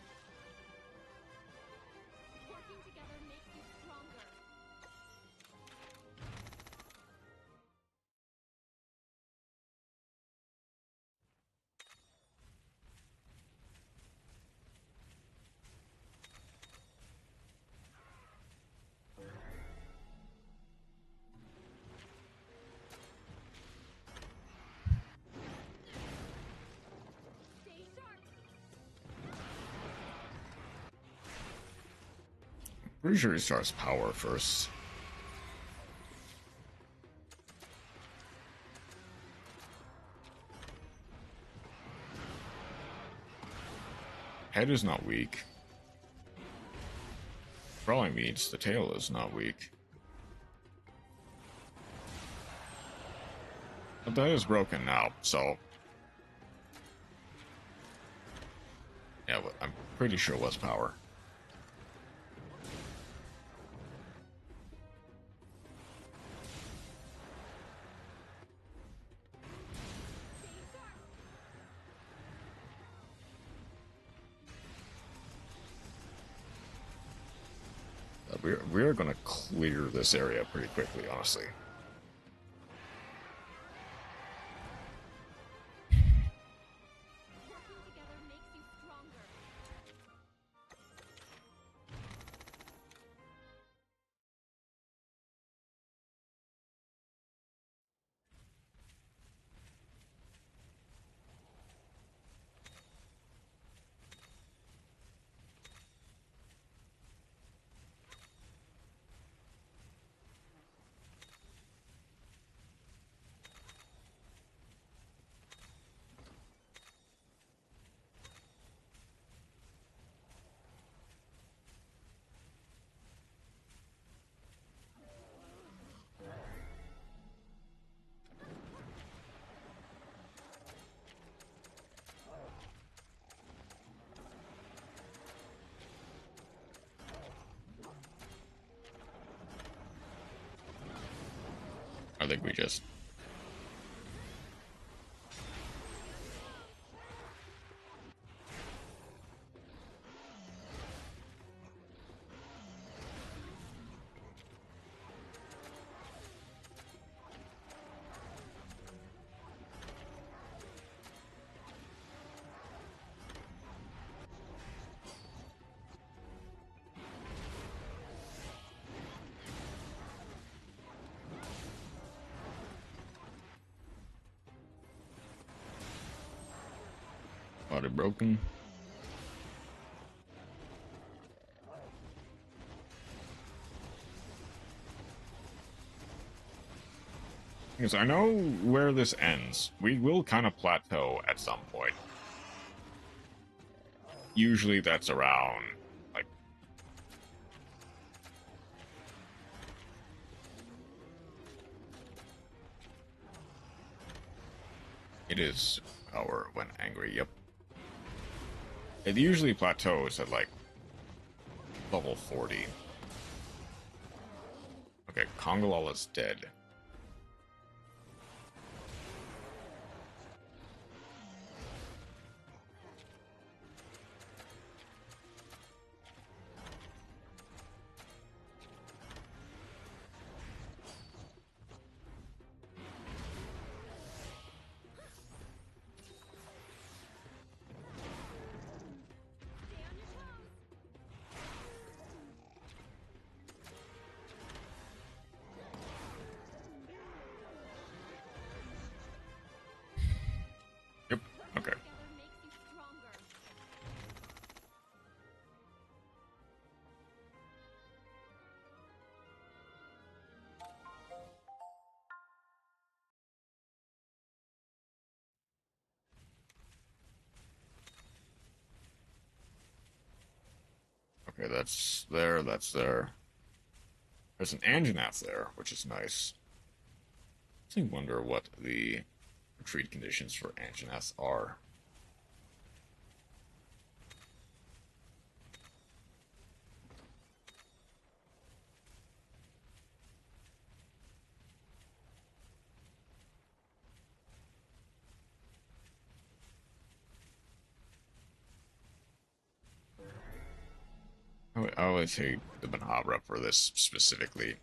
Pretty sure he starts power first. Head is not weak. Probably means the tail is not weak. But that is broken now, so... yeah, I'm pretty sure it was power. we're gonna clear this area pretty quickly, honestly. I think we just... Body broken. Because I know where this ends. We will kind of plateau at some point. Usually that's around, like... It is power when angry, yep. It usually plateaus at, like, level 40. Okay, Kongolal is dead. Okay. Okay, that's there, that's there. There's an Anjanath there, which is nice. I wonder what the retreat conditions for Anjanath are. I always hate the Mahabra for this specifically.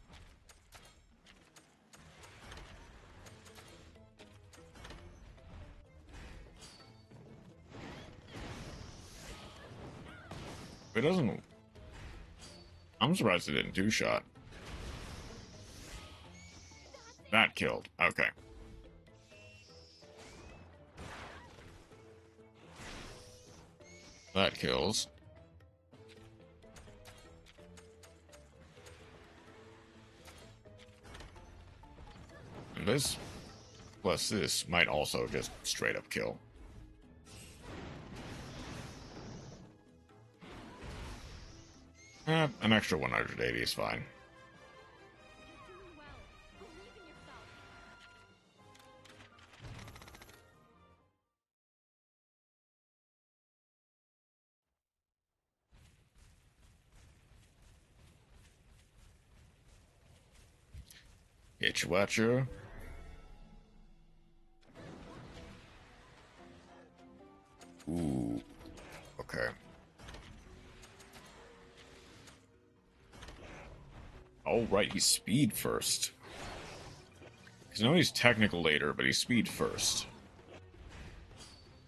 It doesn't... I'm surprised it didn't two-shot. That killed. Okay. That kills. And this, plus this, might also just straight up kill. An extra 180 is fine. Hitch Watcher. Ooh. Okay. Oh, right, he's speed first. Because I know he's technical later, but he's speed first.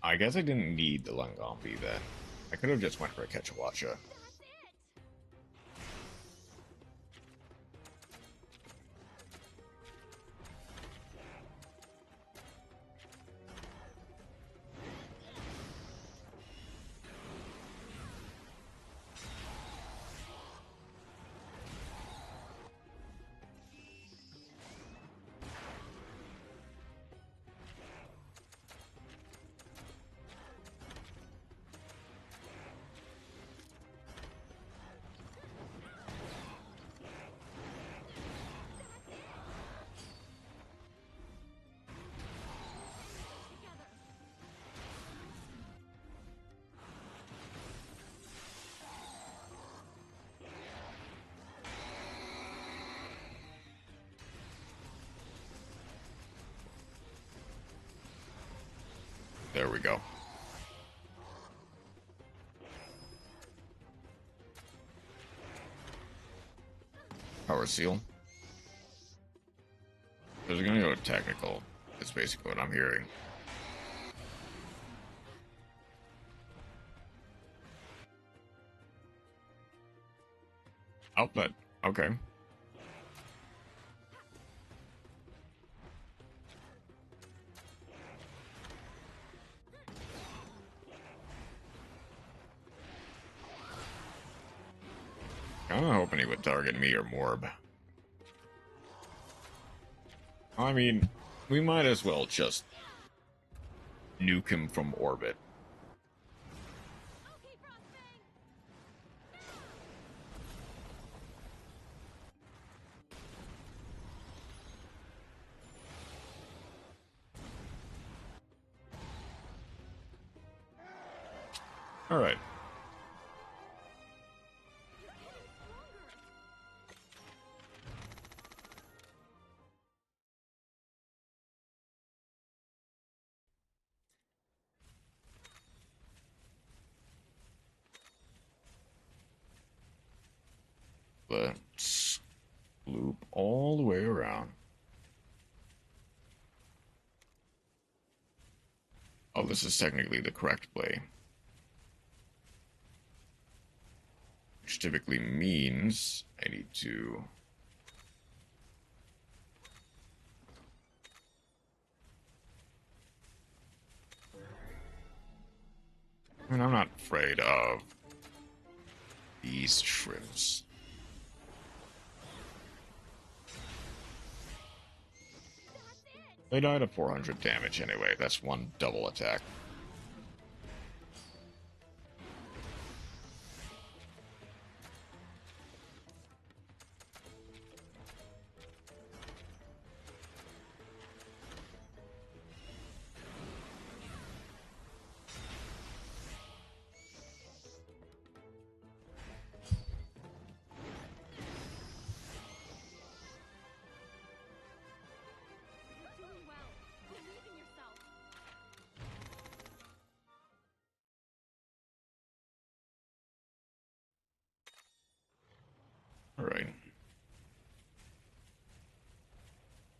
I guess I didn't need the Langampi then. I could have just went for a Kechawacha. There we go. Power Seal. There's gonna go technical. That's basically what I'm hearing. Outlet. Okay. I'm hoping he would target me or Morb. I mean, we might as well just nuke him from orbit. All right. Let's loop all the way around. Oh, this is technically the correct play. Which typically means I need to... I mean, I'm not afraid of these shrimps. They died at 400 damage anyway. That's one double attack. Alright.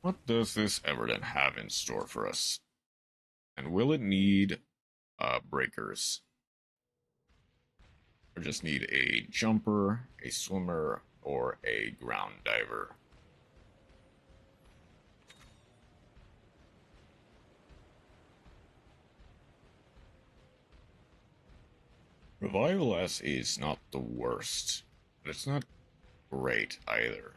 What does this Everton have in store for us? And will it need breakers? Or just need a jumper, a swimmer, or a ground diver? Revival S is not the worst, but it's not great either.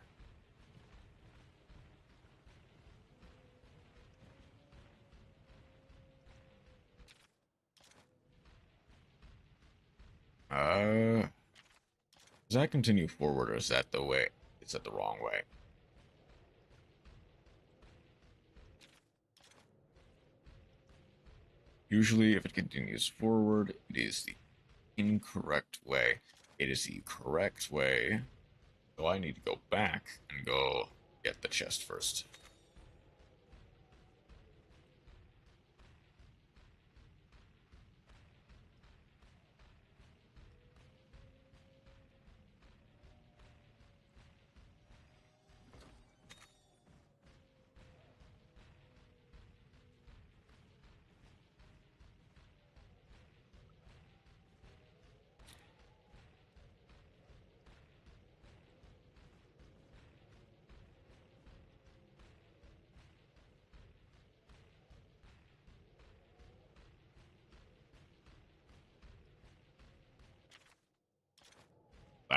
Does that continue forward, or is that the way? Is that the wrong way? Usually, if it continues forward, it is the incorrect way. It is the correct way. So I need to go back and go get the chest first.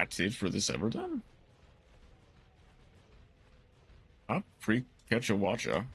that's it for this ever then? Catch a watcher.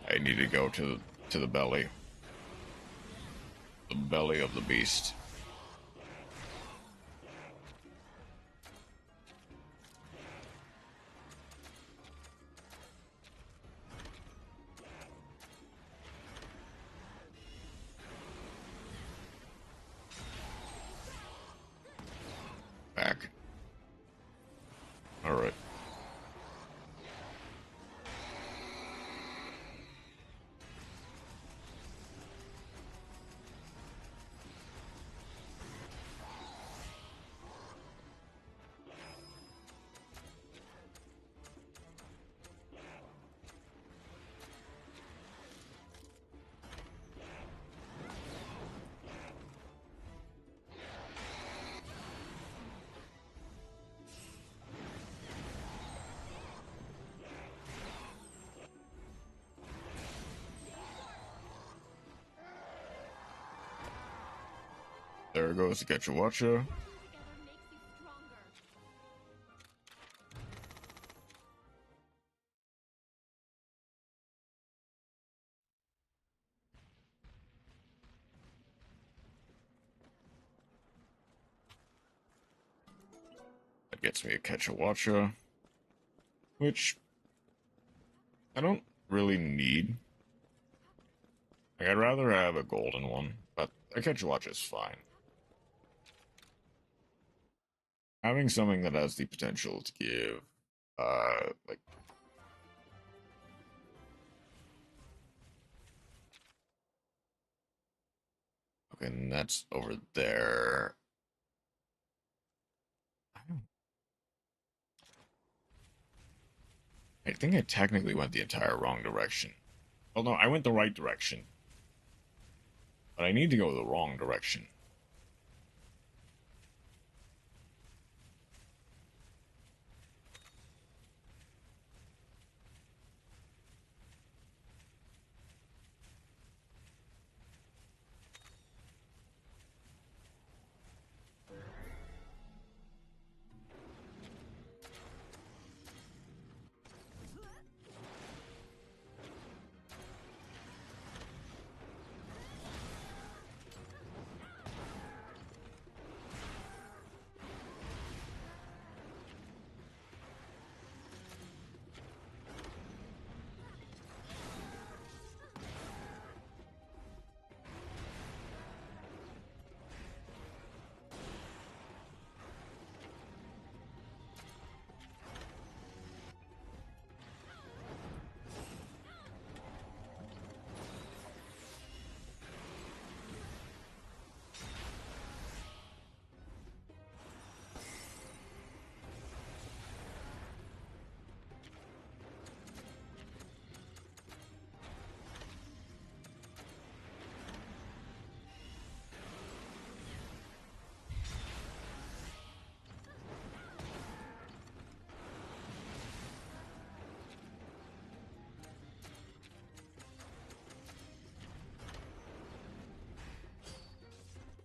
I need to go to the belly. The belly of the beast. Back. All right. There goes the Catch a Watcher. That gets me a Catch a Watcher, which I don't really need. Like, I'd rather have a golden one, but a Catch a Watcher is fine. Having something that has the potential to give, like... Okay, and that's over there. I think I technically went the entire wrong direction. Well, no, I went the right direction. But I need to go the wrong direction.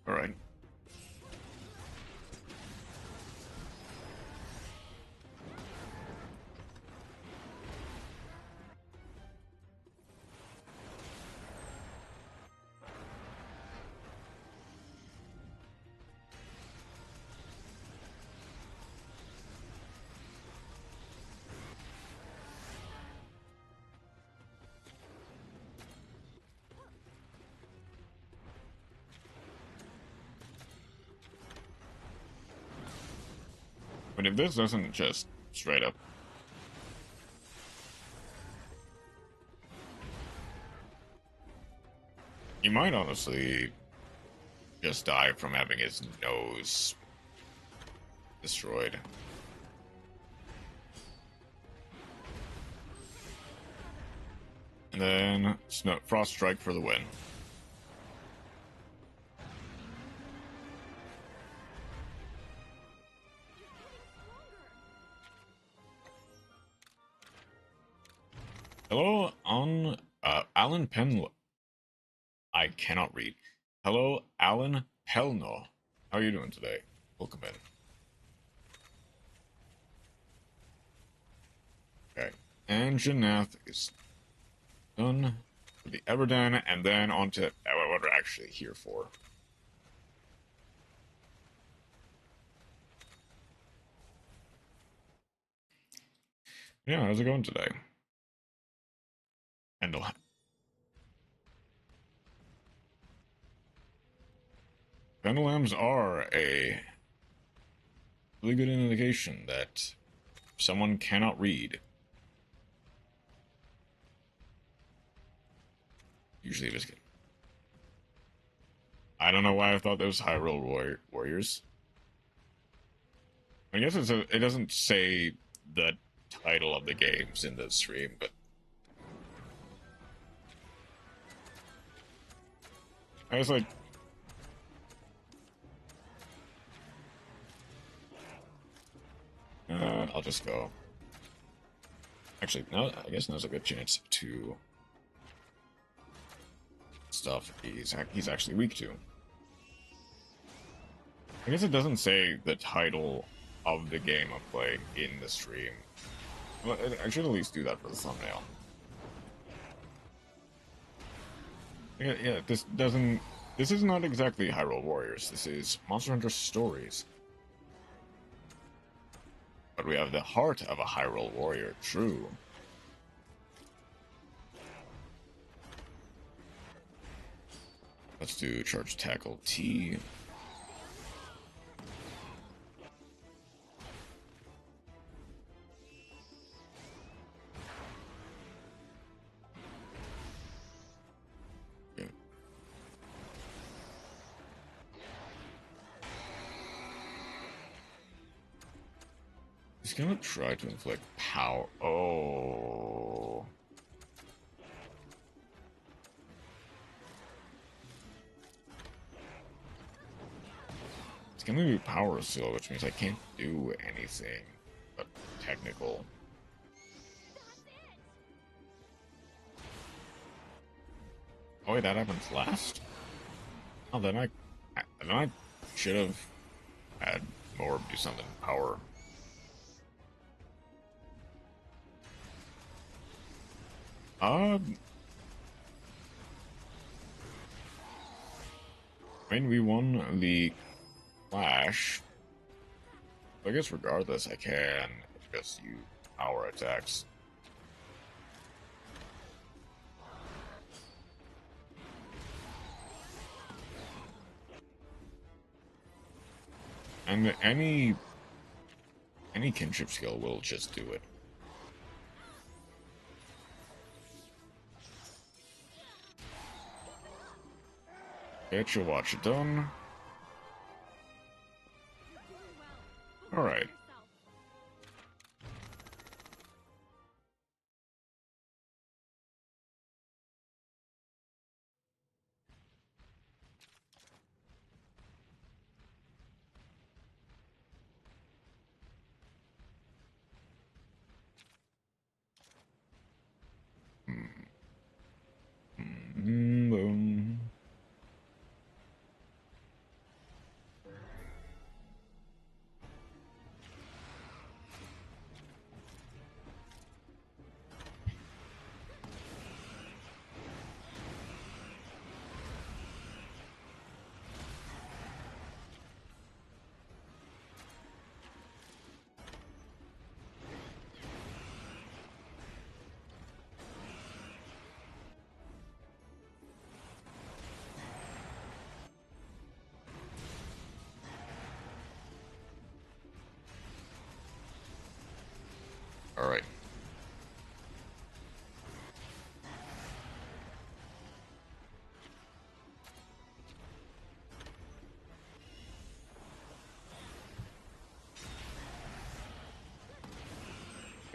All right. But if this doesn't just straight up He might honestly just die from having his nose destroyed. And then Frost Strike for the win. Hello, on Alan Penlo. I cannot read. Hello, Alan Pelno. How are you doing today? Welcome in. Okay, and Janath is done with the Everden, and then on to what we're actually here for. Yeah, how's it going today? And Pendulums are a really good indication that someone cannot read. Usually just kidding. I don't know why I thought those Hyrule Warriors. I guess it doesn't say the title of the games in the stream, but I was like, I'll just go. Actually, no, I guess now's a good chance to stuff he's actually weak to. I guess it doesn't say the title of the game I play in the stream. Well, I should at least do that for the thumbnail. Yeah, this is not exactly Hyrule Warriors. This is Monster Hunter Stories. But we have the heart of a Hyrule Warrior, true. Let's do Charge Tackle T. Okay. He's gonna try to inflict power. Oh. It's gonna be power seal, which means I can't do anything but technical. Oh wait, that happens last? Oh, then I should have had Morb do something power. I mean, we won the Clash. I guess regardless, I can just use power attacks. And any kinship skill will just do it. Get your watch it done. Alright. Boom.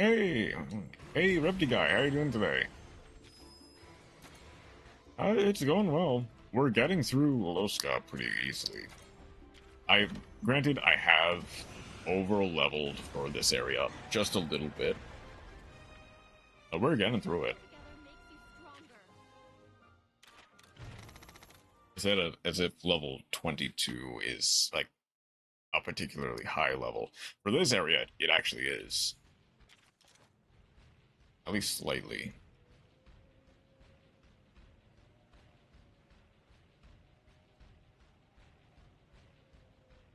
Hey, hey, Repty guy, how you doing today? It's going well. We're getting through Loska pretty easily. Granted, I have over-leveled for this area just a little bit. But we're getting through it. As if level 22 is, like, a particularly high level. For this area, it actually is. At least slightly.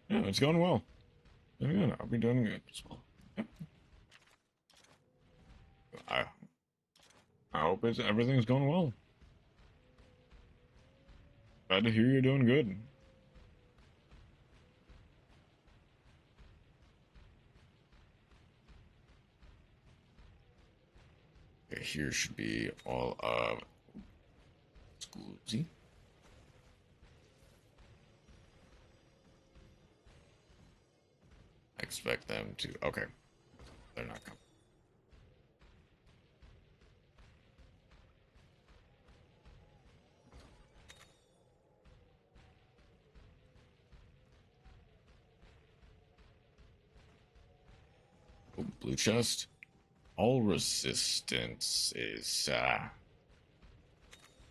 Yeah, it's going well. Yeah, I'll be doing good as well. Yep. I hope everything's going well. Glad to hear you're doing good. Okay, here should be all of Scoopsy. I expect them to. Okay, they're not coming. Oh, blue chest. All resistance is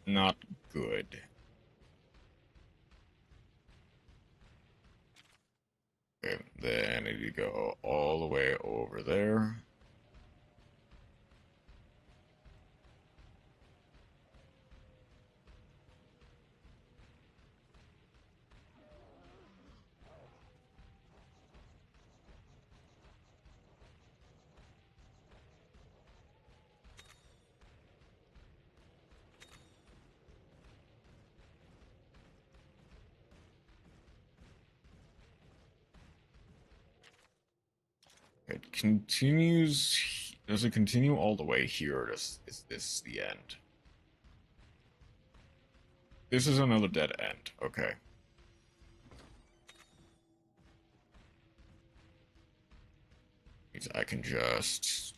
not good. Okay, then I need to go all the way over there. It continues. Does it continue all the way here? Or is this the end? This is another dead end. Okay. Means I can just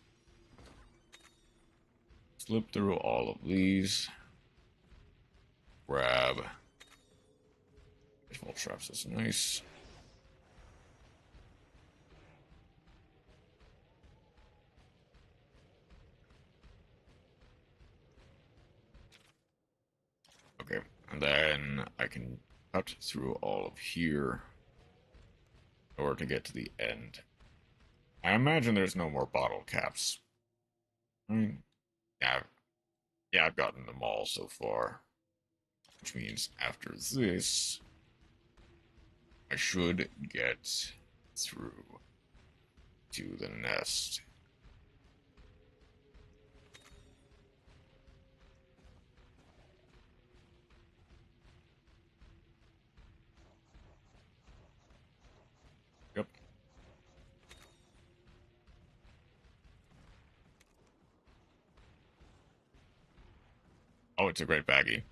slip through all of these. Grab. Visual traps is nice. Okay, and then I can cut through all of here in order to get to the end. I imagine there's no more bottle caps. I mean, yeah, I've gotten them all so far. Which means after this, I should get through to the nest. Yep. Oh, it's a great baggie.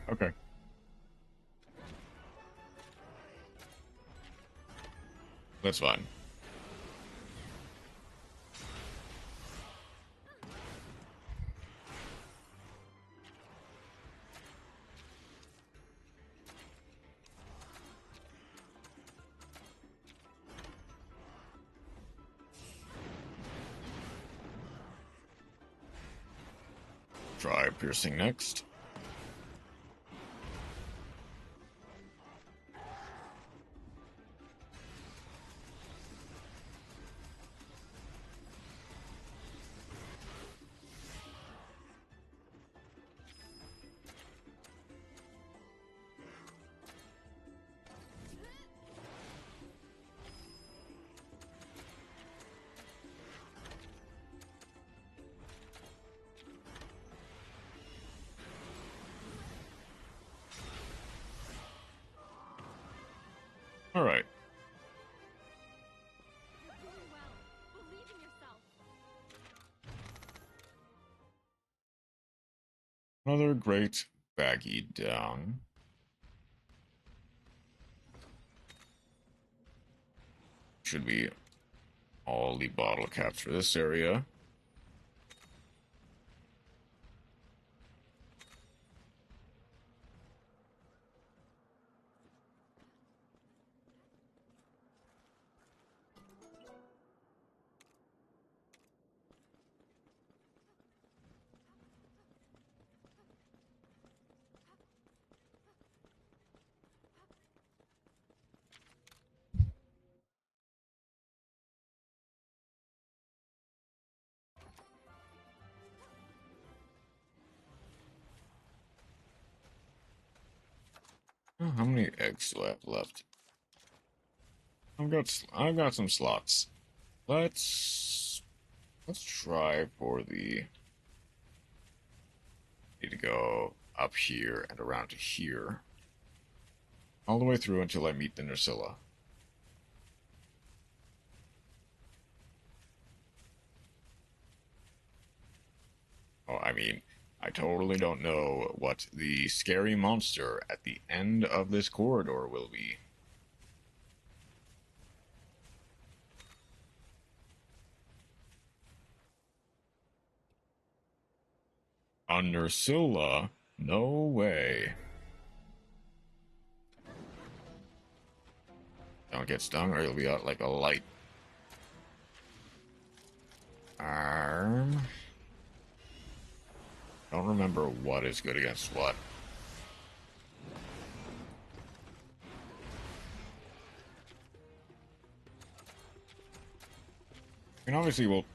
Okay. That's fine. Try piercing next. All right. You're doing well. Believe in yourself. Another great baggie down. Should be all the bottle caps for this area. Oh, how many eggs do I have left? I've got some slots. Let's try for the. Need to go up here and around to here, all the way through until I meet the Nursilla. Oh, I mean, I totally don't know what the scary monster at the end of this corridor will be. A Nursilla? No way. Don't get stung or you'll be out like a light. Don't remember what is good against what. And obviously, well,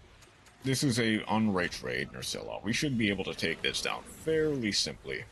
this is a unrate raid Nursilla. We should be able to take this down fairly simply.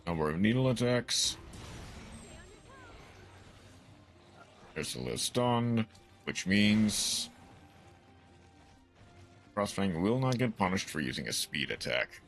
Number of needle attacks. Nursilla is stunned, which means Crossfang will not get punished for using a speed attack.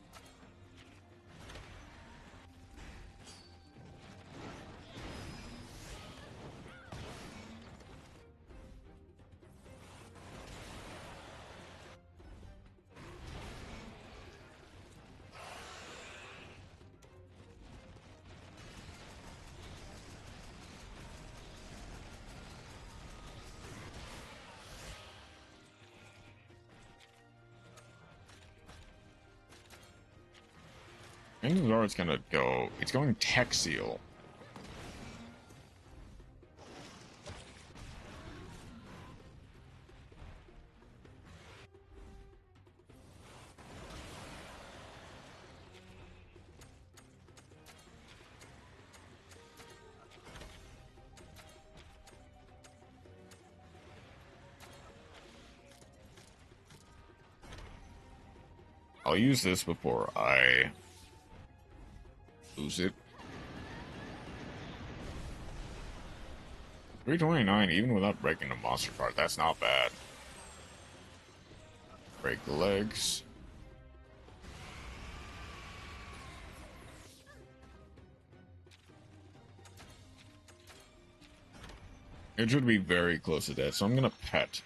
Chances are it's gonna go. It's going Tech Seal. I'll use this before I lose it. 329, even without breaking a monster card, that's not bad. Break the legs. It should be very close to death, so I'm gonna pet.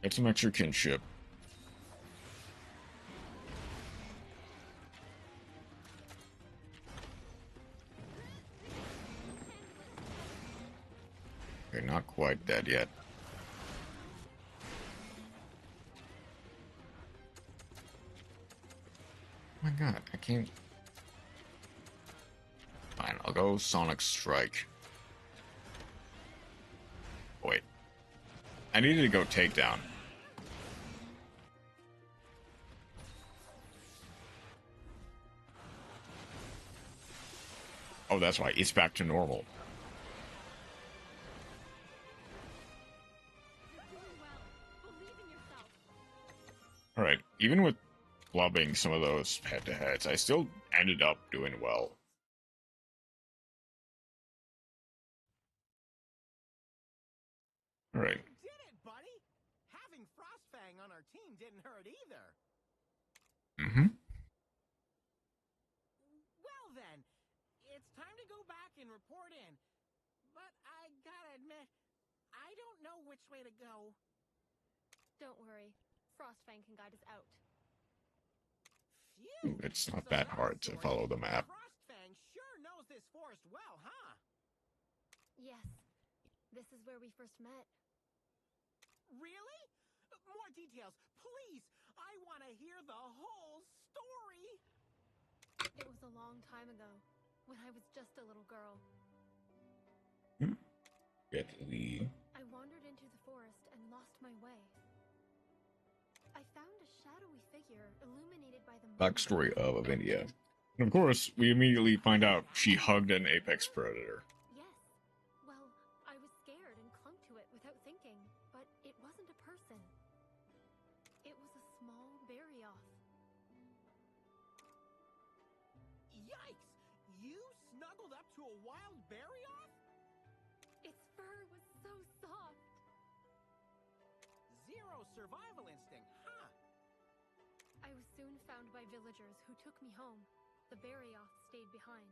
Get some extra kinship. Okay, not quite dead yet. Oh my god, I can't... Fine, I'll go Sonic Strike. Oh, wait. I needed to go Takedown. Oh, that's why. It's back to normal. Alright, even with flubbing some of those head-to-heads, I still ended up doing well. Alright. Did it, buddy? Having Frostfang on our team didn't either. Mm-hmm. Well then, it's time to go back and report in. But I gotta admit, I don't know which way to go. Don't worry. Frostfang can guide us out. Phew. It's not So that that's hard to sorted. follow the map. Frostfang sure knows this forest well, huh? Yes. This is where we first met. Really? More details, please. I want to hear the whole story. It was a long time ago, when I was just a little girl. Get the I wandered into the forest and lost my way. I found a shadowy figure illuminated by the moon. backstory of Avinia. And of course, we immediately find out she hugged an apex predator. Yes. Well, I was scared and clung to it without thinking, but it wasn't a person. It was a small berryoth. Yikes! You snuggled up to a wild berryoth? Its fur was so soft. Zero survival instinct, huh? I was soon found by villagers who took me home. The berryoth stayed behind.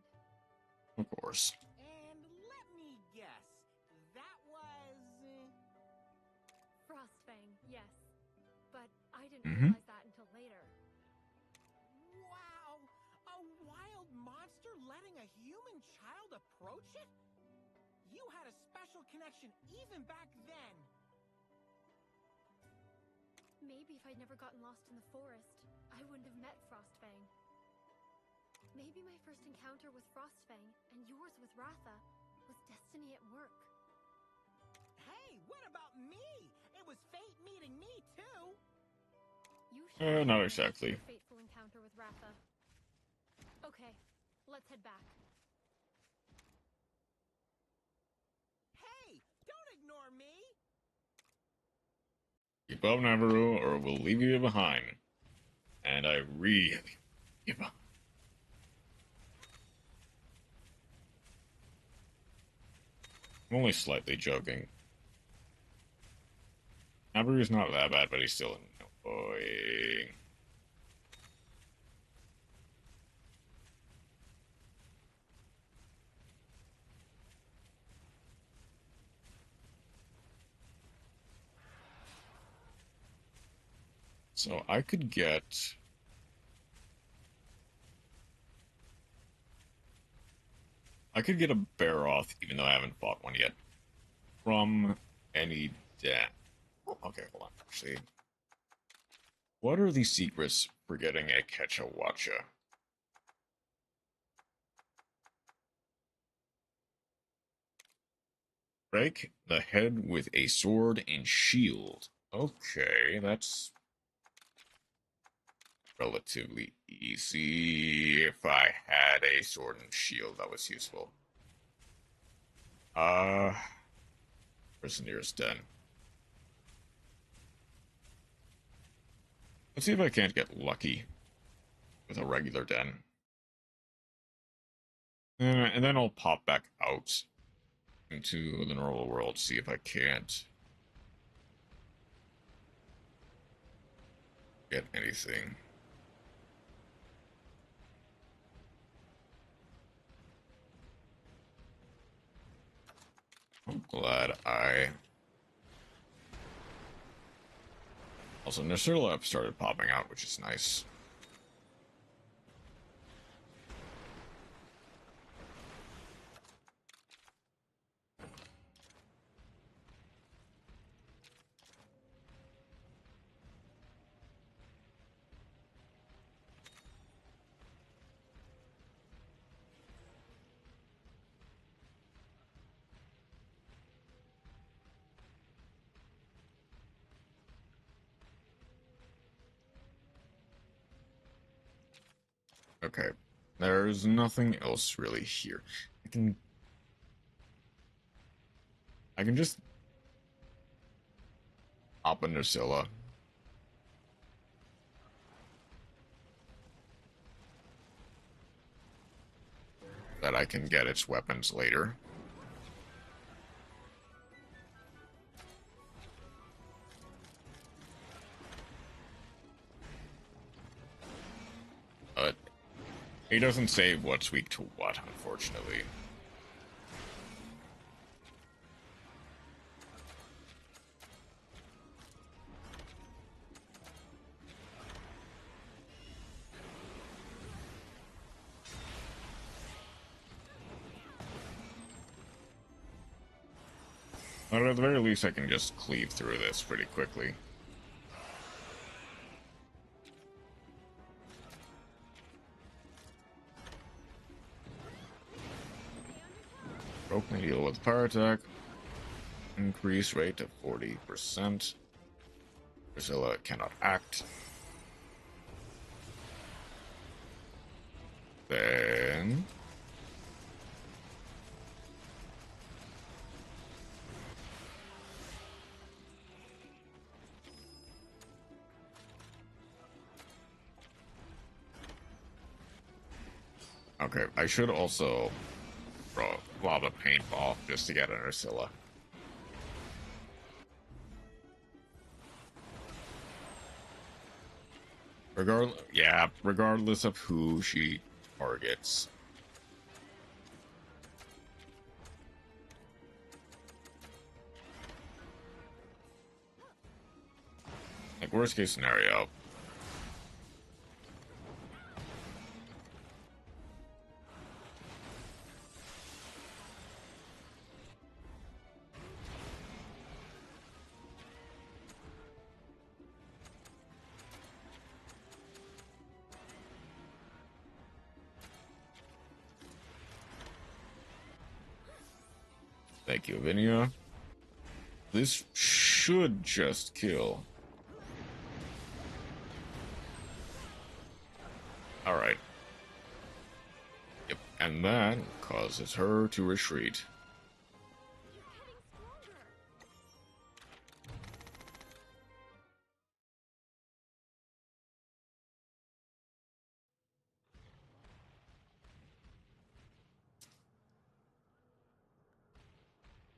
Of course. And let me guess, that was... Frostfang, yes. But I didn't realize that until later. Wow! A wild monster letting a human child approach it? You had a special connection even back then. Maybe if I'd never gotten lost in the forest, I wouldn't have met Frostfang. Maybe my first encounter with Frostfang and yours with Ratha was destiny at work. Hey, what about me? It was fate meeting me too. You should Not exactly. your fateful encounter with Ratha. Okay, let's head back. Hey, don't ignore me. Keep up, Navarro, or we'll leave you behind. And I really give up. I'm only slightly joking. Navarro's not that bad, but he's still annoying. So I could get... I could get a Baroth, even though I haven't fought one yet, from any den. Okay, hold on, actually. What are the secrets for getting a Kechawacha? Break the head with a sword and shield. Okay, that's relatively easy. If I had a sword and shield, that was useful. Where's the nearest den? Let's see if I can't get lucky with a regular den. And then I'll pop back out into the normal world, see if I can't get anything. I'm glad I... Also, Nursurlap started popping out, which is nice. Okay, there's nothing else really here. I can just hop into Scylla. That I can get its weapons later. He doesn't say what's weak to what, unfortunately. But at the very least, I can just cleave through this pretty quickly. Broken deal with power attack. Increase rate to 40%. Priscilla cannot act. Then... Okay, I should also lob a paintball just to get an Ursula. Regardless of who she targets. Like, worst case scenario. Thank you, Vinia. This should just kill. Alright. Yep, and that causes her to retreat.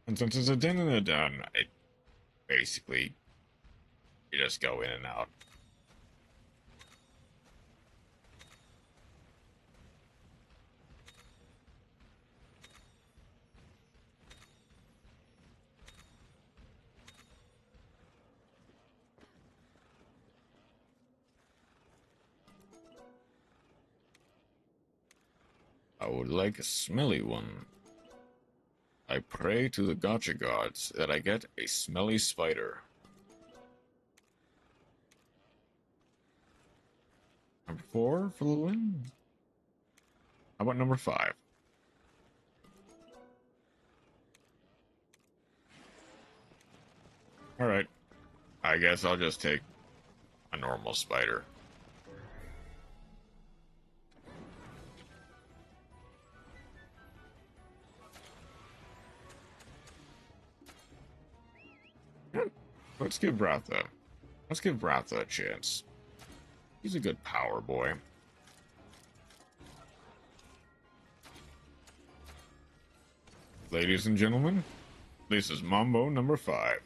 And since it's a din and a done, it basically, you just go in and out. I would like a smelly one. I pray to the gotcha gods that I get a smelly spider. Number 4 for the win? How about number 5? Alright. I guess I'll just take a normal spider. Let's give Ratha a chance. He's a good power boy. Ladies and gentlemen, this is Mambo number 5.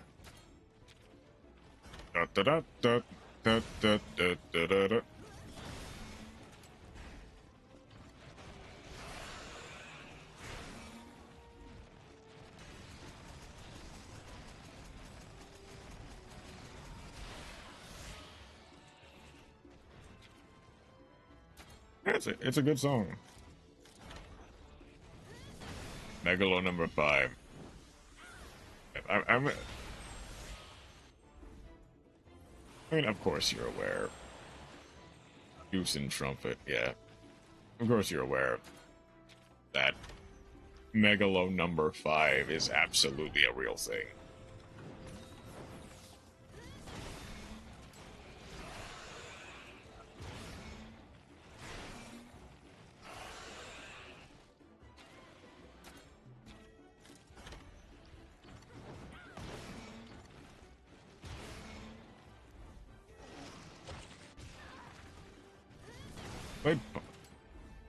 Da da da da da da da da da. It's a good song. Megalo number 5. I mean, of course you're aware. Deuce and Trumpet, yeah. Of course you're aware that Megalo number 5 is absolutely a real thing.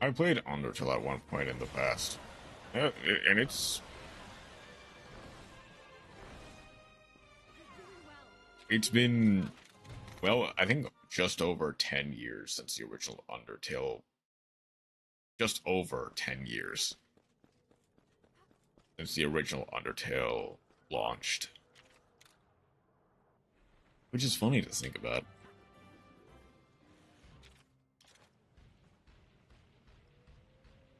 I played Undertale at one point in the past, and it's been, well, I think just over 10 years since the original Undertale just over 10 years since the original Undertale launched. Which is funny to think about.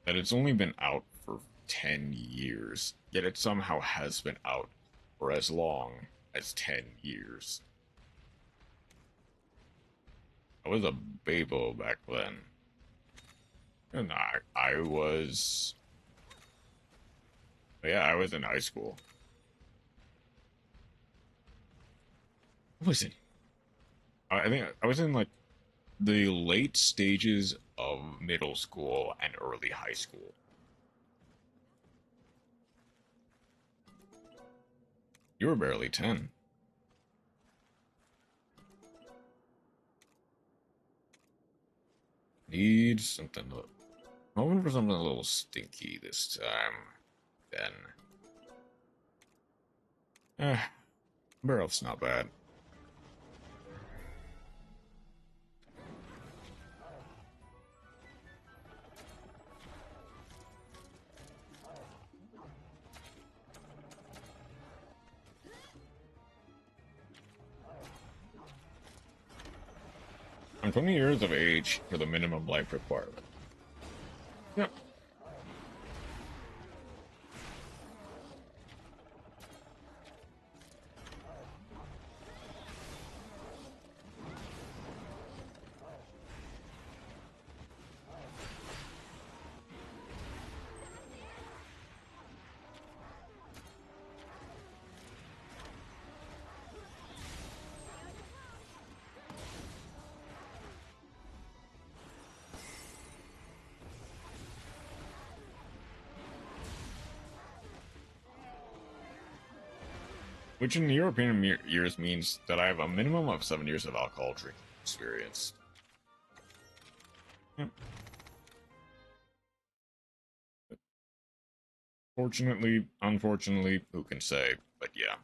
That it's only been out for 10 years, yet it somehow has been out for as long as 10 years. I was a babo back then. And I was... Yeah, I was in high school. Listen, I think I was in, like, the late stages of middle school and early high school. You were barely 10. Need something to... I'm hoping for something a little stinky this time. Then... Barrel's not bad. I'm 20 years of age for the minimum life requirement. Yep. Which in European years means that I have a minimum of 7 years of alcohol drinking experience. Yep. Fortunately, unfortunately, who can say, but yeah.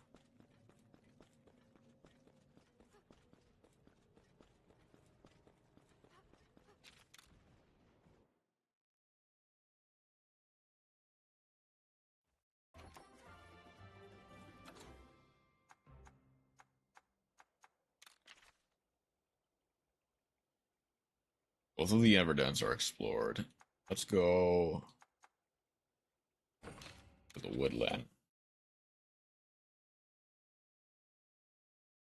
Both of the evidence are explored. Let's go to the woodland.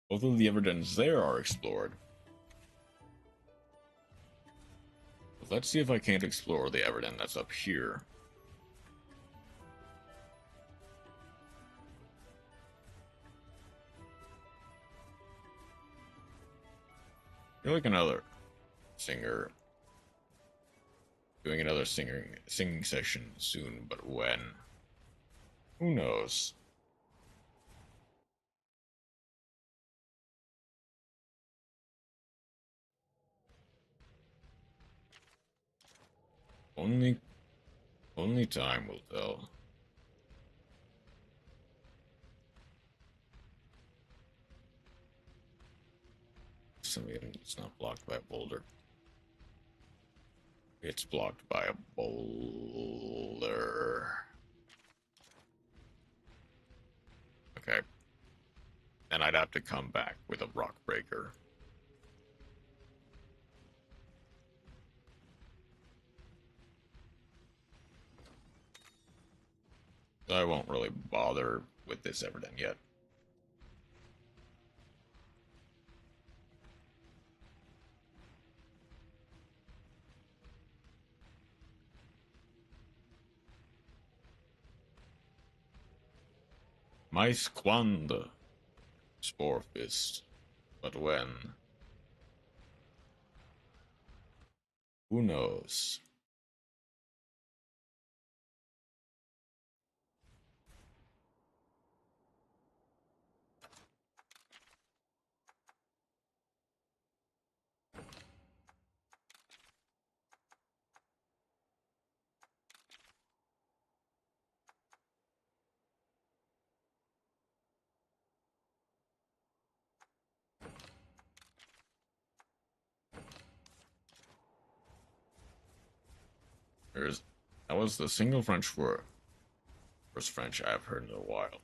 Both of the evidence there are explored. Let's see if I can't explore the evidence that's up here. You're like another singer. Doing another singing session soon, but when? Who knows? Only time will tell. It's not blocked by a boulder. It's blocked by a boulder. Okay. Then I'd have to come back with a rock breaker. I won't really bother with this evidence yet. Mais quando? Spore Fist. But when? Who knows? That was the single French word. First French I've heard in a while.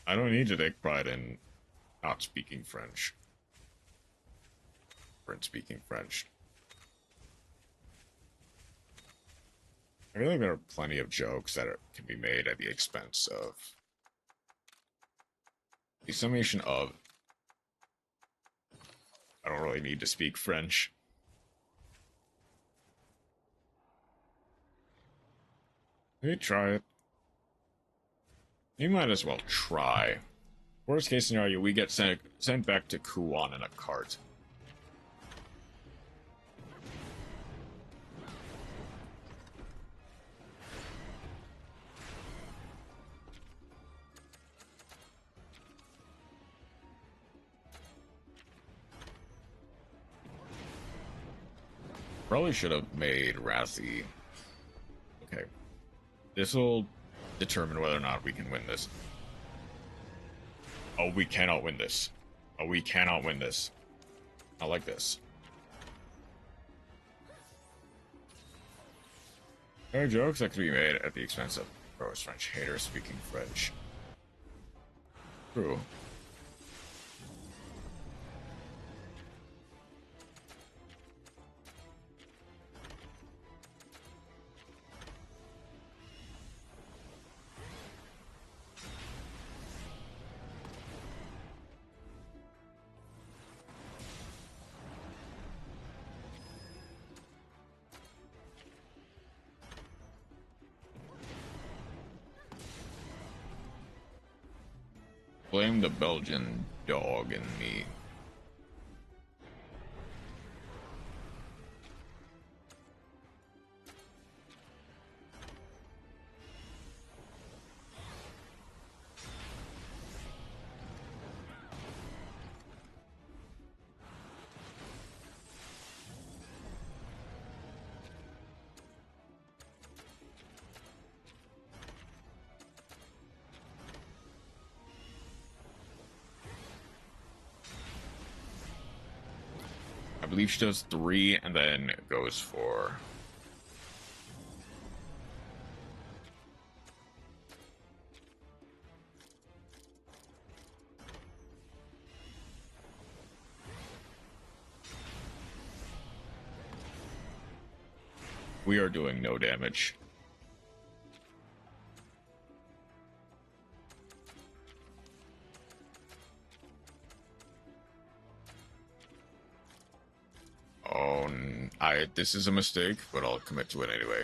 I don't need to take pride in not speaking French. Or in speaking French. I feel like there are plenty of jokes that can be made at the expense of the summation of I don't really need to speak French. Maybe try it. You might as well try. Worst case scenario, we get sent back to Kuan in a cart. Probably should have made Razi. Okay. This will determine whether or not we can win this. Oh, we cannot win this. Oh, we cannot win this. I like this. There are jokes that could be made at the expense of gross French haters speaking French. True. Blame the Belgian dog and me. I believe she does 3 and then goes for... We are doing no damage. Oh, this is a mistake, but I'll commit to it anyway.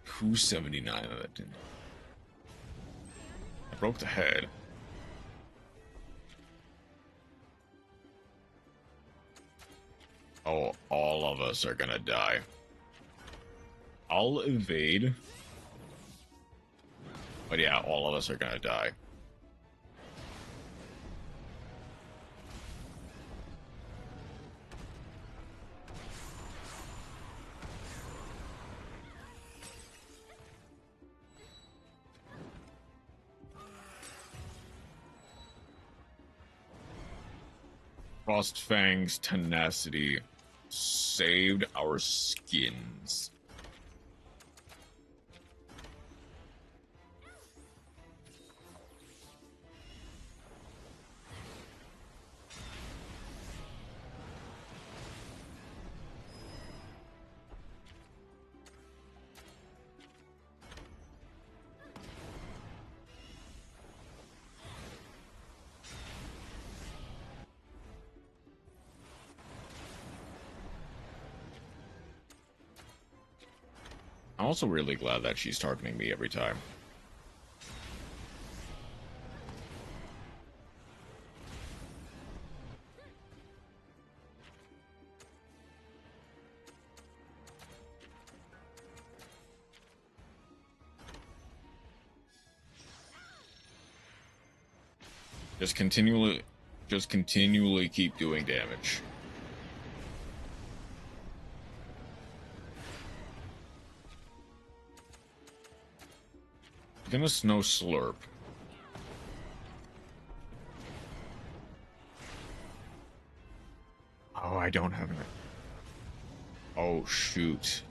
$279 of that didn't. I broke the head. Oh, all of us are gonna die. I'll evade. But yeah, all of us are gonna die. Frostfang's tenacity saved our skins. I'm also really glad that she's targeting me every time. Just continually keep doing damage. gonna snow slurp. Oh, I don't have it. Oh, shoot.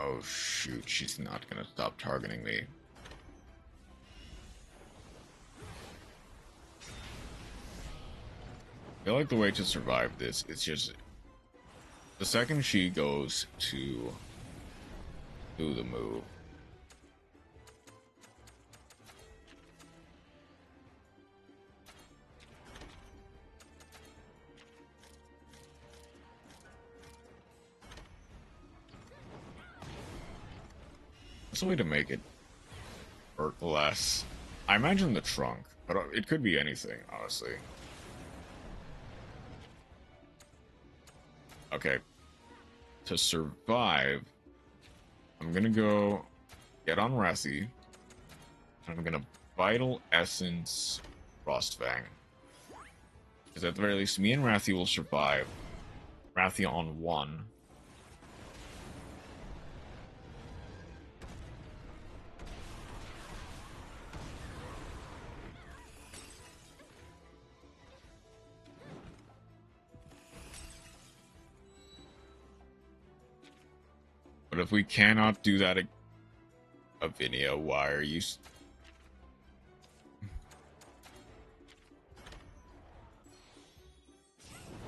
Oh, shoot. She's not gonna stop targeting me. I feel like the way to survive this is just the second she goes to do the move. That's a way to make it hurt less. I imagine the trunk, but it could be anything, honestly. Okay. To survive, I'm gonna go get on Rassi, and I'm gonna Vital Essence Frostfang. Because at the very least, me and Rathy will survive. Rathy on 1. But if we cannot do that, Avinia, why are you...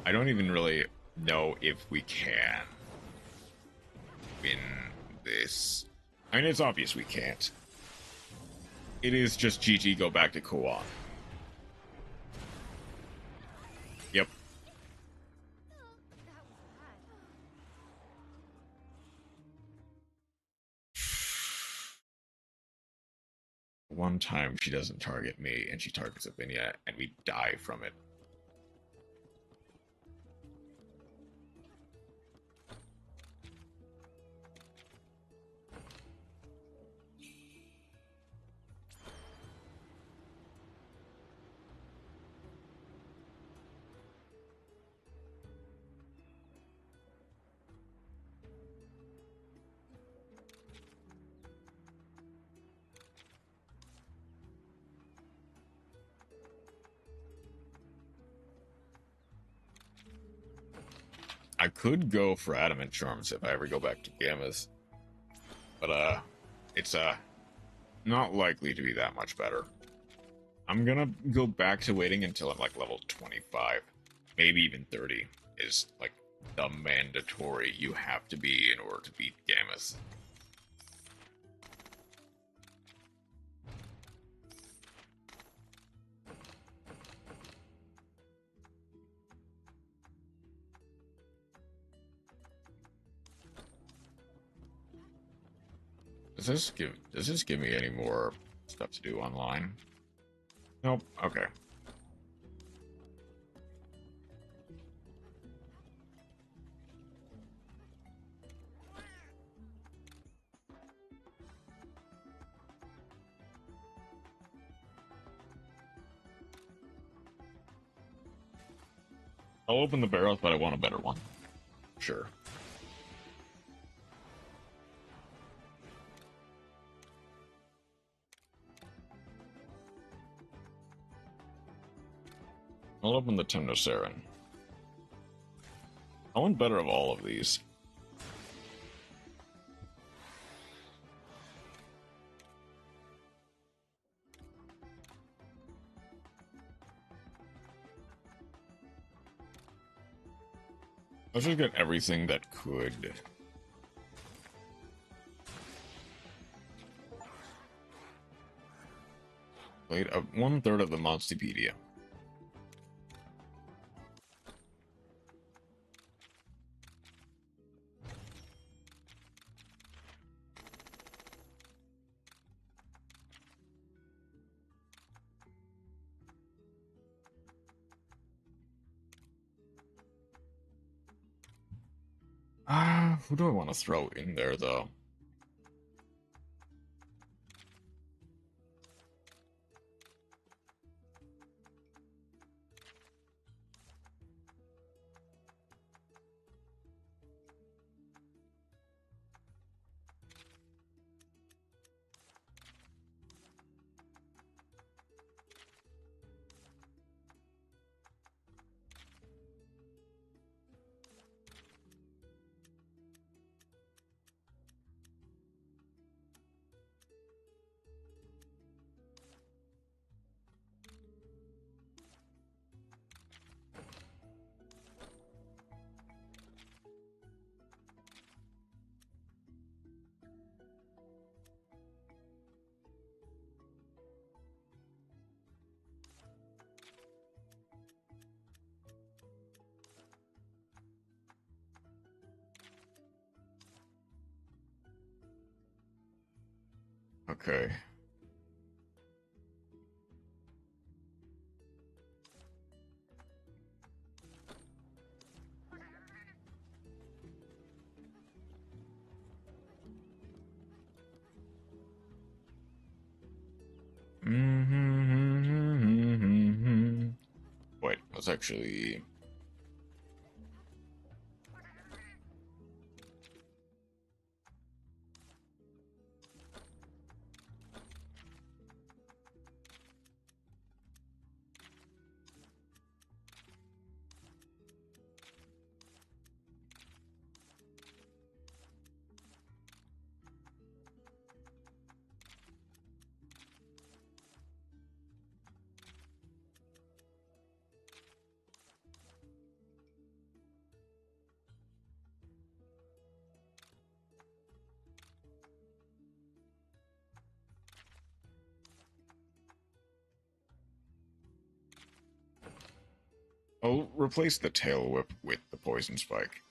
I don't even really know if we can win this. I mean, it's obvious we can't. It is just GG, go back to Koan. Yep. One time she doesn't target me and she targets Avinia and we die from it. I could go for Adamant Charms if I ever go back to Gammas. But, it's, not likely to be that much better. I'm gonna go back to waiting until I'm, like, level 25. Maybe even 30 is, like, the mandatory you have to be in order to beat Gammas. Does this give me any more stuff to do online? Nope. Okay. I'll open the barrels, but I want a better one. Sure. I'll open the Temnoceran. I want better of all of these. Let's just get everything that could. Played 1/3 of the Monstepedia. Who do I want to throw in there, though? Okay. Wait, let's actually... I'll replace the tail whip with the poison spike.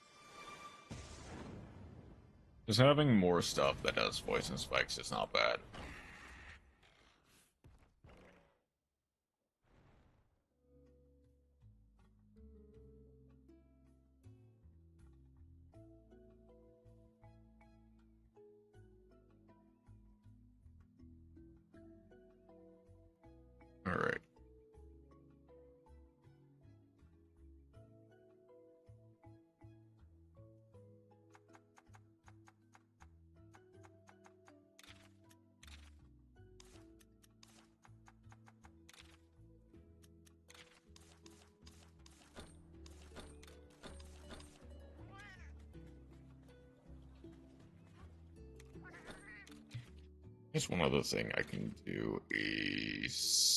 Just having more stuff that does poison spikes is not bad. Alright. Just one other thing I can do is...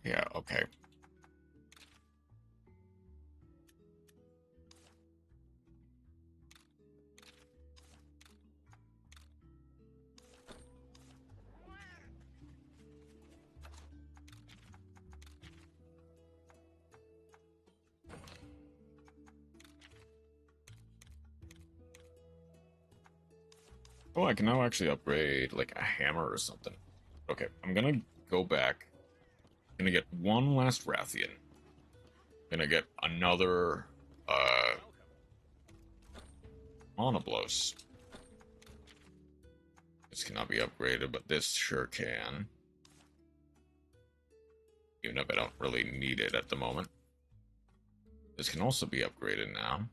Yeah, okay. Oh, I can now actually upgrade, like, a hammer or something. Okay, I'm gonna go back. Gonna get one last Rathian. Gonna get another, Monoblos. This cannot be upgraded, but this sure can. Even if I don't really need it at the moment. This can also be upgraded now.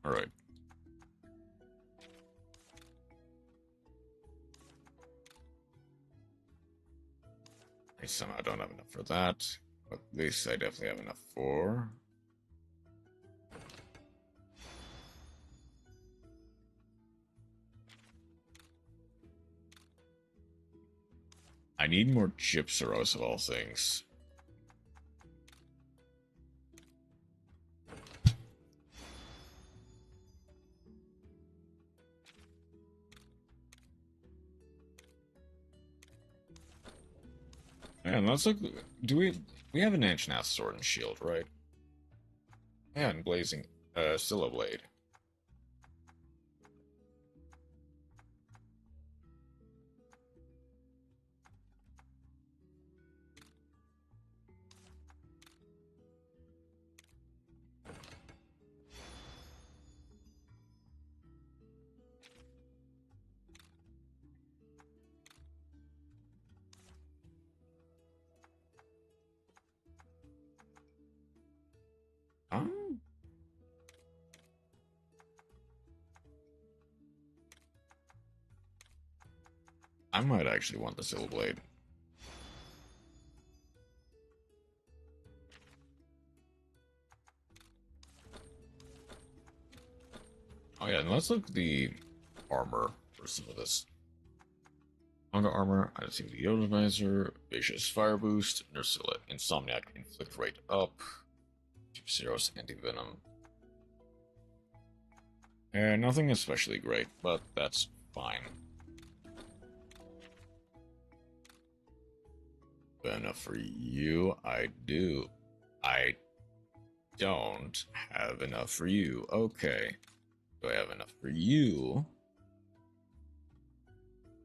Alright. I somehow don't have enough for that, but this I definitely have enough for. I need more Gypseros of all things. And let's look. Do we have an ancient sword and shield, right? Yeah, and blazing Scylla blade. I might actually want the Scylla blade. Oh yeah, and let's look at the armor for some of this. Manga armor, I see the Yoda visor, vicious fire boost, Nursilla, insomniac, inflict rate up, Zeros anti-venom. And nothing especially great, but that's fine. Enough for you, I do. I don't have enough for you. Okay. Do I have enough for you?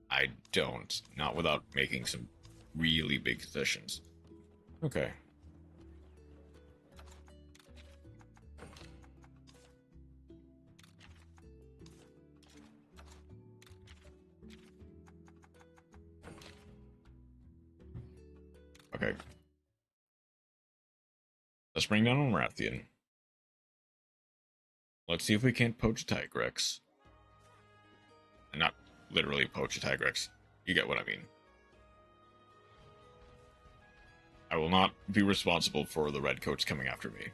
I don't. Not without making some really big concessions. Okay. Okay. Let's bring down Rathian. Let's see if we can't poach a Tigrex. And not literally poach a Tigrex. You get what I mean. I will not be responsible for the redcoats coming after me.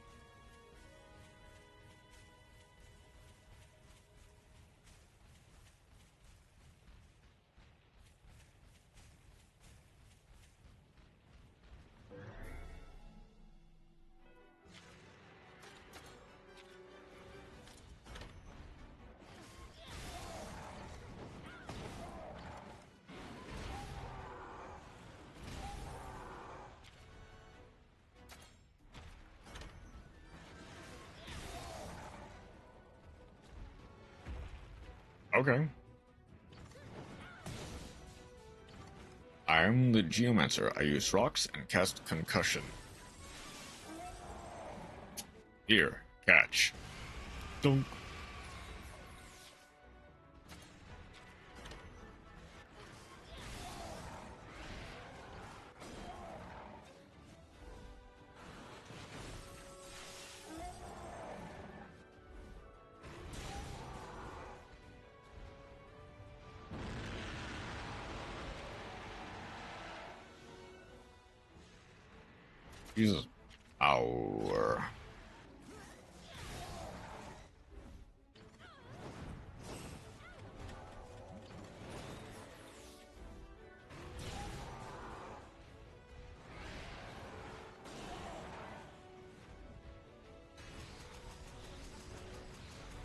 Okay. I am the Geomancer. I use rocks and cast Concussion. Here, catch. Dunk. Jesus. Hour.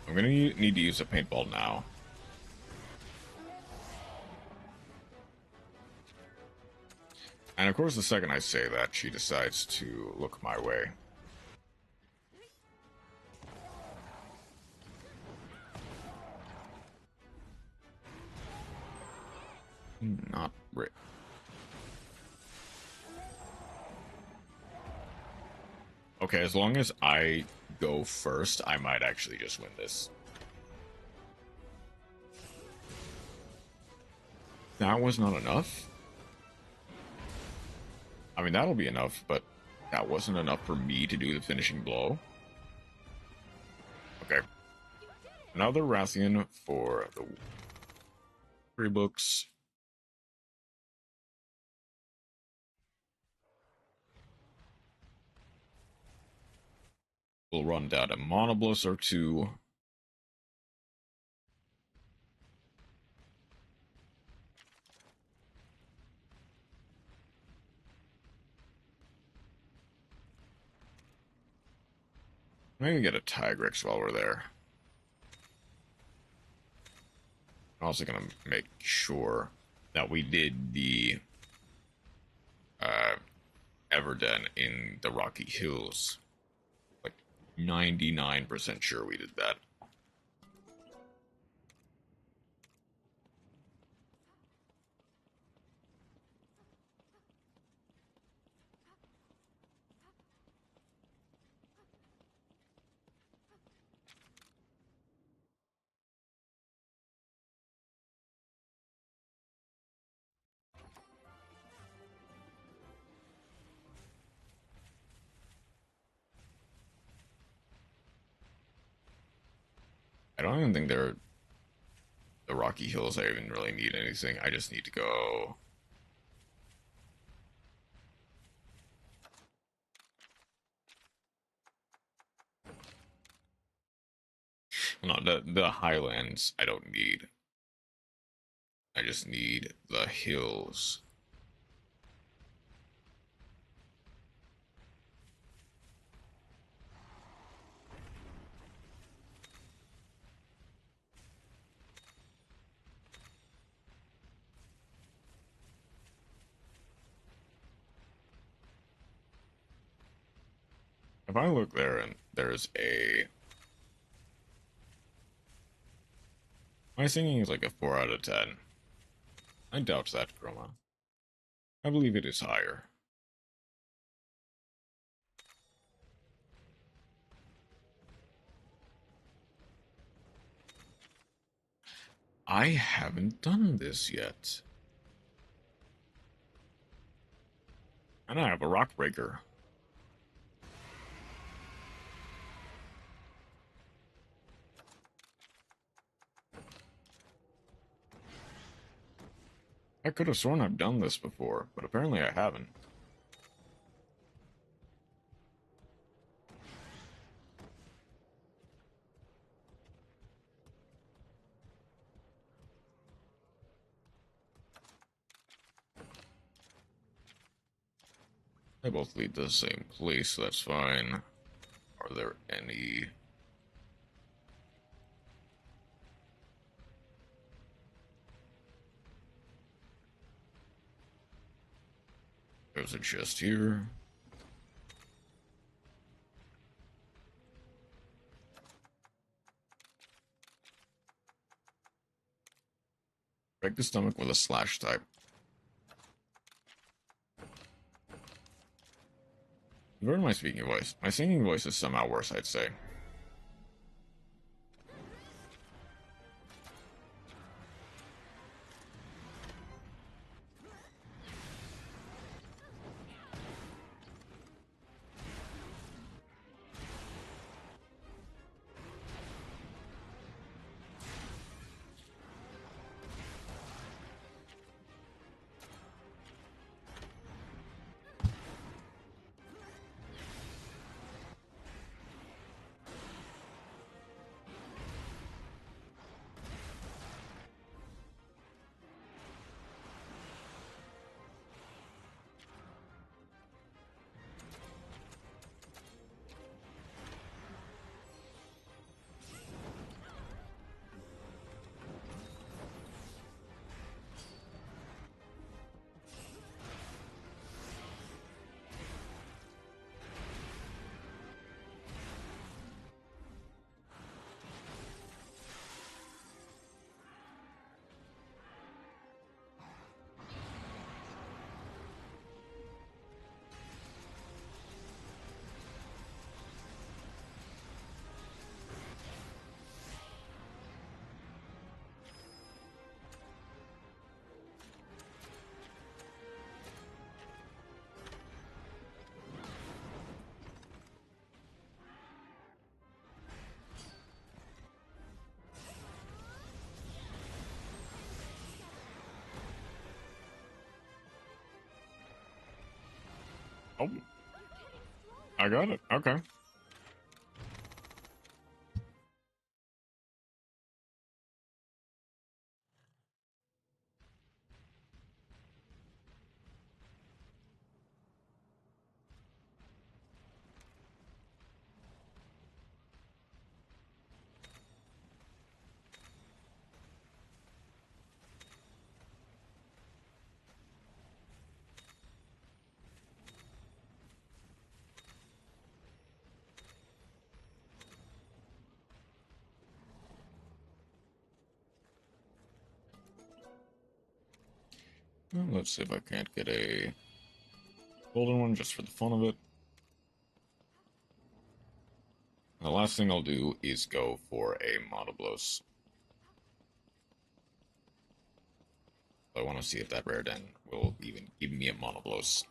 I'm gonna need to use a paintball now. And of course, the second I say that, she decides to look my way. Not right. Okay, as long as I go first, I might actually just win this. That was not enough? I mean, that'll be enough, but that wasn't enough for me to do the finishing blow. Okay. Another Rathian for the 3 books. We'll run down a Monobliss or 2. Maybe get a Tigrex while we're there. I'm also gonna make sure that we did the ever done in the Rocky Hills. Like 99% sure we did that. I don't even think the Rocky Hills I even really need anything. I just need to go. No, the Highlands I don't need. I just need the hills. If I look there and there's a... My singing is like a 4 out of 10. I doubt that, Chroma. I believe it is higher. I haven't done this yet. And I have a rock breaker. I could have sworn I've done this before, but apparently I haven't. They both lead to the same place, so that's fine. Are there any... There's a chest here. Break the stomach with a slash type. Where am I speaking voice? My singing voice is somehow worse, I'd say. Oh. I got it. Okay. Well, let's see if I can't get a golden one just for the fun of it. The last thing I'll do is go for a monoblos. I want to see if that rare den will even give me a monoblos.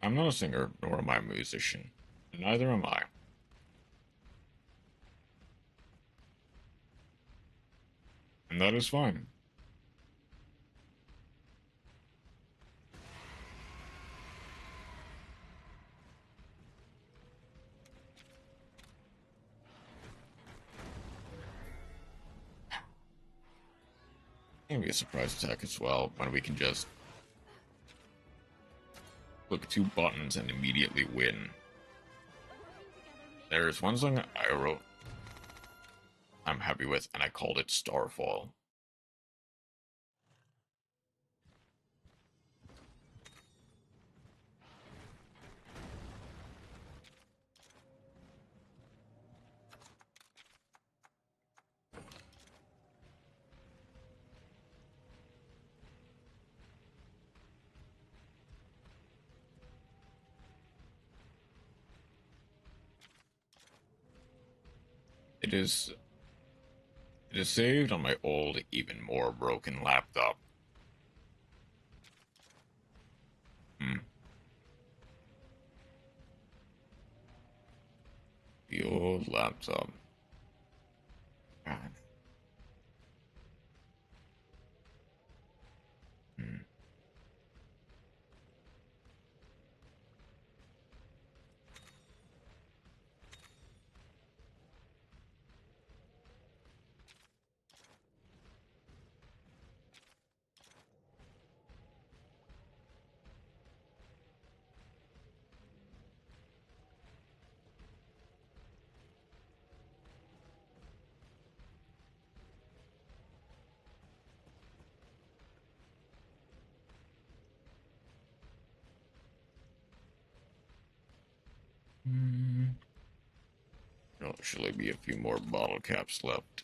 I'm not a singer, nor am I a musician. Neither am I. And that is fine. Maybe a surprise attack as well, when we can just click 2 buttons and immediately win. There's one song I wrote I'm happy with, and I called it Starfall. It is saved on my old, even more broken laptop. The old laptop. God. There'll actually be a few more bottle caps left.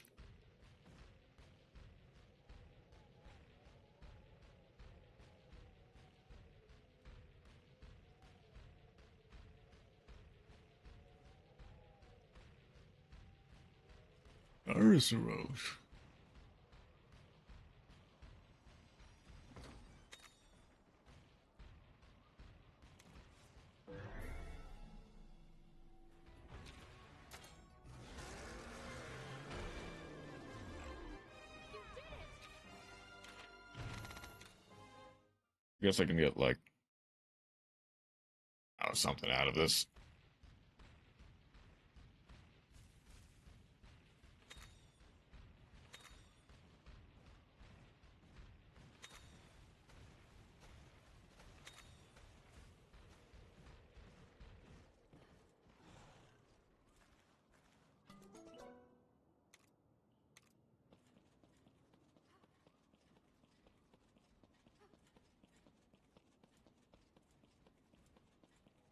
Iris Rose. Guess I can get, like, something out of this.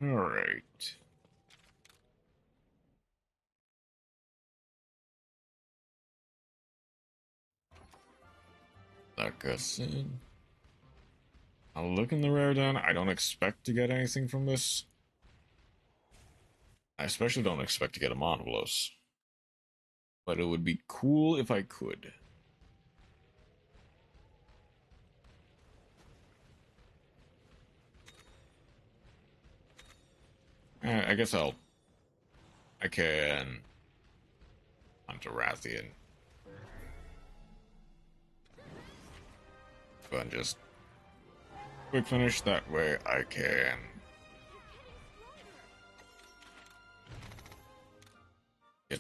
All right. Like I said, I'll look in the rare den. I don't expect to get anything from this. I especially don't expect to get a Monoblos. But it would be cool if I could. I guess I can hunt a Rathian. Go ahead and just quick finish, that way I can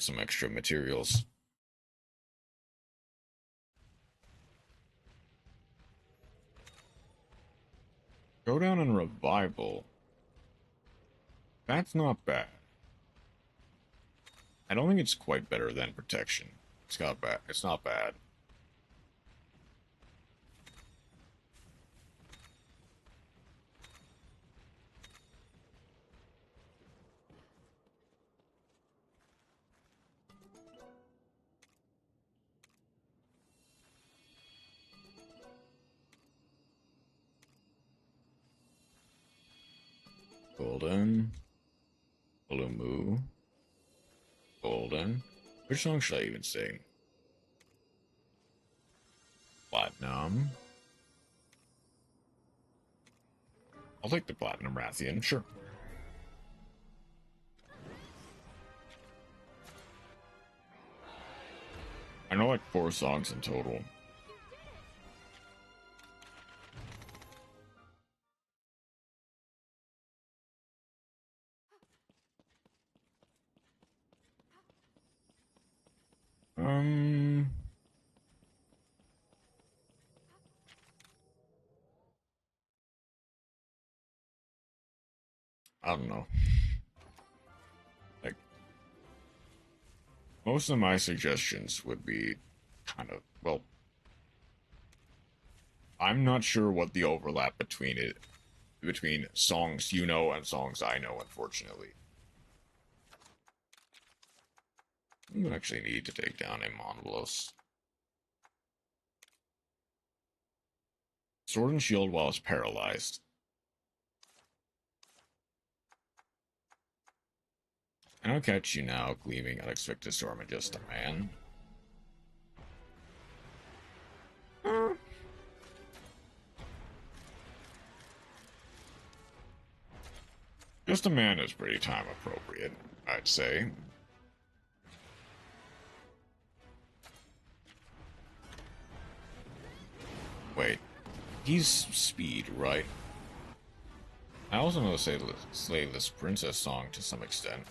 get some extra materials. Go down and revival. That's not bad. I don't think it's quite better than protection. It's not bad. It's not bad. Golden. Blue. Golden. Which song should I even sing? Platinum. I'll take the Platinum Rathian, sure. I know like 4 songs in total. I don't know. Like, most of my suggestions would be kind of, well, I'm not sure what the overlap between songs you know and songs I know, unfortunately. You actually need to take down a Monbolos. Sword and Shield while it's paralyzed. And I'll catch you now, Gleaming Unexpected Storm and Just a Man. Just a Man is pretty time appropriate, I'd say. Wait, he's speed, right? I also know Slayless Princess song to some extent.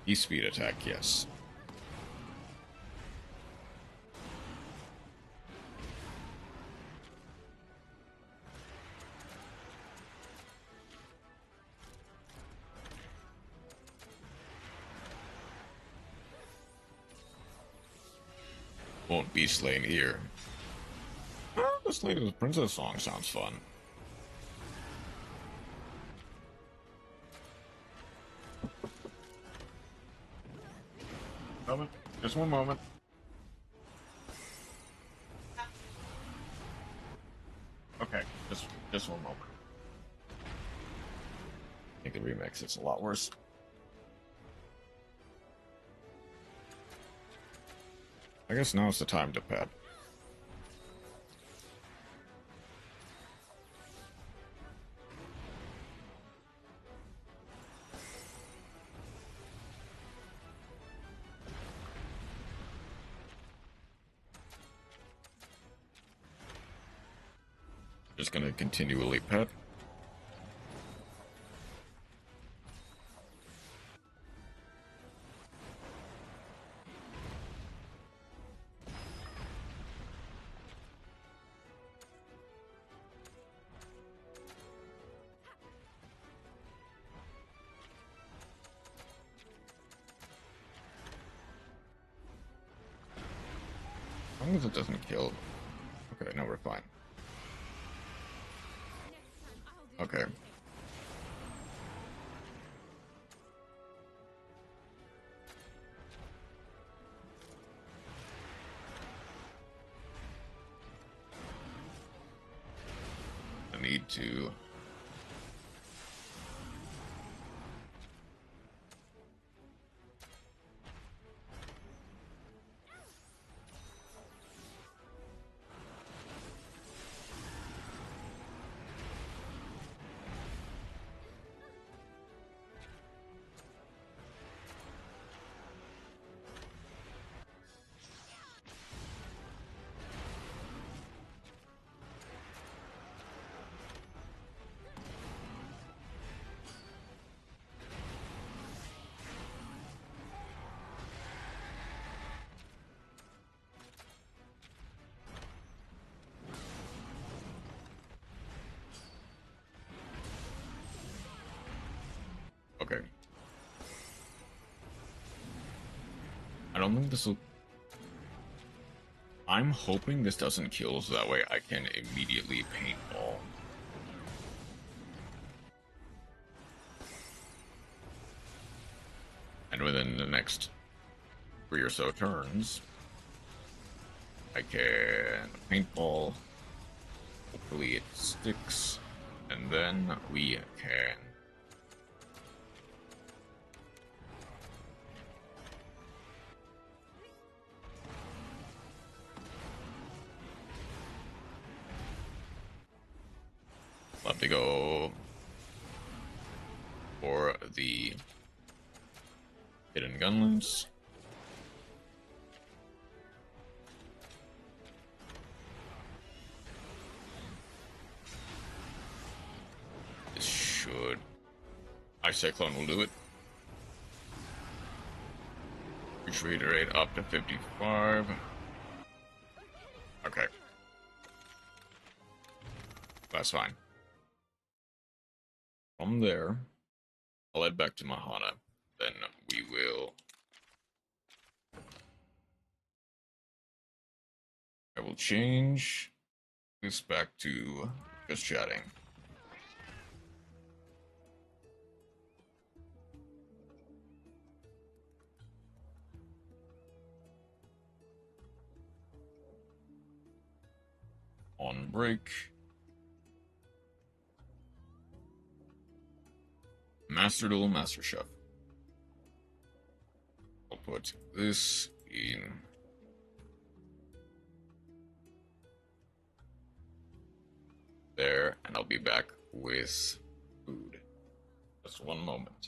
He's speed attack, yes. Won't be slain here. The Slayless Princess song sounds fun. Moment. Just one moment. Okay, just one moment. I think the remix is a lot worse. I guess now's the time to pet. Just gonna continually pet. As long as it doesn't kill. Okay, no, we're fine. Okay. I need to... Okay. I don't think this will... I'm hoping this doesn't kill, so that way I can immediately paintball. And within the next 3 or so turns, I can paintball. Hopefully it sticks. And then we can... Love to go for the hidden gunless. This should... Ice Cyclone will do it. Retreat rate up to 55. Okay. That's fine. From there, I'll head back to Mahana. Then we will... I will change this back to just chatting. On break. Master Duel, Master Chef. I'll put this in there, and I'll be back with food. Just one moment.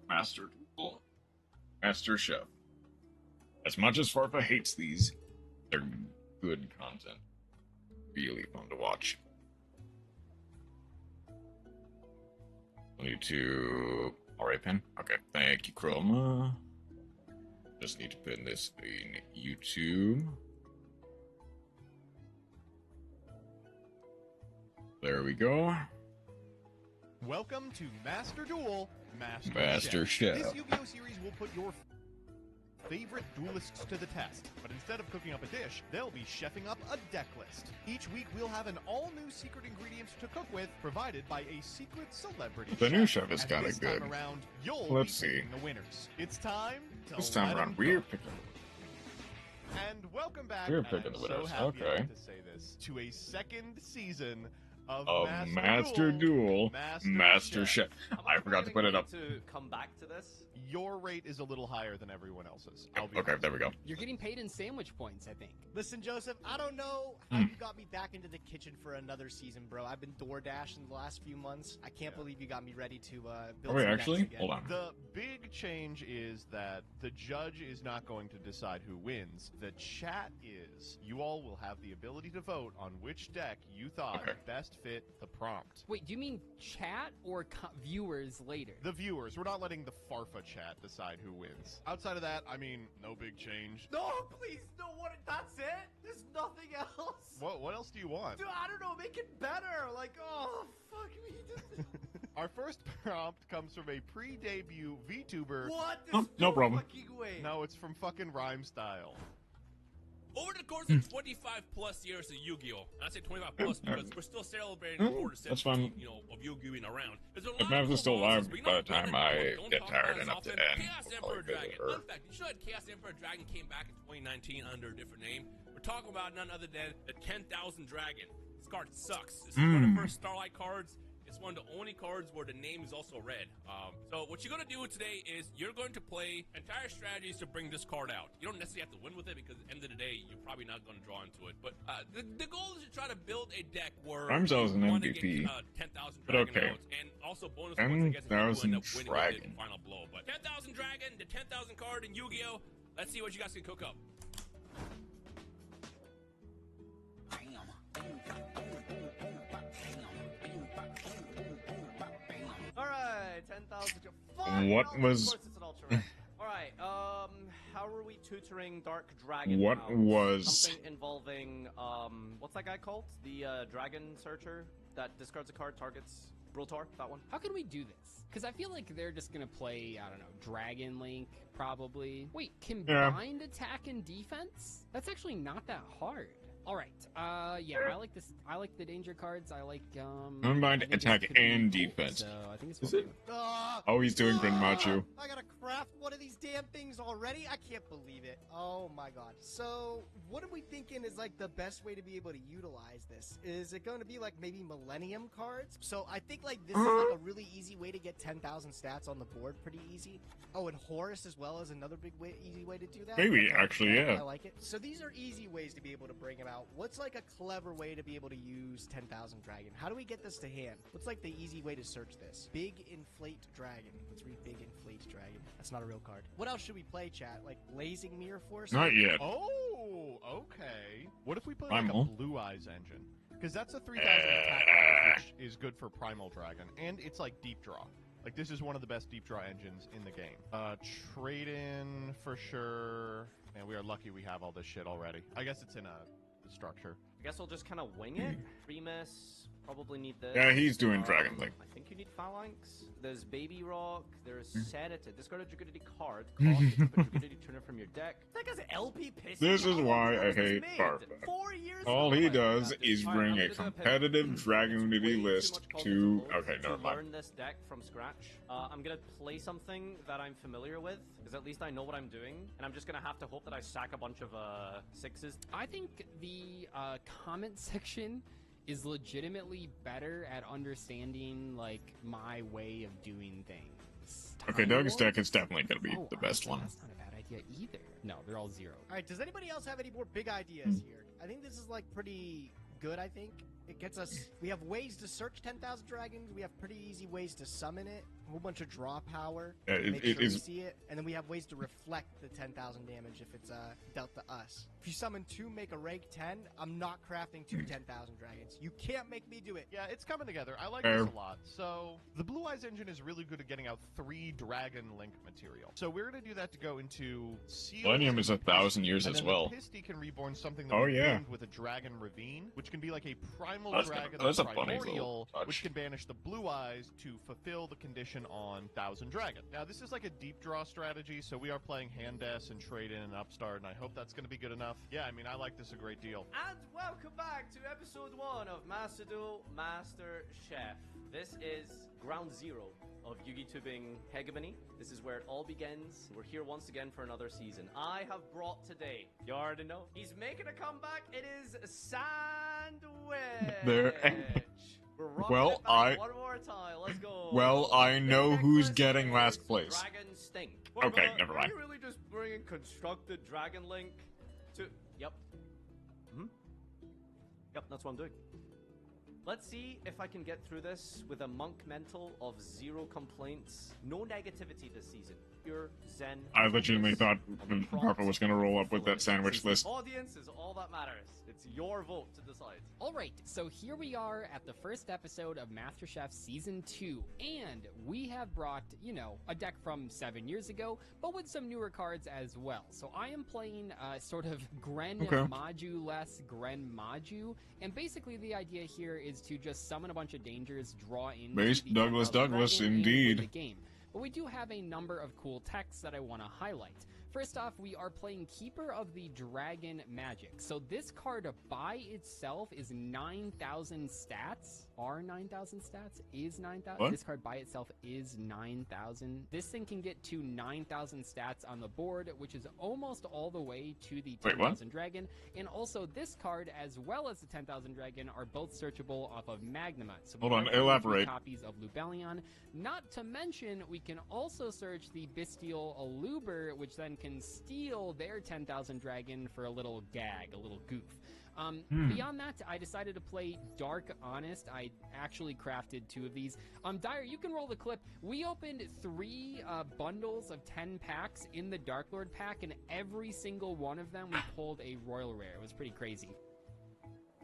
Master Duel, Master Chef. As much as Farfa hates these, they're good content. Really fun to watch. I need to... Alright, pin. Okay, thank you, Chroma. Just need to pin this in YouTube. There we go. Welcome to Master Duel, Master Chef. This Yu-Gi-Oh! Series will put your favorite duelists to the test, but instead of cooking up a dish, they'll be chefing up a deck list. Each week we'll have an all-new secret ingredients to cook with, provided by a secret celebrity The chef. new chef is And kind this of good. time around, you'll Let's be see. picking the winners. It's time to This time let around, 'em we're cook. picking. And welcome back. We're and picking I'm the winners. So happy Okay. to say this to a second season of Master Duel, Master Chef. I forgot to put it up. To come back to this, your rate is a little higher than everyone else's. Okay, there we go. You're getting paid in sandwich points, I think. Listen, Joseph, I don't know how you got me back into the kitchen for another season, bro. I've been DoorDash in the last few months. I can't believe you got me ready to build. Wait, actually, hold on. The big change is that the judge is not going to decide who wins. The chat is. You all will have the ability to vote on which deck you thought best fit the prompt. Wait, do you mean chat or viewers later? The viewers. We're not letting the Farfa chat decide who wins. Outside of that, I mean, no big change. No, please, no. What? That's it? There's nothing else. What else do you want? Dude, I don't know. Make it better. Like, oh, fuck me. Our first prompt comes from a pre-debut VTuber. What? No problem. Way. No, it's from fucking Rhyme Style. Over the course of 25 plus years of Yu-Gi-Oh! I say 25 plus because we're still celebrating the quarter century, of Yu-Gi-Oh! Being around. If Mav is still alive by the time I get tired enough to end. Chaos Emperor Dragon. Fun fact, you know that Chaos Emperor Dragon came back in 2019 under a different name? We're talking about none other than the 10,000 Dragon. This card sucks. This is one of the first Starlight cards. It's one of the only cards where the name is also red. So what you're going to do today is you're going to play entire strategies to bring this card out. You don't necessarily have to win with it because at the end of the day, you're probably not going to draw into it. But the goal is to try to build a deck where Ramzo's an you want to MVP. get 10,000 Dragon outs and also bonus points, I guess, if you end up winning with it in final blow. But 10,000 Dragon, the 10,000 card in Yu-Gi-Oh! Let's see what you guys can cook up. Alright, 10,000. What was... Alright, how are we tutoring Dark Dragon? What was... Something involving, what's that guy called? The, Dragon Searcher that discards a card, targets Brotar, that one. How can we do this? Because I feel like they're just gonna play, I don't know, Dragon Link, probably. Wait, combined attack and defense? That's actually not that hard. All right. Yeah, I like this. I like the danger cards. I like combined attack and defense. So I think it's is it? Oh, he's doing Grin Machu. I gotta craft one of these damn things already. I can't believe it. Oh my god. So what are we thinking is like the best way to be able to utilize this? Is it going to be like maybe Millennium cards? So I think like this is like a really easy way to get 10,000 stats on the board. Pretty easy. Oh, and Horus as well is another big way, easy way to do that. Maybe actually, yeah. I like it. So these are easy ways to be able to bring them out. What's like a clever way to be able to use 10,000 Dragon? How do we get this to hand? What's like the easy way to search this? Big Inflate Dragon. Let's read Big Inflate Dragon. That's not a real card. What else should we play, chat? Like Blazing Mirror Force? Not yet. Oh, okay. What if we play like a Blue Eyes engine? Because that's a 3,000 attack card, which is good for Primal Dragon, and it's like deep draw. Like, this is one of the best deep draw engines in the game. Trade-in, for sure. Man, we are lucky we have all this shit already. I guess it's in the structure. I guess I'll just kind of wing it. Remus, probably need this. Yeah, he's doing Dragon Link. I think you need Phalanx. There's Baby Rock. There's Sedative. Discard a Dragidity card. Cost it, put Dragidity Turner from your deck. That guy's LP pissing. This is why I hate Farfa. All he does is bring a competitive Dragonity list to... Okay, never mind. Learn this deck from scratch. I'm gonna play something that I'm familiar with, because at least I know what I'm doing, and I'm just gonna have to hope that I stack a bunch of sixes. I think the comment section is legitimately better at understanding, like, my way of doing things. Okay, Doug's deck is definitely going to be the best one. That's not a bad idea either. No, they're all zero. All right, does anybody else have any more big ideas here? I think this is, like, pretty good, I think. It gets us... We have ways to search 10,000 dragons. We have pretty easy ways to summon it. A whole bunch of draw power. Make sure we see it. And then we have ways to reflect the 10,000 damage if it's dealt to us. If you summon 2, make a rank 10, I'm not crafting 2 10,000 dragons. You can't make me do it. Yeah, it's coming together. I like this a lot. So, the Blue Eyes engine is really good at getting out 3 Dragon Link material. So, we're going to do that to go into Seals. Millennium is 1,000 years as well. Pisty can reborn something that we named with a Dragon Ravine, which can be like a primal dragon that's a funny little touch. Which can banish the Blue Eyes to fulfill the condition on 1,000 Dragon. Now, this is like a deep draw strategy, so we are playing Handes and Trade-In and Upstart, and I hope that's going to be good enough. Yeah, I mean, I like this a great deal. And welcome back to episode 1 of Master Duel Master Chef. This is ground zero of Yugi Tubing Hegemony. This is where it all begins. We're here once again for another season. I have brought today, you already know, he's making a comeback. It is Sandwich. There. We're one more time. Let's go. Well, I know who's getting last place. Dragon Stink. Okay, never mind. Are you really just bringing constructed Dragon Link to... Yep. Yep, that's what I'm doing. Let's see if I can get through this with a monk mental of 0 complaints. No negativity this season. Pure zen. I legitimately thought Harper was going to roll up with that sandwich list. Audience is all that matters. It's your vote to decide. All right, so here we are at the first episode of MasterChef Season 2, and we have brought, you know, a deck from 7 years ago, but with some newer cards as well. So I am playing sort of Gren Maju-less Gren Maju, and basically the idea here is to just summon a bunch of dangers, draw in Base Douglas, indeed. The game. But we do have a number of cool techs that I want to highlight. First off, we are playing Keeper of the Dragon Magic. So this card by itself is 9,000 stats. Are 9,000 stats? Is 9,000? What? This card by itself is 9,000. This thing can get to 9,000 stats on the board, which is almost all the way to the 10,000 dragon. And also this card, as well as the 10,000 dragon, are both searchable off of Magnamut. So hold on, elaborate. Copies of Lubellion. Not to mention, we can also search the Bestial Aluber, which then can steal their 10,000 dragon for a little gag, a little goof. Beyond that, I decided to play Dark Honest. I actually crafted 2 of these. Dyer, you can roll the clip. We opened 3 bundles of 10 packs in the Dark Lord pack, and every single one of them we pulled a Royal Rare. It was pretty crazy.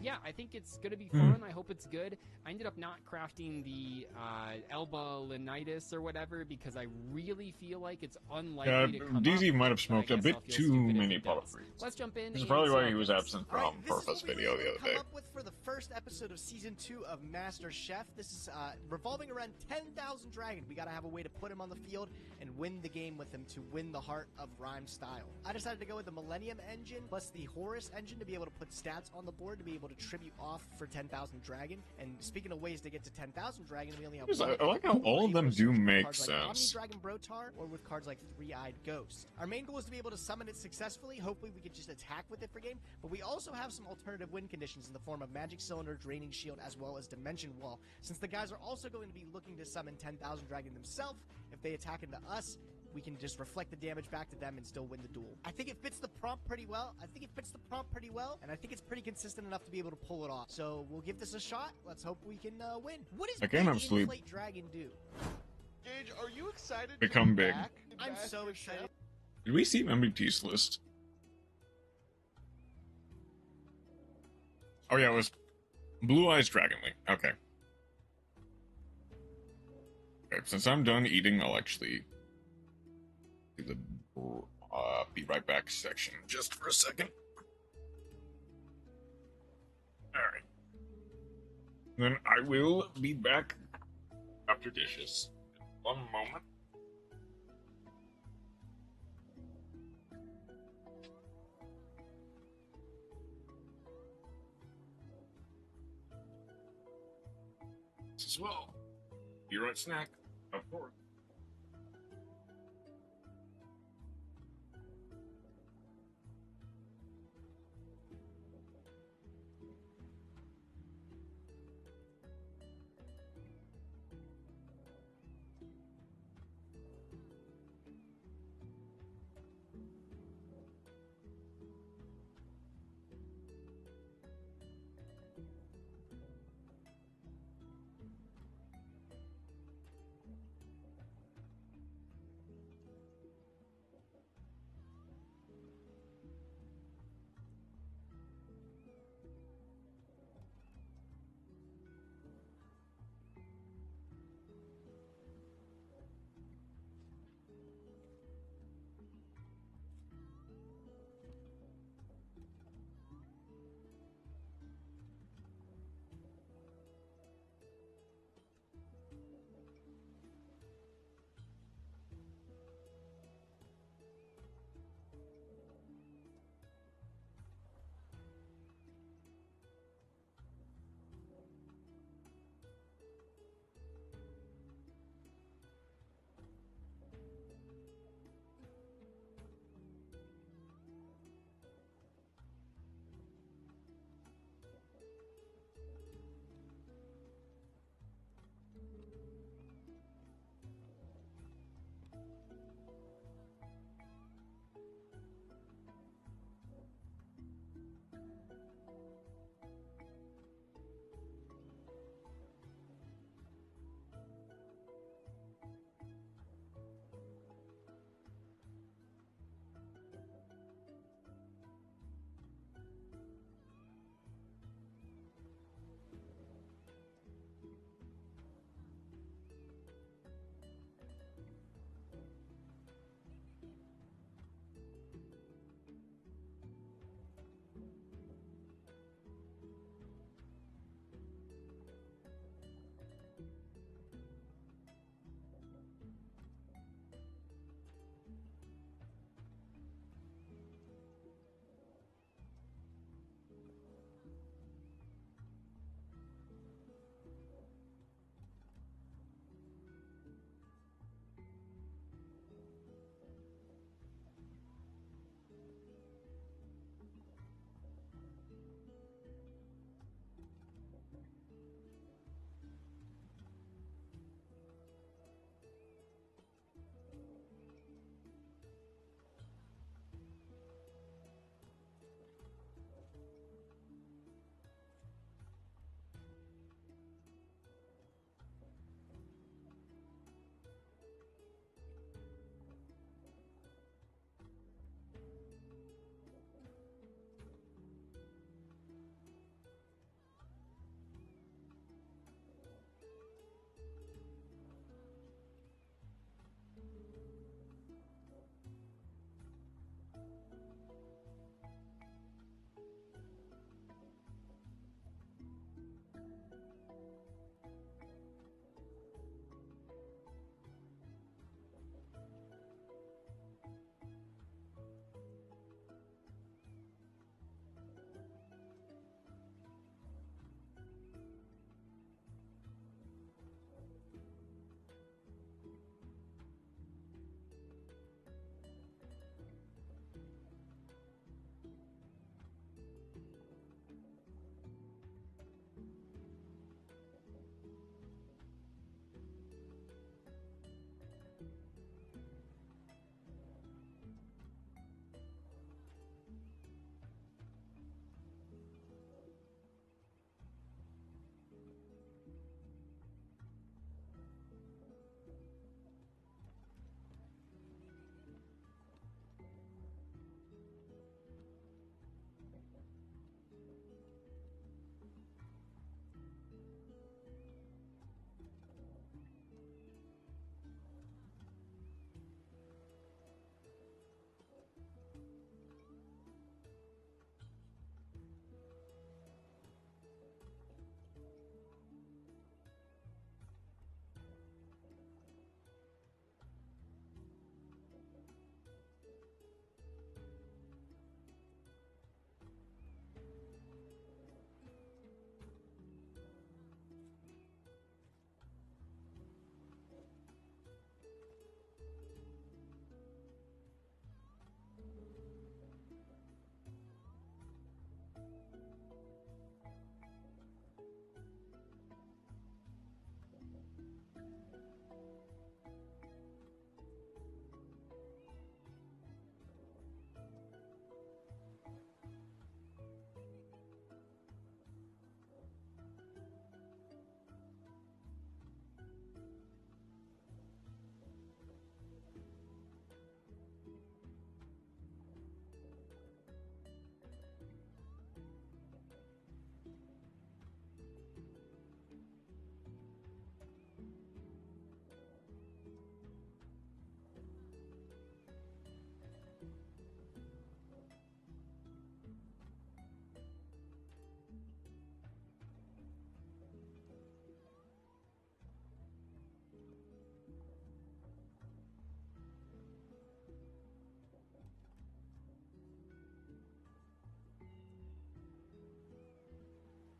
Yeah, I think it's going to be fun. I hope it's good. I ended up not crafting the Elba Lenitis or whatever because I really feel like it's unlikely to come DZ up, might have smoked a bit too many Polyfrees. Let's jump in. Which is probably why he was absent from Purpose video the other day. Come up with for the first episode of Season 2 of Master Chef. This is revolving around 10,000 dragon. We got to have a way to put him on the field and win the game with him to win the heart of Rhyme Style. I decided to go with the Millennium engine plus the Horus engine to be able to put stats on the board to be able to tribute off for 10,000 dragon. And speaking of ways to get to 10,000 dragon, we only have one. I like how all of them do make cards sense. Like Omni Dragon Brotar or with cards like Three-Eyed Ghost. Our main goal is to be able to summon it successfully. Hopefully we can just attack with it for game, but we also have some alternative win conditions in the form of Magic Cylinder, Draining Shield, as well as Dimension Wall. Since the guys are also going to be looking to summon 10,000 dragon themselves, if they attack into us, we can just reflect the damage back to them and still win the duel. I think it fits the prompt pretty well. And I think it's pretty consistent enough to be able to pull it off. So we'll give this a shot. Let's hope we can win. What does Big Inflate Dragon do? Gage, are you excited Become to be big. back? I'm so excited. Did we see MBT's list? Oh yeah, it was Blue Eyes Dragon Link. Okay. Okay, since I'm done eating, I'll actually do the be right back section just for a second. Alright. Then I will be back after dishes. One moment. As well. Be right snack, of course.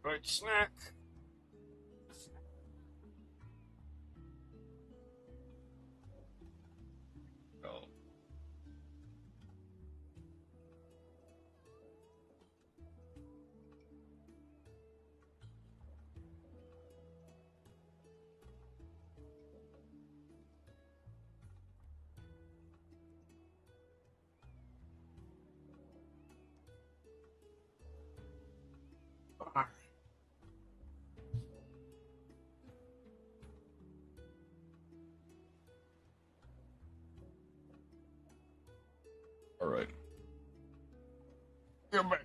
Right snack. Oh. All right. Come back.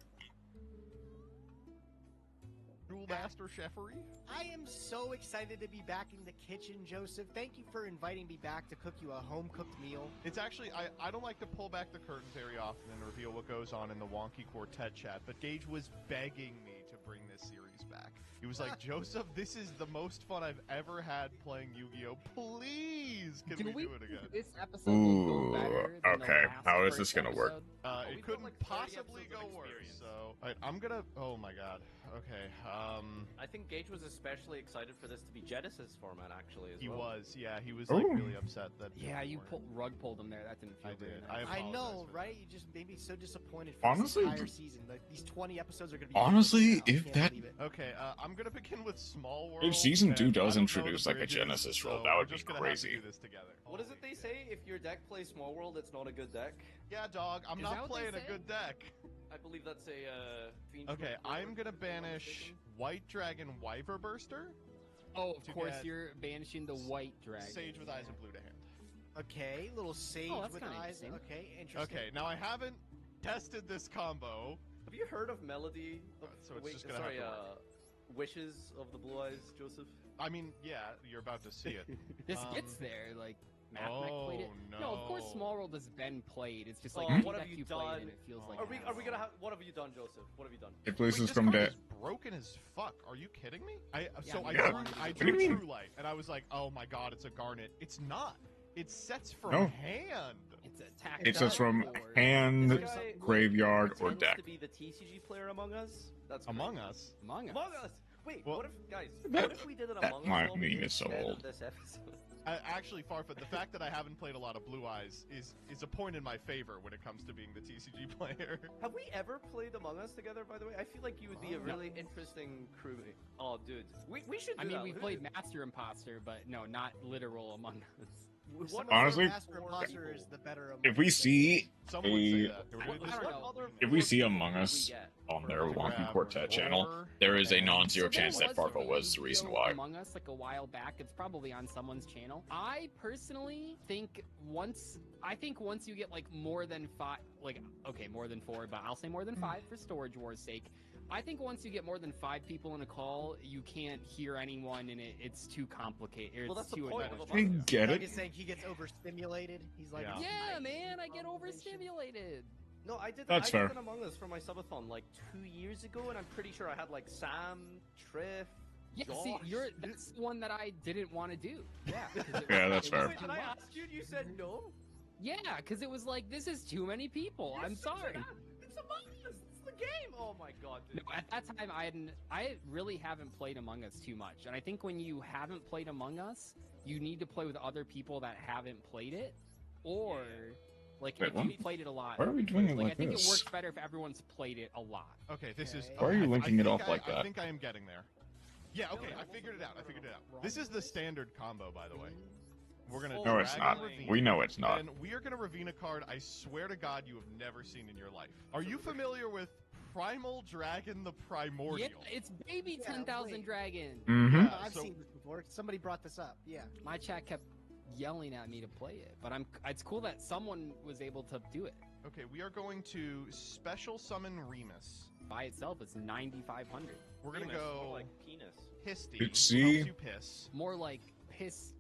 Duel Master Chefery? I am so excited to be back in the kitchen, Joseph. Thank you for inviting me back to cook you a home-cooked meal. It's actually, I don't like to pull back the curtain very often and reveal what goes on in the Wonky Quartet chat, but Gage was begging me to bring this series back. He was like, Joseph, this is the most fun I've ever had playing Yu-Gi-Oh! Please, can we do it again? This episode will go better than okay. the last How is this gonna work? It couldn't possibly go worse, so... Alright, I'm gonna... Oh my god. Okay, I think Gage was especially excited for this to be Genesis format, actually, as He well. was, yeah. He was, like, really upset that... Yeah, you rug pulled him there. That didn't feel very nice. I know, right? You just made me so disappointed for Honestly, this entire season. Like, these 20 episodes are going to be... Honestly, if that... Okay, I'm gonna begin with Small World. If Season 2 and does I don't know introduce, the like, a bridges, Genesis role, so that would we're be just gonna have to crazy. do this together. What is it they say? If your deck plays Small World, it's not a good deck? Yeah, dog, I'm Is not that what playing they a say? good deck. I believe that's a, Fiend Okay, Fruit I'm gonna banish White Dragon Wyver Burster. Oh, of to course, get you're banishing the white dragon. Sage with Eyes of Blue to hand. Okay, little Sage Oh, that's with kinda eyes. interesting. Okay, interesting. Okay, now I haven't tested this combo. Have you heard of Melody? Of, so it's just gonna have to work. Wishes of the Blue Eyes, Joseph? I mean, yeah, you're about to see it. This gets there, like, Mathmech played it. no. No, of course, Small World has been played. It's just like, Oh, any what have deck you played done? in, it feels like... Are we gonna have? What have you done, Joseph? What have you done? If Lucy's this from card dead. is broken as fuck. Are you kidding me? I Yeah. drew What do you mean? True Light, and I was like, oh my god, it's a Garnet. It's not. It sets from No. hand. It's attack. It says from hand, This guy graveyard, or pretends deck. to be the TCG player among us. That's Among great. Us. Among Us. Among Us. Wait, Well, what if, guys? that- What if we did an that Among Us might one mean it's so instead of old. this episode? Actually, Farfut, the fact that I haven't played a lot of Blue Eyes is a point in my favor when it comes to being the TCG player. Have we ever played Among Us together, by the way? I feel like you would be a really interesting crewmate. Oh, dude. We should do I mean, that. we played Master Imposter, but no, not literal Among Us. Honestly, Master Imposter is the better if we see Someone would say a, that. if we see Among Us on their Wonky Quartet channel, there is a non-zero So there chance that was Farfel was the reason video why. Among Us like a while back. It's probably on someone's channel. I personally think once you get like more than 5, like okay, more than 4, but I'll say more than 5 for Storage War's sake. I think once you get more than 5 people in a call, you can't hear anyone, and it's too complicated. Well, that's too the point of annoying. I get it. He's saying he gets overstimulated. He's like, Yeah, man, I get overstimulated. No, I did. That's I fair. did an Among Us for my subathon like 2 years ago, and I'm pretty sure I had like Sam, Triff. Yeah, Josh. see, that's the one that I didn't want to do. Yeah. Yeah, that's fair. Wait, did I ask you and you said no? Yeah, because it was like, this is too many people. I'm sorry. It's Among Us. It's the game. Oh my god, dude. No, at that time, I really haven't played Among Us too much. And I think when you haven't played Among Us, you need to play with other people that haven't played it. Or, like, Wait, if what? you've played it a lot. Why are we doing it I like think this? it works better if everyone's played it a lot. Okay, this is. Why are you linking it think up like I that? think I am getting there. Yeah, okay, I figured it out. This is the standard combo, by the way. We're gonna. No, it's not. Dragon Ravine, We know it's not. And we are gonna Ravine a card. I swear to God, you have never seen in your life. Are you familiar with Primal Dragon the Primordial? Yeah, it's baby 10,000 Dragon. Mm-hmm. I've seen this before. Somebody brought this up. Yeah. My chat kept yelling at me to play it, but it's cool that someone was able to do it. Okay, we are going to special summon Remus. By itself, it's 9,500. We're gonna Remus, go more like penis. Histy. Pitsy. Helps you piss. More like pissed.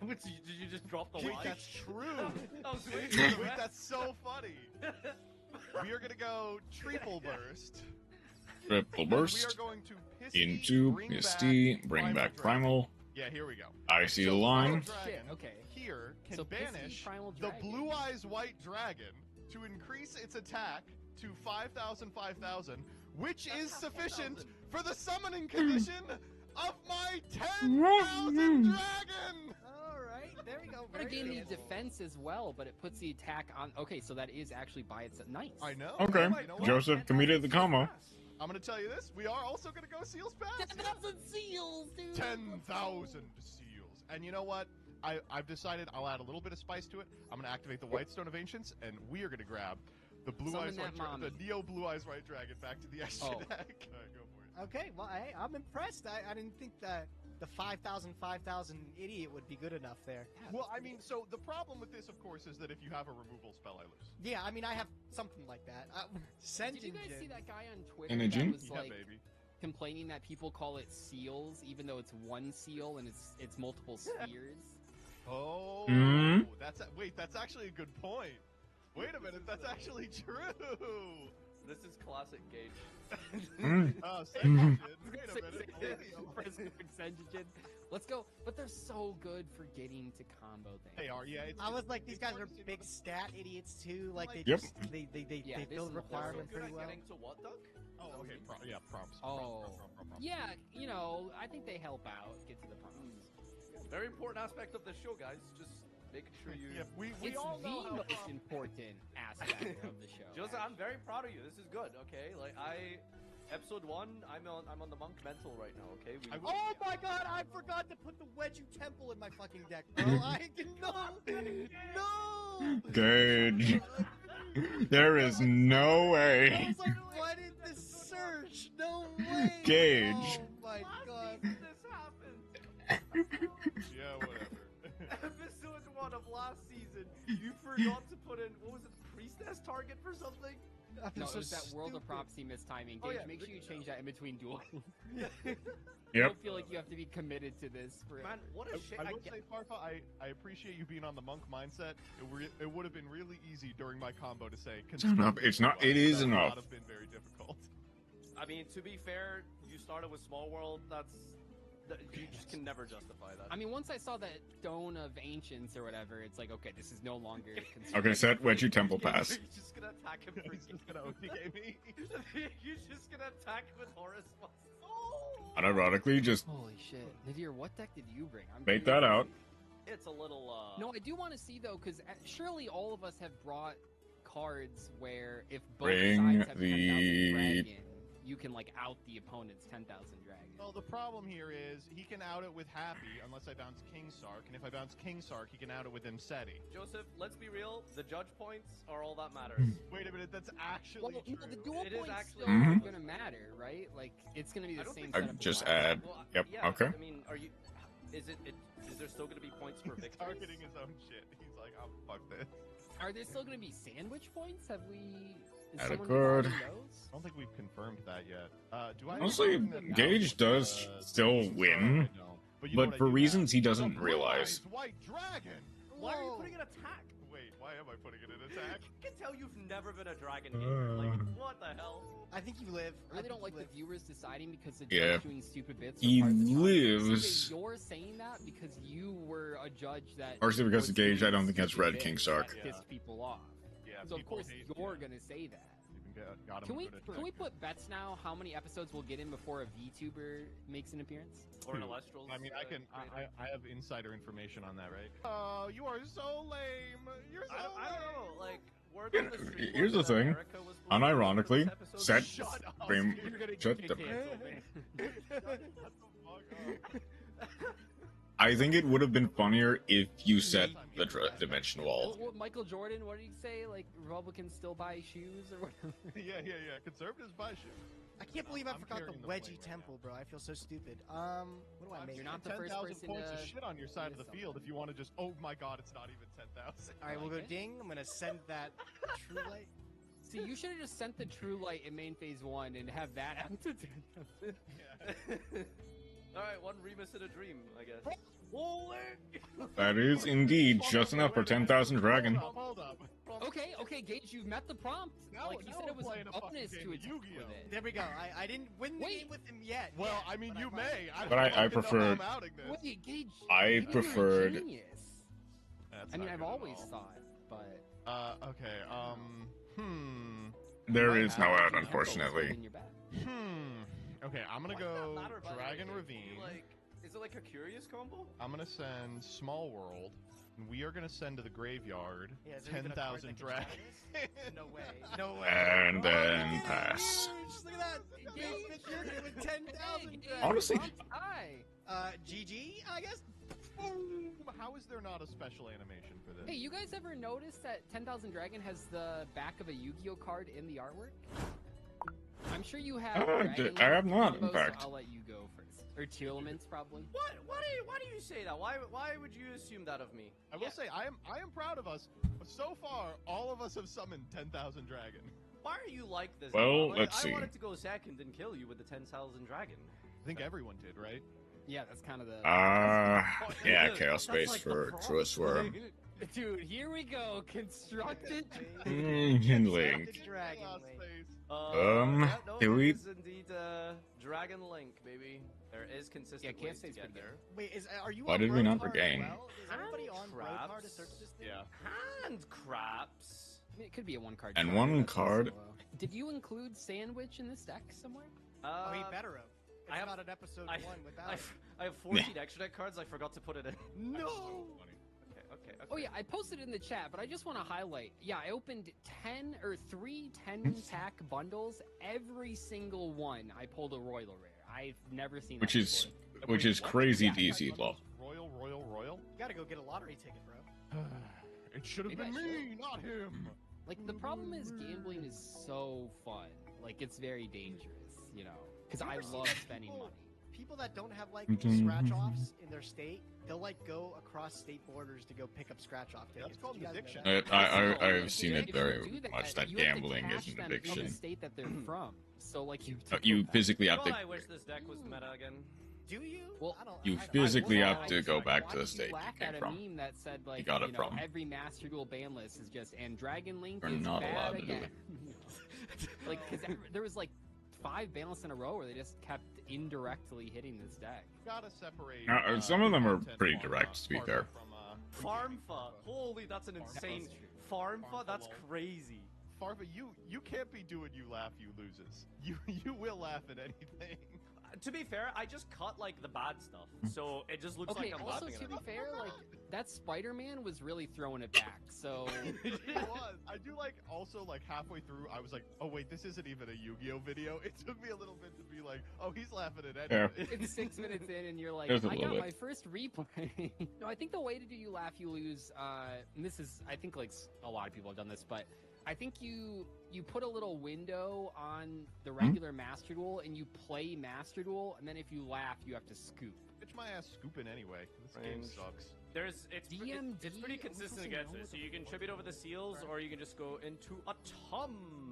Did you just drop the Wait, line? that's true. I was waiting Wait, for that. that's so funny. We are gonna go Triple Burst. Triple We are burst going to Pissy, into bring Misty, back bring back Dragon. Primal. Yeah, here we go. I see the So line. Primal Dragon Okay. here can So Pissy, banish Primal the Dragon. Blue Eyes White Dragon to increase its attack to 5,000, 5,000 which is sufficient for the summoning condition of my 10,000 dragon! Alright, there we go. We're gonna gain the defense as well, but it puts the attack on. Okay, so that is actually by itself. Nice. I know. Okay, You know what? Joseph committed the combo. I'm gonna tell you this, we are also gonna go seals pass. 10,000 seals, dude! 10,000 seals. And you know what? I've decided I'll add a little bit of spice to it. I'm gonna activate the Whitestone of Ancients, and we are gonna grab the the Neo Blue Eyes White Dragon back to the extra deck. Alright, go for it. Okay, well, hey, I'm impressed. I didn't think that the 5,000 idiot would be good enough there. Well, I mean, so the problem with this, of course, is that if you have a removal spell, I lose. Yeah, I mean, I have something like that. Did you guys see that guy on Twitter Energy? that was like complaining that people call it seals, even though it's one seal and it's multiple spheres? Oh, wait, that's actually a good point. Wait a minute, that's actually true. This is classic Gage. Let's go. But they're so good for getting to combo things. They are, yeah. I was like, these guys are big stat idiots too. Like they Yep. just they build requirement pretty well. Getting to what, Doug? Oh, okay. Prompts. Yeah, you know, I think they help out. Get to the prompts. Very important aspect of the show, guys. Just making sure you. Yeah, we it's all know the most important aspect of the show. Joseph, I'm very proud of you. This is good. Okay, like episode 1, I'm on the monk mental right now. Okay. Oh my god! I forgot to put the Wedgie Temple in my fucking deck, bro. No. Gage. There is no way. I was like, why did this surge? No way. Gage. Oh my god. This happened. Yeah, whatever. Episode 1 of last season, you forgot to put in, what was it, priestess target for something? No, it was that World of Prophecy mistiming. Gage, make sure you change that in between duels. I don't feel like you have to be committed to this. Man, what a shit. I will say, Farfa, I appreciate you being on the monk mindset. It would have been really easy during my combo to say, It's not. It is enough. That would have been very difficult. I mean, to be fair, you started with Small World. You just can never justify that. I mean, once I saw that Stone of Ancients or whatever, it's like, okay, this is no longer. Okay, set Wedgie Temple pass. You're just gonna attack him for He's gonna OTK me. You're just gonna attack with Horus Bus. Unironically, just holy shit, Nadir, what deck did you bring? bait that out. It's a little. No, I do want to see though, because surely all of us have brought cards where if both Bring sides have 10,000 dragon, you can like out the opponent's 10,000 dragon. Well, the problem here is he can out it with Happy unless I bounce King Sark, and if I bounce King Sark, he can out it with Imseti. Joseph, let's be real. The judge points are all that matters. Wait a minute, that's actually true. No, the dual It is points actually still gonna matter, right? Like it's gonna be the same. I setup just as last add. time. Well, Yep. yeah, Okay. I mean, is there still gonna be points for victories? Targeting his own shit. He's like, oh, fuck this. Are there still gonna be sandwich points? Have we? Is Add a someone card. reminding those? I don't think we've confirmed that yet. Do I? Honestly, Gage does still win, But, you know but what I for do reasons he The doesn't Blue realize. Eyes White Dragon. Why are you putting an attack? Wait, why am I putting it in attack? I can tell you've never been a dragon gamer. Like, what the hell? I think you live. I really don't like the viewers deciding because the Yeah. judge doing stupid bits. He are part of the challenge. lives. CJ, you're saying that because you were a judge that. Partially because was of Gage, doing I don't think has stupid read bits King Sark. that pissed people off. Yeah, So of people course hate- you're gonna say that. Got him Can a we good can we attack. put bets now? How many episodes we'll get in before a VTuber makes an appearance? Or an Elestrals? I mean, I have insider information on that, right? Oh, you are so lame. You're so lame. I don't know. Like, word on the street Here's the was that thing. America was blaming Unironically, this episode. set Shut up. frame. You're gonna Shut get the. canceled, man. I think it would have been funnier if you set the dimension wall. What, Michael Jordan? What did he say? Like Republicans still buy shoes or whatever? Yeah. Conservatives buy shit. I can't believe I I'm forgot the carrying the Wedgie blame right Temple, bro. I feel so stupid. What do I make? You're not the first 10,000 person points of to shit on your side of the field if you want to just. Oh my god, it's not even 10,000. All right, we'll go ding. I'm gonna send that True Light. See, you should have just sent the True Light in main phase 1 and have that out to 10,000. Alright, one Remus in a dream, I guess. That is indeed just enough for 10,000 dragon. Hold up. Okay, Gage, you've met the prompt. Like you said, it was a bonus to attack with it. There we go. I didn't win the game with him yet. Well, I mean, you may. But I preferred. Wait, Gage. I you're a preferred. genius. I mean, I've always thought, but. Okay. There is no out, unfortunately. In your back. Okay, I'm gonna go Dragon Ravine. Is it like a curious combo? I'm gonna send Small World, and we are gonna send to the graveyard 10,000 dragons. No way. No way. And then pass. Look at that. You're with 10,000 dragons. Honestly. GG, I guess. Boom! How is there not a special animation for this? Hey, you guys ever notice that 10,000 Dragon has the back of a Yu-Gi-Oh card in the artwork? I'm sure you have. I have not, in combos, fact. So I'll let you go first. Or two elements, probably. Why do you say that? Why would you assume that of me? I will say I am proud of us. So far, all of us have summoned 10,000 dragon. Why are you like this? Well, let's see. I wanted to go second and kill you with the 10,000 dragon. I think everyone did, right? Yeah, that's kind of the. Yeah, Chaos Space like for Truest Worm. Dude, here we go. Constructed. Link. Dragon do we? Is indeed Dragon Link, baby. There is consistent ways to get there. Wait, are you? Why on did we not Road Card regain? as well? Is everybody on Road Card to search this thing? Yeah. Hand craps. I mean, it could be a one card. And card, one that's card. also, Did you include Sandwich in this deck somewhere? Oh, he better have. It's I have not an episode 1 without. I have 14 extra deck cards. I forgot to put it in. No. Okay. Oh yeah, I posted it in the chat, but I just want to highlight. Yeah, I opened 3 10-pack bundles. Every single one, I pulled a Royal Rare. I've never seen. Which that is before. crazy DC law. Royal. You gotta go get a lottery ticket, bro. It should have been me, not him. Like the problem is gambling is so fun. Like it's very dangerous, you know. Because I love spending money. People that don't have like scratch-offs in their state, they'll like go across state borders to go pick up scratch-off tickets. That's called Did you guys know addiction. that? I've seen it If you very do much that you have to gambling cash is an them in addiction. the state that they're from. So like You physically have God, to. I wish this deck was meta again. Do you? Well, You physically have to go back to the state laugh you came at a from. meme that said like got it you know, from. every Master Duel ban list is just and Dragon Link We're is not bad allowed to do again. it. Like because there was like 5 ban lists in a row where they just kept indirectly hitting this deck. Gotta separate. Some of them are content pretty from, direct, to be Farfa fair. From, Farmfa. Holy, that's an insane. Farmfa. That's crazy. Farfa, you can't be doing you laugh, you loses. You will laugh at anything. To be fair, I just cut like the bad stuff, so it just looks Okay, like I'm also laughing to at be it. fair, like that Spider-Man was really throwing it back. So It was. I do like also like halfway through I was like, oh wait, this isn't even a Yu-Gi-Oh video. It took me a little bit to be like, oh he's laughing at anything. it's 6 minutes in, and you're like, There's a I got little bit. my first replay. No, I think the way to do you laugh, you lose. And this is, I think, like a lot of people have done this, but I think you put a little window on the regular Master Duel, and you play Master Duel, and then if you laugh, you have to scoop. Bitch my ass scooping anyway. This game sucks. It's pretty consistent against it. So you can tribute over the seals, or you can just go into a Tum.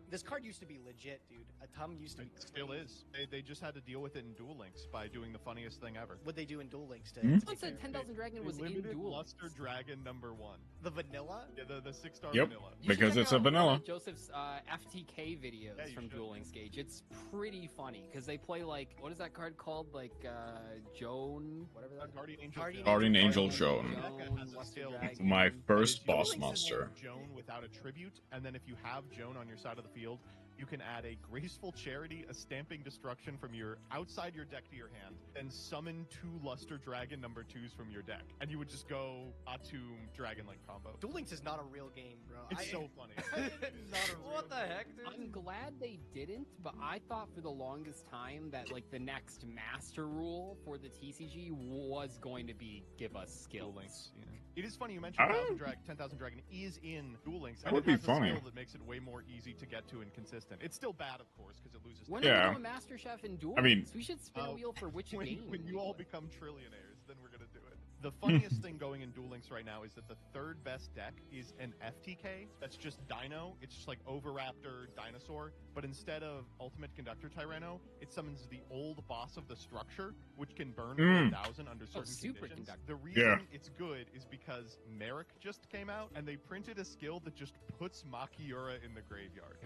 This card used to be legit, dude. A Tum used to be. It still is. They just had to deal with it in Duel Links by doing the funniest thing ever. What they do in Duel Links to. Someone said 10,000 Dragon was in Limited Duel. Luster Dragon #1. The vanilla? Yeah, the 6-star Yep. vanilla. You should Because check it's a out, vanilla. Joseph's FTK videos Yeah, you from should. Duel Links Gauge. It's pretty funny because they play like what is that card called? Like Joan, whatever that. Guardian Angel. Guardian Angel Joan. That guy has a Luster skill. Dragon. My first Duel boss Links is monster. Joan without a tribute, and then if you have Joan on your side of the field, you can add a Graceful Charity, a Stamping Destruction from your outside your deck to your hand, and summon 2 Luster Dragon #2s from your deck, and you would just go Atum Dragon Link combo. Duel Links is not a real game, bro. It's so funny. What the heck, dude? I'm glad they didn't, but I thought for the longest time that like the next master rule for the TCG was going to be give us skills. Duel Links. Yeah. It is funny you mentioned Ah. 10,000 Dragon is in Duel Links. That and would it be has a funny. skill that makes it way more easy to get to and consistent. It's still bad, of course, because it loses. When Yeah. are we doing Master Chef in Duel I mean- Links? We should spin a wheel for which game. When you all become trillionaires, then we're gonna do it. The funniest thing going in Duel Links right now is that the 3rd best deck is an FTK. That's just Dino. It's just like Oviraptor Dinosaur. But instead of Ultimate Conductor Tyranno, it summons the old boss of the structure, which can burn for 1,000 under certain Super conditions. Conductor. The reason Yeah. it's good is because Merrick just came out, and they printed a skill that just puts Makiura in the graveyard.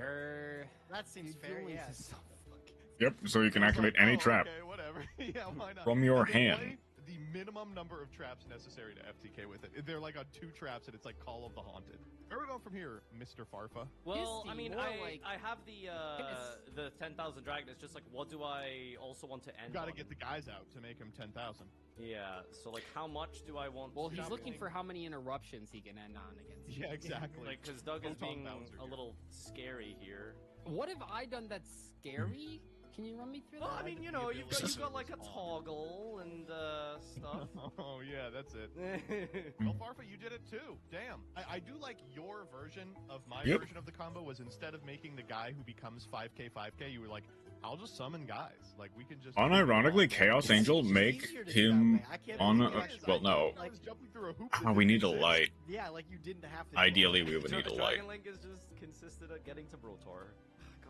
That seems Dude, fair, Duel Links yeah. is so fucking. Yep, so you can I was activate like, any oh, trap Okay, whatever. Yeah, why not? from your And they hand. play the minimum number of traps necessary to FTK with it. They're like on 2 traps, and it's like Call of the Haunted. Where are we going from here, Mr. Farfa? Well, I mean, I have the 10,000 dragon. It's just like, what do I also want to end? You gotta on? get the guys out to make him 10,000. Yeah. So like, how much do I want? Well, he's looking for how many interruptions he can end on against. Yeah, exactly. Like, because Doug is being a little scary here. What have I done that's scary? Can you run me through that? Well, I mean, you know, you've got like a toggle and stuff. Oh yeah, that's it. Well, Farfa, you did it too. Damn. I do like your version of my version of the combo was instead of making the guy who becomes 5k, you were like, I'll just summon guys. Like we can just. Unironically, Chaos Angel make him on. Well, no. We need a light. Yeah, like you didn't have to. Ideally, we would need a light. Dragon Link is just consisted of getting to Brotor.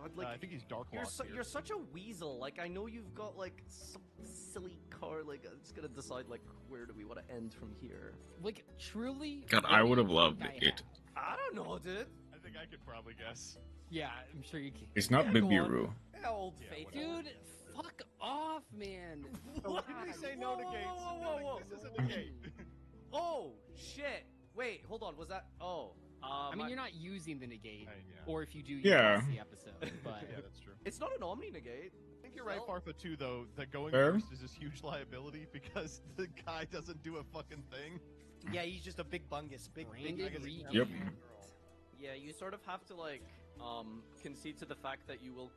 God, like, I think he's Dark Lost you're such a weasel. Like, I know you've got like some silly card. Like, I'm just gonna decide like where do we want to end from here. Like, truly. God, I would have loved it. I don't know, dude. I think I could probably guess. Yeah, I'm sure you can. It's not Bibiru. Old faith, dude. Fuck off, man. What did we say no to gates? Whoa. This isn't a gate. Oh shit! Wait, hold on. Was that? Oh. I mean, you're not using the negate, yeah. or if you do, you Yeah. miss the episode. But Yeah, that's true. It's not an Omni negate. I think you're right, Farfa, too, though, that going Fair. first is this huge liability because the guy doesn't do a fucking thing. Yeah, he's just a big bungus. Big Yep. Yeah, you sort of have to, like, concede to the fact that you will,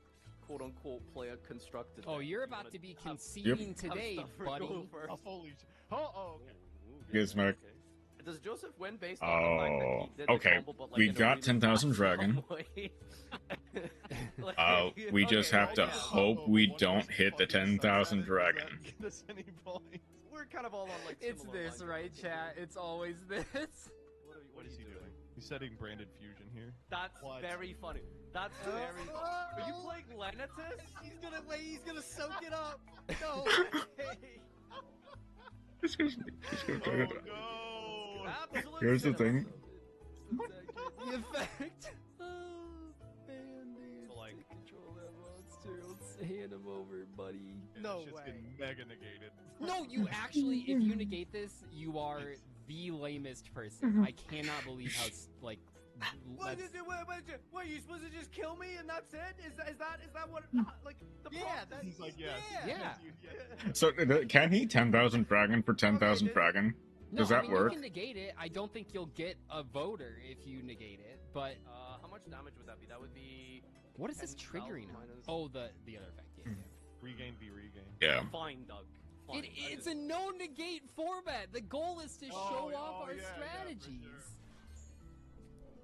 quote-unquote, play a constructed oh, deck. you're about to be conceding today, buddy. Gizmac. Does Joseph win based on the fact that he did the Okay. combo, but, like, We in a got really 10,000 bad dragon. way? Like, We just have to hope we don't hit the 10,000 dragon. We're kind of all on, like, It's similar this, lines. right, chat? It's always this. What is he doing? He's setting branded fusion here. That's very funny. That's very funny. Are you playing Lenatus? He's gonna soak it up. No. Just go Oh, no. Absolute Here's the thing. The effect. Oh, man, dude. Like, Control that monster. Let's hand him over, buddy. No Shit's way. getting mega negated. No, you actually, if you negate this, you are the lamest person. I cannot believe how, like, What, what, you supposed to just kill me and that's it? Is that what, like, the that's... He's like, yes. Yeah. So, can he 10,000 dragon for 10,000 dragon? Does no, that I mean, work? You can negate it. I don't think you'll get a voter if you negate it, but... how much damage would that be? That would be... What is this triggering on? Oh, the other effect, yeah. Regain, be regain. Yeah. Fine, Doug. Fine. It's a no-negate format. The goal is to show off our strategies.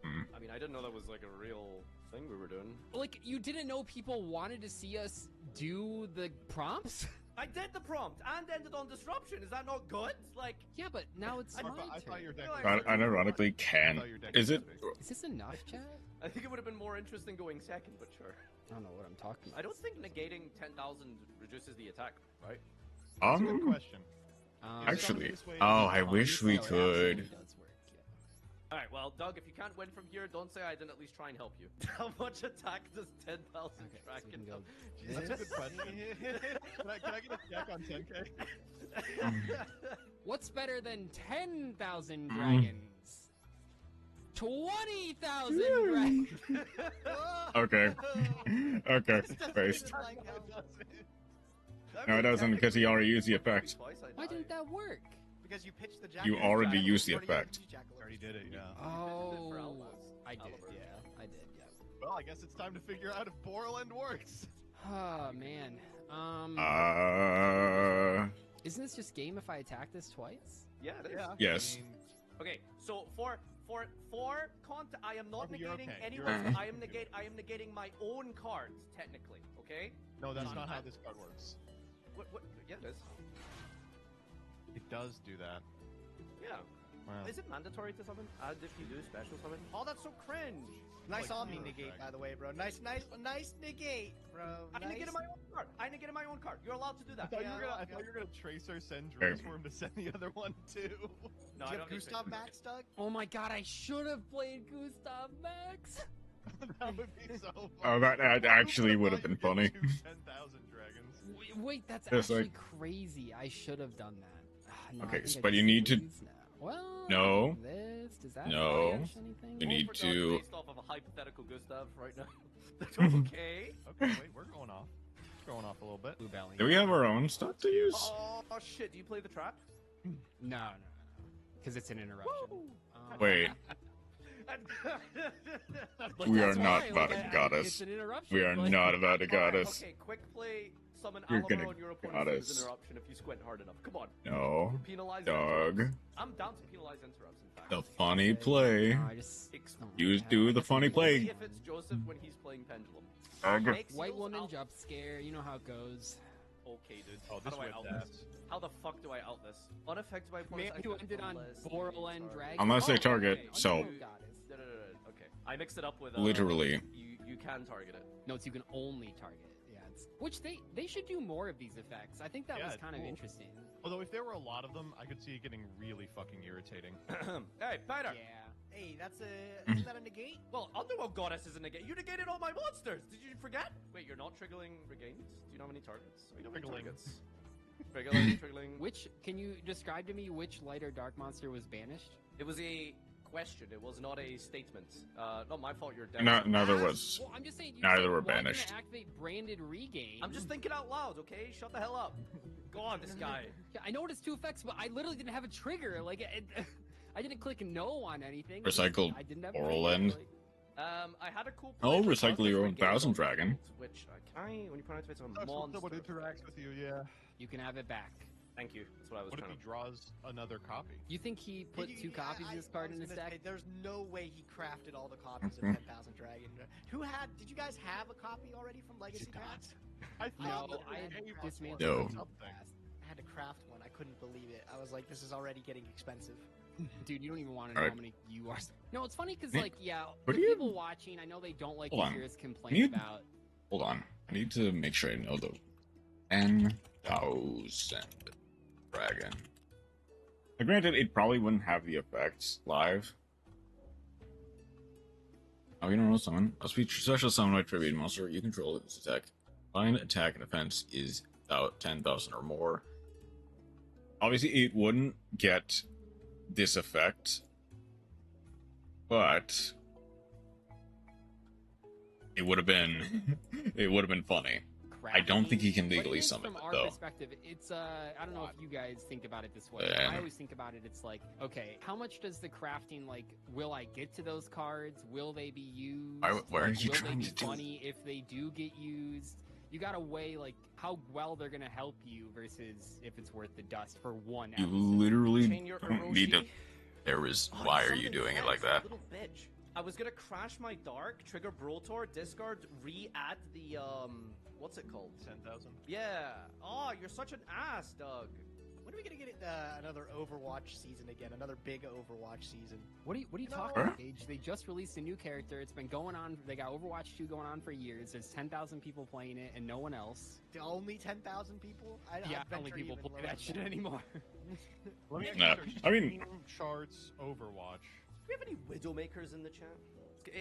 I mean, I didn't know that was, like, a real thing we were doing. Like, you didn't know people wanted to see us do the prompts? I did the prompt and ended on disruption. Is that not good? Like, yeah, but now it's my turn. I thought your deck Unironically, can. Is it? Is this enough, chat? I think it would have been more interesting going second, but sure. I don't know what I'm talking about. I don't think negating 10,000 reduces the attack, right? That's a good question. Actually, I wish we could. Alright, well, Doug, if you can't win from here, don't say I didn't at least try and help you. How much attack does 10,000 dragon do? That's a good question. Can I get a check on 10k? What's better than 10,000 dragons? 20,000 dragons! Okay. Okay. Based. No, it doesn't, because he already used the effect. Why didn't that work? Because you pitched the jack. You already used the effect. Already did it, yeah. Oh, I did, yeah. Well, I guess it's time to figure out if Borland works. Oh, man. Isn't this just game if I attack this twice? Yeah, it is. Yeah. Yes. Okay, so for I am not negating anyone's. I am negating my own cards technically. Okay. No, that's not how this card works. What? Yeah, it is. It does do that. Yeah. Wow. Is it mandatory to summon? If you do special summon? Oh, that's so cringe. Nice Omni negate, by the way, bro. Nice negate, bro. I negated my own card. You're allowed to do that. I thought you were gonna Tracer send Drace for him to send the other one too. No, do you have Gustav Max, Doug? Oh my god, I should have played Gustav Max. That would be so funny. Oh, that actually would have been funny. 10,000 dragons. Wait, that's Yes, actually crazy. I should have done that. No, Okay, I think I but you just need to. lose now. Well, No. this does that No. flash anything? You need Overcard to. based off of a hypothetical Gustav right now. Okay. Okay, wait, we're going off. Going off a little bit. Blue belly. Do we have our own stuff to use? Oh shit! Do you play the trap? No, because it's an interruption. Wait. We are not about to goddess. We are not about to goddess. Okay, quick play. Summon You're Alamo gonna on your opponent's goddess. interruption if you squint hard enough. Come on. No. Penalize Dog. interrupts. I'm down to penalize interrupts. In fact. The funny play. No, I just You do the funny play. If it's Joseph when he's playing Pendulum. Dog. White woman jump scare. You know how it goes. Okay, dude. Oh, How this do I with out that. this? How the fuck do I out this? Unaffected by Man opponent's who action ended on unless Borderland they Dragon. Unless they Oh, target, okay. so No, okay. I mixed it up with Literally. You can target it. No, it's you can only target. Yeah, which they should do more of these effects. I think that was it's kind of cool. interesting. Although if there were a lot of them, I could see it getting really fucking irritating. Hey, Peter! Yeah. Hey, isn't that a negate? Well, Underworld Goddess is a negate. You negated all my monsters! Did you forget? Wait, you're not triggering regains? Do you know how many targets? Oh, you don't have any targets. Triggling. Which can you describe to me which light or dark monster was banished? It was a question. It was not a statement. Not my fault. You're dead. Neither was. Well, I'm just saying. Neither were why banished. can't I activate branded regain. I'm just thinking out loud. Okay, shut the hell up. Go on, this guy. Yeah, I know it has two effects, but I literally didn't have a trigger. Like, I didn't click no on anything. Recycled I didn't have a oral trigger, end. like- I had a cool. Oh, play that recycle does your own regain 1,000 on dragon. field, Which can I when you put activates on a That's monster? what interacts with you, yeah. You can have it back. Thank you. That's what I was What if trying he draws another copy? You think he put two copies of this card in his deck? There's no way he crafted all the copies of 10,000 Dragon. Did you guys have a copy already from Legacy Packs? I No, thought I dismantled No. I had to craft one. I couldn't believe it. I was like, this is already getting expensive. Dude, you don't even want to know Alright. how many you are. No, it's funny because, Yeah. like, yeah, What the do you- people watching, I know they don't like Hold to on. hear us Can complain you- about. Hold on. I need to make sure I know the 10,000 dragon. Now, granted, it probably wouldn't have the effects live. Oh, you don't know summon. A special summon by tribute monster you control its attack. Combined attack and defense is about 10,000 or more. Obviously, it wouldn't get this effect, but it would have been funny. I don't think he can But it legally is, summon from it our though. perspective, it's I don't know if you guys think about it this way. Yeah. I always think about it. It's like, okay, how much does the crafting like? Will I get to those cards? Will they be used? Why are you will trying they to be do? funny if they do get used? You gotta weigh like how well they're gonna help you versus if it's worth the dust for one. You episode. literally Chain your don't need to. Orochi. There is. Oh, Why you are you summoned doing it Vex, like that? Little bitch. I was gonna crash my dark, trigger Brotor, discard, re-add the what's it called? 10,000. Yeah. Oh, you're such an ass, Doug. When are we gonna get another Overwatch season again? Another big Overwatch season? What are you talking about, Paige? They just released a new character. It's been going on. They got Overwatch 2 going on for years. There's 10,000 people playing it and no one else. Only 10,000 people? Yeah, I'd only venture people even play lower that than shit that. anymore. Let me No, actually search I mean- Steam charts Overwatch. Do we have any Widowmakers in the chat?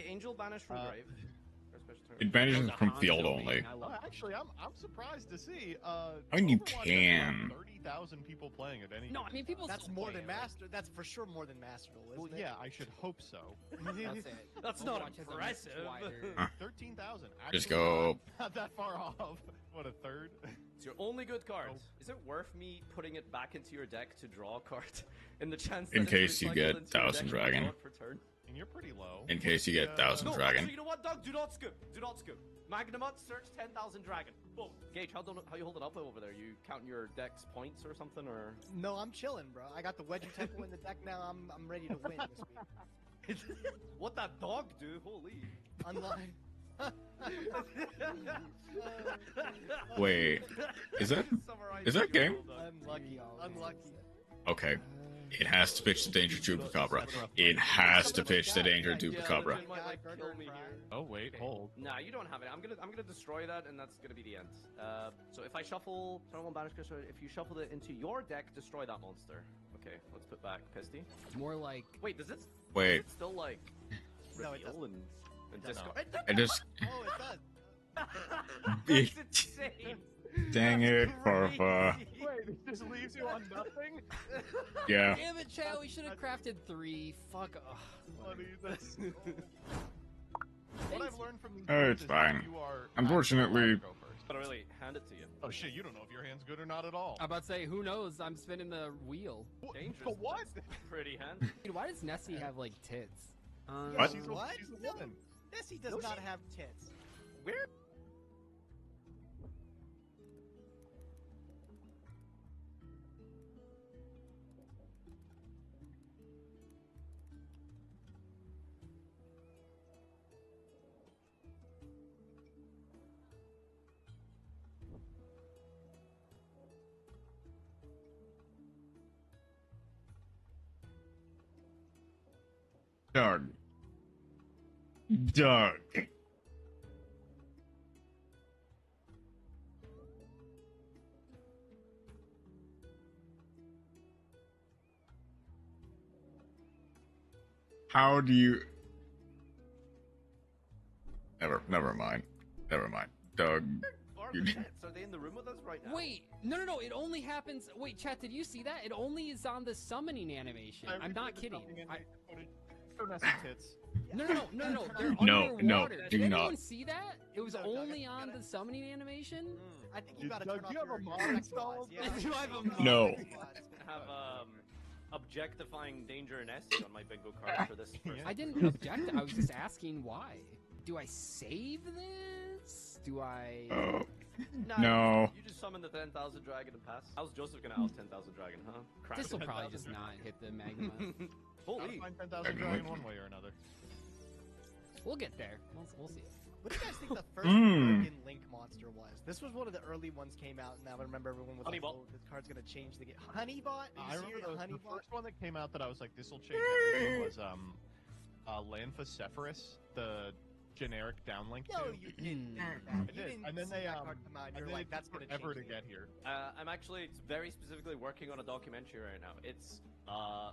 Angel banished from grave. Or special turn. It banishes That was a from Hanzo field main. only. I love it. Actually, I'm surprised to see. I mean, you Overwatch has can. about 30,000 people playing at any. No, I mean people. That's still more play than it, like- Master. That's for sure more than Master Duel, isn't Well, it? yeah, I should hope so. That's it. That's not Overwatch has a much impressive. wider- 13,000. Just Actually, go. Not that far off. What, a third? It's your only good card. Oh. Is it worth me putting it back into your deck to draw a card? In the chance In that it's case you recycled get into your 1,000 deck, you dragon. draw it per turn? And you're pretty low. In case you get 1,000 No, dragon. actually, you know what, Doug? Do not skip. Do not skip. Magnamut, search 10,000 dragon. Boom. Gage, how you holding up over there? You counting your deck's points or something, or? No, I'm chilling, bro. I got the Wedgie Temple in the deck now. I'm ready to win this week. What that dog do? Holy. Unlike. Wait, is that game? Unlucky. Unlucky. Okay. It has to pitch the Danger Chupacabra. It has to pitch the Danger Chupacabra. Oh wait, hold. Nah, you don't have it. I'm gonna destroy that, and that's gonna be the end. So if I shuffle, if you shuffle it into your deck, destroy that monster. Okay, let's put back Pisty. More like. Wait, does it? Wait. Does it still like No, it reveal and discard? I just. Oh, it does. That's insane. Dang it, Farfa. Wait, It just leaves you on nothing. Yeah. Damn it, Chad, we should have crafted 3. Fuck off. Buddy, that's what I've learned from these Oh, it's is fine. you are Unfortunately, go first. But really, hand it to you. Oh shit, you don't know if your hand's good or not at all. I'm about to say, who knows? I'm spinning the wheel. Dangerous. But what? Pretty hand. Dude, why does Nessie have like tits? What? She's What? She's a woman. Nessie does not have tits. Where? Doug. Doug. How do you... Never mind. Never mind. Doug. Are the pets? Are they in the room with us right now? Wait, no, it only happens... Wait, chat, did you see that? It only is on the summoning animation. I'm not kidding. Show Nessie tits. No, they're No, underwater. no, Did do anyone not. see that? It was only on the summoning animation? I think you gotta Doug, turn off do you have your a mod text installed? mods. Yeah. Do I have a mod? No. Have objectifying danger and Essie on my bingo card for this. First. I didn't object. I was just asking why. Do I save this? Do I... No. You just summoned the 10,000 dragon and pass. How's Joseph gonna out 10,000 dragon, huh? This will probably just not hit the magma. Holy. Find 10,000 dragon one way or another. We'll get there. We'll see it. What do you guys think the first broken Link monster was? This was one of the early ones came out, and I remember everyone was like, "Oh, this card's gonna change the game." Honeybot? I remember the Honeybot? first one that came out that I was like, "This will change everything." Was Lanphocephalus, the generic downlink. No, you didn't. I did. And then they that card come out, and you're like, "That's gonna change ever to the get game." here. I'm actually very specifically working on a documentary right now. It's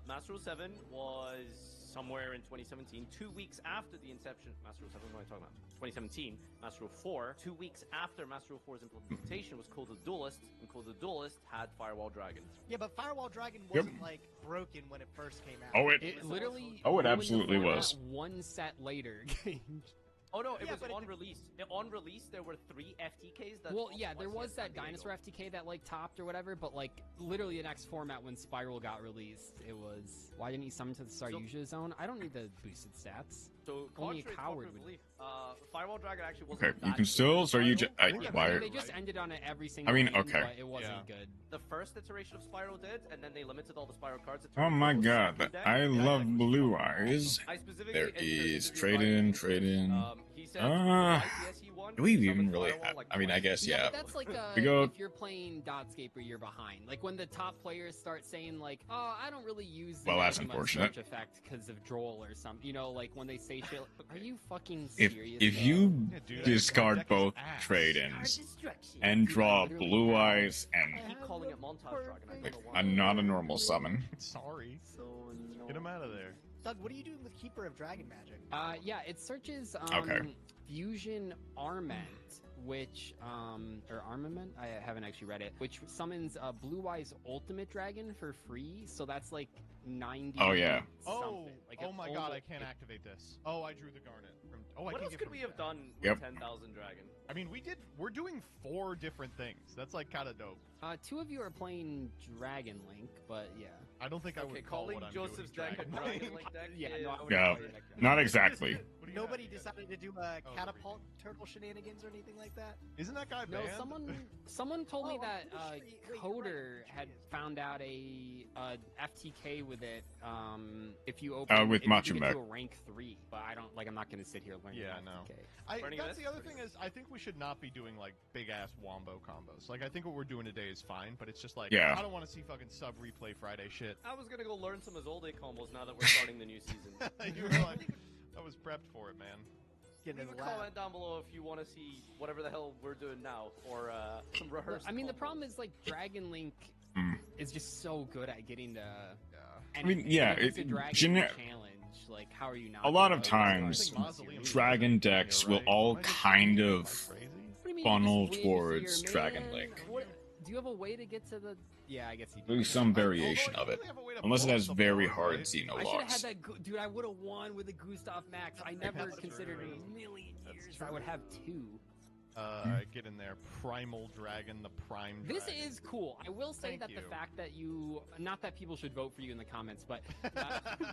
Master Rule 7 was somewhere in 2017, 2 weeks after the inception. Master Rule 7, what am I talking about? 2017. Master Rule 4, 2 weeks after Master Rule 4's implementation, was called the Duelist, and called the Duelist had Firewall Dragon. Yeah, but Firewall Dragon wasn't like broken when it first came out. Oh, It literally... Oh, it ruined the absolutely format was. one set later. Oh no, it Yeah, was but on release. On release, there were 3 FTKs that. Well, yeah, there was that dinosaur FTK that like topped or whatever, but like literally the next format when Spiral got released, it was why didn't he summon to the Starusha zone? I don't need the boosted stats. So only a contrary to coward popular would. belief, Firewall Dragon actually wasn't. Okay, you that can good still, as so you Spiral. just... Yeah, why... they just ended on it every single I mean, game, okay. but it wasn't good. The first iteration of Spiral did, and then they limited all the Spiral cards. It Oh turned my into a god, second deck. I love Blue Eyes. I specifically There entered is into trade in. He said ICS he won. Do we even summoned really Firewall, have... like, I mean, I twice. guess, yeah. But that's like We go... if you're playing Dotscaper, you're behind. Like when the top players start saying like, "Oh, I don't really use the Well, that's Magma unfortunate. search effect because of Droll or something." You know, like when they say shit. Are you fucking If serious? you Yeah, dude, discard that both ass. trade-ins and draw Blue Eyes I and... keep calling it Montage Dragon. I don't know why. I'm not a normal summon. Sorry. So Get him out of there. Doug, what are you doing with Keeper of Dragon Magic? Yeah, it searches Okay. Fusion Armament, which or Armament, I haven't actually read it, which summons Blue Eyes Ultimate Dragon for free. So that's like 90. Oh, yeah. something. Like Oh an my god, I almost- can't activate this. Oh, I drew the Garnet. From, oh, I What can't else get could from we have that. done with Yep. 10,000 Dragon? I mean, we're doing 4 different things. That's like kind of dope. 2 of you are playing Dragon Link, but yeah. I don't think I Okay, would call calling what I'm Joseph's doing deck a Dragon Dragon Link deck. Yeah, is- no, I would Yeah. call it like that. Not exactly. What do you Nobody have, you guys? decided to do a catapult turtle shenanigans or anything like that? Isn't that guy No, banned? someone told me Oh, that I'm pretty sure wait, you're Coder right, had she is. found out a FTK with it. If you open with if you Machin get Back. to a rank 3, but I don't like. I'm not gonna sit here learning. Yeah, no. FTK. Burning That's this? the other thing is, I think we should not be doing like big ass wombo combos. Like, I think what we're doing today is fine, but it's just like, Yeah. I don't want to see fucking sub replay Friday shit. I was gonna go learn some Azolde combos now that we're starting the new season. You were like, I was prepped for it, man. Getting Leave in a the lab. comment down below if you want to see whatever the hell we're doing now, or some rehearsed. I mean, the combos. problem is like Dragon Link is just so good at getting the. I mean, yeah, if it's a it- Dragon gener- challenge. Like, how are you not? A lot gonna of play times, Dragon Link series? Dragon decks will all kind of funnel towards Dragon Link. Do you have a way to get to the? Yeah, I guess you do. Maybe some variation of it, unless it has very hard I should have xenolocks. had that, dude. I would have won with a Gustav Max. I never considered in a million years I would have two. Get in there. Primal Dragon, the Prime This Dragon. is cool. I will say that the fact that you, not that people should vote for you in the comments, but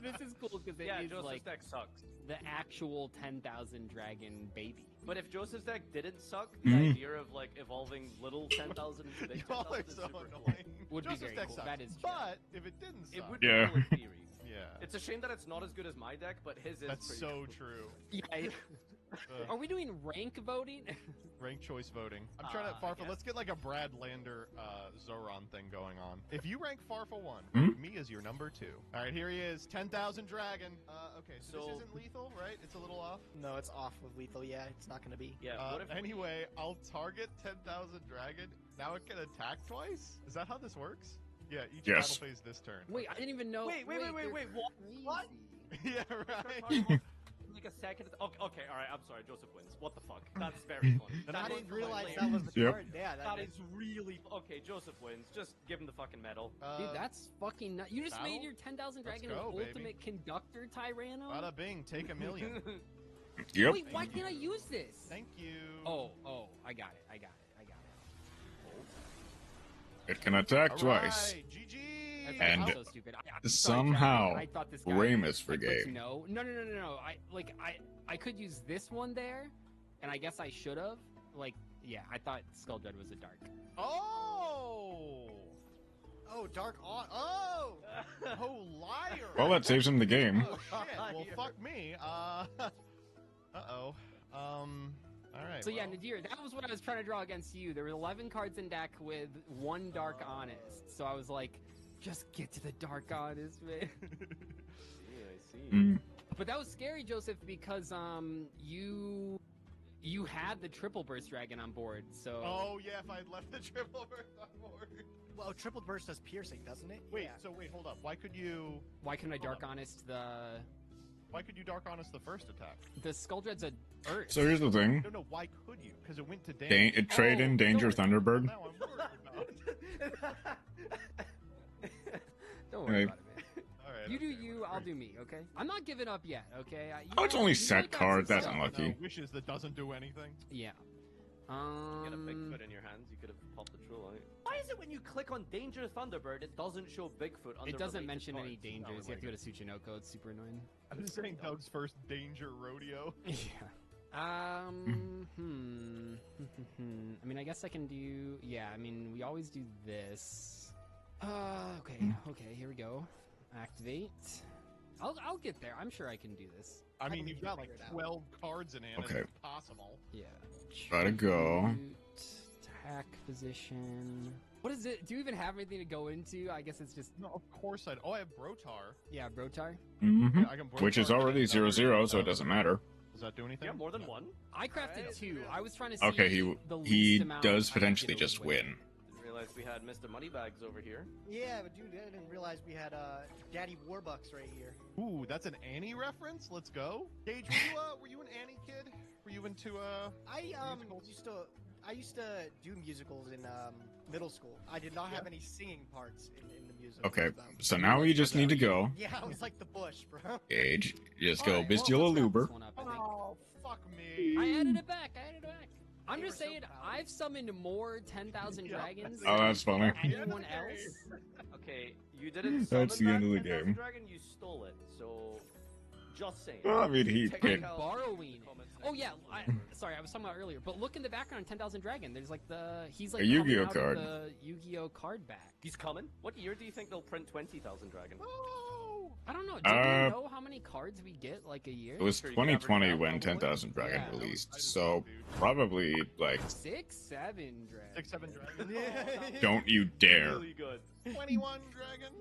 this is cool because it is Joseph's like deck sucks. the actual 10,000 dragon baby. But if Joseph's deck didn't suck, the idea of like evolving little 10,000 into big 10,000 is super cool. Would be Joseph's very deck cool. sucks, That is true. but if it didn't suck, It would be Yeah. cool in theory. yeah, It's a shame that it's not as good as my deck, but his is that's pretty so cool. true. Yeah. Are we doing rank voting? Rank choice voting. I'm trying to Farfa. Let's get like a Brad Lander Zoran thing going on. If you rank Farfa 1, me as your number 2. All right, here he is, 10,000 Dragon. Okay, so this isn't lethal, right? It's a little off. No, it's off with lethal. Yeah, it's not gonna be. Yeah. What if Anyway, I'll target 10,000 Dragon. Now it can attack twice. Is that how this works? Yeah, each Yes. battle phase this turn. Wait, I didn't even know. Wait. What? Yeah, right. Like a second. Okay, all right. I'm sorry. Joseph wins. What the fuck? That's very funny. I didn't realize later. that was the card. Yeah, That is really okay. Joseph wins. Just give him the fucking medal. Dude, that's fucking nuts. You just battle? made your 10,000 Let's dragon go, an baby. ultimate conductor Tyranno? Bada bing, take a million. Yep. Wait, why can't I use this? Thank you. Oh, I got it. It can attack All twice. right, GG. And so stupid. I'm sorry, somehow, Dragon. I thought this guy Ramus for puts game. No. I could use this one there, and I guess I should have. Like, yeah, I thought Skull Dread was a dark. Oh, dark on. Oh, liar. Well, that saves him the game. Oh shit. Well, fuck me. Uh-oh. All right. So yeah, well. Nadir, that was what I was trying to draw against you. There were 11 cards in deck with one Dark Honest. So I was like, just get to the Dark Honest, man. Yeah, I see. But that was scary, Joseph, because you had the Triple Burst Dragon on board. So Oh yeah, if I had left the triple burst on board. Well, triple burst does piercing, doesn't it? Wait, Yeah. so wait, hold up. Why couldn't you Dark Honest Why could you Dark Honest the first attack? the Skull Dread's a Earth? So here's the thing. No, why could you? Because it went to Trade in Danger Thunderbird. Now I'm worried about. Don't worry about it, man. All right. You do you, I'll do me, okay? I'm not giving up yet, okay? Oh, it's only set cards. That's unlucky. No, wishes that doesn't do anything. Yeah. You get a Bigfoot in your hands. You could have popped the troll on it. Why is it when you click on Danger Thunderbird, it doesn't show Bigfoot under It doesn't related mention any cards? dangers. You have to go to Tsuchinoko. It's super annoying. I'm just saying Doug's first danger rodeo. Yeah. I mean, I guess I can do. Yeah. I mean, we always do this. Okay. Here we go. Activate. I'll get there. I'm sure I can do this. I mean, you've got like 12 cards in hand. Okay. It's possible. Yeah. Gotta go. Attack position. What is it? Do you even have anything to go into? I guess it's just. No, of course I. Oh, I have Brotar. Yeah, Brotar. Mm-hmm. I can Which is Brotar already and 0/0, so it doesn't matter. Does that do anything? Yeah, more than one. I crafted two. I was trying to see. Okay, the he least amount does I could potentially get just away win. Didn't realize we had Mr. Moneybags over here. Yeah, but dude, I didn't realize we had Daddy Warbucks right here. Ooh, that's an Annie reference. Let's go. Gage, were you an Annie kid? Were you into I used to do musicals in middle school. I did not have any singing parts in the musical. Okay, so now we just need to go. Yeah, I was like the bush, bro. Gage, just go Alright, Bistula let's wrap Luber. this one up, I think. Oh, fuck me. I added it back. I'm They just were so saying, proud. I've summoned more 10,000 dragons Oh, than that's funny. anyone else. Okay, you didn't summon That's the end of the that 10,000 game. dragon, you stole it, so... Just saying. I mean, he Check picked. out Borrowing the comments Oh section. yeah, sorry, I was talking about earlier. But look in the background, 10,000 Dragon. There's like he's like A Yu-Gi-Oh coming out of card. The Yu-Gi-Oh card back. He's coming? What year do you think they'll print 20,000 dragon? Oh. I don't know. Do you know how many cards we get like a year? It was Sure, you can 2020 average when out, 10,000 Dragon Yeah. released, so probably like 6, 7 Dragon. 6, 7 dragons. don't you dare. Really good. 21 dragon.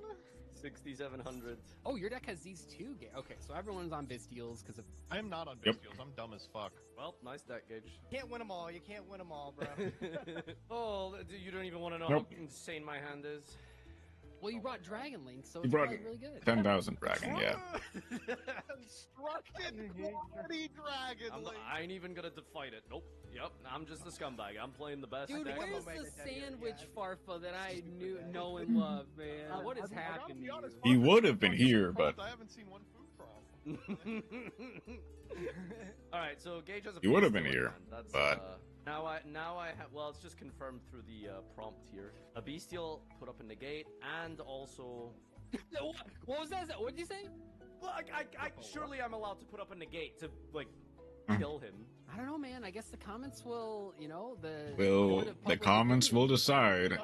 6,700. Oh, your deck has these two. Okay, so everyone's on Bisteals because of. I am not on Yep. Bisteals. I'm dumb as fuck. Well, nice deck, Gage. Can't win them all. You can't win them all, bro. Oh, you don't even want to know Nope. how insane my hand is. Well, you brought Dragon Link, so You it's brought probably really good. 10,000 dragon, yeah. Constructed quality Dragon Link. I ain't even gonna fight it. Nope. Yep. I'm just a scumbag. I'm playing the best. Dude, deck. where's the sandwich Farfa that I know and love, man? What has happened to you? He would have been here, but I haven't seen one food problem. All right, so Gage has a. he would have been beast here, then. That's, but now I have. Well, it's just confirmed through the prompt here. A bestial put up a negate, and also. What was that? What did you say? Well, I surely I'm allowed to put up a negate to like kill him. I don't know, man. I guess the comments will, the comments will decide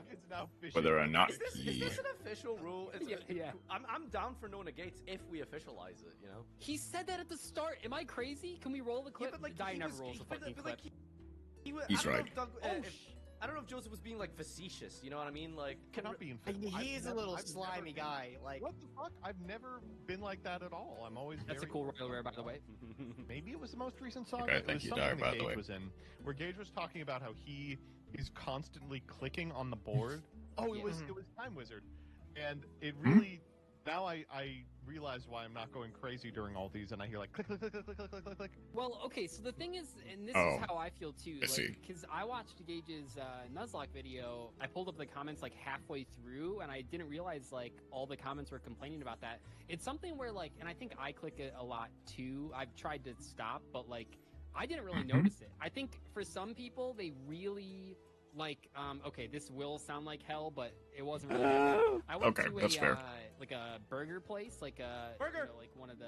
whether or not Is this an official rule? Yeah. I'm down for no negates if we officialialize it. You know. He said that at the start. Am I crazy? Can we roll the clip? Die never rolls a fucking clip. He's right. I don't know if Joseph was being like facetious. You know what I mean? Like, Cannot be. He's a little slimy guy. Like, what the fuck? I've never been like that at all. I'm always. That's a cool royal rare, by the way. Maybe it was the most recent song. Okay, it thank was you, something Dog, that by the Gage way. was in, where Gage was talking about how he is constantly clicking on the board. It was Time Wizard, and it really. Now I realize why I'm not going crazy during all these, and I hear like click, click, click, click, click, click, click, click. Well, okay, so the thing is, and this is how I feel too, because I watched Gage's Nuzlocke video. I pulled up the comments like halfway through, and I didn't realize like all the comments were complaining about that. It's something where like, and I think I click it a lot too. I've tried to stop, but like I didn't really notice it. I think for some people, they really. Like, okay, this will sound like hell, but it wasn't really. I went to that's fair. Like a burger place, like a burger, like one of the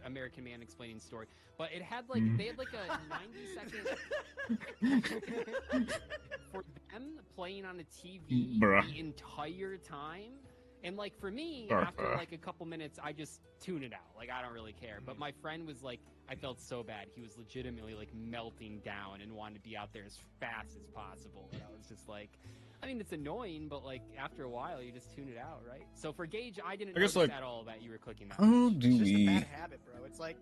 American Man explaining story. But it had like they had like a 90-second for them playing on a TV the entire time. And like for me, after like a couple minutes, I just tune it out. Like I don't really care. But my friend was like, I felt so bad. He was legitimately like melting down and wanted to be out there as fast as possible. And I was just like, I mean, it's annoying, but like after a while, you just tune it out, right? So for Gage, I didn't notice like, at all that you were clicking that. How do it's just we? a bad habit, bro. It's like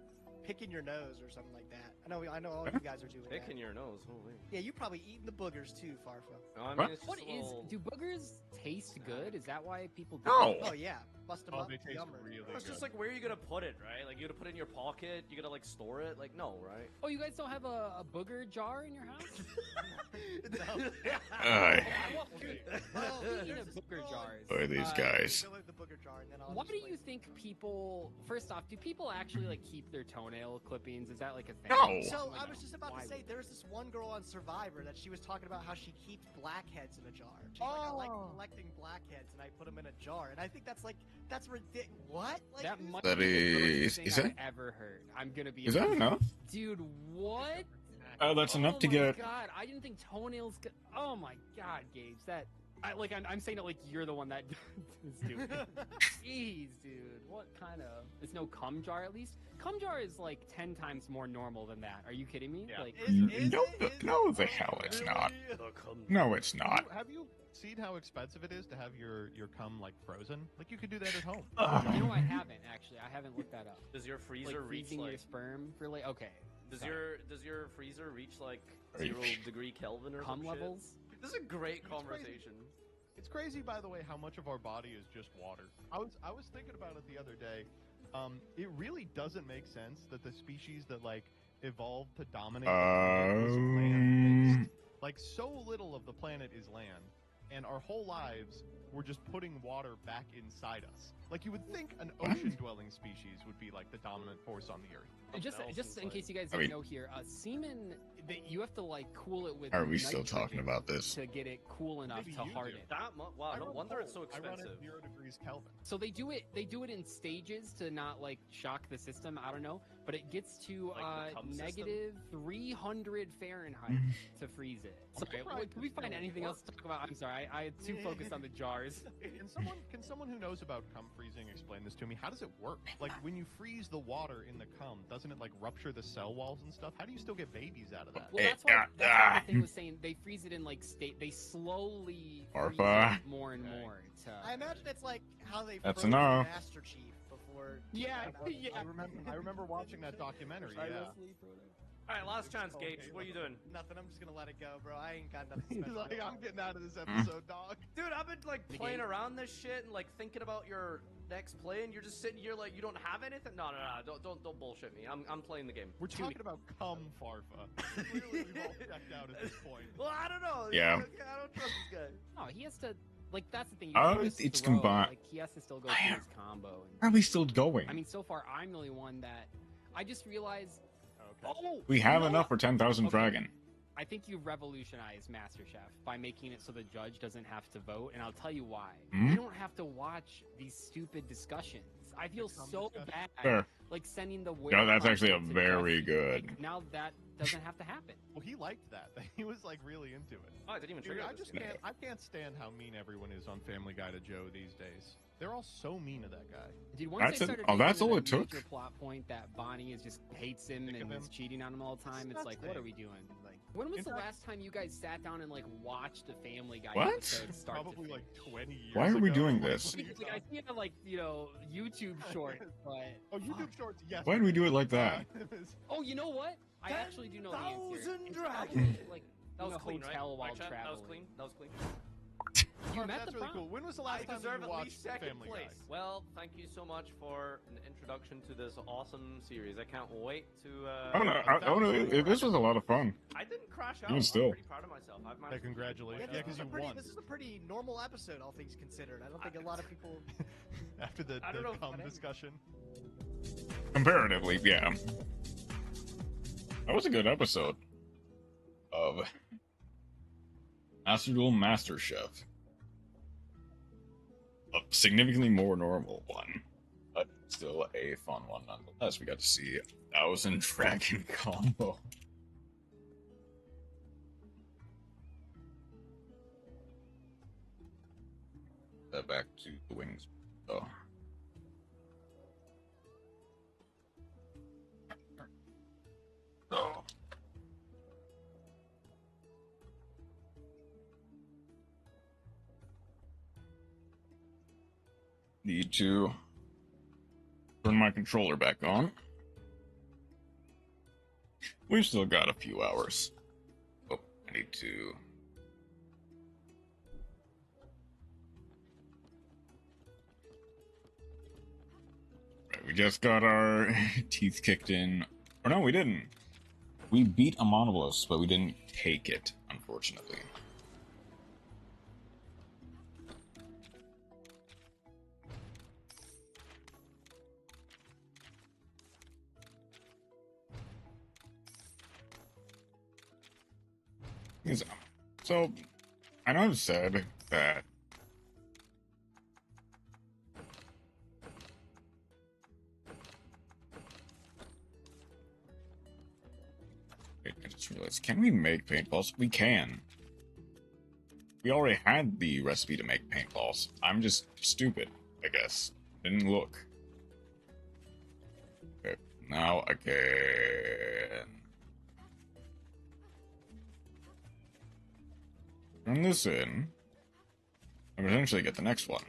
picking your nose or something like that. I know all you guys are doing Picking that. your nose, holy. Yeah, you probably eating the boogers too, Farfa. No, I mean, it's What just is? Do boogers taste good? Is that why people do No. it? Oh yeah, bust them up. They taste Yummer. really It's good. just like where are you gonna put it, right? Like you gotta put it in your pocket. You gotta like store it. Like no, right? Oh, you guys don't have a booger jar in your house? Well, speaking of booger jars, Who are these guys? Fill out the booger jar and then I'll why just, do like, you think people? First off, do people actually like keep their toenail clippings? Is that like a thing? No. So Like, I was just about why to say, would- there was this one girl on Survivor that she was talking about how she keeps blackheads in a jar. She's like, I like collecting blackheads and I put them in a jar. And I think that's ridiculous. What? Like, That might That be the is- grossest is thing that- I've ever heard. I'm gonna be. Is that enough? Dude, what? That's enough to Oh get. my God, I didn't think toenails. Oh my God, Gage, that. I'm saying it like you're the one that is doing it. Jeez, dude, what kind of? There's no cum jar at least. Cum jar is like 10 times more normal than that. Are you kidding me? Yeah. Like, No, the hell it's not. No, it's not. Have you seen how expensive it is to have your cum like frozen? Like you could do that at home. you know, I haven't actually. I haven't looked that up. Does your freezer Like reach freezing like? your sperm for like? Okay. Does sorry. your freezer reach like Reach. 0 Kelvin or cum some shit? levels? This is a great It's conversation. It's crazy, by the way, how much of our body is just water. I was thinking about it the other day. It really doesn't make sense that the species that like evolved to dominate the planet was land-based. Like so little of the planet is land, and our whole lives we're just putting water back inside us. Like you would think an ocean-dwelling species would be like the dominant force on the earth. Just in case you guys I didn't mean- know here, semen, you have to like cool it with. Are we still nitrogen talking about this? to get it cool enough Maybe to you harden? do. Wow, I no run wonder it's so cold. I run expensive. at 0 degrees Kelvin. So they do it in stages to not like shock the system. I don't know, but it gets to Like the cum system? negative 300 Fahrenheit to freeze it. I'm Sorry, surprised can we it find still anything else to talk about? I'm sorry, I had too focused on the jars. Can someone who knows about cum freezing explain this to me? How does it work? Like when you freeze the water in the cum, doesn't it like rupture the cell walls and stuff? How do you still get babies out of that? Well, that's why the thing was saying they freeze it in like state. They slowly freeze Arpa. it more and more. I imagine it's like how they That's froze enough. Master Chief before. Yeah, I remember watching that documentary. Yeah. All right, last chance, Gage. What are you doing? Nothing. I'm just gonna let it go, bro. I ain't got nothing He's special. like, I'm getting out of this episode, dog. Dude, I've been like playing around this shit and like thinking about your next play, and you're just sitting here like you don't have anything. No, don't bullshit me. I'm playing the game. We're talking about Farfa. Clearly, we've all checked out at this point. Well, I don't know. Yeah. I don't trust this guy. No, he has to. Like that's the thing. It's combined. Like he has to still go through his combo. Are we still going? I mean, so far I'm the only one that. I just realized. Oh, we have enough for 10,000 dragon. I think you revolutionized MasterChef by making it so the judge doesn't have to vote, and I'll tell you why. You don't have to watch these stupid discussions. I feel so bad, Fair. like sending the. No, that's actually a very good. Like, now that doesn't have to happen. Well, he liked that. He was like really into it. Oh, I didn't even trigger Dude, I can't stand how mean everyone is on Family Guy to Joe these days. They're all so mean to that guy. Dude, once That's they it? started Oh, that's making all it it a took? major plot point that Bonnie is just hates him and is cheating on him all the time. It's like, what are we doing? Like, when was the last time you guys sat down and like watched a Family Guy What? episode start Probably to like 20 years Why are we ago. doing this? like, I see it on like YouTube shorts, but Oh, YouTube shorts, yes. Why do we do it like that? oh, you know what? I actually do know the answer. 10,000 It's dragons. probably, like That was in a clean, right? hotel while Right, chat? That was traveling. clean. That was clean. You met That's the really prom. cool. When was the last I time deserve you at watched least second Family place. Guy? Well, thank you so much for an introduction to this awesome series. I can't wait to. This was a lot of fun. I didn't crash out. Even still. I'm pretty proud of myself. I've managed. Congratulations. Yeah, because you won. This is a pretty normal episode, all things considered. I don't think a lot of people. After the I don't know if cum that discussion. Comparatively, yeah. That was a good episode of Master Duel Master Chef. A significantly more normal one, but still a fun one nonetheless. We got to see 1,000 dragon combo. Back to the wings. Oh. Oh. Need to turn my controller back on. We've still got a few hours. Oh, I need to. Right, we just got our teeth kicked in. Or no, we didn't. We beat a Monobolus, but we didn't take it, unfortunately. So, I know I've said that wait, I just realized, can we make paintballs? We can. We already had the recipe to make paintballs. I'm just stupid, I guess. Didn't look. Okay, now I can turn this in and potentially get the next one.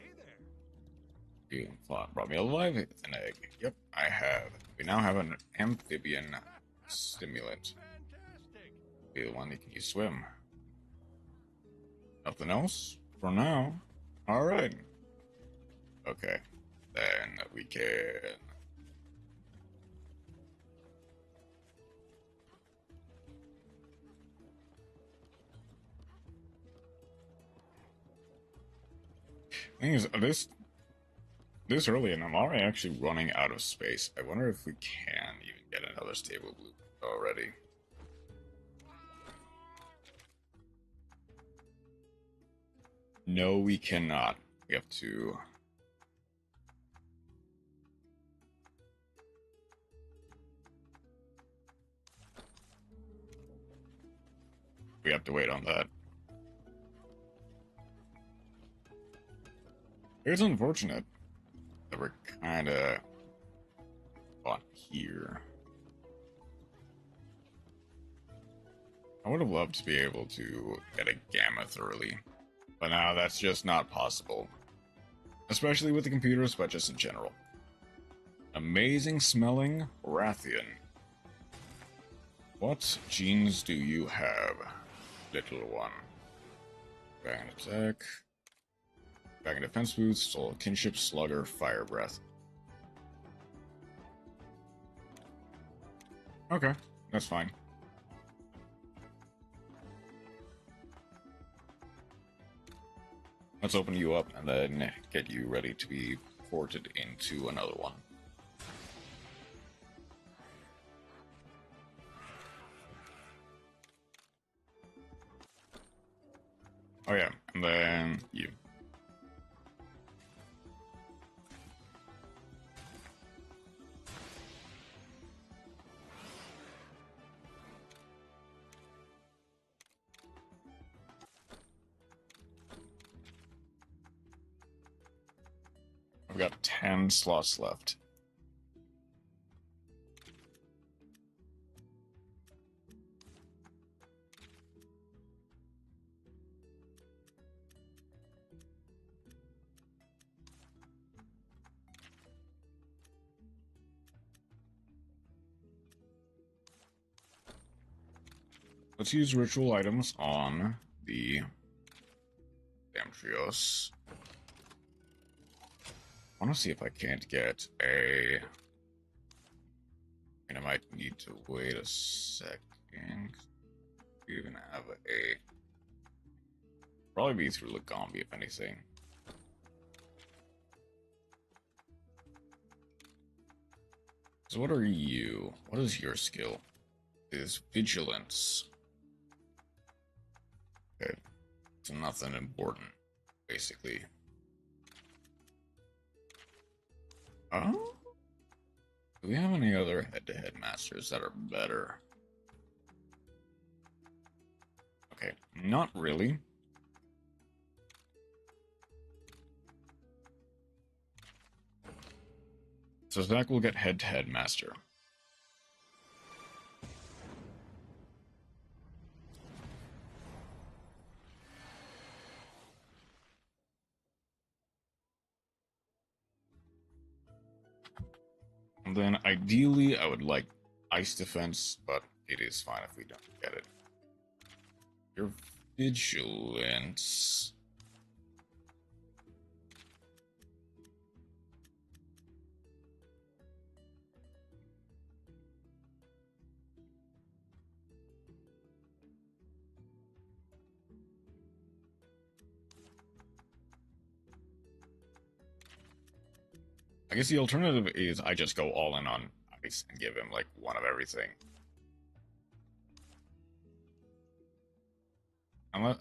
You brought me alive with an egg. Yep, I have. We now have an amphibian stimulant. Be the one that can you swim. Nothing else for now. Alright. Okay. Then we can thing is, this early, and I'm already actually running out of space. I wonder if we can even get another stable blue already. No, we cannot. We have to. We have to wait on that. It's unfortunate that we're kind of on here. I would have loved to be able to get a Gammoth early, but now that's just not possible. Especially with the computers, but just in general. Amazing smelling Rathian. What genes do you have, little one? Bang attack. Bang defense boost, soul kinship, slugger, fire breath. Okay, that's fine. Let's open you up and then get you ready to be ported into another one. Oh yeah, and then you. I've got 10 slots left. Let's use ritual items on the Damtrios. I want to see if I can't get a... And I might need to wait a second. We even have a... Probably be through Lagombi, if anything. So what are you? What is your skill? It is Vigilance. Okay. So nothing important, basically. Oh? Do we have any other head-to-head masters that are better? Okay, not really. So Zach will get head-to-head master. And then ideally I would like ice defense, but it is fine if we don't get it. Your vigilance. I guess the alternative is I just go all in on ice and give him like one of everything. I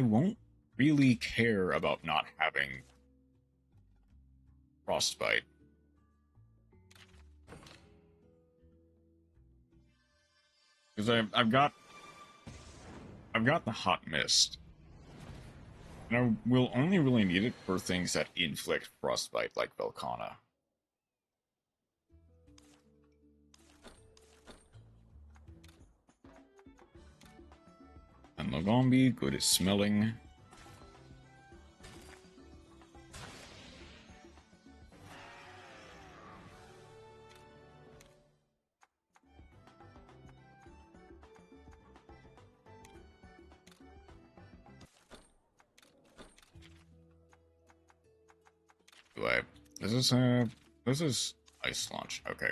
won't really care about not having frostbite. Because I've got the hot mist. And I will only really need it for things that inflict frostbite, like Velkhana. And Lagombi, good at smelling. This is ice launch. Okay.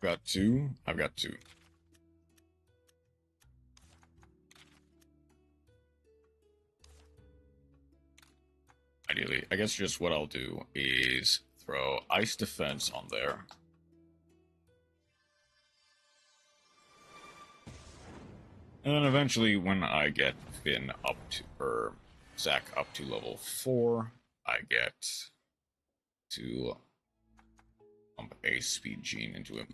Got two. I've got two. Ideally, I guess just what I'll do is throw ice defense on there. And then eventually, when I get Finn up to, or Zach up to level 4, I get to pump a speed gene into him.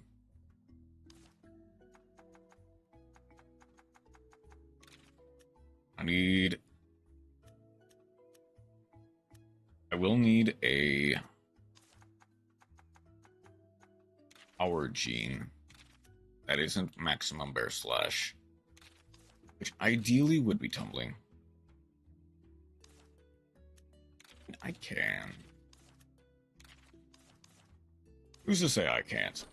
I will need a power gene that isn't maximum bear slash, which ideally would be tumbling. I can. Who's to say I can't?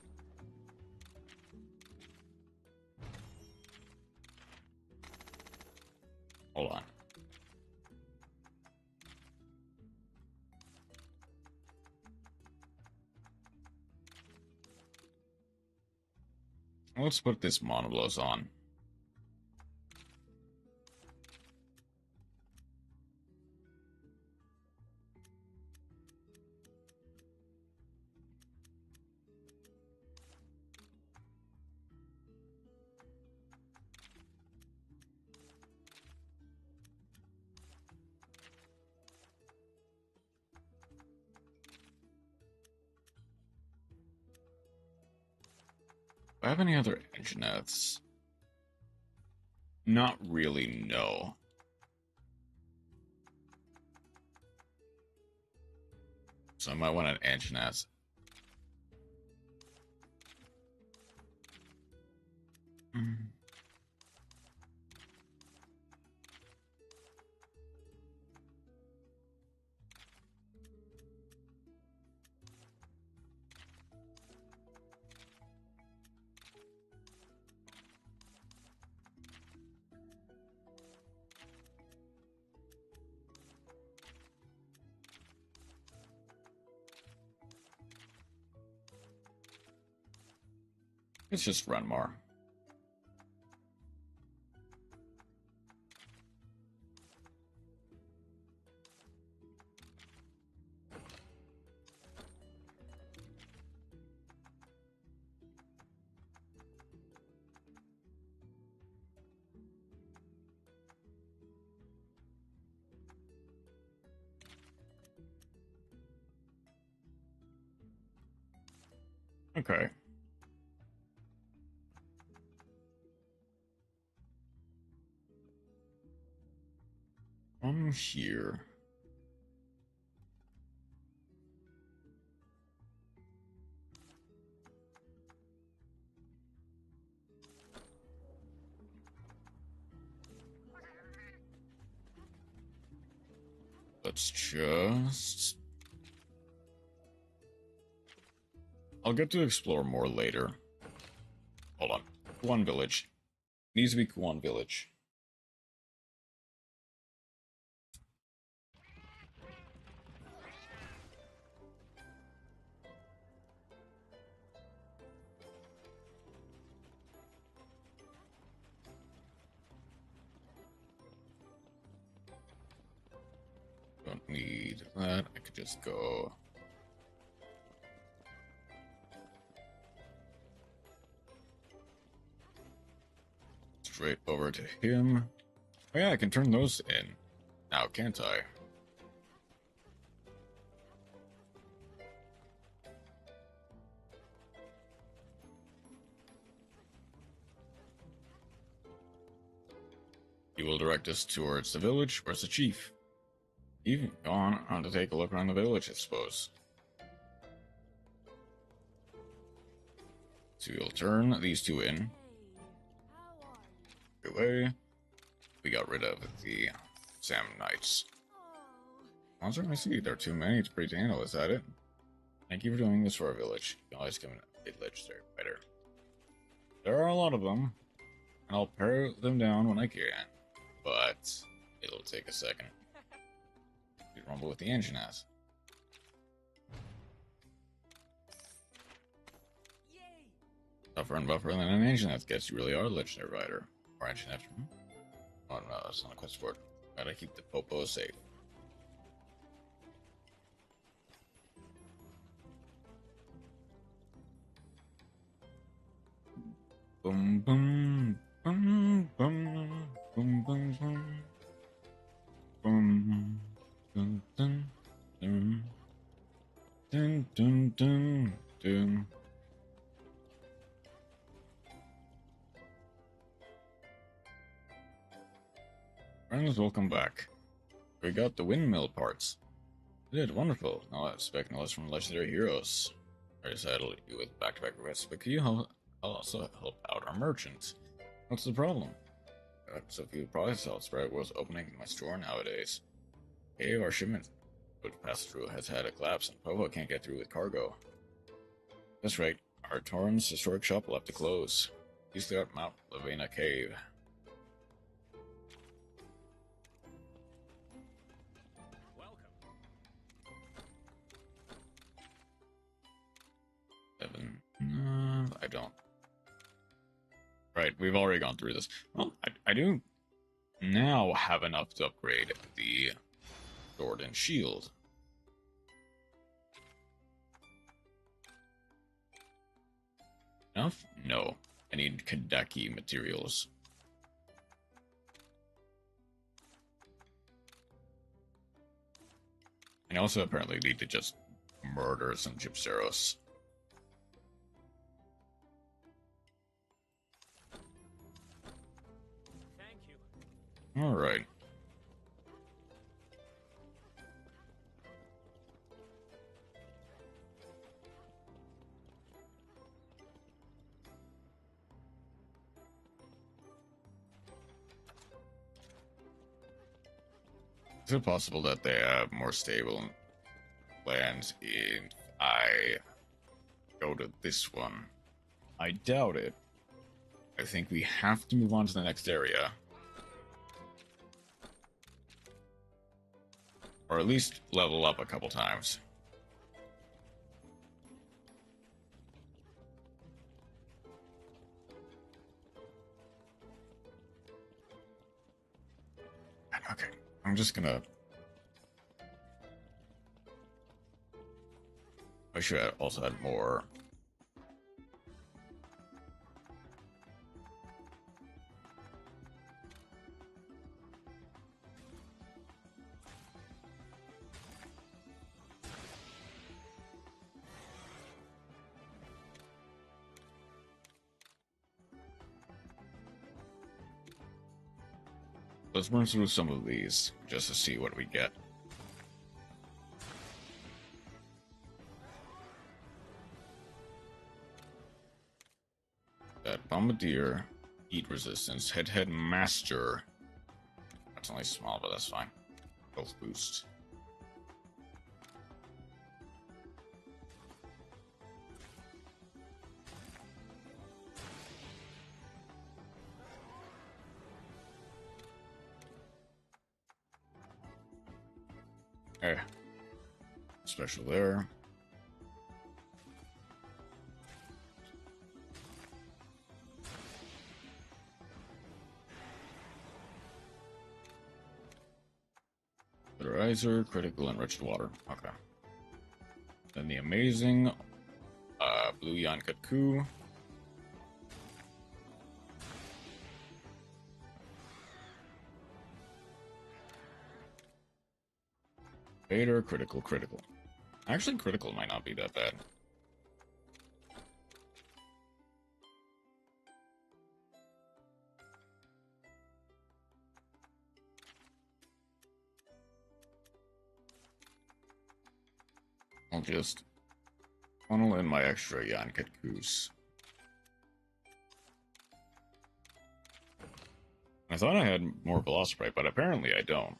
Hold on. Let's put this monoblos on. Do I have any other enginettes? Not really, no. So I might want an engineette. Let's just run more. Okay. Here. Let's just... I'll get to explore more later. Hold on. One village. Needs to be one village. Don't need that. I could just go... straight over to him. Oh yeah, I can turn those in. Now, can't I? You will direct us towards the village. Where's the chief? Even gone on to take a look around the village, I suppose. So we'll turn these two in. Away. We got rid of the Sam Knights. Monster, I see there are too many to pretty handle. Is that it? Thank you for doing this for our village. You can always come in a big legendary fighter. There are a lot of them, and I'll pare them down when I can. But it'll take a second. You rumble with the engine ass. Tougher and buffer than an engine that gets you really are a legendary rider. Or engine after. Oh no, that's not a quest for it. Gotta keep the popo safe. Boom boom boom boom boom boom boom boom dun dun dun dun dun dun dun. Friends, welcome back. We got the windmill parts. We did wonderful. Now I expect no less from legendary heroes. I decided you with back-to-back requests, but can you also help out our merchants? What's the problem? Got so few products outspread was opening my store nowadays. Hey, our shipment would pass through has had a collapse and Popo can't get through with cargo. That's right. Our Torrens historic shop will have to close. He's there at Mount Lavena Cave. I don't. Right, we've already gone through this. Well, I do now have enough to upgrade the sword and shield. Enough? No. I need Kadaki materials. I also apparently need to just murder some Gypseros. All right. Is it possible that they have more stable lands if I go to this one? I doubt it. I think we have to move on to the next area. Or at least level up a couple times. Okay, I'm just gonna... I should have also had more... Let's run through some of these, just to see what we get. That Bombardier, Heat Resistance, Head Master. That's only small, but that's fine. Health boost. Okay. Special there. Fertilizer, critical, enriched water. Okay. Then the amazing Blue Yankatku. Vader, critical. Actually, critical might not be that bad. I'll just funnel in my extra Yankatkus. I thought I had more Velociraptor, but apparently I don't.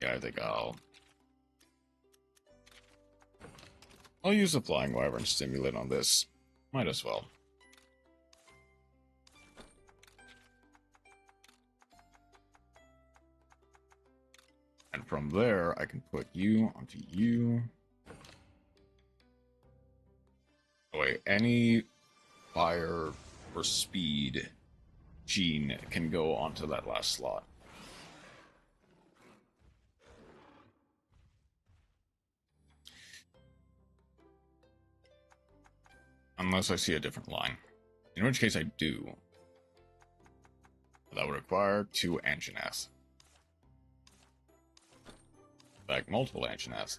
Yeah, I think I'll I'll use the Flying Wyvern Stimulant on this. Might as well. And from there, I can put you onto you. Oh wait, any fire or speed gene can go onto that last slot. Unless I see a different line. In which case I do. That would require 2 Anjanath. In fact, multiple Anjanath.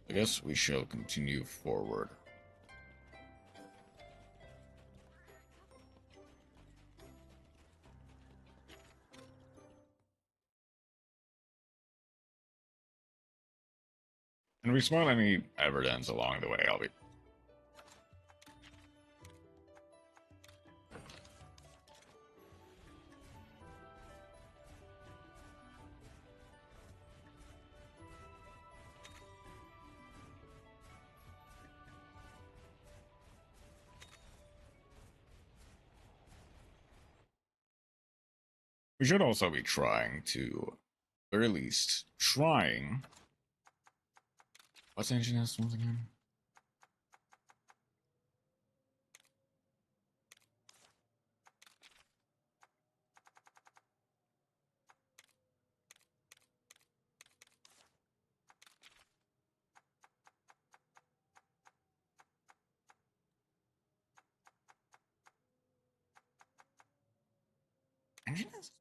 I guess we shall continue forward. And we smell any evidence along the way, I'll be... We should also be trying to, or at least trying... What's engine S once again? Engine S?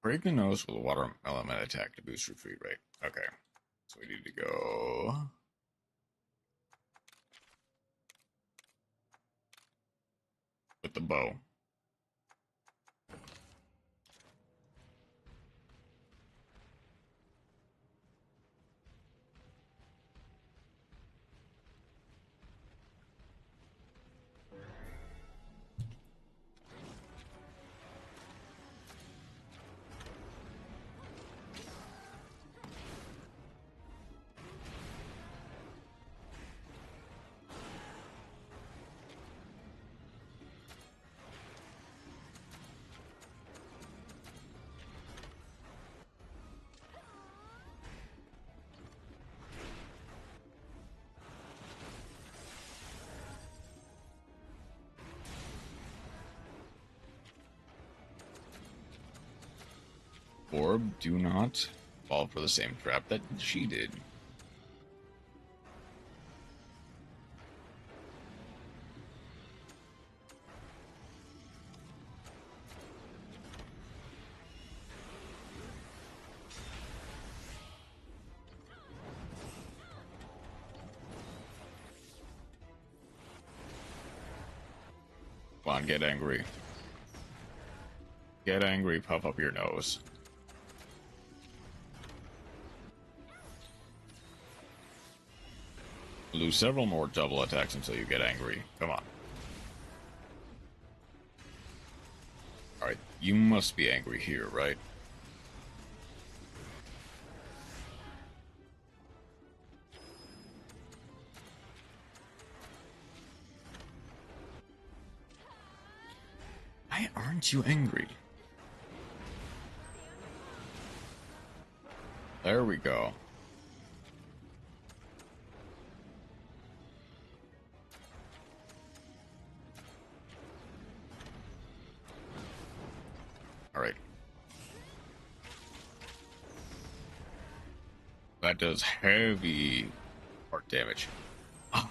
Break the nose with a water element attack to boost retreat rate. Okay. So we need to go... with the bow. Orb, do not fall for the same trap that she did. Come on, get angry. Get angry, puff up your nose. Lose several more double attacks until you get angry. Come on. Alright, you must be angry here, right? Why aren't you angry? There we go. Alright. That does heavy heart damage. Oh.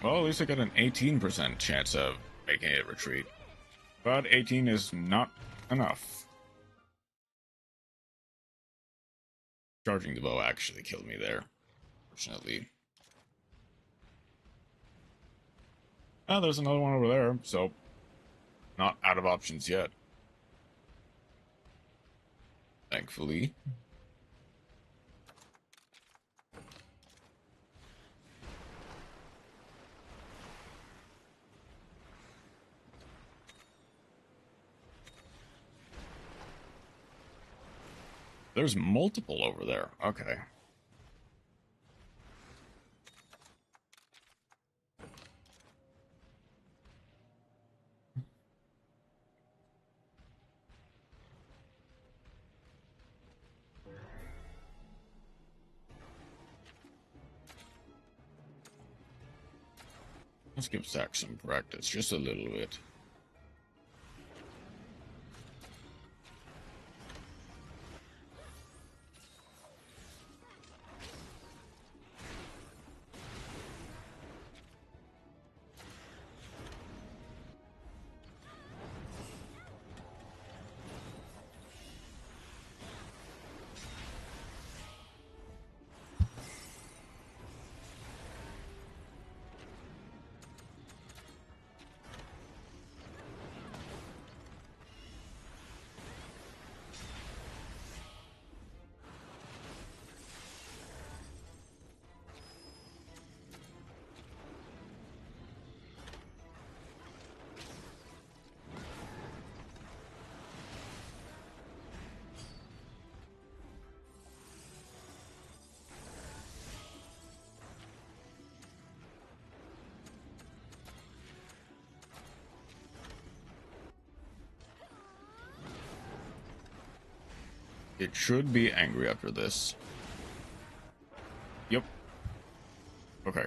Well, at least I got an 18% chance of making it retreat. But 18 is not enough. Charging the bow actually killed me there, fortunately. Oh, there's another one over there, so not out of options yet. Thankfully. There's multiple over there. Okay. Let's give Zach some practice, just a little bit. It should be angry after this. Yep. Okay.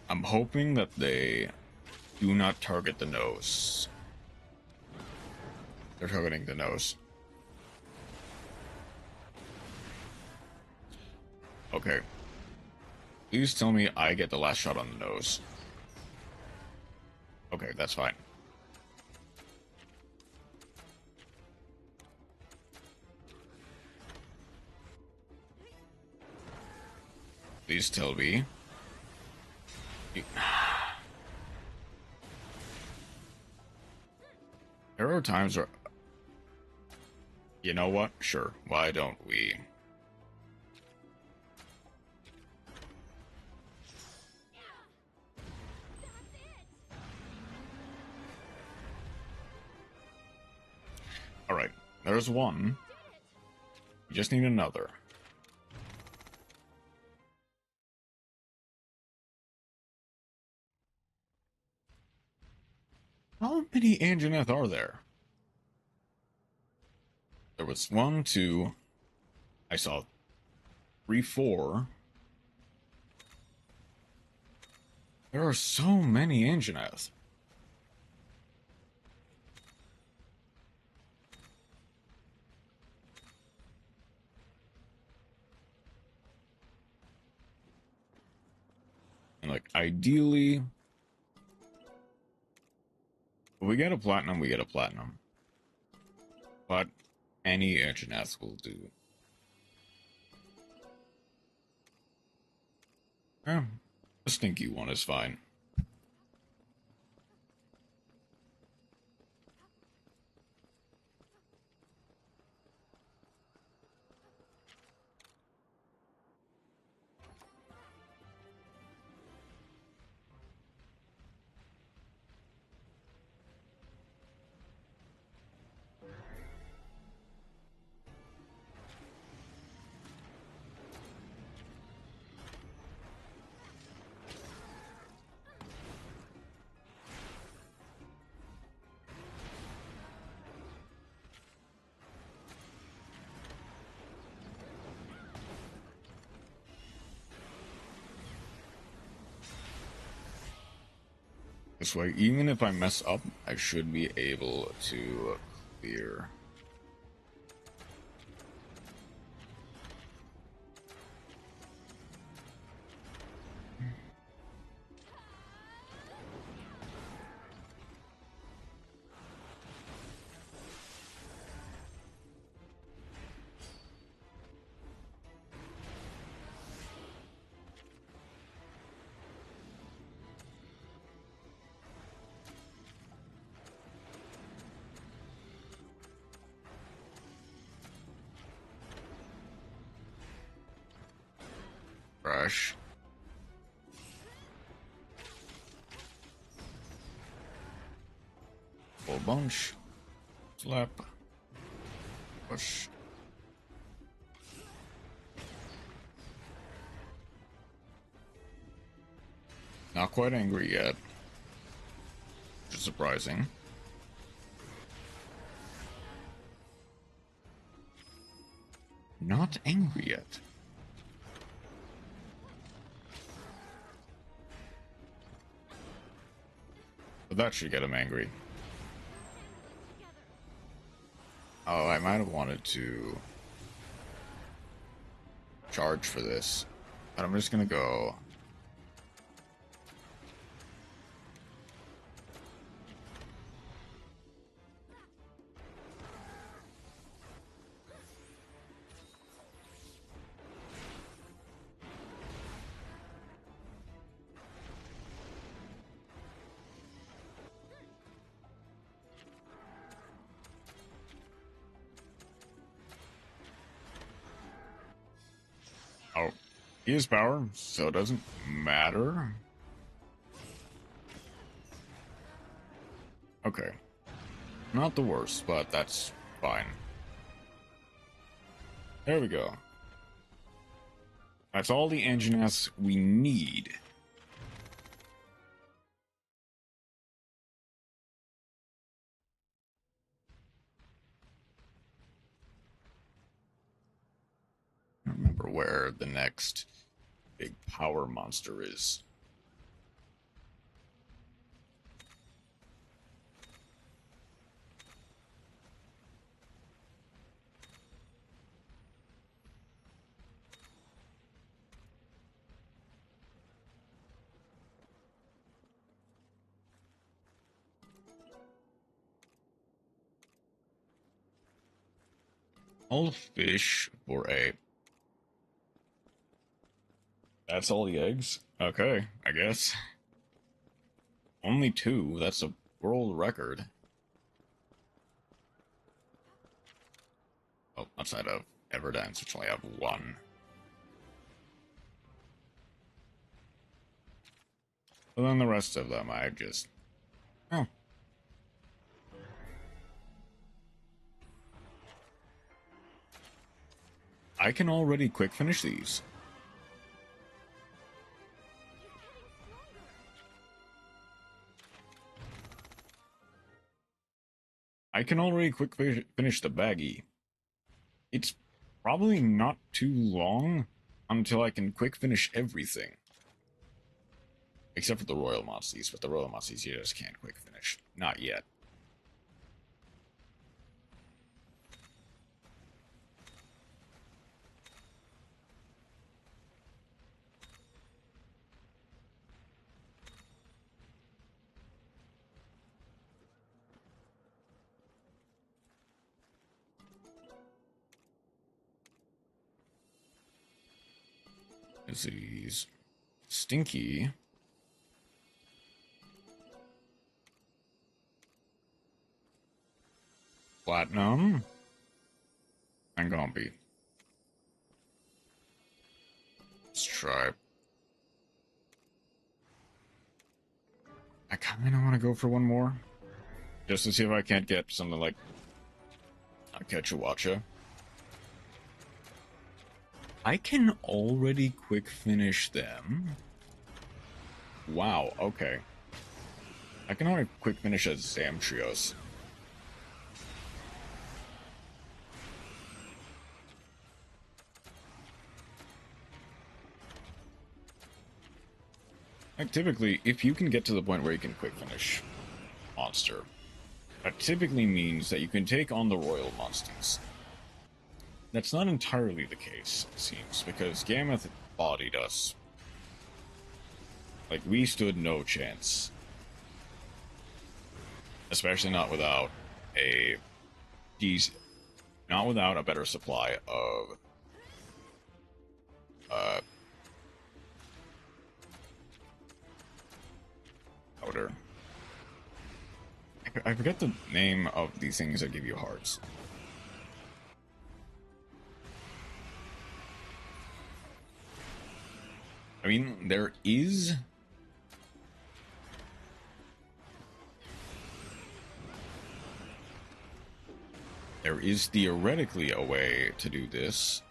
I'm hoping that they do not target the nose. They're targeting the nose. Okay. Please tell me I get the last shot on the nose. Okay, that's fine. Please tell me. There are times where... You know what? Sure. Why don't we? Alright. There's one. We just need another. How many Anjaneth are there? There was 1, 2. I saw 3, 4. There are so many Anjaneth. And like ideally, if we get a platinum, we get a platinum. But any Anjaneth will do. Eh, a stinky one is fine. This way, even if I mess up, I should be able to clear. Push. Full bunch. Slap. Push. Not quite angry yet. Which is surprising. Not angry yet. But that should get him angry. Oh, I might have wanted to charge for this. But I'm just gonna go. Oh, he has power, so it doesn't matter. Okay. Not the worst, but that's fine. There we go. That's all the engine S we need. I don't remember where the next big power monster is. All fish for a... That's all the eggs? Okay, I guess. Only 2, that's a world record. Oh, outside of Everdance, which only have 1. But then the rest of them, I just... Oh. I can already quick finish these. I can already quick finish the baggie. It's probably not too long until I can quick finish everything. Except for the Royal Monsties, but the Royal Monsties you just can't quick finish. Not yet. These stinky. Platinum. And Gombi. Let's try. I kind of want to go for one more. Just to see if I can't get something like a Ketchuwacha. I can already quick finish them. Wow, okay. I can already quick finish as Zamtrios. Like, typically, if you can get to the point where you can quick finish monster, that typically means that you can take on the Royal Monsties. That's not entirely the case, it seems, because Gammoth bodied us. Like, we stood no chance. Especially not without a... not without a better supply of... powder. I forget the name of these things that give you hearts. mean, there is... There is theoretically a way to do this.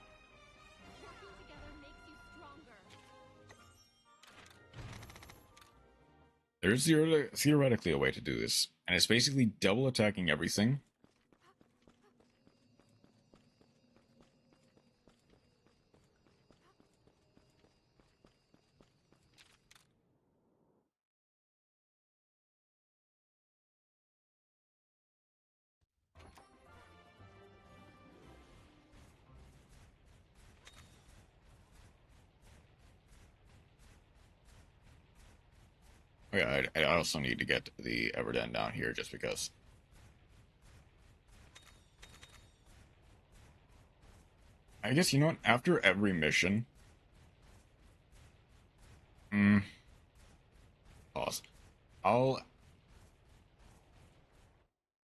There's theoretically a way to do this, and it's basically double attacking everything. Yeah, I also need to get the Everden down here just because. I guess, you know what? After every mission... Pause.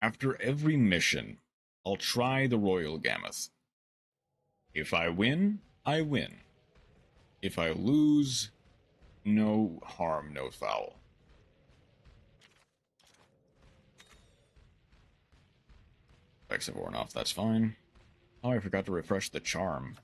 After every mission, I'll try the Royal Gammoth. If I win, I win. If I lose, no harm, no foul. Effects have worn off, that's fine. Oh, I forgot to refresh the charm.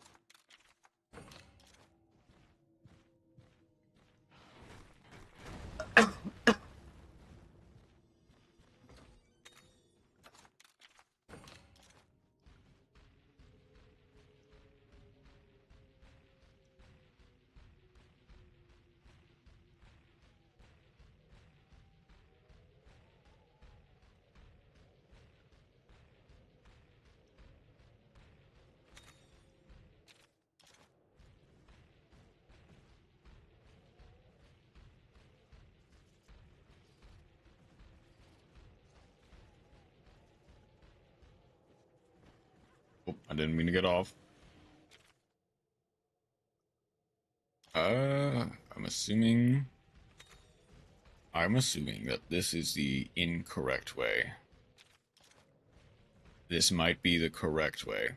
Oh, I didn't mean to get off. I'm assuming that this is the incorrect way. This might be the correct way.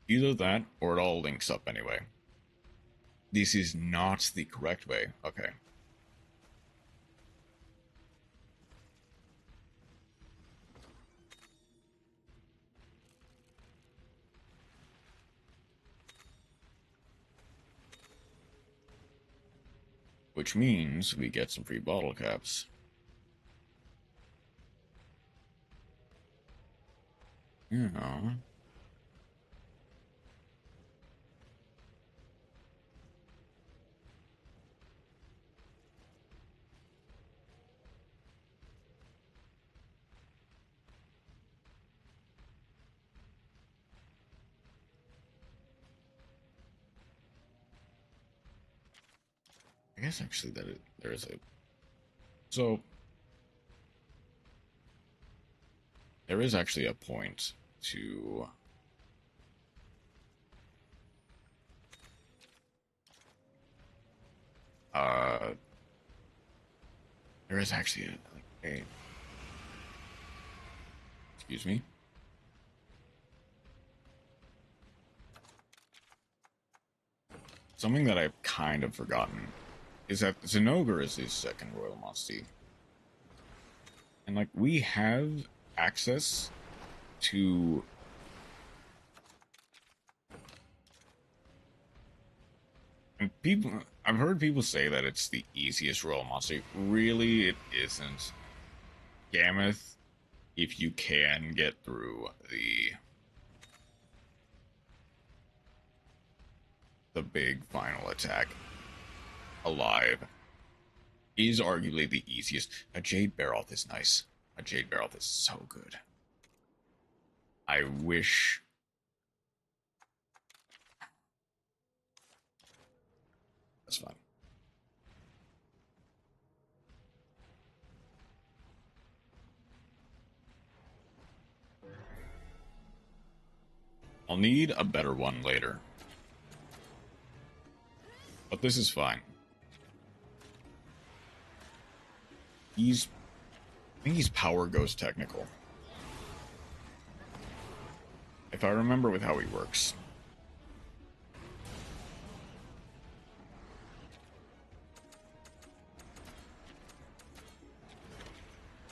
Either that, or it all links up anyway. This is not the correct way. Okay. Which means we get some free bottle caps. Yeah. I guess actually there is a... So... There is actually a point to... There is actually a... Excuse me? Something that I've kind of forgotten is that Zinogre is his second Royal Monstie. And, like, we have access to... And people... I've heard people say that it's the easiest Royal Monstie. Really, it isn't. Gammoth, if you can get through the big final attack alive, is arguably the easiest. A Jade Barroth is nice. A Jade Barroth is so good. I wish... That's fine. I'll need a better one later. But this is fine. I think he's Power Ghost Technical. I if I remember with how he works.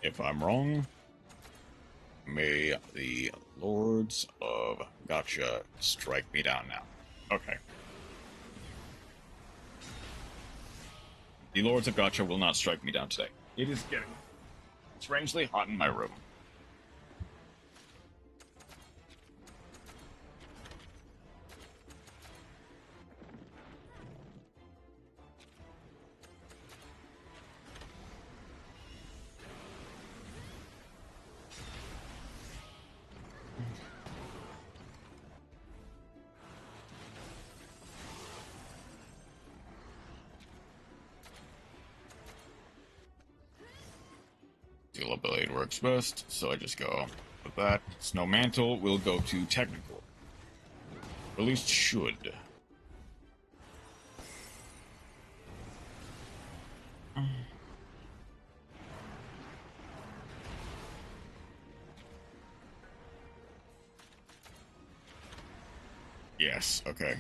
If I'm wrong, may the Lords of Gotcha strike me down now. Okay. The Lords of Gotcha will not strike me down today. It is getting strangely hot in my room. Dual Blade works best, so I just go with that. Snow Mantle will go to Technical. Or at least should. Yes, okay.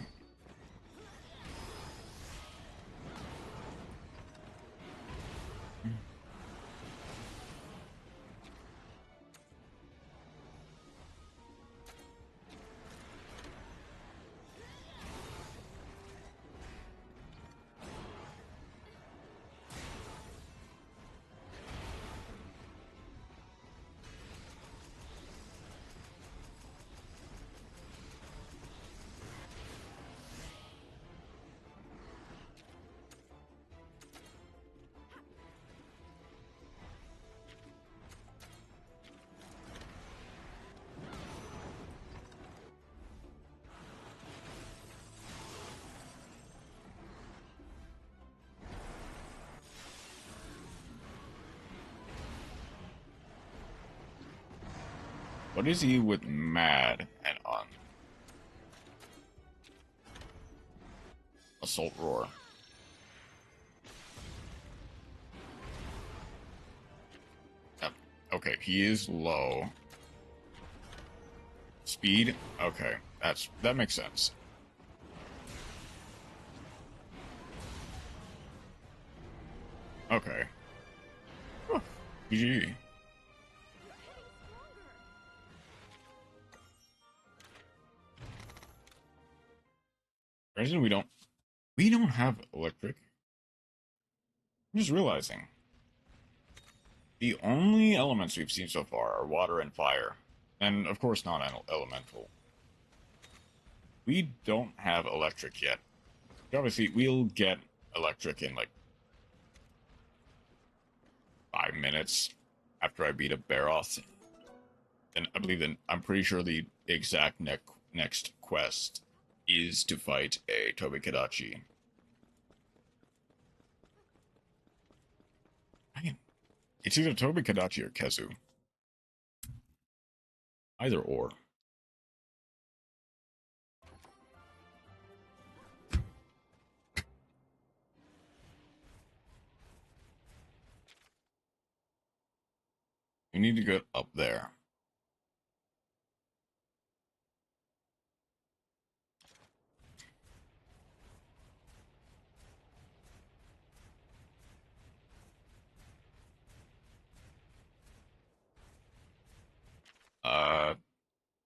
What is he with Mad and on? Assault Roar. Yep. Okay, he is low. Speed? Okay, that makes sense. Okay. Whew. GG. Reason we don't have electric. I'm just realizing the only elements we've seen so far are water and fire, and of course non-elemental. We don't have electric yet. Obviously, we'll get electric in like 5 minutes after I beat a Baroth. And I believe that I'm pretty sure the exact next quest is to fight a Tobikadachi. It's either Tobikadachi or Kezu. Either or. We need to get up there.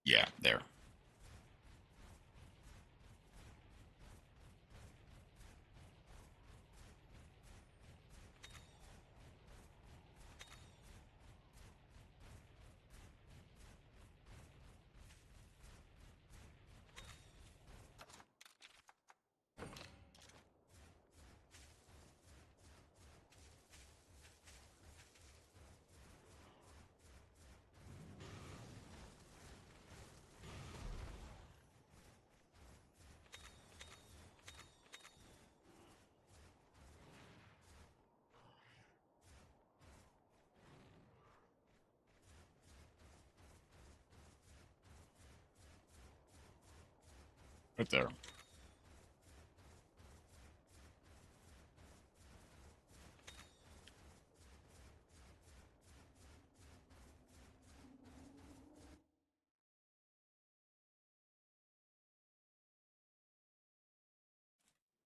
Yeah, there. Right there.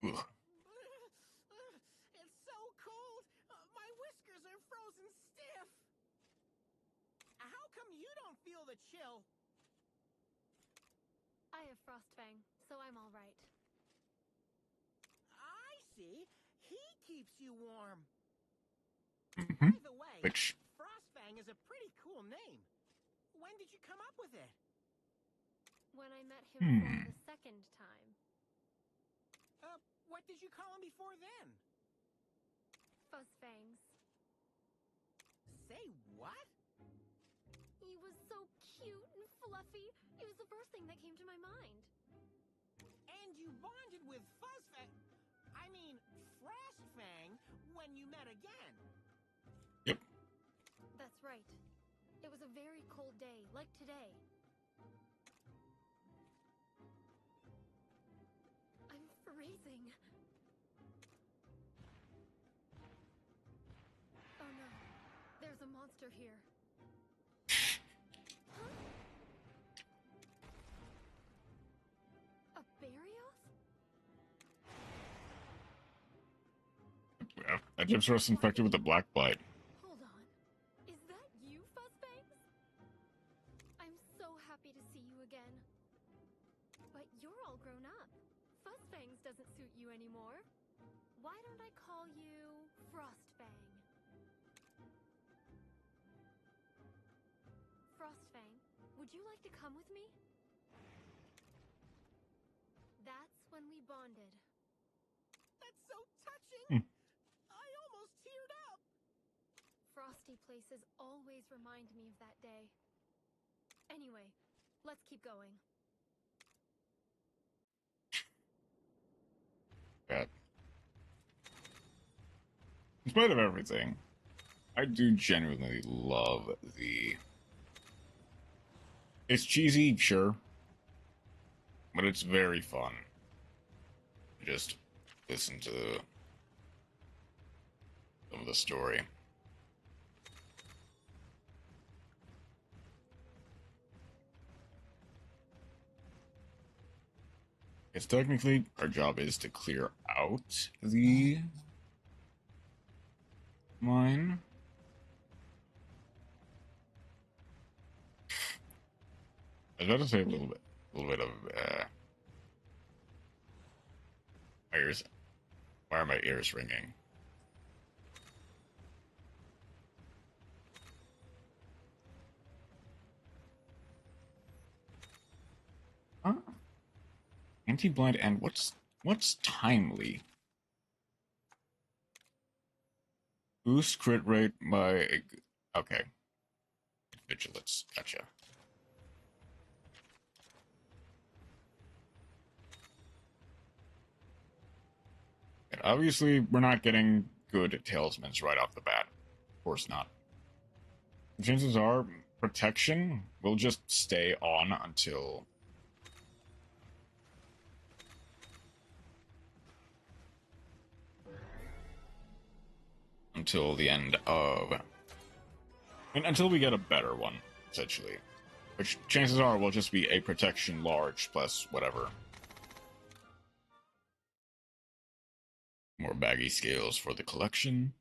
Ugh. It's so cold. My whiskers are frozen stiff. How come you don't feel the chill? I have Frostfang, so I'm all right. I see. He keeps you warm. Mm-hmm. By the way, Which Frostfang is a pretty cool name. When did you come up with it? When I met him for the second time. What did you call him before then? Fuzzfangs. Say what? He was so cute and fluffy. It was the first thing that came to my mind. And you bonded with Frostfang when you met again. Yep. That's right. It was a very cold day, like today. I'm freezing. Oh no. There's a monster here. Huh? A Barrios? Yeah, that Gypsy infected with a black blight. Hold on. Is that you, Fuzzbangs? I'm so happy to see you again. But you're all grown up. Fuzzbangs doesn't suit you anymore. Why don't I call you Frostfang? Frostfang, would you like to come with me? That's when we bonded. That's so touching. I almost teared up. Frosty places always remind me of that day. Anyway, let's keep going. Yeah. In spite of everything, I do genuinely love the... It's cheesy, sure, but it's very fun. Just listen to some of the story. It's technically our job is to clear out the mine. I was about to say a little bit of ears. Why are my ears ringing? Huh? Anti-blind and what's timely? Boost crit rate by okay. Vigilance, gotcha. And obviously, we're not getting good talismans right off the bat. Of course not. Chances are, protection will just stay on until the end of... And until we get a better one, essentially. Which, chances are, will just be a protection large plus whatever. More baggy scales for the collection.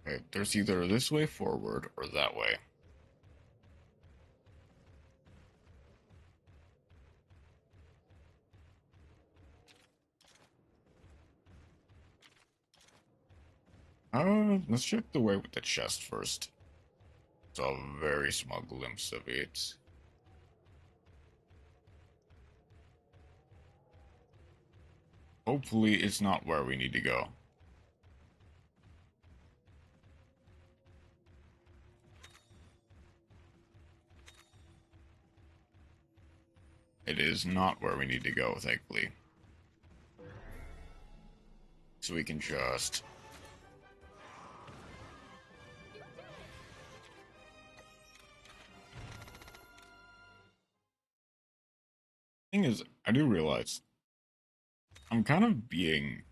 Okay, there's either this way forward or that way. Let's check the way with the chest first. It's a very small glimpse of it. Hopefully it's not where we need to go. it is not where we need to go, thankfully. So we can just... Thing is, I do realize I'm kind of being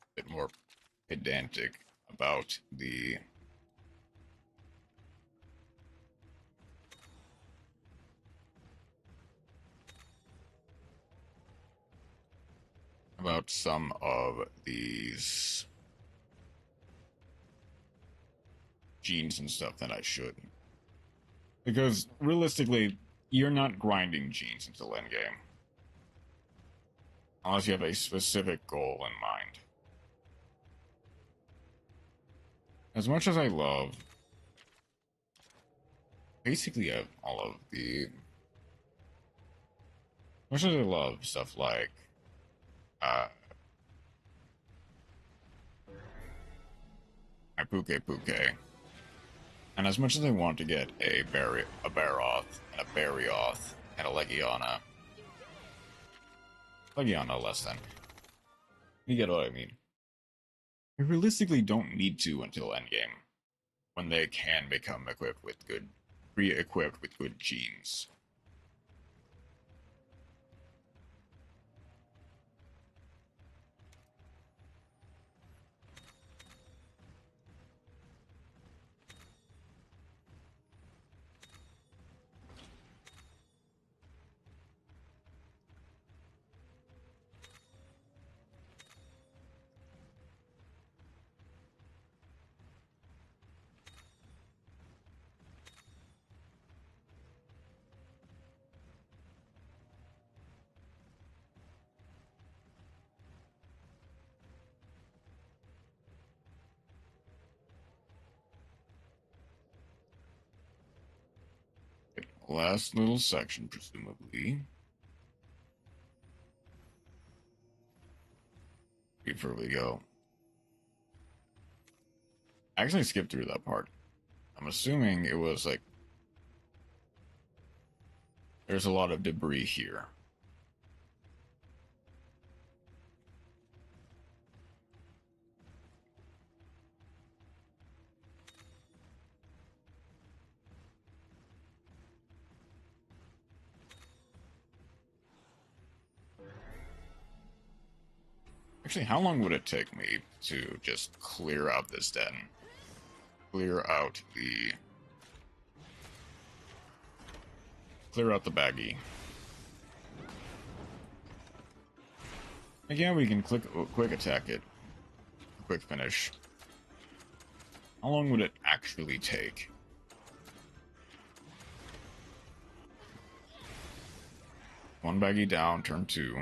a bit more pedantic about some of these genes and stuff than I should. Because realistically, you're not grinding genes until endgame. Unless you have a specific goal in mind. As much as I love basically all of the... As much as I love stuff like my Pfp, and as much as I want to get a Baroth, and a Barioth, and a Legiana less than. You get what I mean. I realistically don't need to until endgame, when they can become pre-equipped with good genes. Last little section, presumably. Before we go. I actually skipped through that part. I'm assuming it was like... There's a lot of debris here. Actually, how long would it take me to just clear out this den? Clear out the baggie. Again, we can quick attack it. Quick finish. How long would it actually take? One baggie down, turn 2.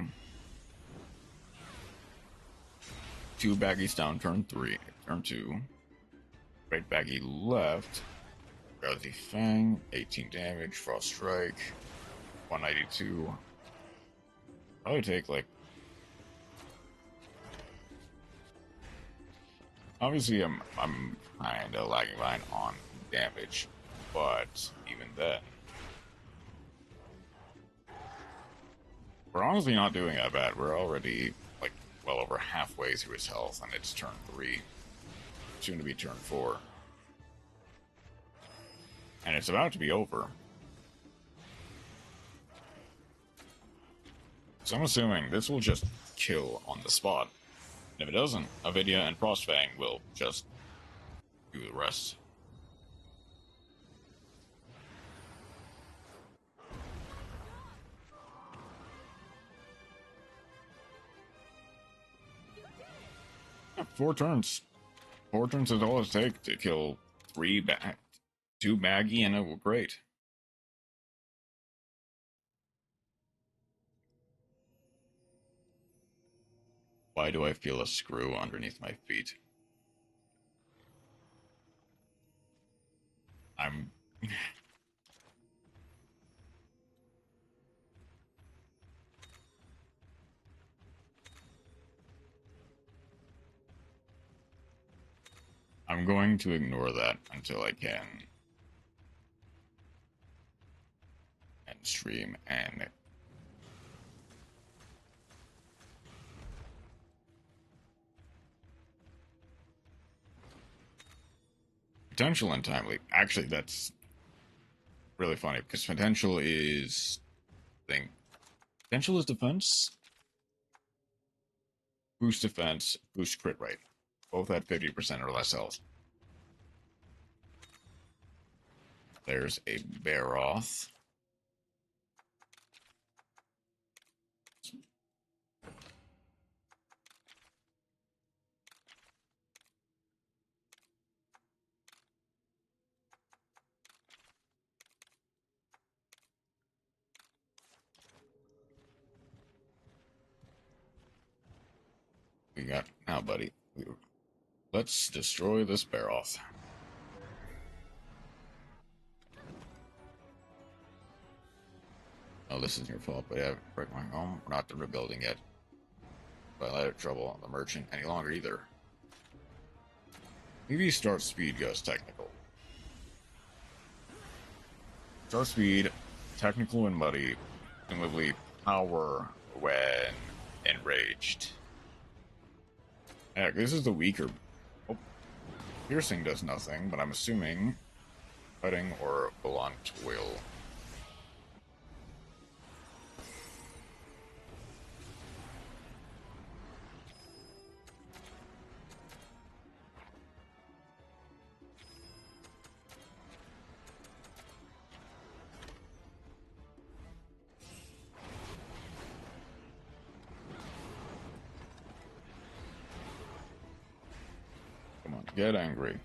2 baggies down, turn 3. Turn 2. Right baggie left. Drowsy Fang, 18 damage, Frost Strike, 192. Probably take like... Obviously, I'm kinda lagging behind on damage, but even then, we're honestly not doing that bad. We're already like well over halfway through his health, and it's turn 3, soon to be turn 4, and it's about to be over. So I'm assuming this will just kill on the spot. And if it doesn't, Avidia and Frostfang will just do the rest. Yeah, 4 turns. 4 turns is all it takes to kill 2 baggy and a great. Why do I feel a screw underneath my feet? I'm going to ignore that until I can. And Multistream and potential and timely. Actually, that's really funny because potential is thing. Potential is defense. Boost defense, boost crit rate. Both at 50% or less health. There's a Baroth. We got now, buddy. Let's destroy this Baroth. Oh, this isn't your fault, but yeah, break my home. We're not rebuilding yet. But I had trouble on the merchant any longer either. Maybe start speed goes technical. Start speed, technical and muddy, presumably power when enraged. Heck, this is the weaker. Oh, piercing does nothing, but I'm assuming cutting or blunt will. Come on, get angry.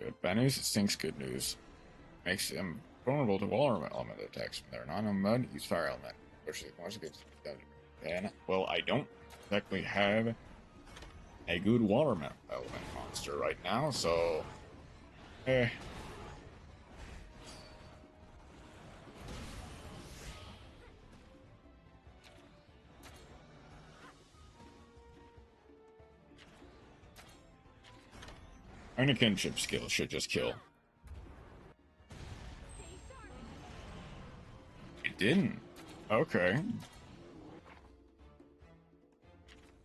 Good. Bad news stinks good news. Makes him vulnerable to all element attacks from there. Non-mud, use fire element. Especially once against and well, I don't exactly have a good water element monster right now, so any kinship skill should just kill. It didn't. Okay.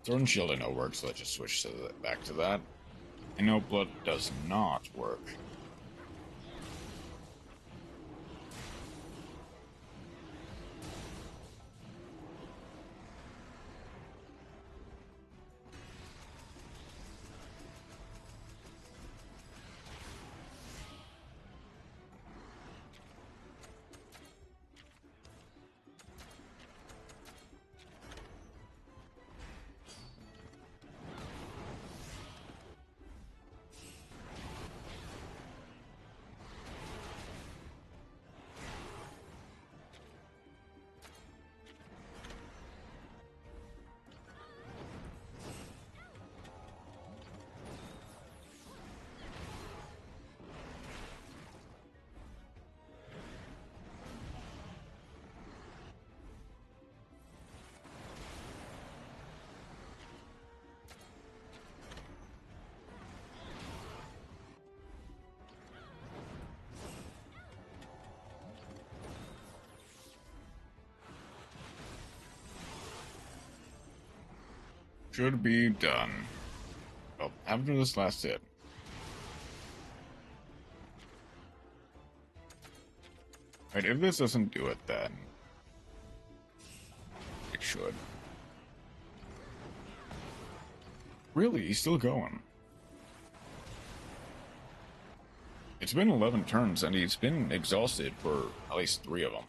Sword and Shield I know works, so let's just switch to back to that. I know Blood does not work. Should be done. Well, after this last hit. Right, if this doesn't do it, then it should. Really, he's still going. It's been 11 turns, and he's been exhausted for at least 3 of them.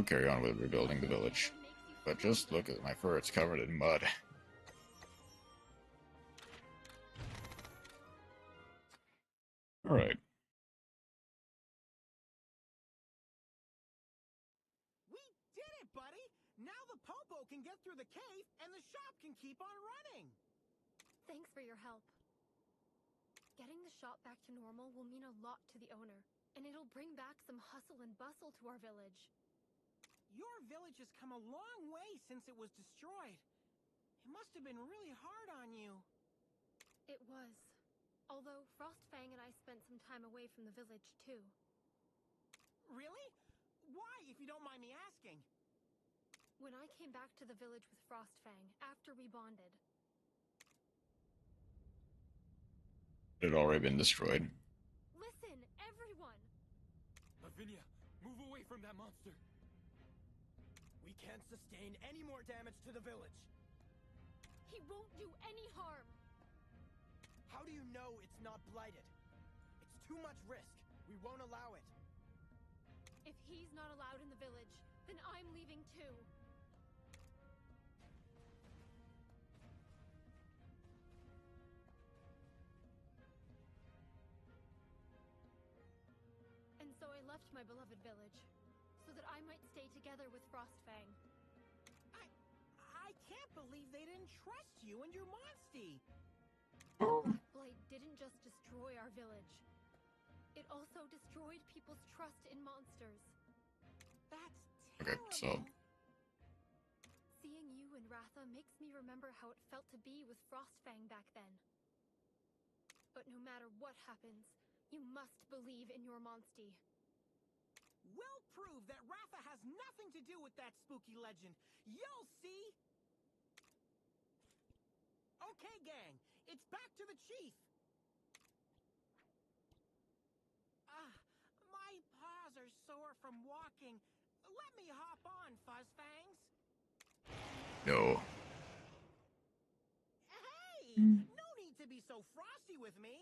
will carry on with rebuilding the village. But just look at my fur, it's covered in mud. Alright. We did it, buddy! Now the Popo can get through the cave, and the shop can keep on running! Thanks for your help. Getting the shop back to normal will mean a lot to the owner, and it'll bring back some hustle and bustle to our village. Your village has come a long way since it was destroyed. It must have been really hard on you. It was. Although Frostfang and I spent some time away from the village, too. Really? Why, if you don't mind me asking? When I came back to the village with Frostfang, after we bonded. It had already been destroyed. Listen, everyone! Lavinia, move away from that monster! We can't sustain any more damage to the village. He won't do any harm! How do you know it's not blighted? It's too much risk. We won't allow it. If he's not allowed in the village, then I'm leaving too. And so I left my beloved village, so that I might stay together with Frostfang. I can't believe they didn't trust you and your Monstie! The Black Blight didn't just destroy our village. It also destroyed people's trust in monsters. That's Okay, so Seeing you and Ratha makes me remember how it felt to be with Frostfang back then. But no matter what happens, you must believe in your Monstie. We'll prove that Ratha has nothing to do with that spooky legend. You'll see! Okay, gang, it's back to the chief. My paws are sore from walking. Let me hop on, Fuzzfangs. no. Hey, no need to be so frosty with me.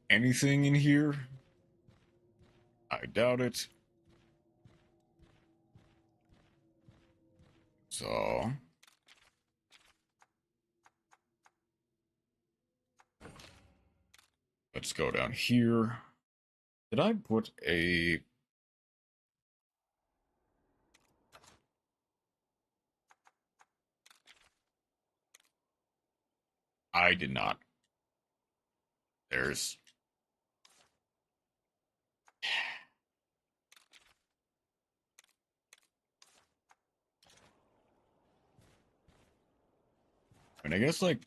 Anything in here? I doubt it. So let's go down here. Did I put a... I did not. There's... I mean, I guess, like,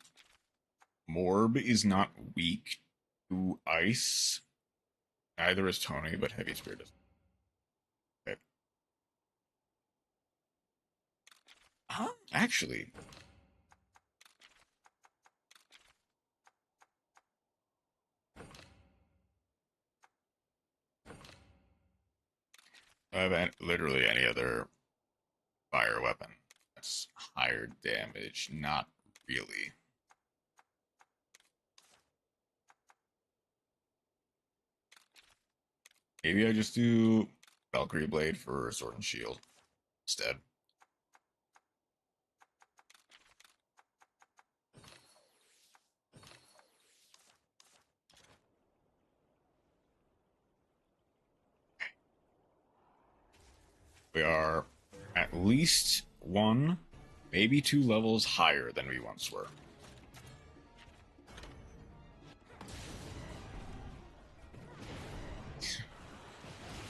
Morb is not weak to ice. Neither is Tony, but Heavy Spirit is. Okay. Actually... I have literally any other fire weapon that's higher damage. Not really. Maybe I just do Valkyrie Blade for Sword and Shield instead. We are at least one, maybe 2 levels higher than we once were.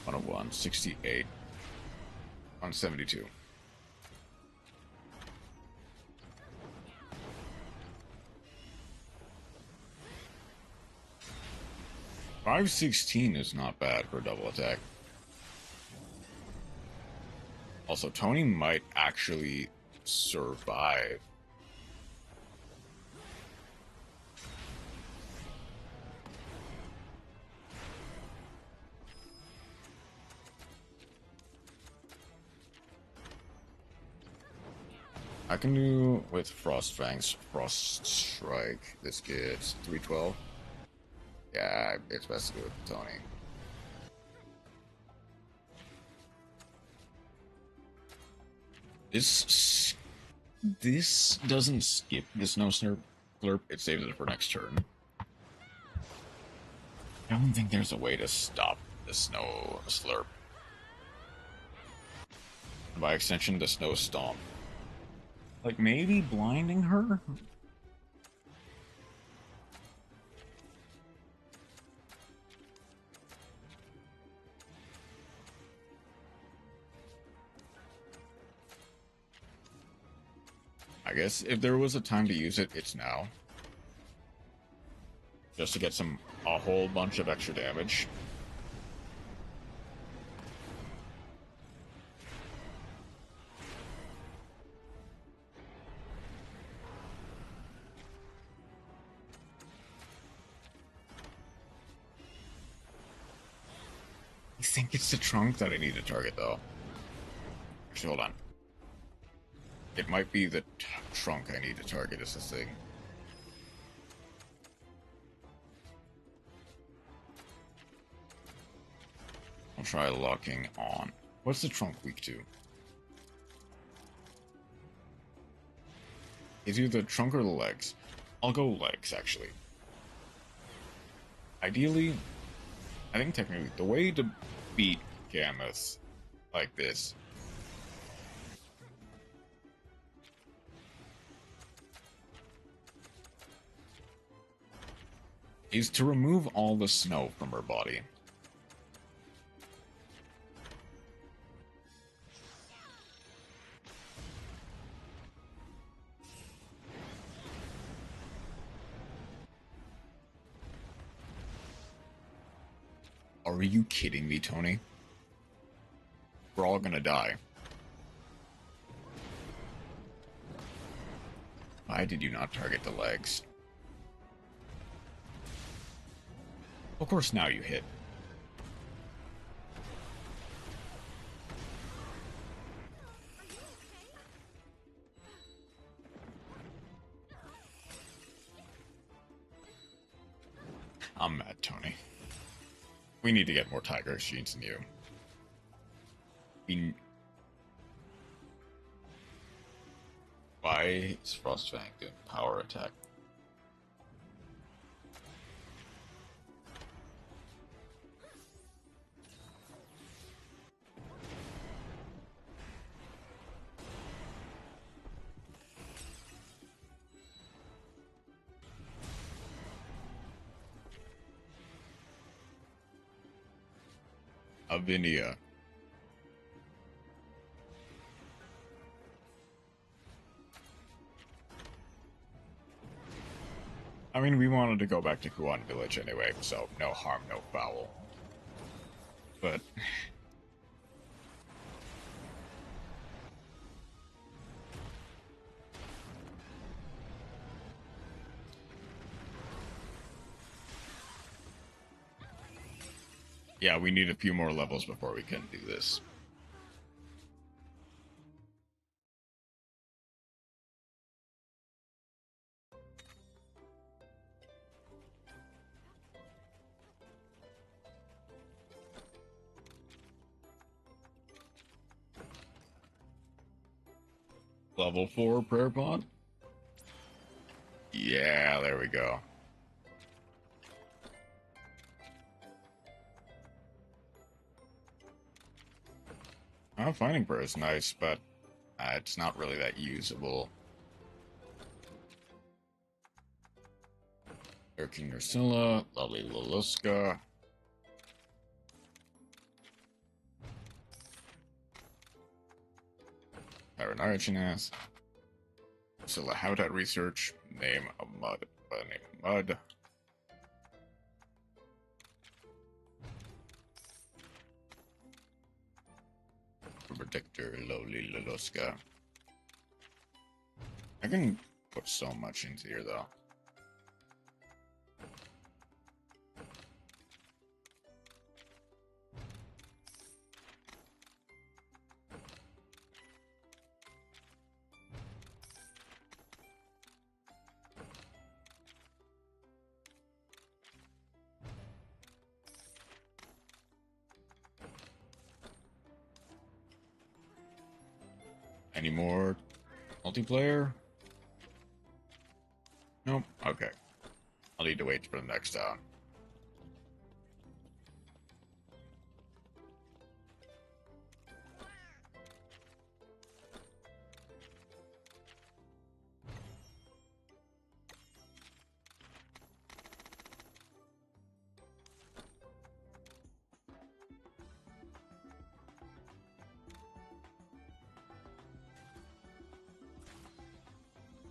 One of 168, 172. $516 is not bad for a double attack. Also, Tony might actually survive. I can do with Frostfang's Frost Strike. This gets 312. Yeah, it's best to do it with Tony. This doesn't skip the snow slurp, it saves it for next turn. I don't think there's a way to stop the snow slurp. By extension, the snow stomp. Like, maybe blinding her? I guess if there was a time to use it, it's now. Just to get a whole bunch of extra damage. I think it's the trunk that I need to target, though. Actually, hold on. It might be the trunk I need to target as the thing. I'll try locking on. What's the trunk weak to? Is either the trunk or the legs? I'll go legs, actually. Ideally, I think technically, the way to beat Gammoth like this is to remove all the snow from her body. Are you kidding me, Tony? We're all gonna die. Why did you not target the legs? Of course now you hit. I'm mad, Tony. We need to get more Tiger Exchange than you. Why is Frostfang doing power attack? Avinia. I mean, we wanted to go back to Kuan Village anyway, so no harm, no foul. But... yeah, we need a few more levels before we can do this. Level 4 prayer pod? Yeah, there we go. Finding prayer is nice, but it's not really that usable. King Ursula, lovely Luluska. Paranarchinas. Ursula Habitat Research. Name of Mud. Name of Mud. Predictor, lowly Luluska. I can put so much into here, though. Any more multiplayer? Nope. Okay. I'll need to wait for the next town.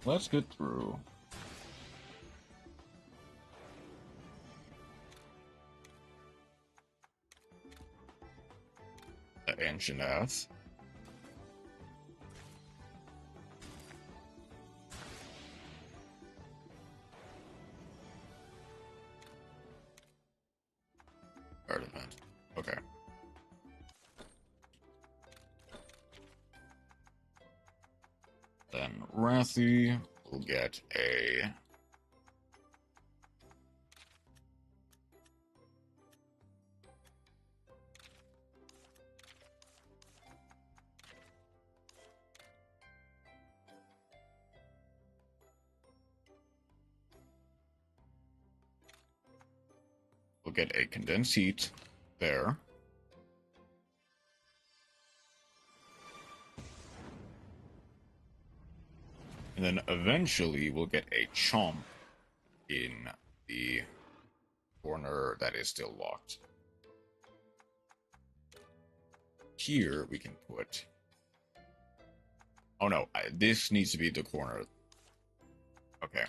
Let's get through. The ancient ass. Art event. Okay. Then Wrathy will get a condensed heat there. And then eventually we'll get a chomp in the corner that is still locked. Here we can put... Oh no, this needs to be the corner. Okay.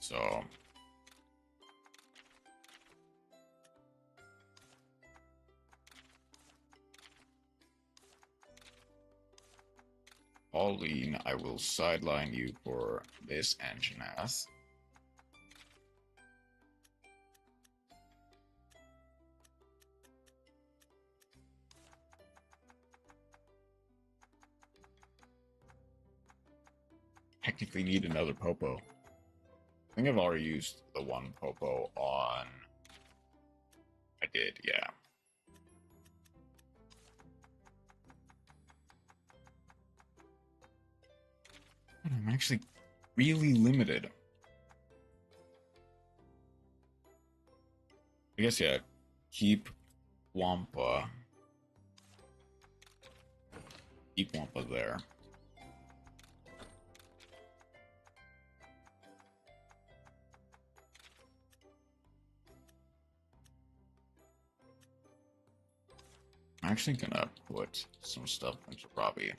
So... Pauline, I will sideline you for this engine ass. Technically need another Popo. I think I've already used the one Popo on... I did, yeah. I'm actually really limited. I guess, yeah, keep Wampa. Keep Wampa there. I'm actually gonna put some stuff into Robbie.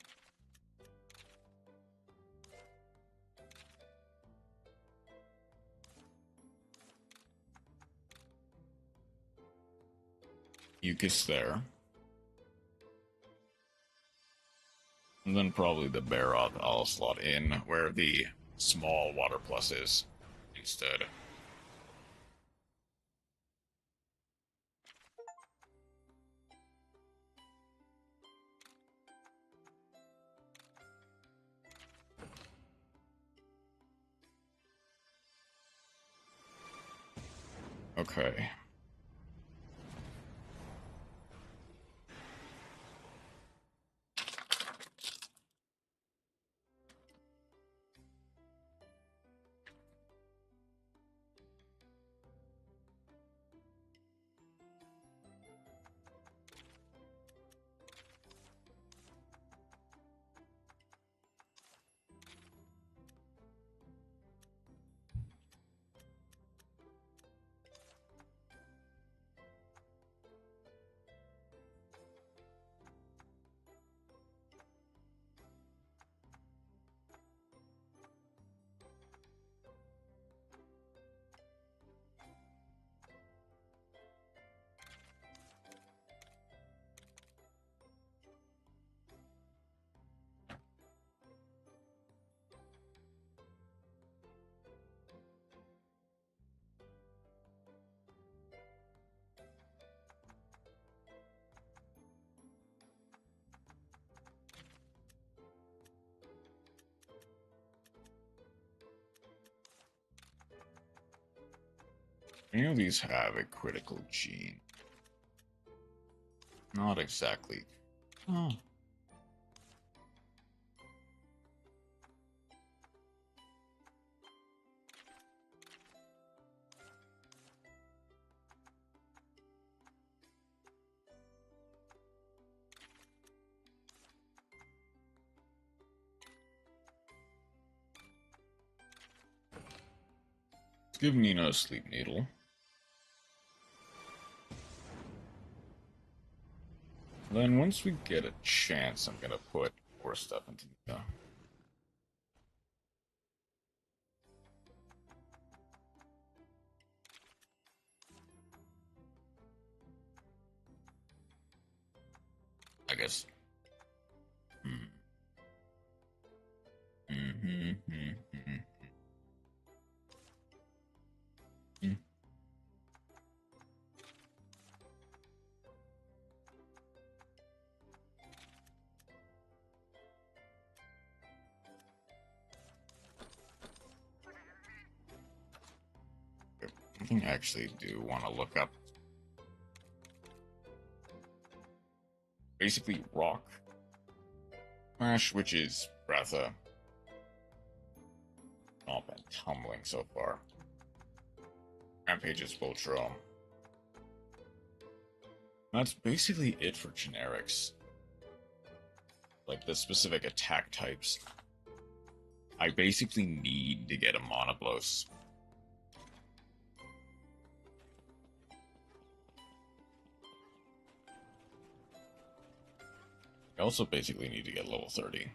Yukis there. And then probably the Baroth I'll slot in where the small water plus is instead. Okay. Any of these have a critical gene? Not exactly. Oh. Give Nina a sleep needle. Then once we get a chance, I'm gonna put more stuff into Nina. I guess. I think I actually do want to look up basically rock smash, which is rather all been tumbling so far. Rampage is Voltron. That's basically it for generics. Like the specific attack types. I basically need to get a Monoblos. I also basically need to get level 30.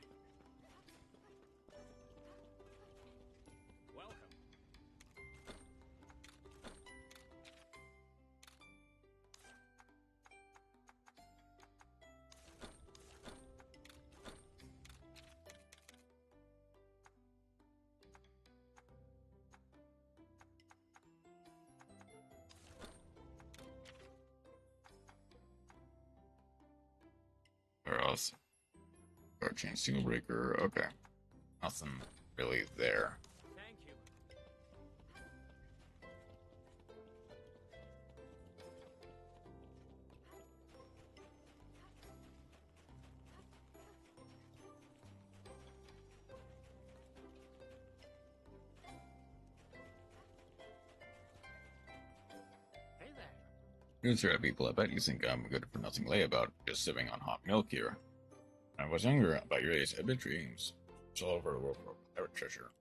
Where else? Guard chain, single breaker. Okay, nothing really there. Thank you. Hey there. Good sir, people. I bet you think I'm a good for nothing layabout, just sipping on hot milk here. When I was younger, about your age, I had big dreams. It's all over the world for pirate treasure.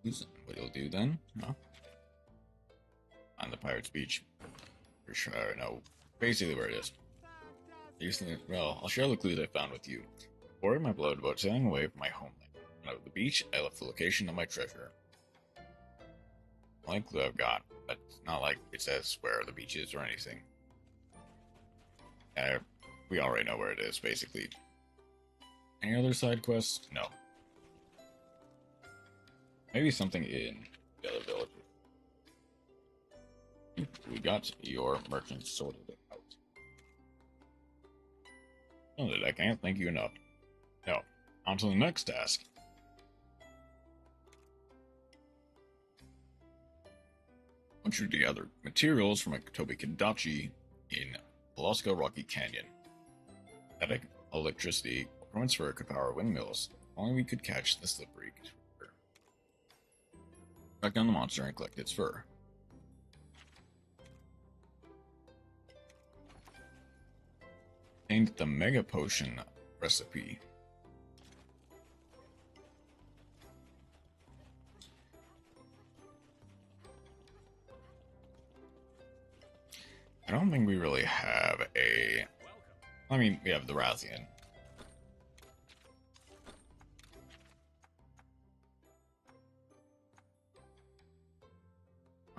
What you'll do then? Huh? On the pirate's beach. Pretty sure I know basically where it is. Well, I'll share the clues I found with you. Worried my blood about sailing away from my homeland. When I was at the beach, I left the location of my treasure. Only clue I've got, but it's not like it says where the beach is or anything. We already know where it is, basically. Any other side quests? No. Maybe something in the other village. We got your merchant sorted out. Oh, I can't thank you enough. Now, on to the next task. I want you to gather materials from a Toby Kadachi in Alaska Rocky Canyon. Static electricity transfer could power windmills. If only we could catch the slippery creature. Track down the monster and collect its fur. Named the Mega Potion recipe. I don't think we really have a... I mean, we have the Rathian.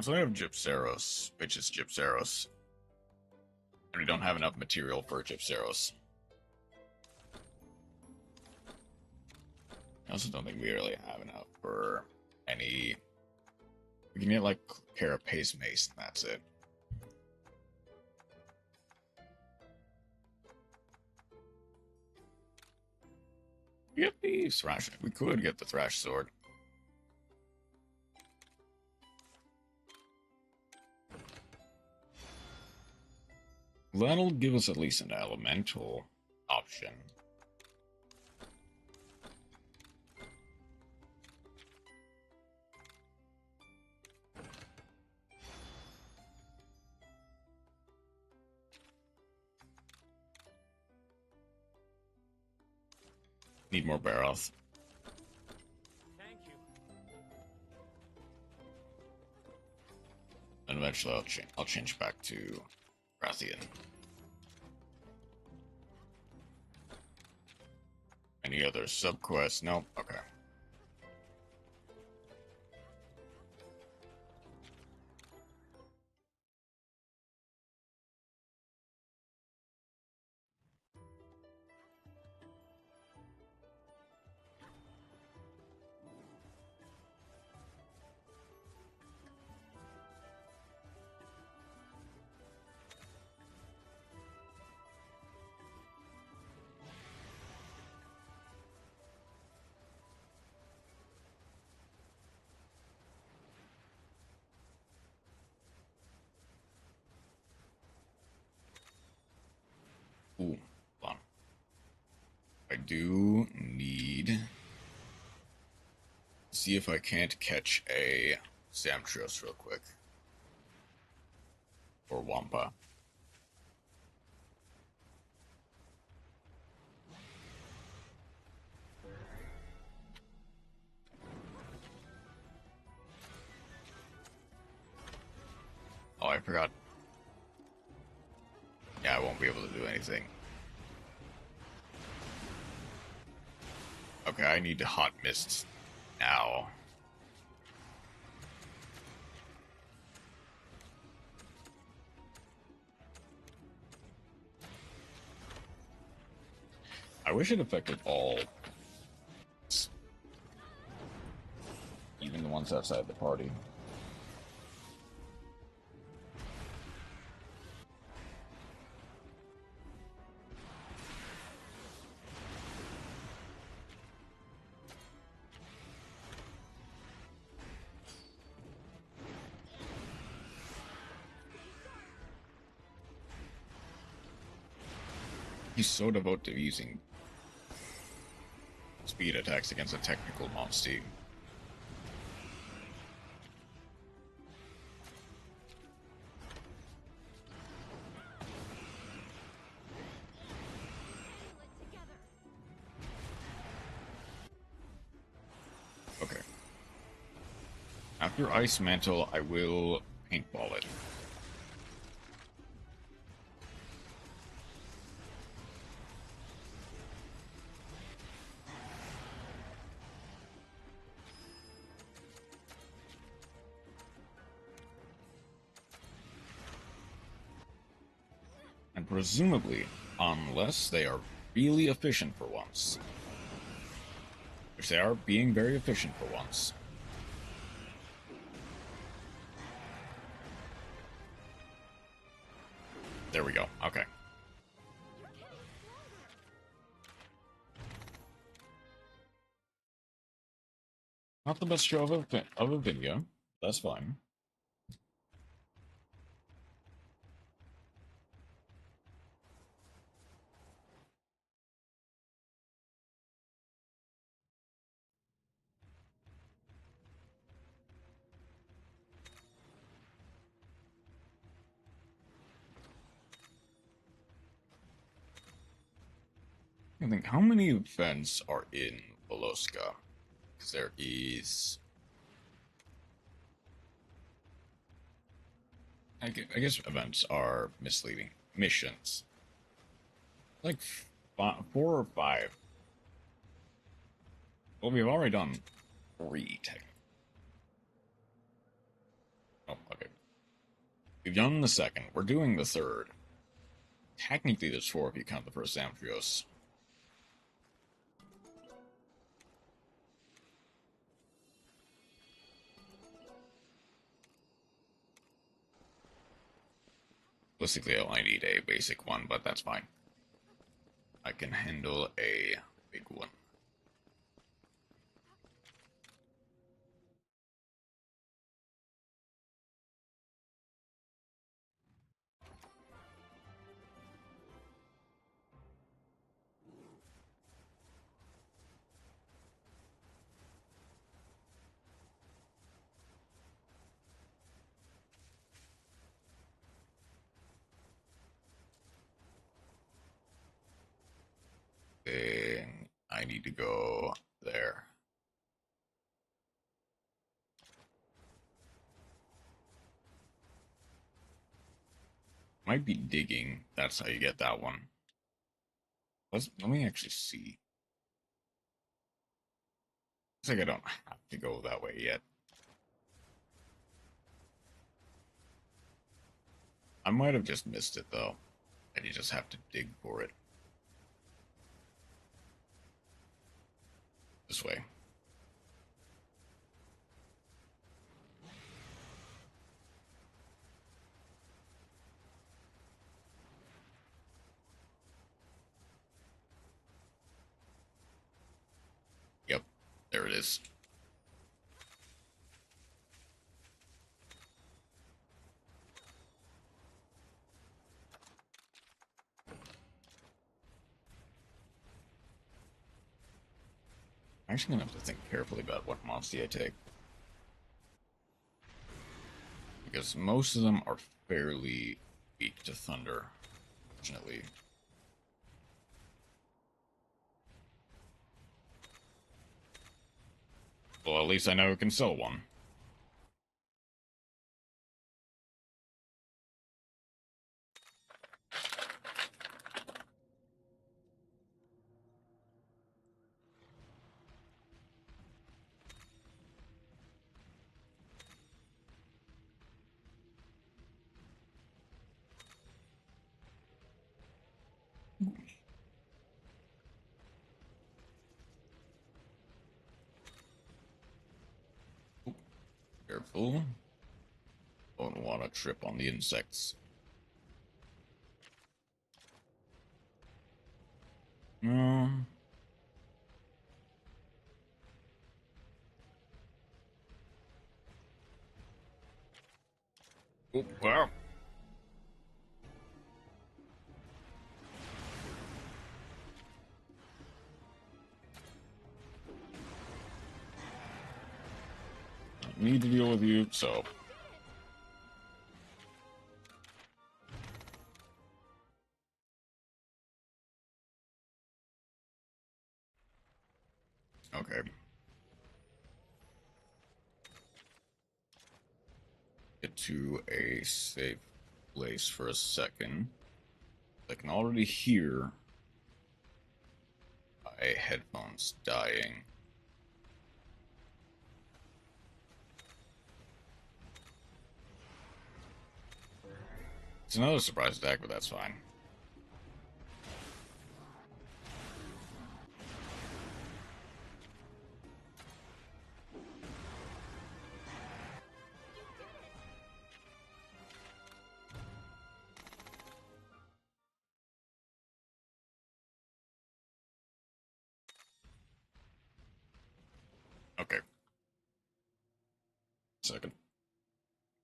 So I have Gypsaros, which is Gypsaros. And we don't have enough material for Gypsaros. I also don't think we really have enough for any... We can get like Carapace Mace and that's it. Get the thrash. We could get the thrash sword. That'll give us at least an elemental option. Need more Baroth. Thank you. And eventually I'll change back to Rathian. Any other subquests? Nope. Okay. Ooh, fun. I do need see if I can't catch a Samtrios real quick. Or Wampa. Oh, I forgot. Yeah, I won't be able to do anything. Okay, I need to hot mist now. I wish it affected all. Even the ones outside the party. He's so devoted to using speed attacks against a technical Monstie. Okay. After Ice Mantle, I will paintball it. And presumably, unless they are really efficient for once. Which they are being very efficient for once. There we go. Okay. Not the best show of a video. That's fine. I think, how many events are in Voloska? Because there is... I guess events are misleading. Missions. Like 4 or 5. Well, we've already done 3, technically. Oh, okay. We've done the second. We're doing the third. Technically, there's 4 if you count the first Samtrios. Basically, I only need a basic one, but that's fine. I can handle a big one. I need to go there. Might be digging. That's how you get that one. Let me actually see. Looks like I don't have to go that way yet. I might have just missed it, though. And you just have to dig for it. This way. Yep, there it is. I'm actually gonna have to think carefully about what Monstie I take. Because most of them are fairly weak to thunder, fortunately. Well, at least I know I can sell one. Careful. Don't want to trip on the insects. No. Oh, wow. Don't need to deal with you, so. Okay. Get to a safe place for a second. I can already hear my headphones dying. It's another surprise attack, but that's fine. Okay. Second.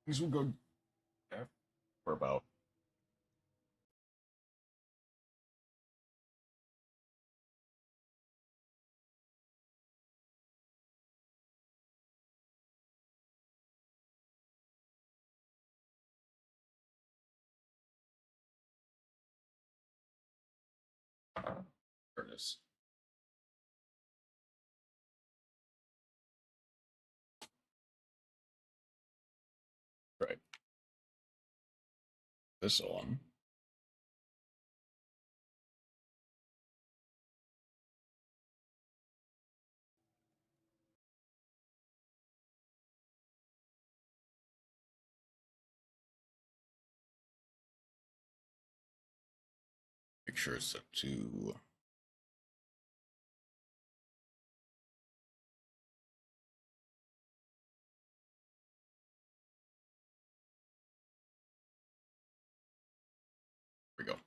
These will go for about. There it is. Right. This on. Make sure it's set to. There we go.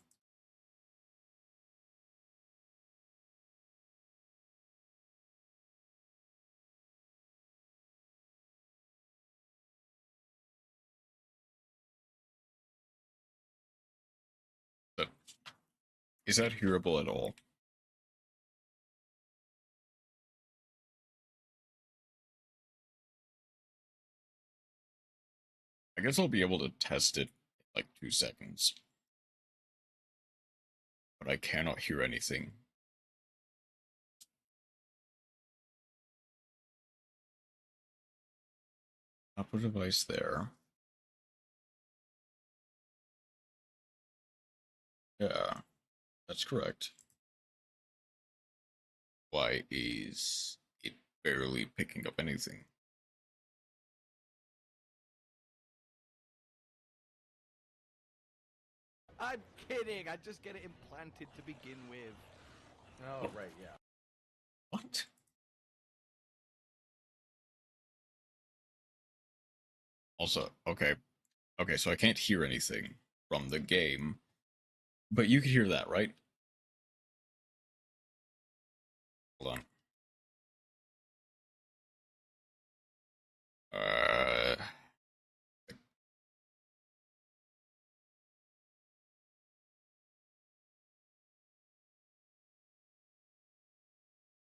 But is that hearable at all? I guess I'll be able to test it in like 2 seconds. But I cannot hear anything. Upper device there. Yeah, that's correct. Why is it barely picking up anything? I'm kidding. I just get it implanted to begin with. Oh, right, yeah. What? Also, okay. Okay, so I can't hear anything from the game. But you could hear that, right? Hold on.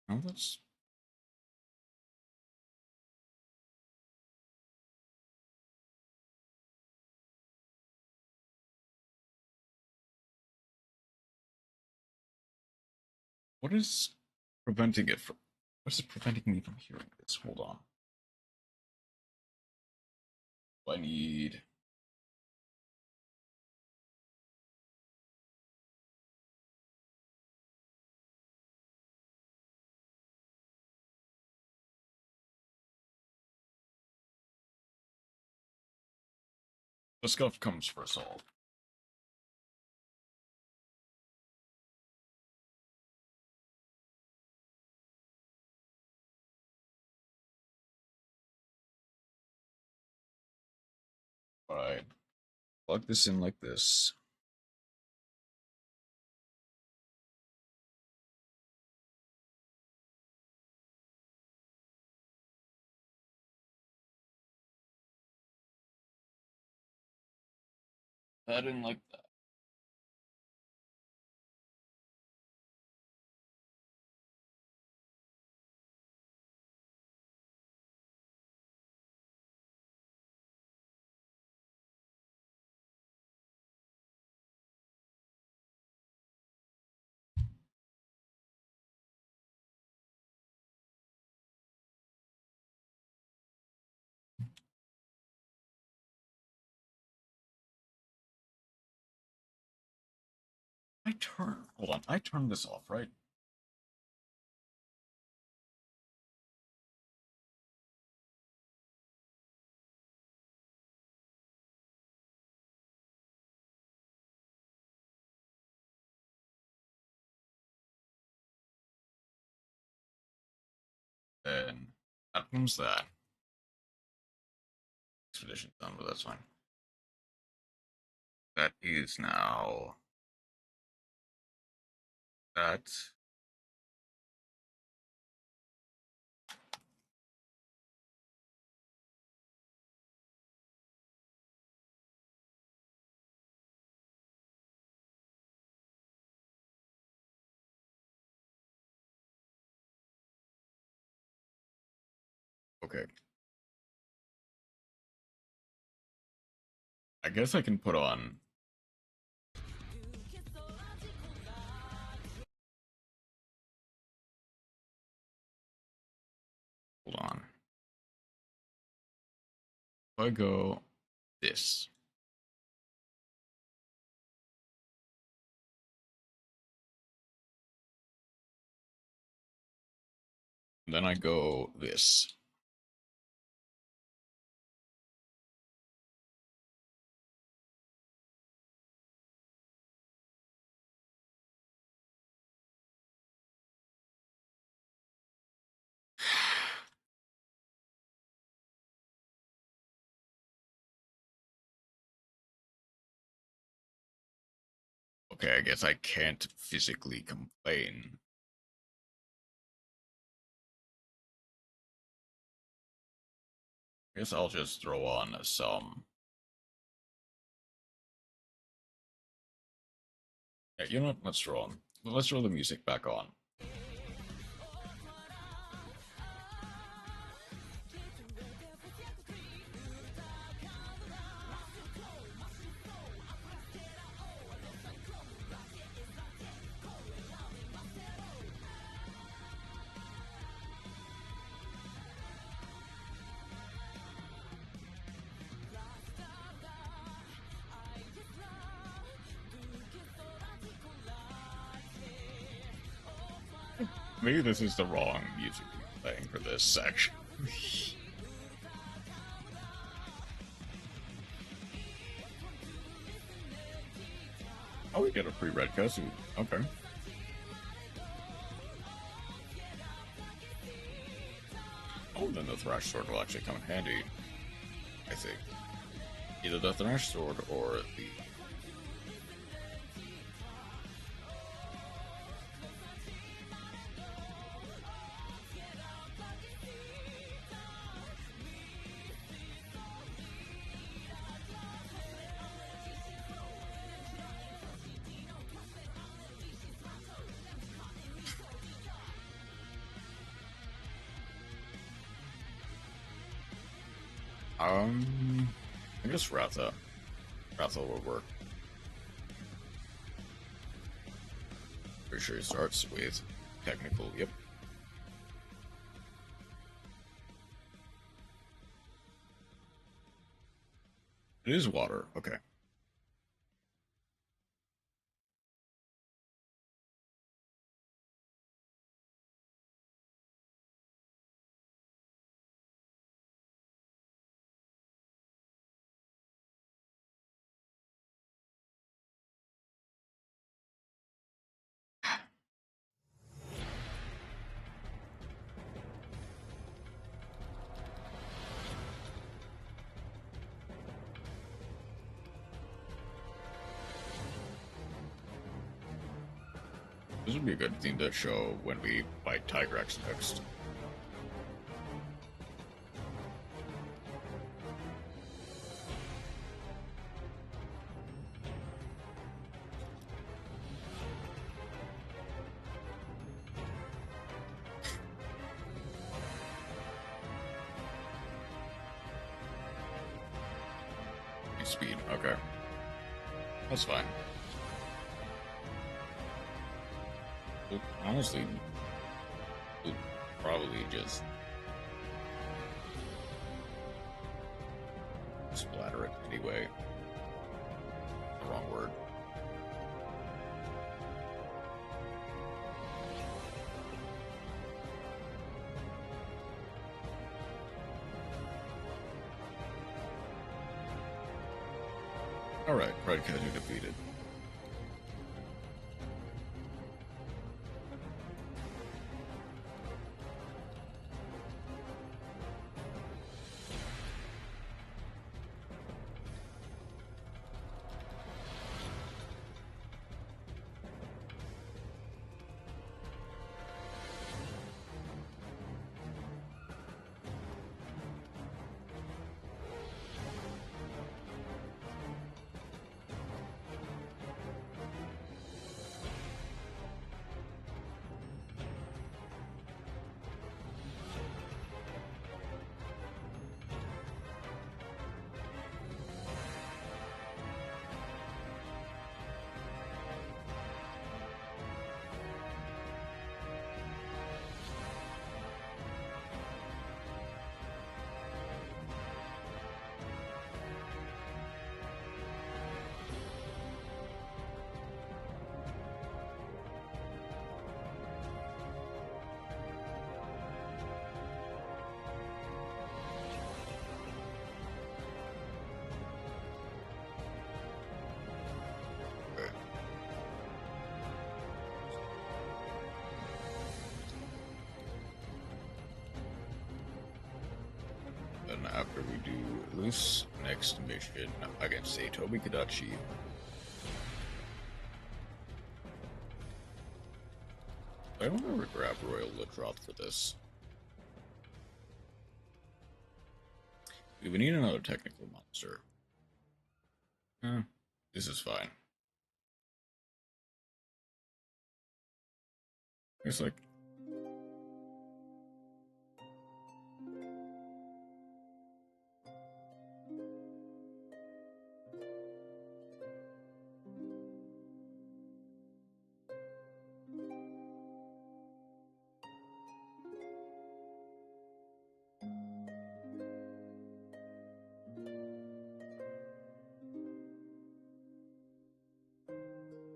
No, that's... What is preventing it from... What is preventing me from hearing this? Hold on. I need... The scuff comes for us all. Alright. Plug this in like this. That in like that. Hold on, I turned this off, right? And that comes that. Expedition done, but that's fine. That is now... That... Okay. I guess I can put on... Hold on. If I go this. Then I go this. Okay, I guess I can't physically complain. I guess I'll just throw on some... Yeah, you know what? Let's throw the music back on. Maybe this is the wrong music playing for this section. Oh, we get a pre-read cutscene. Okay. Oh, then the Thrash Sword will actually come in handy, I think. Either the Thrash Sword or the... I guess Ratha. Ratha will work. Pretty sure he starts with technical, yep. It is water, okay. This would be a good theme to show when we fight Tigrex next. Speed, okay. That's fine. We'll, honestly, we'll probably just splatter it anyway. The wrong word. Alright, Red Canoe defeated. Then after we do this next mission against Saitobi Kadachi. I don't ever grab Royal Litroth for this. We need another technical monster. This is fine. It's like...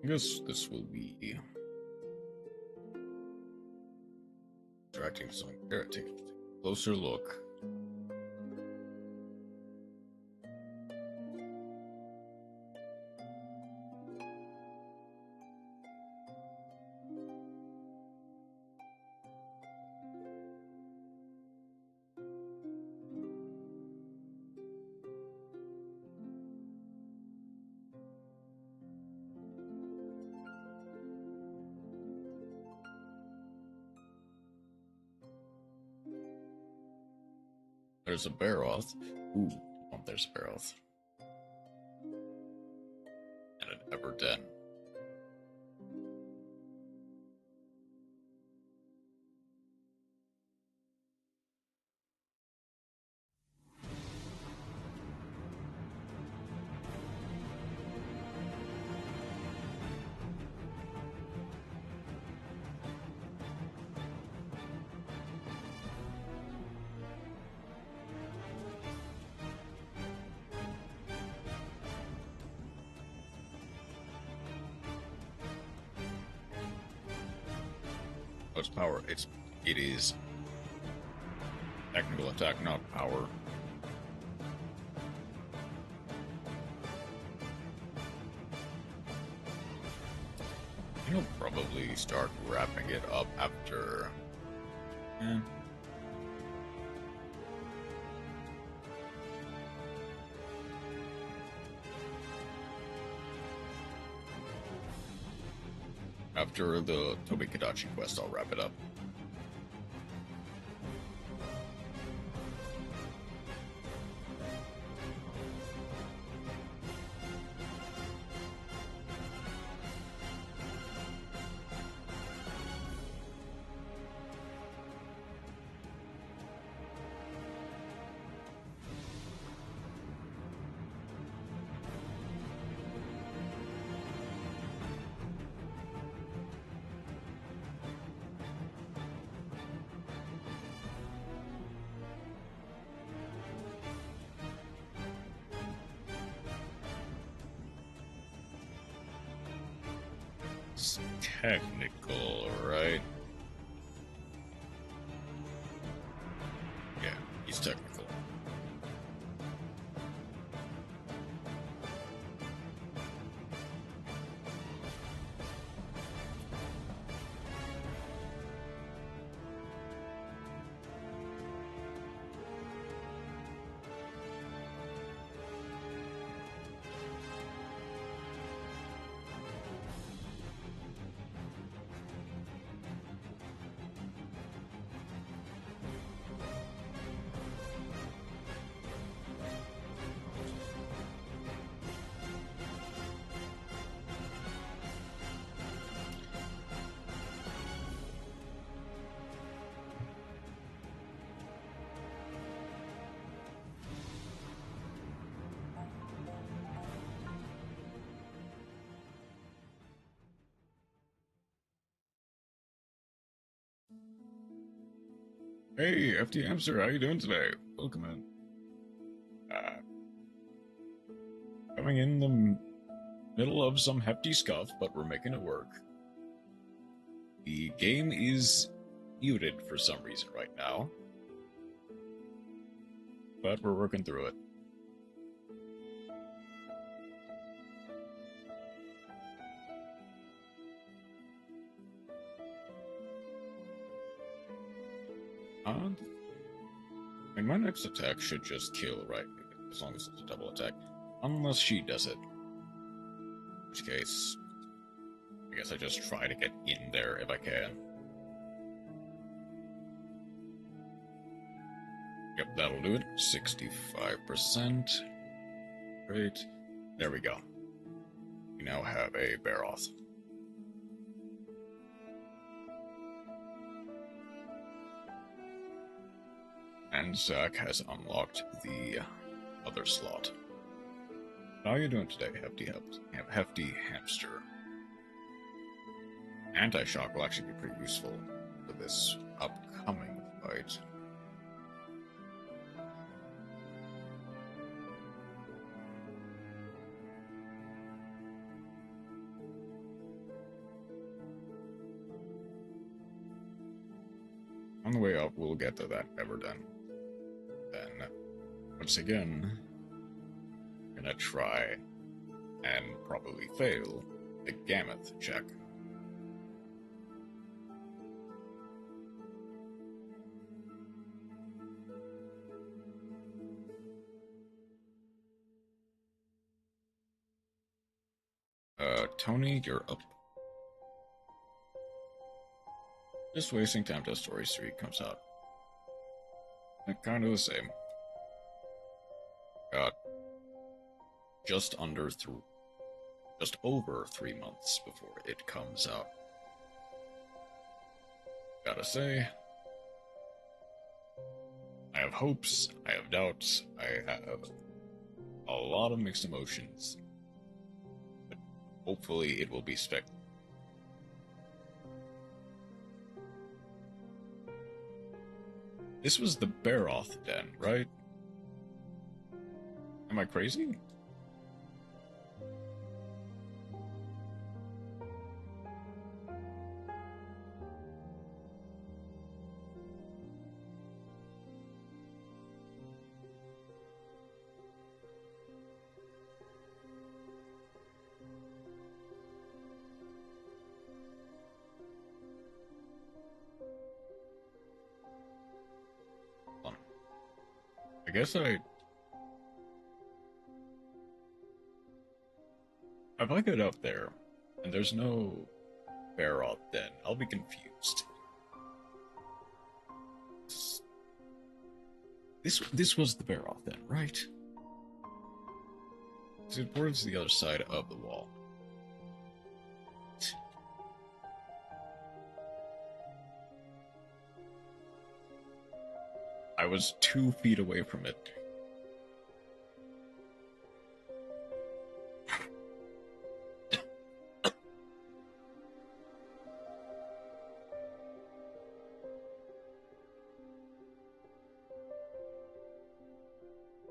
I guess this will be... Interacting with something. Here, take a closer look. There's a Baroth. Ooh, oh, there's a Baroth. And an Everden. Oh, it's power. It is technical attack, not power. He'll probably start wrapping it up after. After the Tobikadachi quest, I'll wrap it up. It's technical, right? Yeah, he's technical. Hey, FD Hamster, how you doing today? Welcome in. Coming in the middle of some hefty scuff, but we're making it work. The game is muted for some reason right now, but we're working through it. And my next attack should just kill, right? As long as it's a double attack. Unless she does it. In which case, I guess I just try to get in there if I can. Yep, that'll do it. 65%. Great. There we go. We now have a Baroth. And Zach has unlocked the other slot. How are you doing today, Hefty Hamster? Anti-shock will actually be pretty useful for this upcoming fight. On the way up, we'll get to that ever done. Then, once again, I'm gonna try and probably fail the Gammoth check. Tony, you're up. Just wasting time till Story 3 comes out. Kind of the same. Got just over 3 months before it comes out. Gotta say, I have hopes, I have doubts, I have a lot of mixed emotions. But hopefully it will be spectacular. This was the Baroth Den, right? Am I crazy? I guess if I get up there and there's no Baroth, then I'll be confused. This was the Baroth, then, right? Is it towards the other side of the wall? I was 2 feet away from it.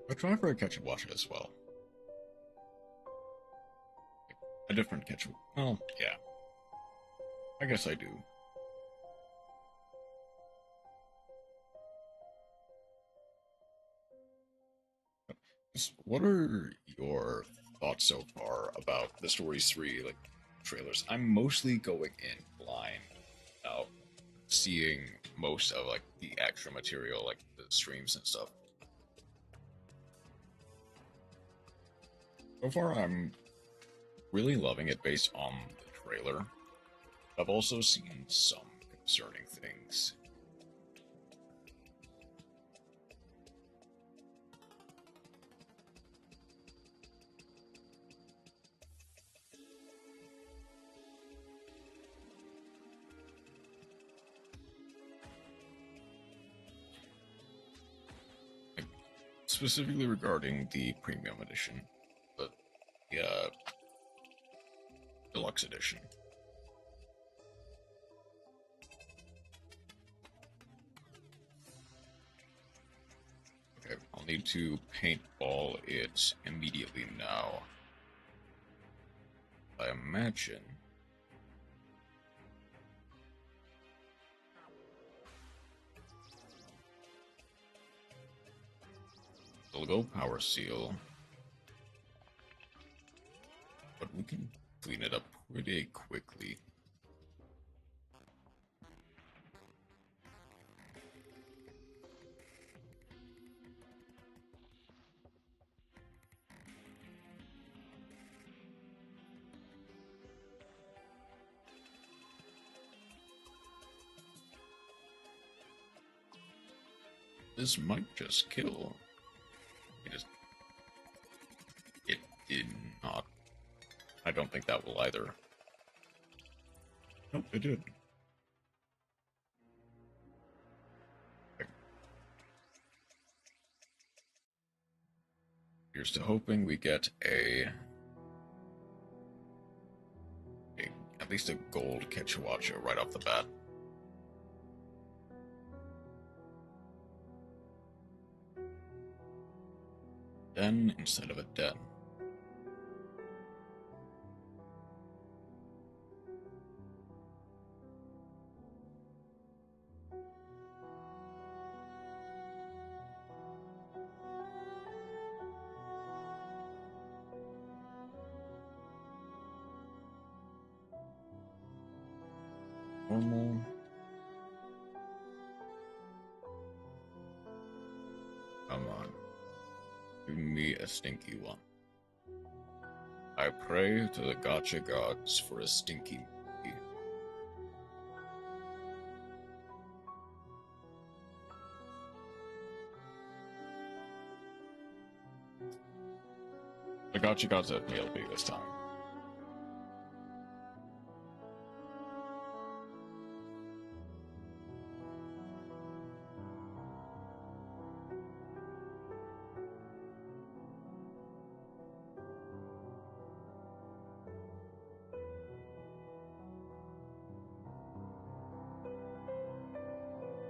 I'll try for a catch and watch as well. A different catch. Well, yeah. I guess I do. What are your thoughts so far about the Stories 3 trailers? I'm mostly going in blind now, seeing most of the extra material, the streams and stuff. So far, I'm really loving it based on the trailer. I've also seen some concerning things. Specifically regarding the premium edition, but the deluxe edition. Okay, I'll need to paintball it immediately now. I imagine. We'll go power seal, but we can clean it up pretty quickly. This might just kill. It did not. I don't think that will either. Nope, it did. Here's to hoping we get at least a gold Quechuacha right off the bat. Den instead of a den. normal. Come on. Give me a stinky one. I pray to the gotcha gods for a stinky monkey. The gotcha gods have nailed me this time.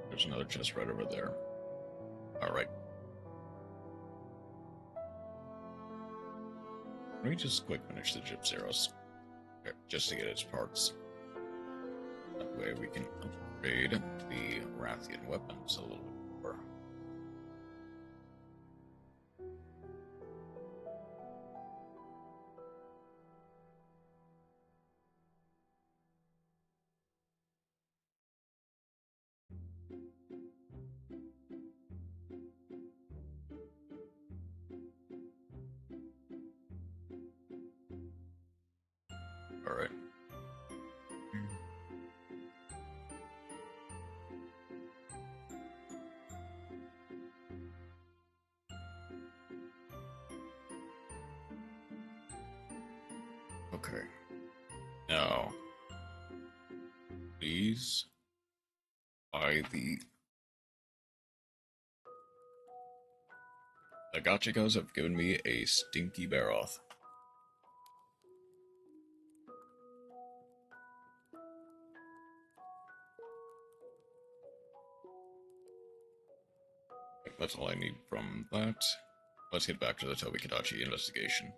There's another chest right over there. Alright. Let me just quick finish the Gyp Zeros. Okay, just to get its parts. That way we can upgrade the Rathian weapons a little bit more. Alright. Okay. Now, please buy the gotchicos have given me a stinky Baroth. That's all I need from that. Let's get back to the Tobikadachi investigation.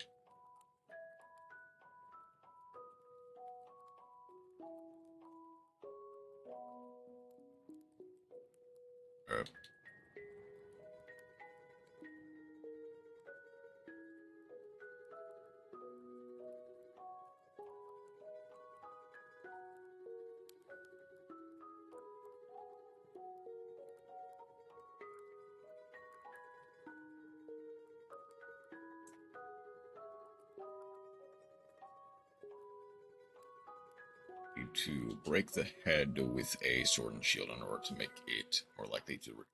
Need to break the head with a sword and shield in order to make it more likely to repeat.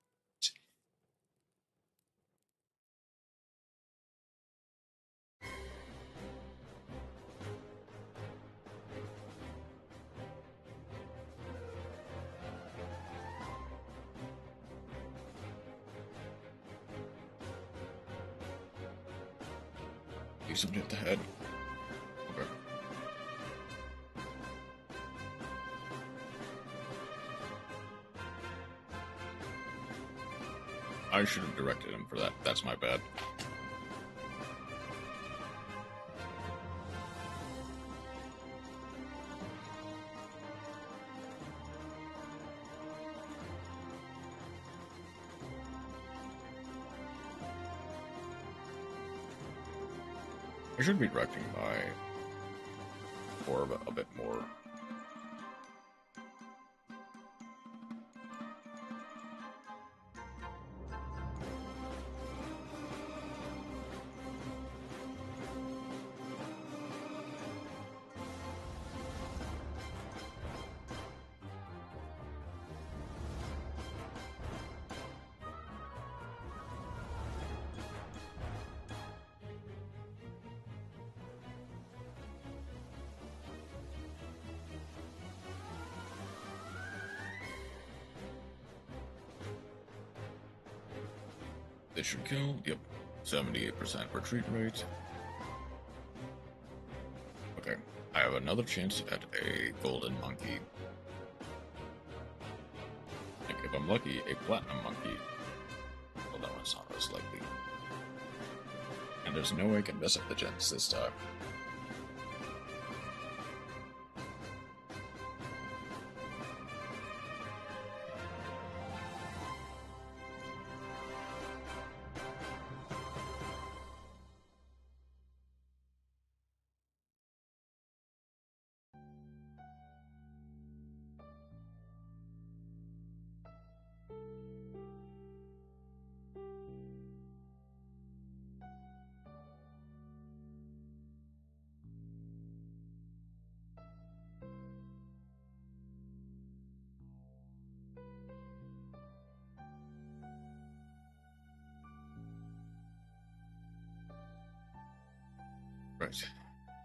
Please don't hit the head. Okay. I should have directed him for that. That's my bad. I should be directing my orb a bit more. This should kill. Yep. 78% retreat rate. Okay. I have another chance at a golden monkey. Like, if I'm lucky, a platinum monkey. Well, that one's not as likely. And there's no way I can mess up the gens this time.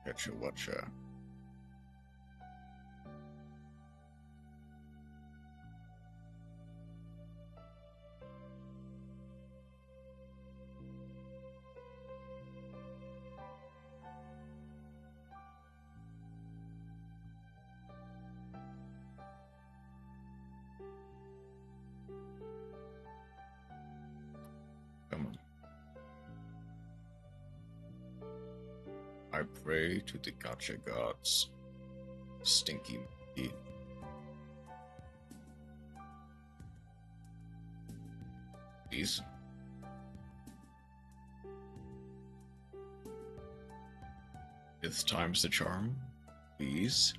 Catch a watcha. Come on. I pray to the gacha gods. Stinky monkey. Please. Fifth time's the charm. Please.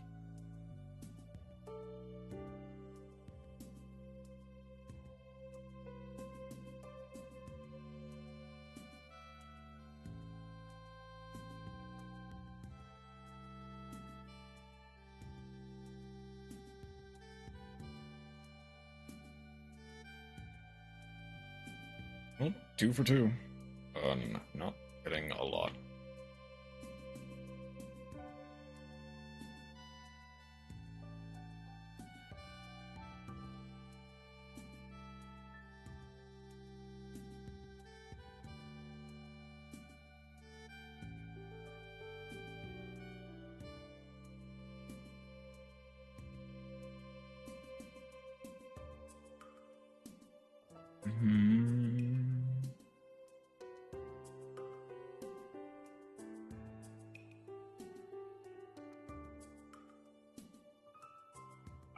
Well, 2 for 2. Not getting a lot.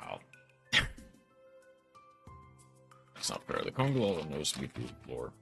Wow. That's not fair. The Congo knows me through the floor.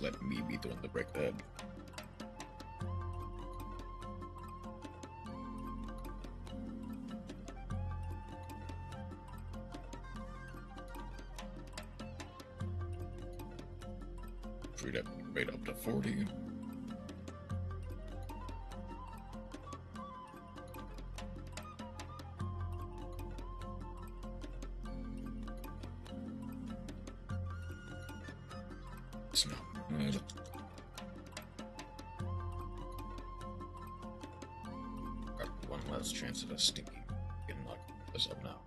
Let me be the one to break that. Freed up rate up to 40. It's not good. Got one last chance at a stinky. Getting knocked this up now.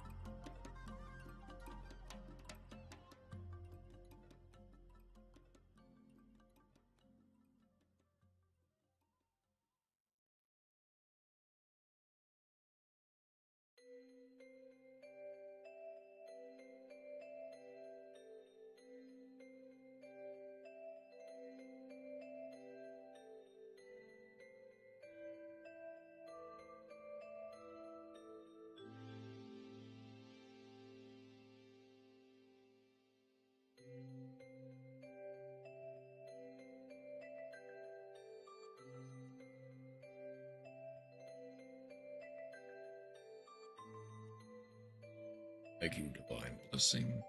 Thank you, divine blessing.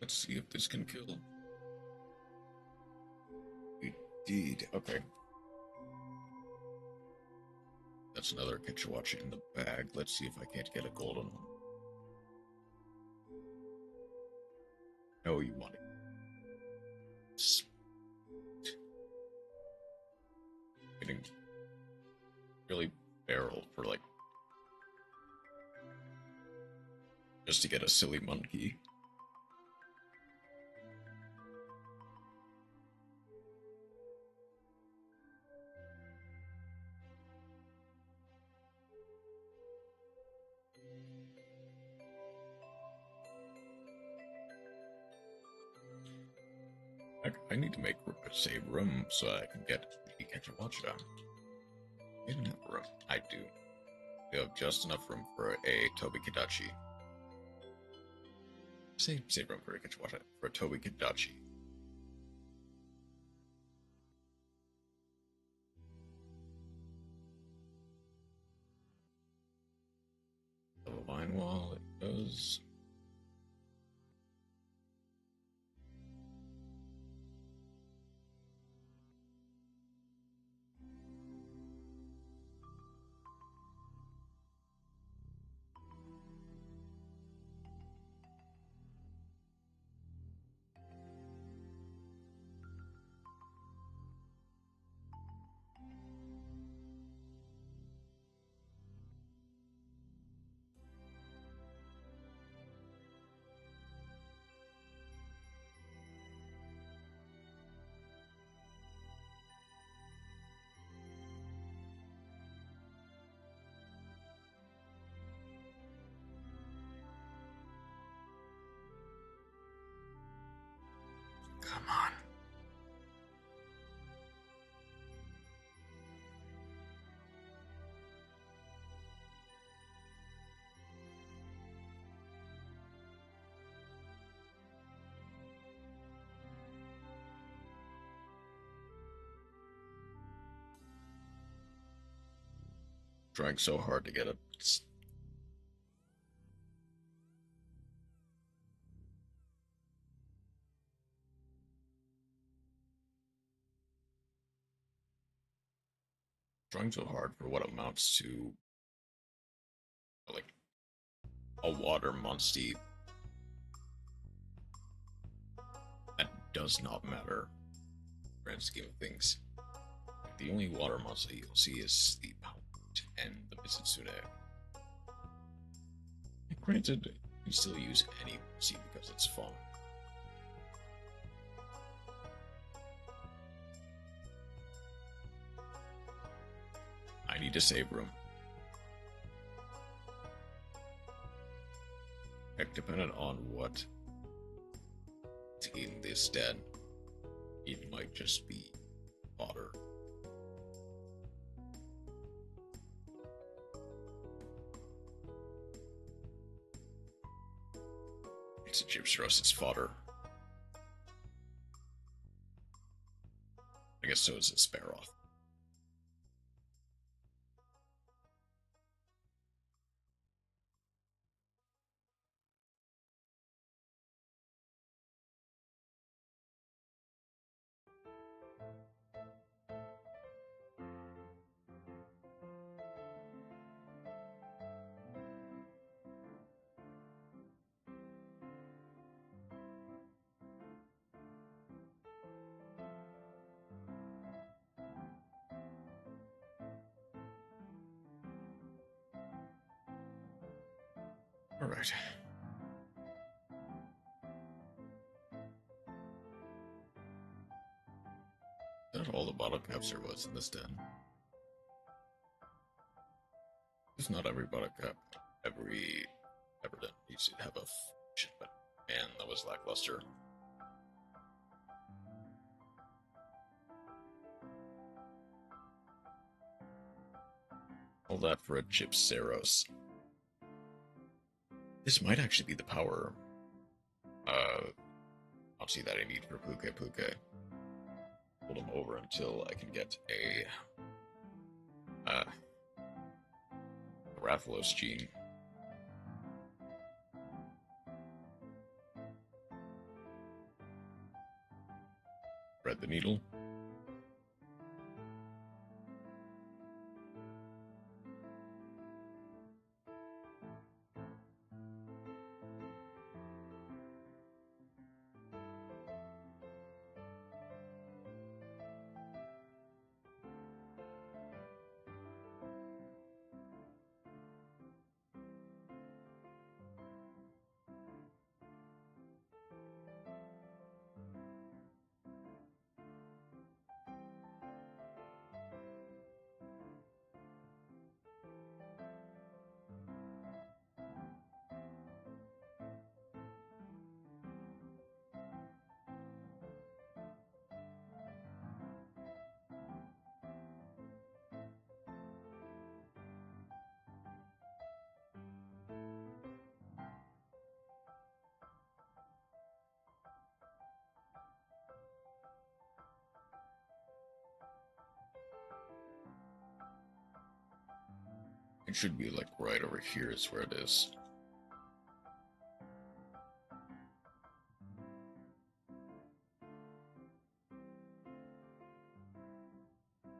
Let's see if this can kill. Indeed. Okay. That's another Kichwachi in the bag. Let's see if I can't get a golden one. No, you want it. Getting really barreled for like just to get a silly monkey. I need to make save room so I can get the Catch a Watch down. I didn't have room. I do. We have just enough room for a Toby Kadachi. Save room for a Catch a Watch for a Toby Kadachi. The line wall, it goes. Come on. Trying so hard to get it. Trying so hard for what amounts to like a water Monstie that does not matter in the grand scheme of things. The only water Monstie you'll see is the Pout and the Mitsune. Granted, you still use any Monstie because it's fun. I need to save room. Heck, depending on what in this den, it might just be fodder. It's a Gypsy Roast, it's fodder. I guess so is a Sparrow. All right. That's all the bottle caps there was in this den. It's not every bottle cap, every den needs to have a shipment, and that was lackluster. All that for a Gypseros. This might actually be the power obviously that I need for Puke. Hold him over until I can get a Rathalos gene. Thread the needle. It should be like right over here is where it is.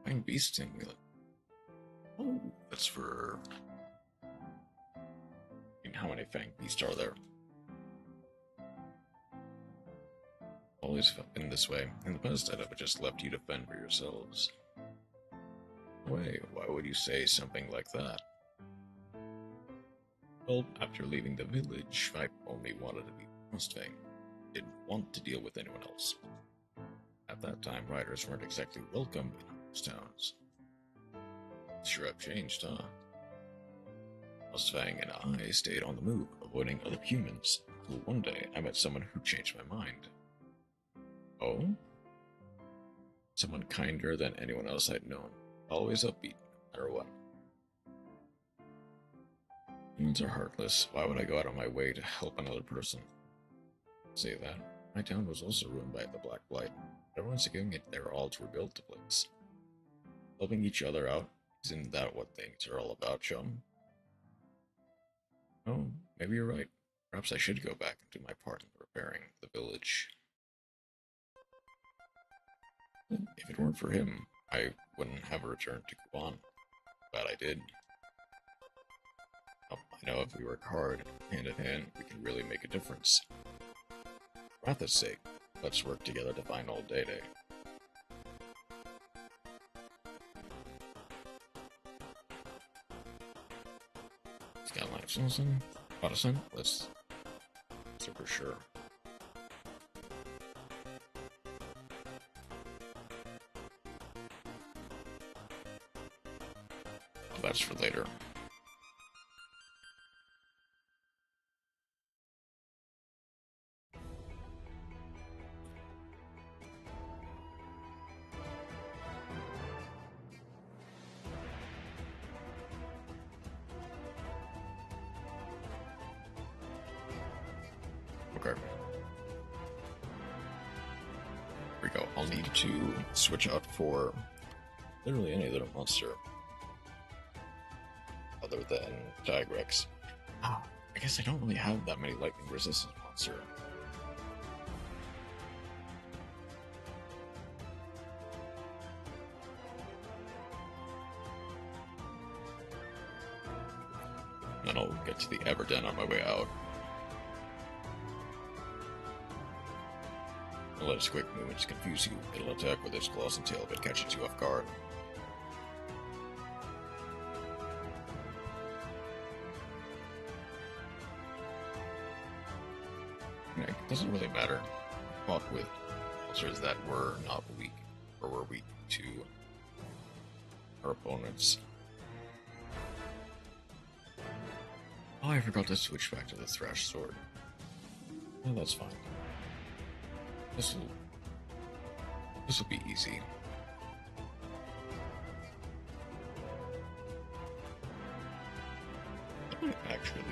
Fang Beast Amulet. Oh, that's for... I mean, how many Fang Beasts are there? Always been this way. In the past, I'd have just left you to fend for yourselves. Wait, why would you say something like that? Well, after leaving the village, I only wanted to be Mustang. Didn't want to deal with anyone else. At that time, riders weren't exactly welcome in most towns. Sure have changed, huh? Mustang and I stayed on the move, avoiding other humans, until one day I met someone who changed my mind. Oh? Someone kinder than anyone else I'd known. Always upbeat, no matter what. Humans are heartless. Why would I go out of my way to help another person? Say that. My town was also ruined by the Black Blight. Everyone's giving it their all to rebuild the place. Helping each other out, isn't that what things are all about, chum? Oh, maybe you're right. Perhaps I should go back and do my part in repairing the village. If it weren't for him, I wouldn't have returned to Kuban. But I did. Oh, I know if we work hard, hand in hand, we can really make a difference. For Ratha's sake, let's work together to find old Day-Day. Skyline Silksong? Ottoson? Let's... for sure. That's for later. Okay. Here we go. I'll need to switch out for literally any little monster. Other than Tigrex. Ah, I guess I don't really have that many lightning resistance monster. Then I'll get to the Everden on my way out. I'll let its quick movements confuse you. It'll attack with its claws and tail if it catches you off guard. It doesn't really matter. I fought with monsters that were not weak, or were weak to our opponents. Oh, I forgot to switch back to the Thrash Sword. Oh, that's fine. This'll be easy. I might actually...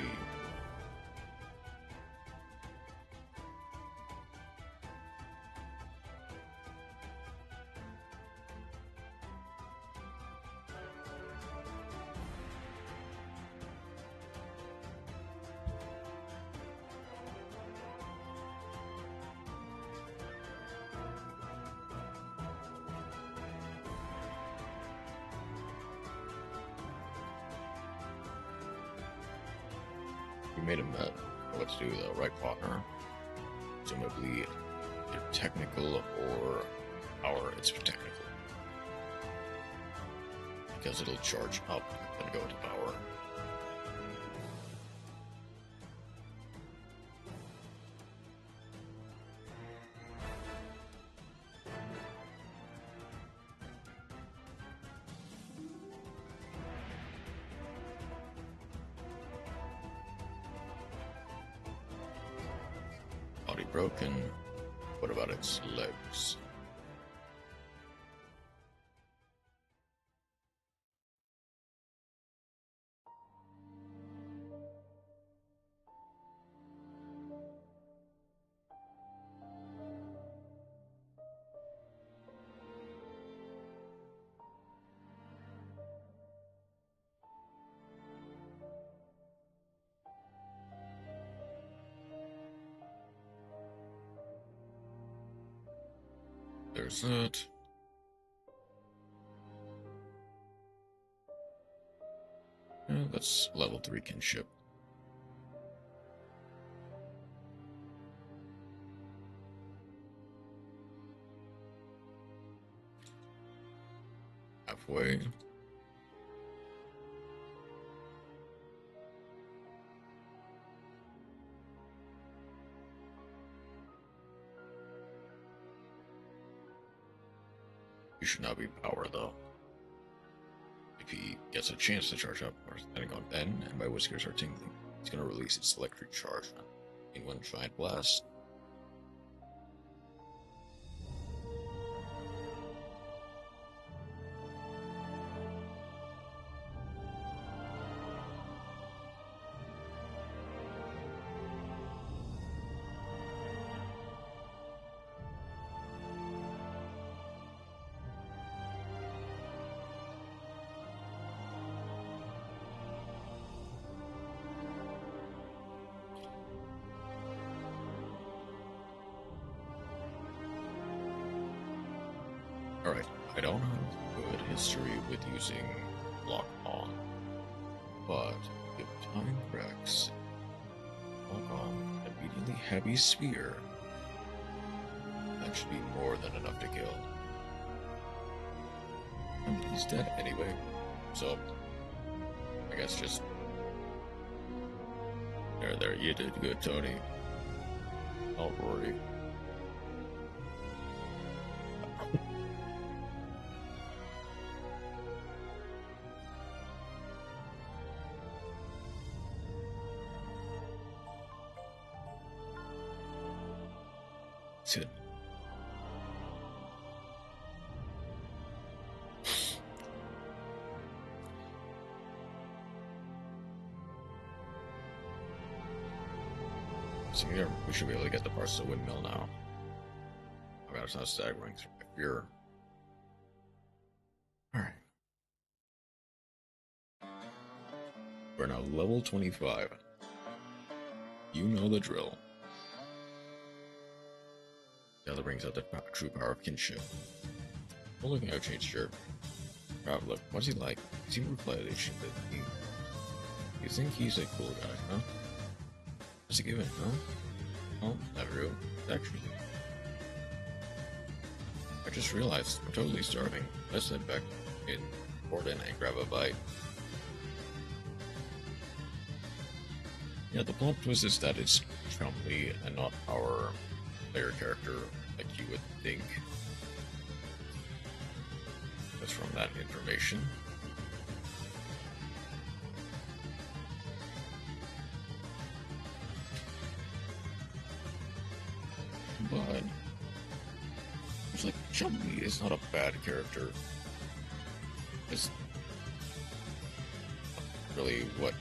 We made him what to do the right partner. Presumably either technical or power. It's technical. Because it'll charge up and go to power. Body broken. What about its legs? there's that. That's level 3 kinship. Halfway. You should not be power though. If he gets a chance to charge up, or depending on Ben, and my whiskers are tingling, he's gonna release its electric charge in one giant blast. Alright, I don't have good history with using Lock On, but if time cracks, Lock On, immediately heavy spear, that should be more than enough to kill. And he's dead anyway, so I guess just... There, you did good, Tony. Don't worry. It. So here, we should be able to get the parts to the windmill now. Oh god, it's not staggering through my fear. Alright. We're now level 25. You know the drill. The other brings out the true power of kinship. Well, looking how changed shirt. Proud look, what's he like? He seemed reply-ish, but you think he's a cool guy, huh? What's he giving, huh? Oh, not real. Actually. I just realized I'm totally starving. Let's head back in Gordon and grab a bite. Yeah, the plot twist is that it's Chumley and not our player character like you would think. Just from that information. But it's like Chumley is not a bad character. It's not really what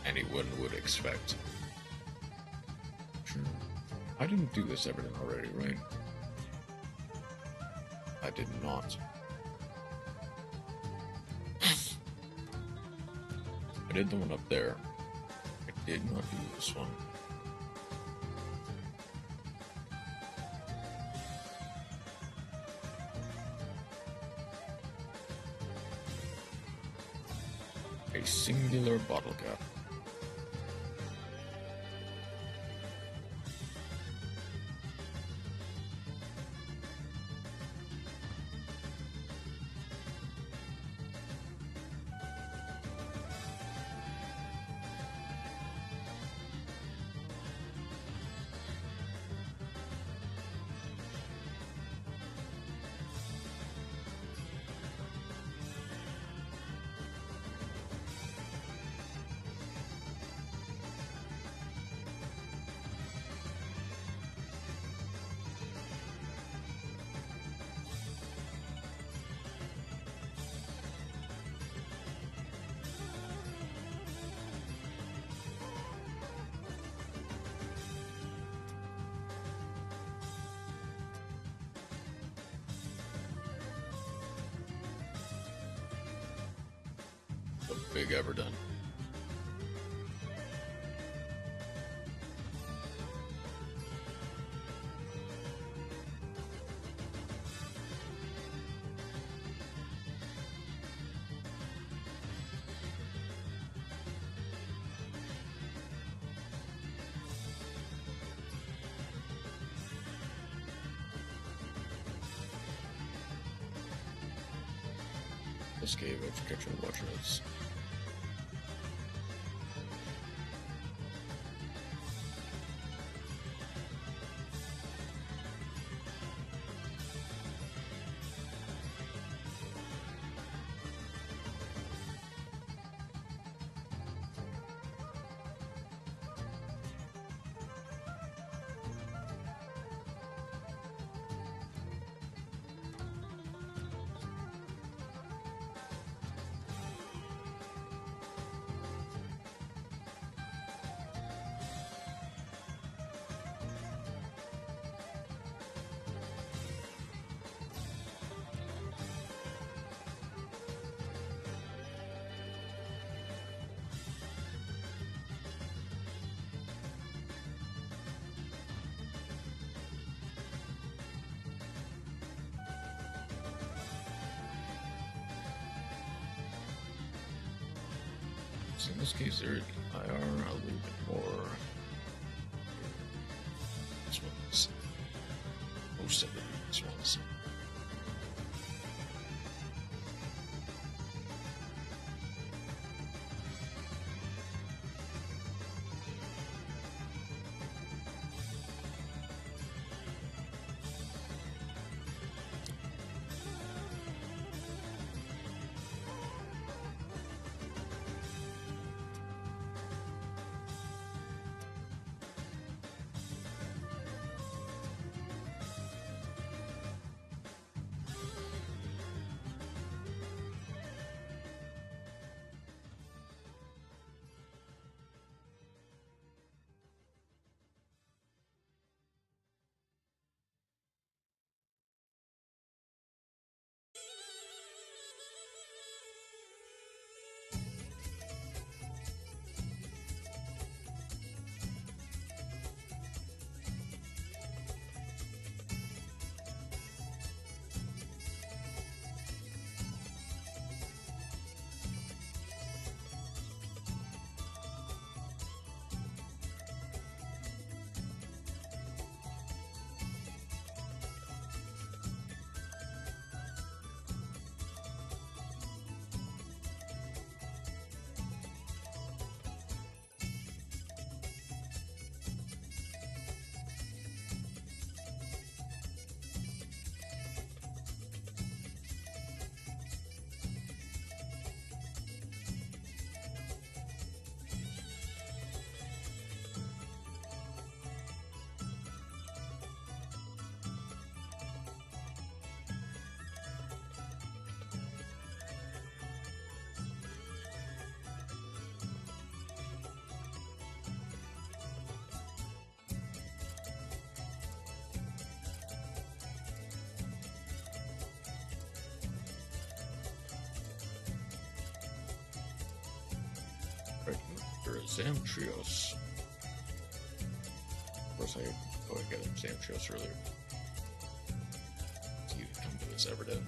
anyone would expect. Sure. I didn't do this everything already, right? I did not. I did the one up there. I did not do this one. A singular bottle cap. Big ever done. This game education watchers. So in this case, they're IR a little bit more. This one's most of these ones. Zamtrios. Of course, I got Zamtrios earlier. So you come to this Everdell.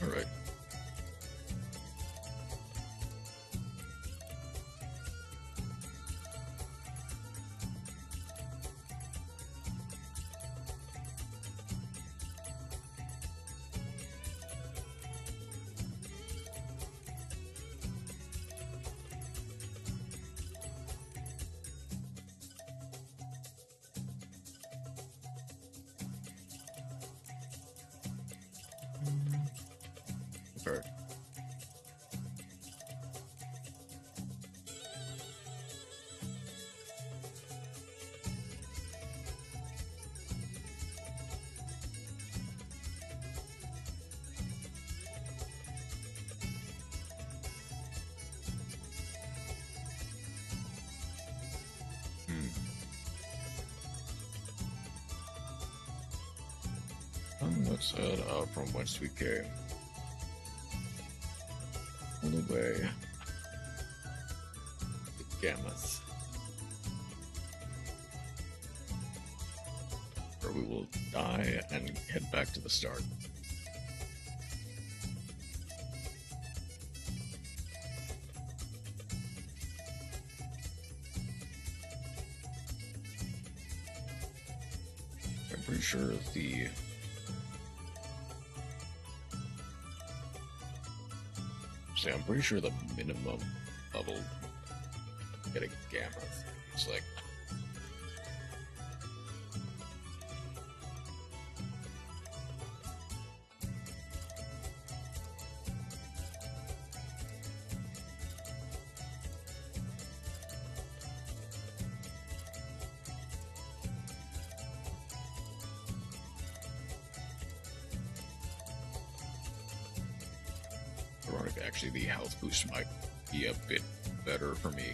All right. Okay. Let's head out from whence we came. All the way to Gammoth, where we will die and head back to the start. sure the I'm pretty sure the minimum level getting gamma is like actually the health boost might be a bit better for me.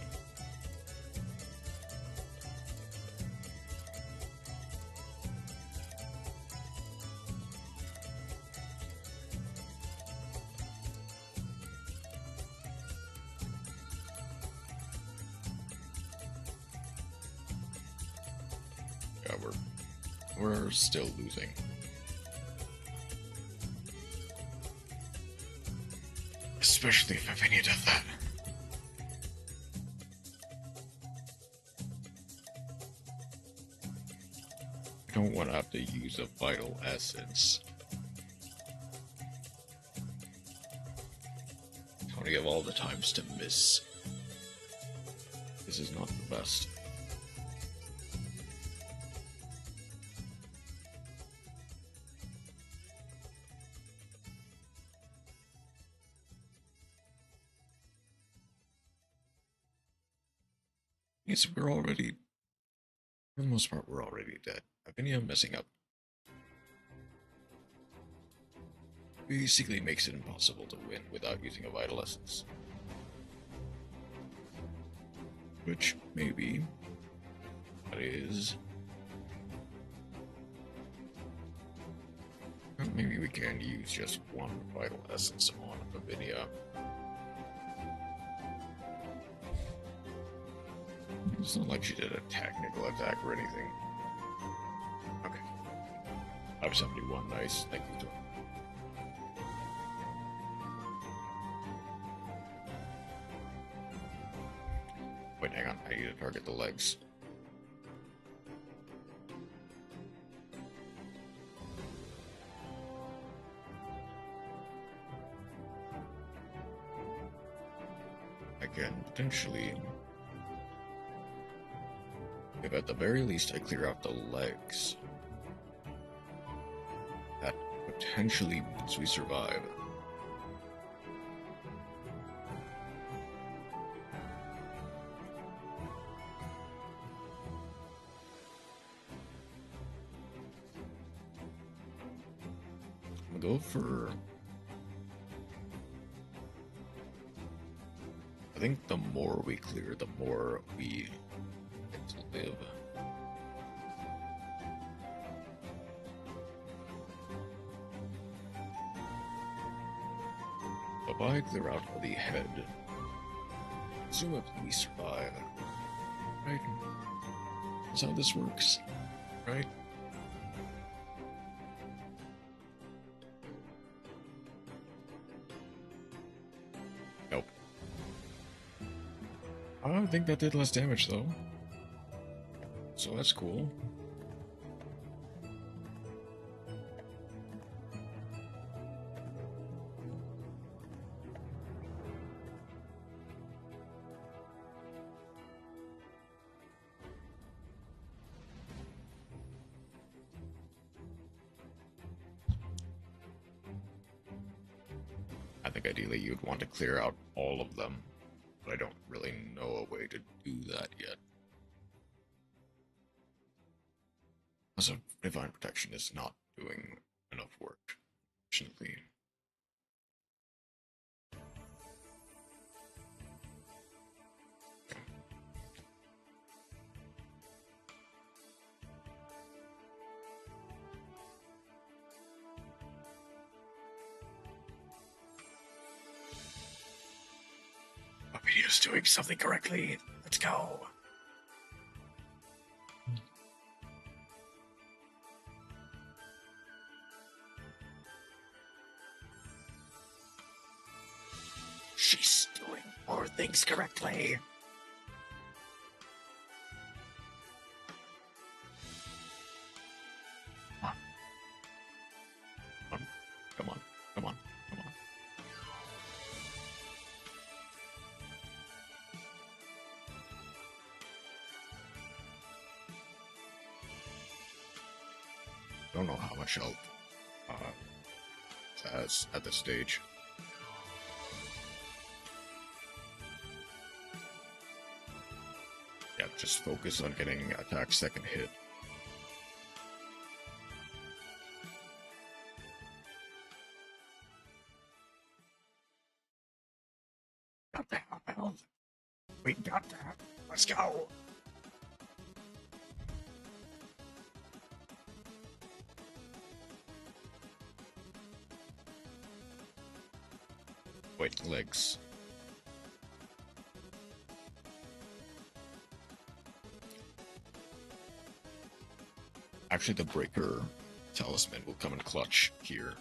Yeah, we're still losing. Especially if I've any does that. I don't want to have to use a vital essence. Counting of all the times to miss. This is not the best. Yes, we're already, for the most part, we're already dead. Avinia messing up basically makes it impossible to win without using a vital essence. Which, maybe, that is... Well, maybe we can use just one vital essence on Avinia. It's not like she did a technical attack or anything. Okay. 571, nice. Thank you, Tor. Wait, hang on. I need to target the legs. I can potentially... If at the very least I clear out the legs, that potentially means we survive. I'm gonna go for... I think the more we clear, the more we to live. If I clear out the head, presumably we survive. Right? That's how this works. Right? Nope. I don't think that did less damage though. So that's cool. I think ideally you'd want to clear out all of them, but I don't really know a way to do that yet. Also, Divine Protection is not doing enough work, fortunately. Apedia's doing something correctly. Let's go. She's doing more things correctly. don't know how much health it has at this stage. Yeah, just focus on getting attack second hit. Got the health. We got that. Let's go. Wait, legs. Actually, the breaker talisman will come in clutch here.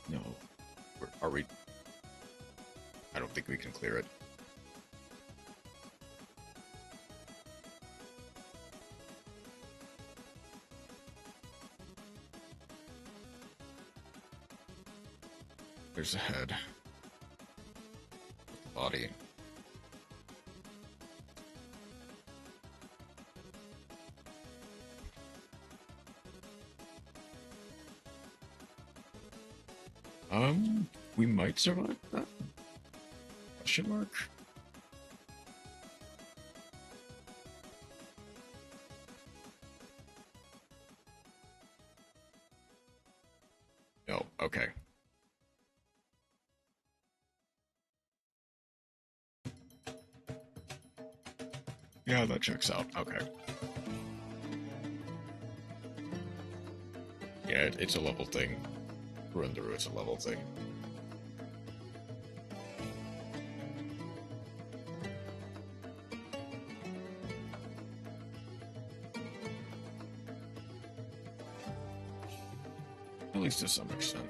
No. Are we? I don't think we can clear it. There's a head. Body. We might survive that? Question mark? No, okay. Yeah, that checks out. Okay. Yeah, it's a level thing. Run through, it's a level thing. At least to some extent.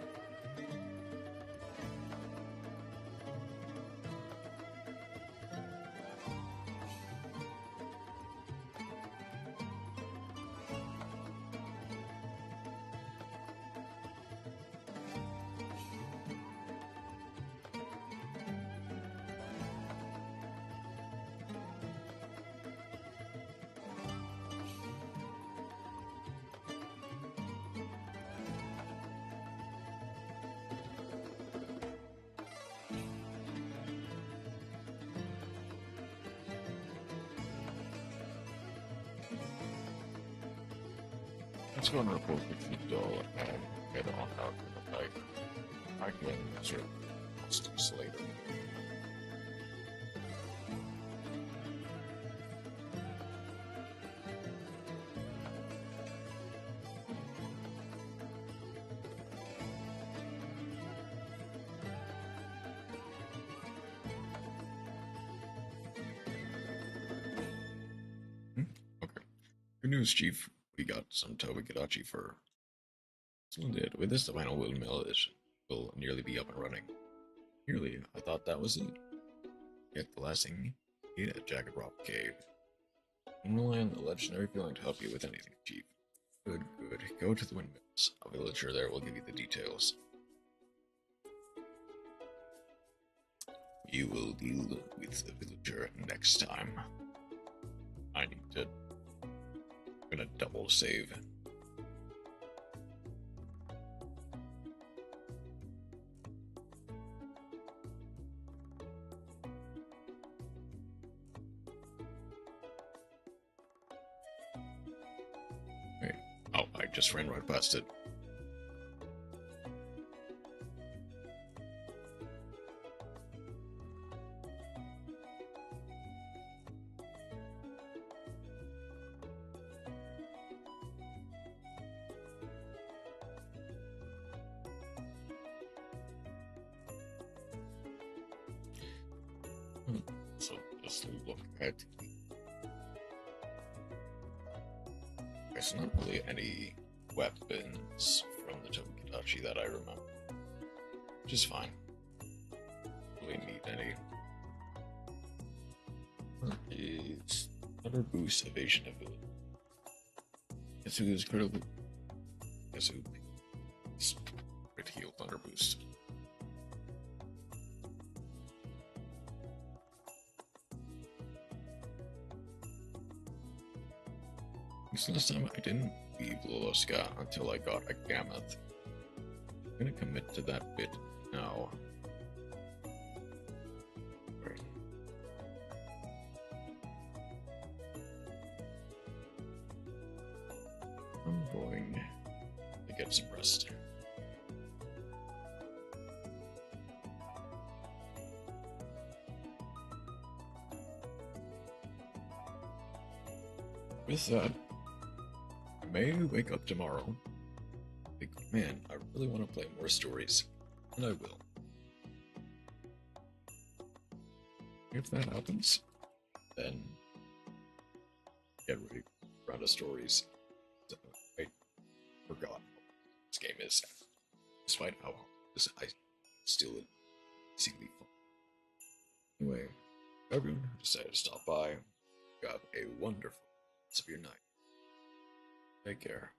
Let's go and report the Duel and get on out in the night. I can answer questions later. Okay. Good news, Chief. We got some Tobagadachi fur. Splendid. With this, the final windmill will nearly be up and running. Nearly. I thought that was it. Yet the last thing you need at Jagged Rock Cave. I'm relying on the legendary feeling to help you with anything, Chief. Good, good. Go to the windmills. A villager there will give you the details. You will deal with the villager next time. I need to... I'm gonna double save. Wait. Oh, I just ran right past it. So just look at. There's not really any weapons from the Tobagadachi that I remember, which is fine. Really need any. Is Thunder Boost evasion ability? Yasuo's critical. Yasuo. Crit heal Thunder Boost. This last time I didn't leave Loloska until I got a Gammoth. I'm gonna commit to that bit now. Right. I'm going to get some rest. With that, I may wake up tomorrow. Like, man, I really want to play more stories, and I will. If that happens, then get ready for round of stories. I forgot what this game is, despite how I still exceedingly fun. Anyway, everyone who decided to stop by, have a wonderful rest of your night. Take care.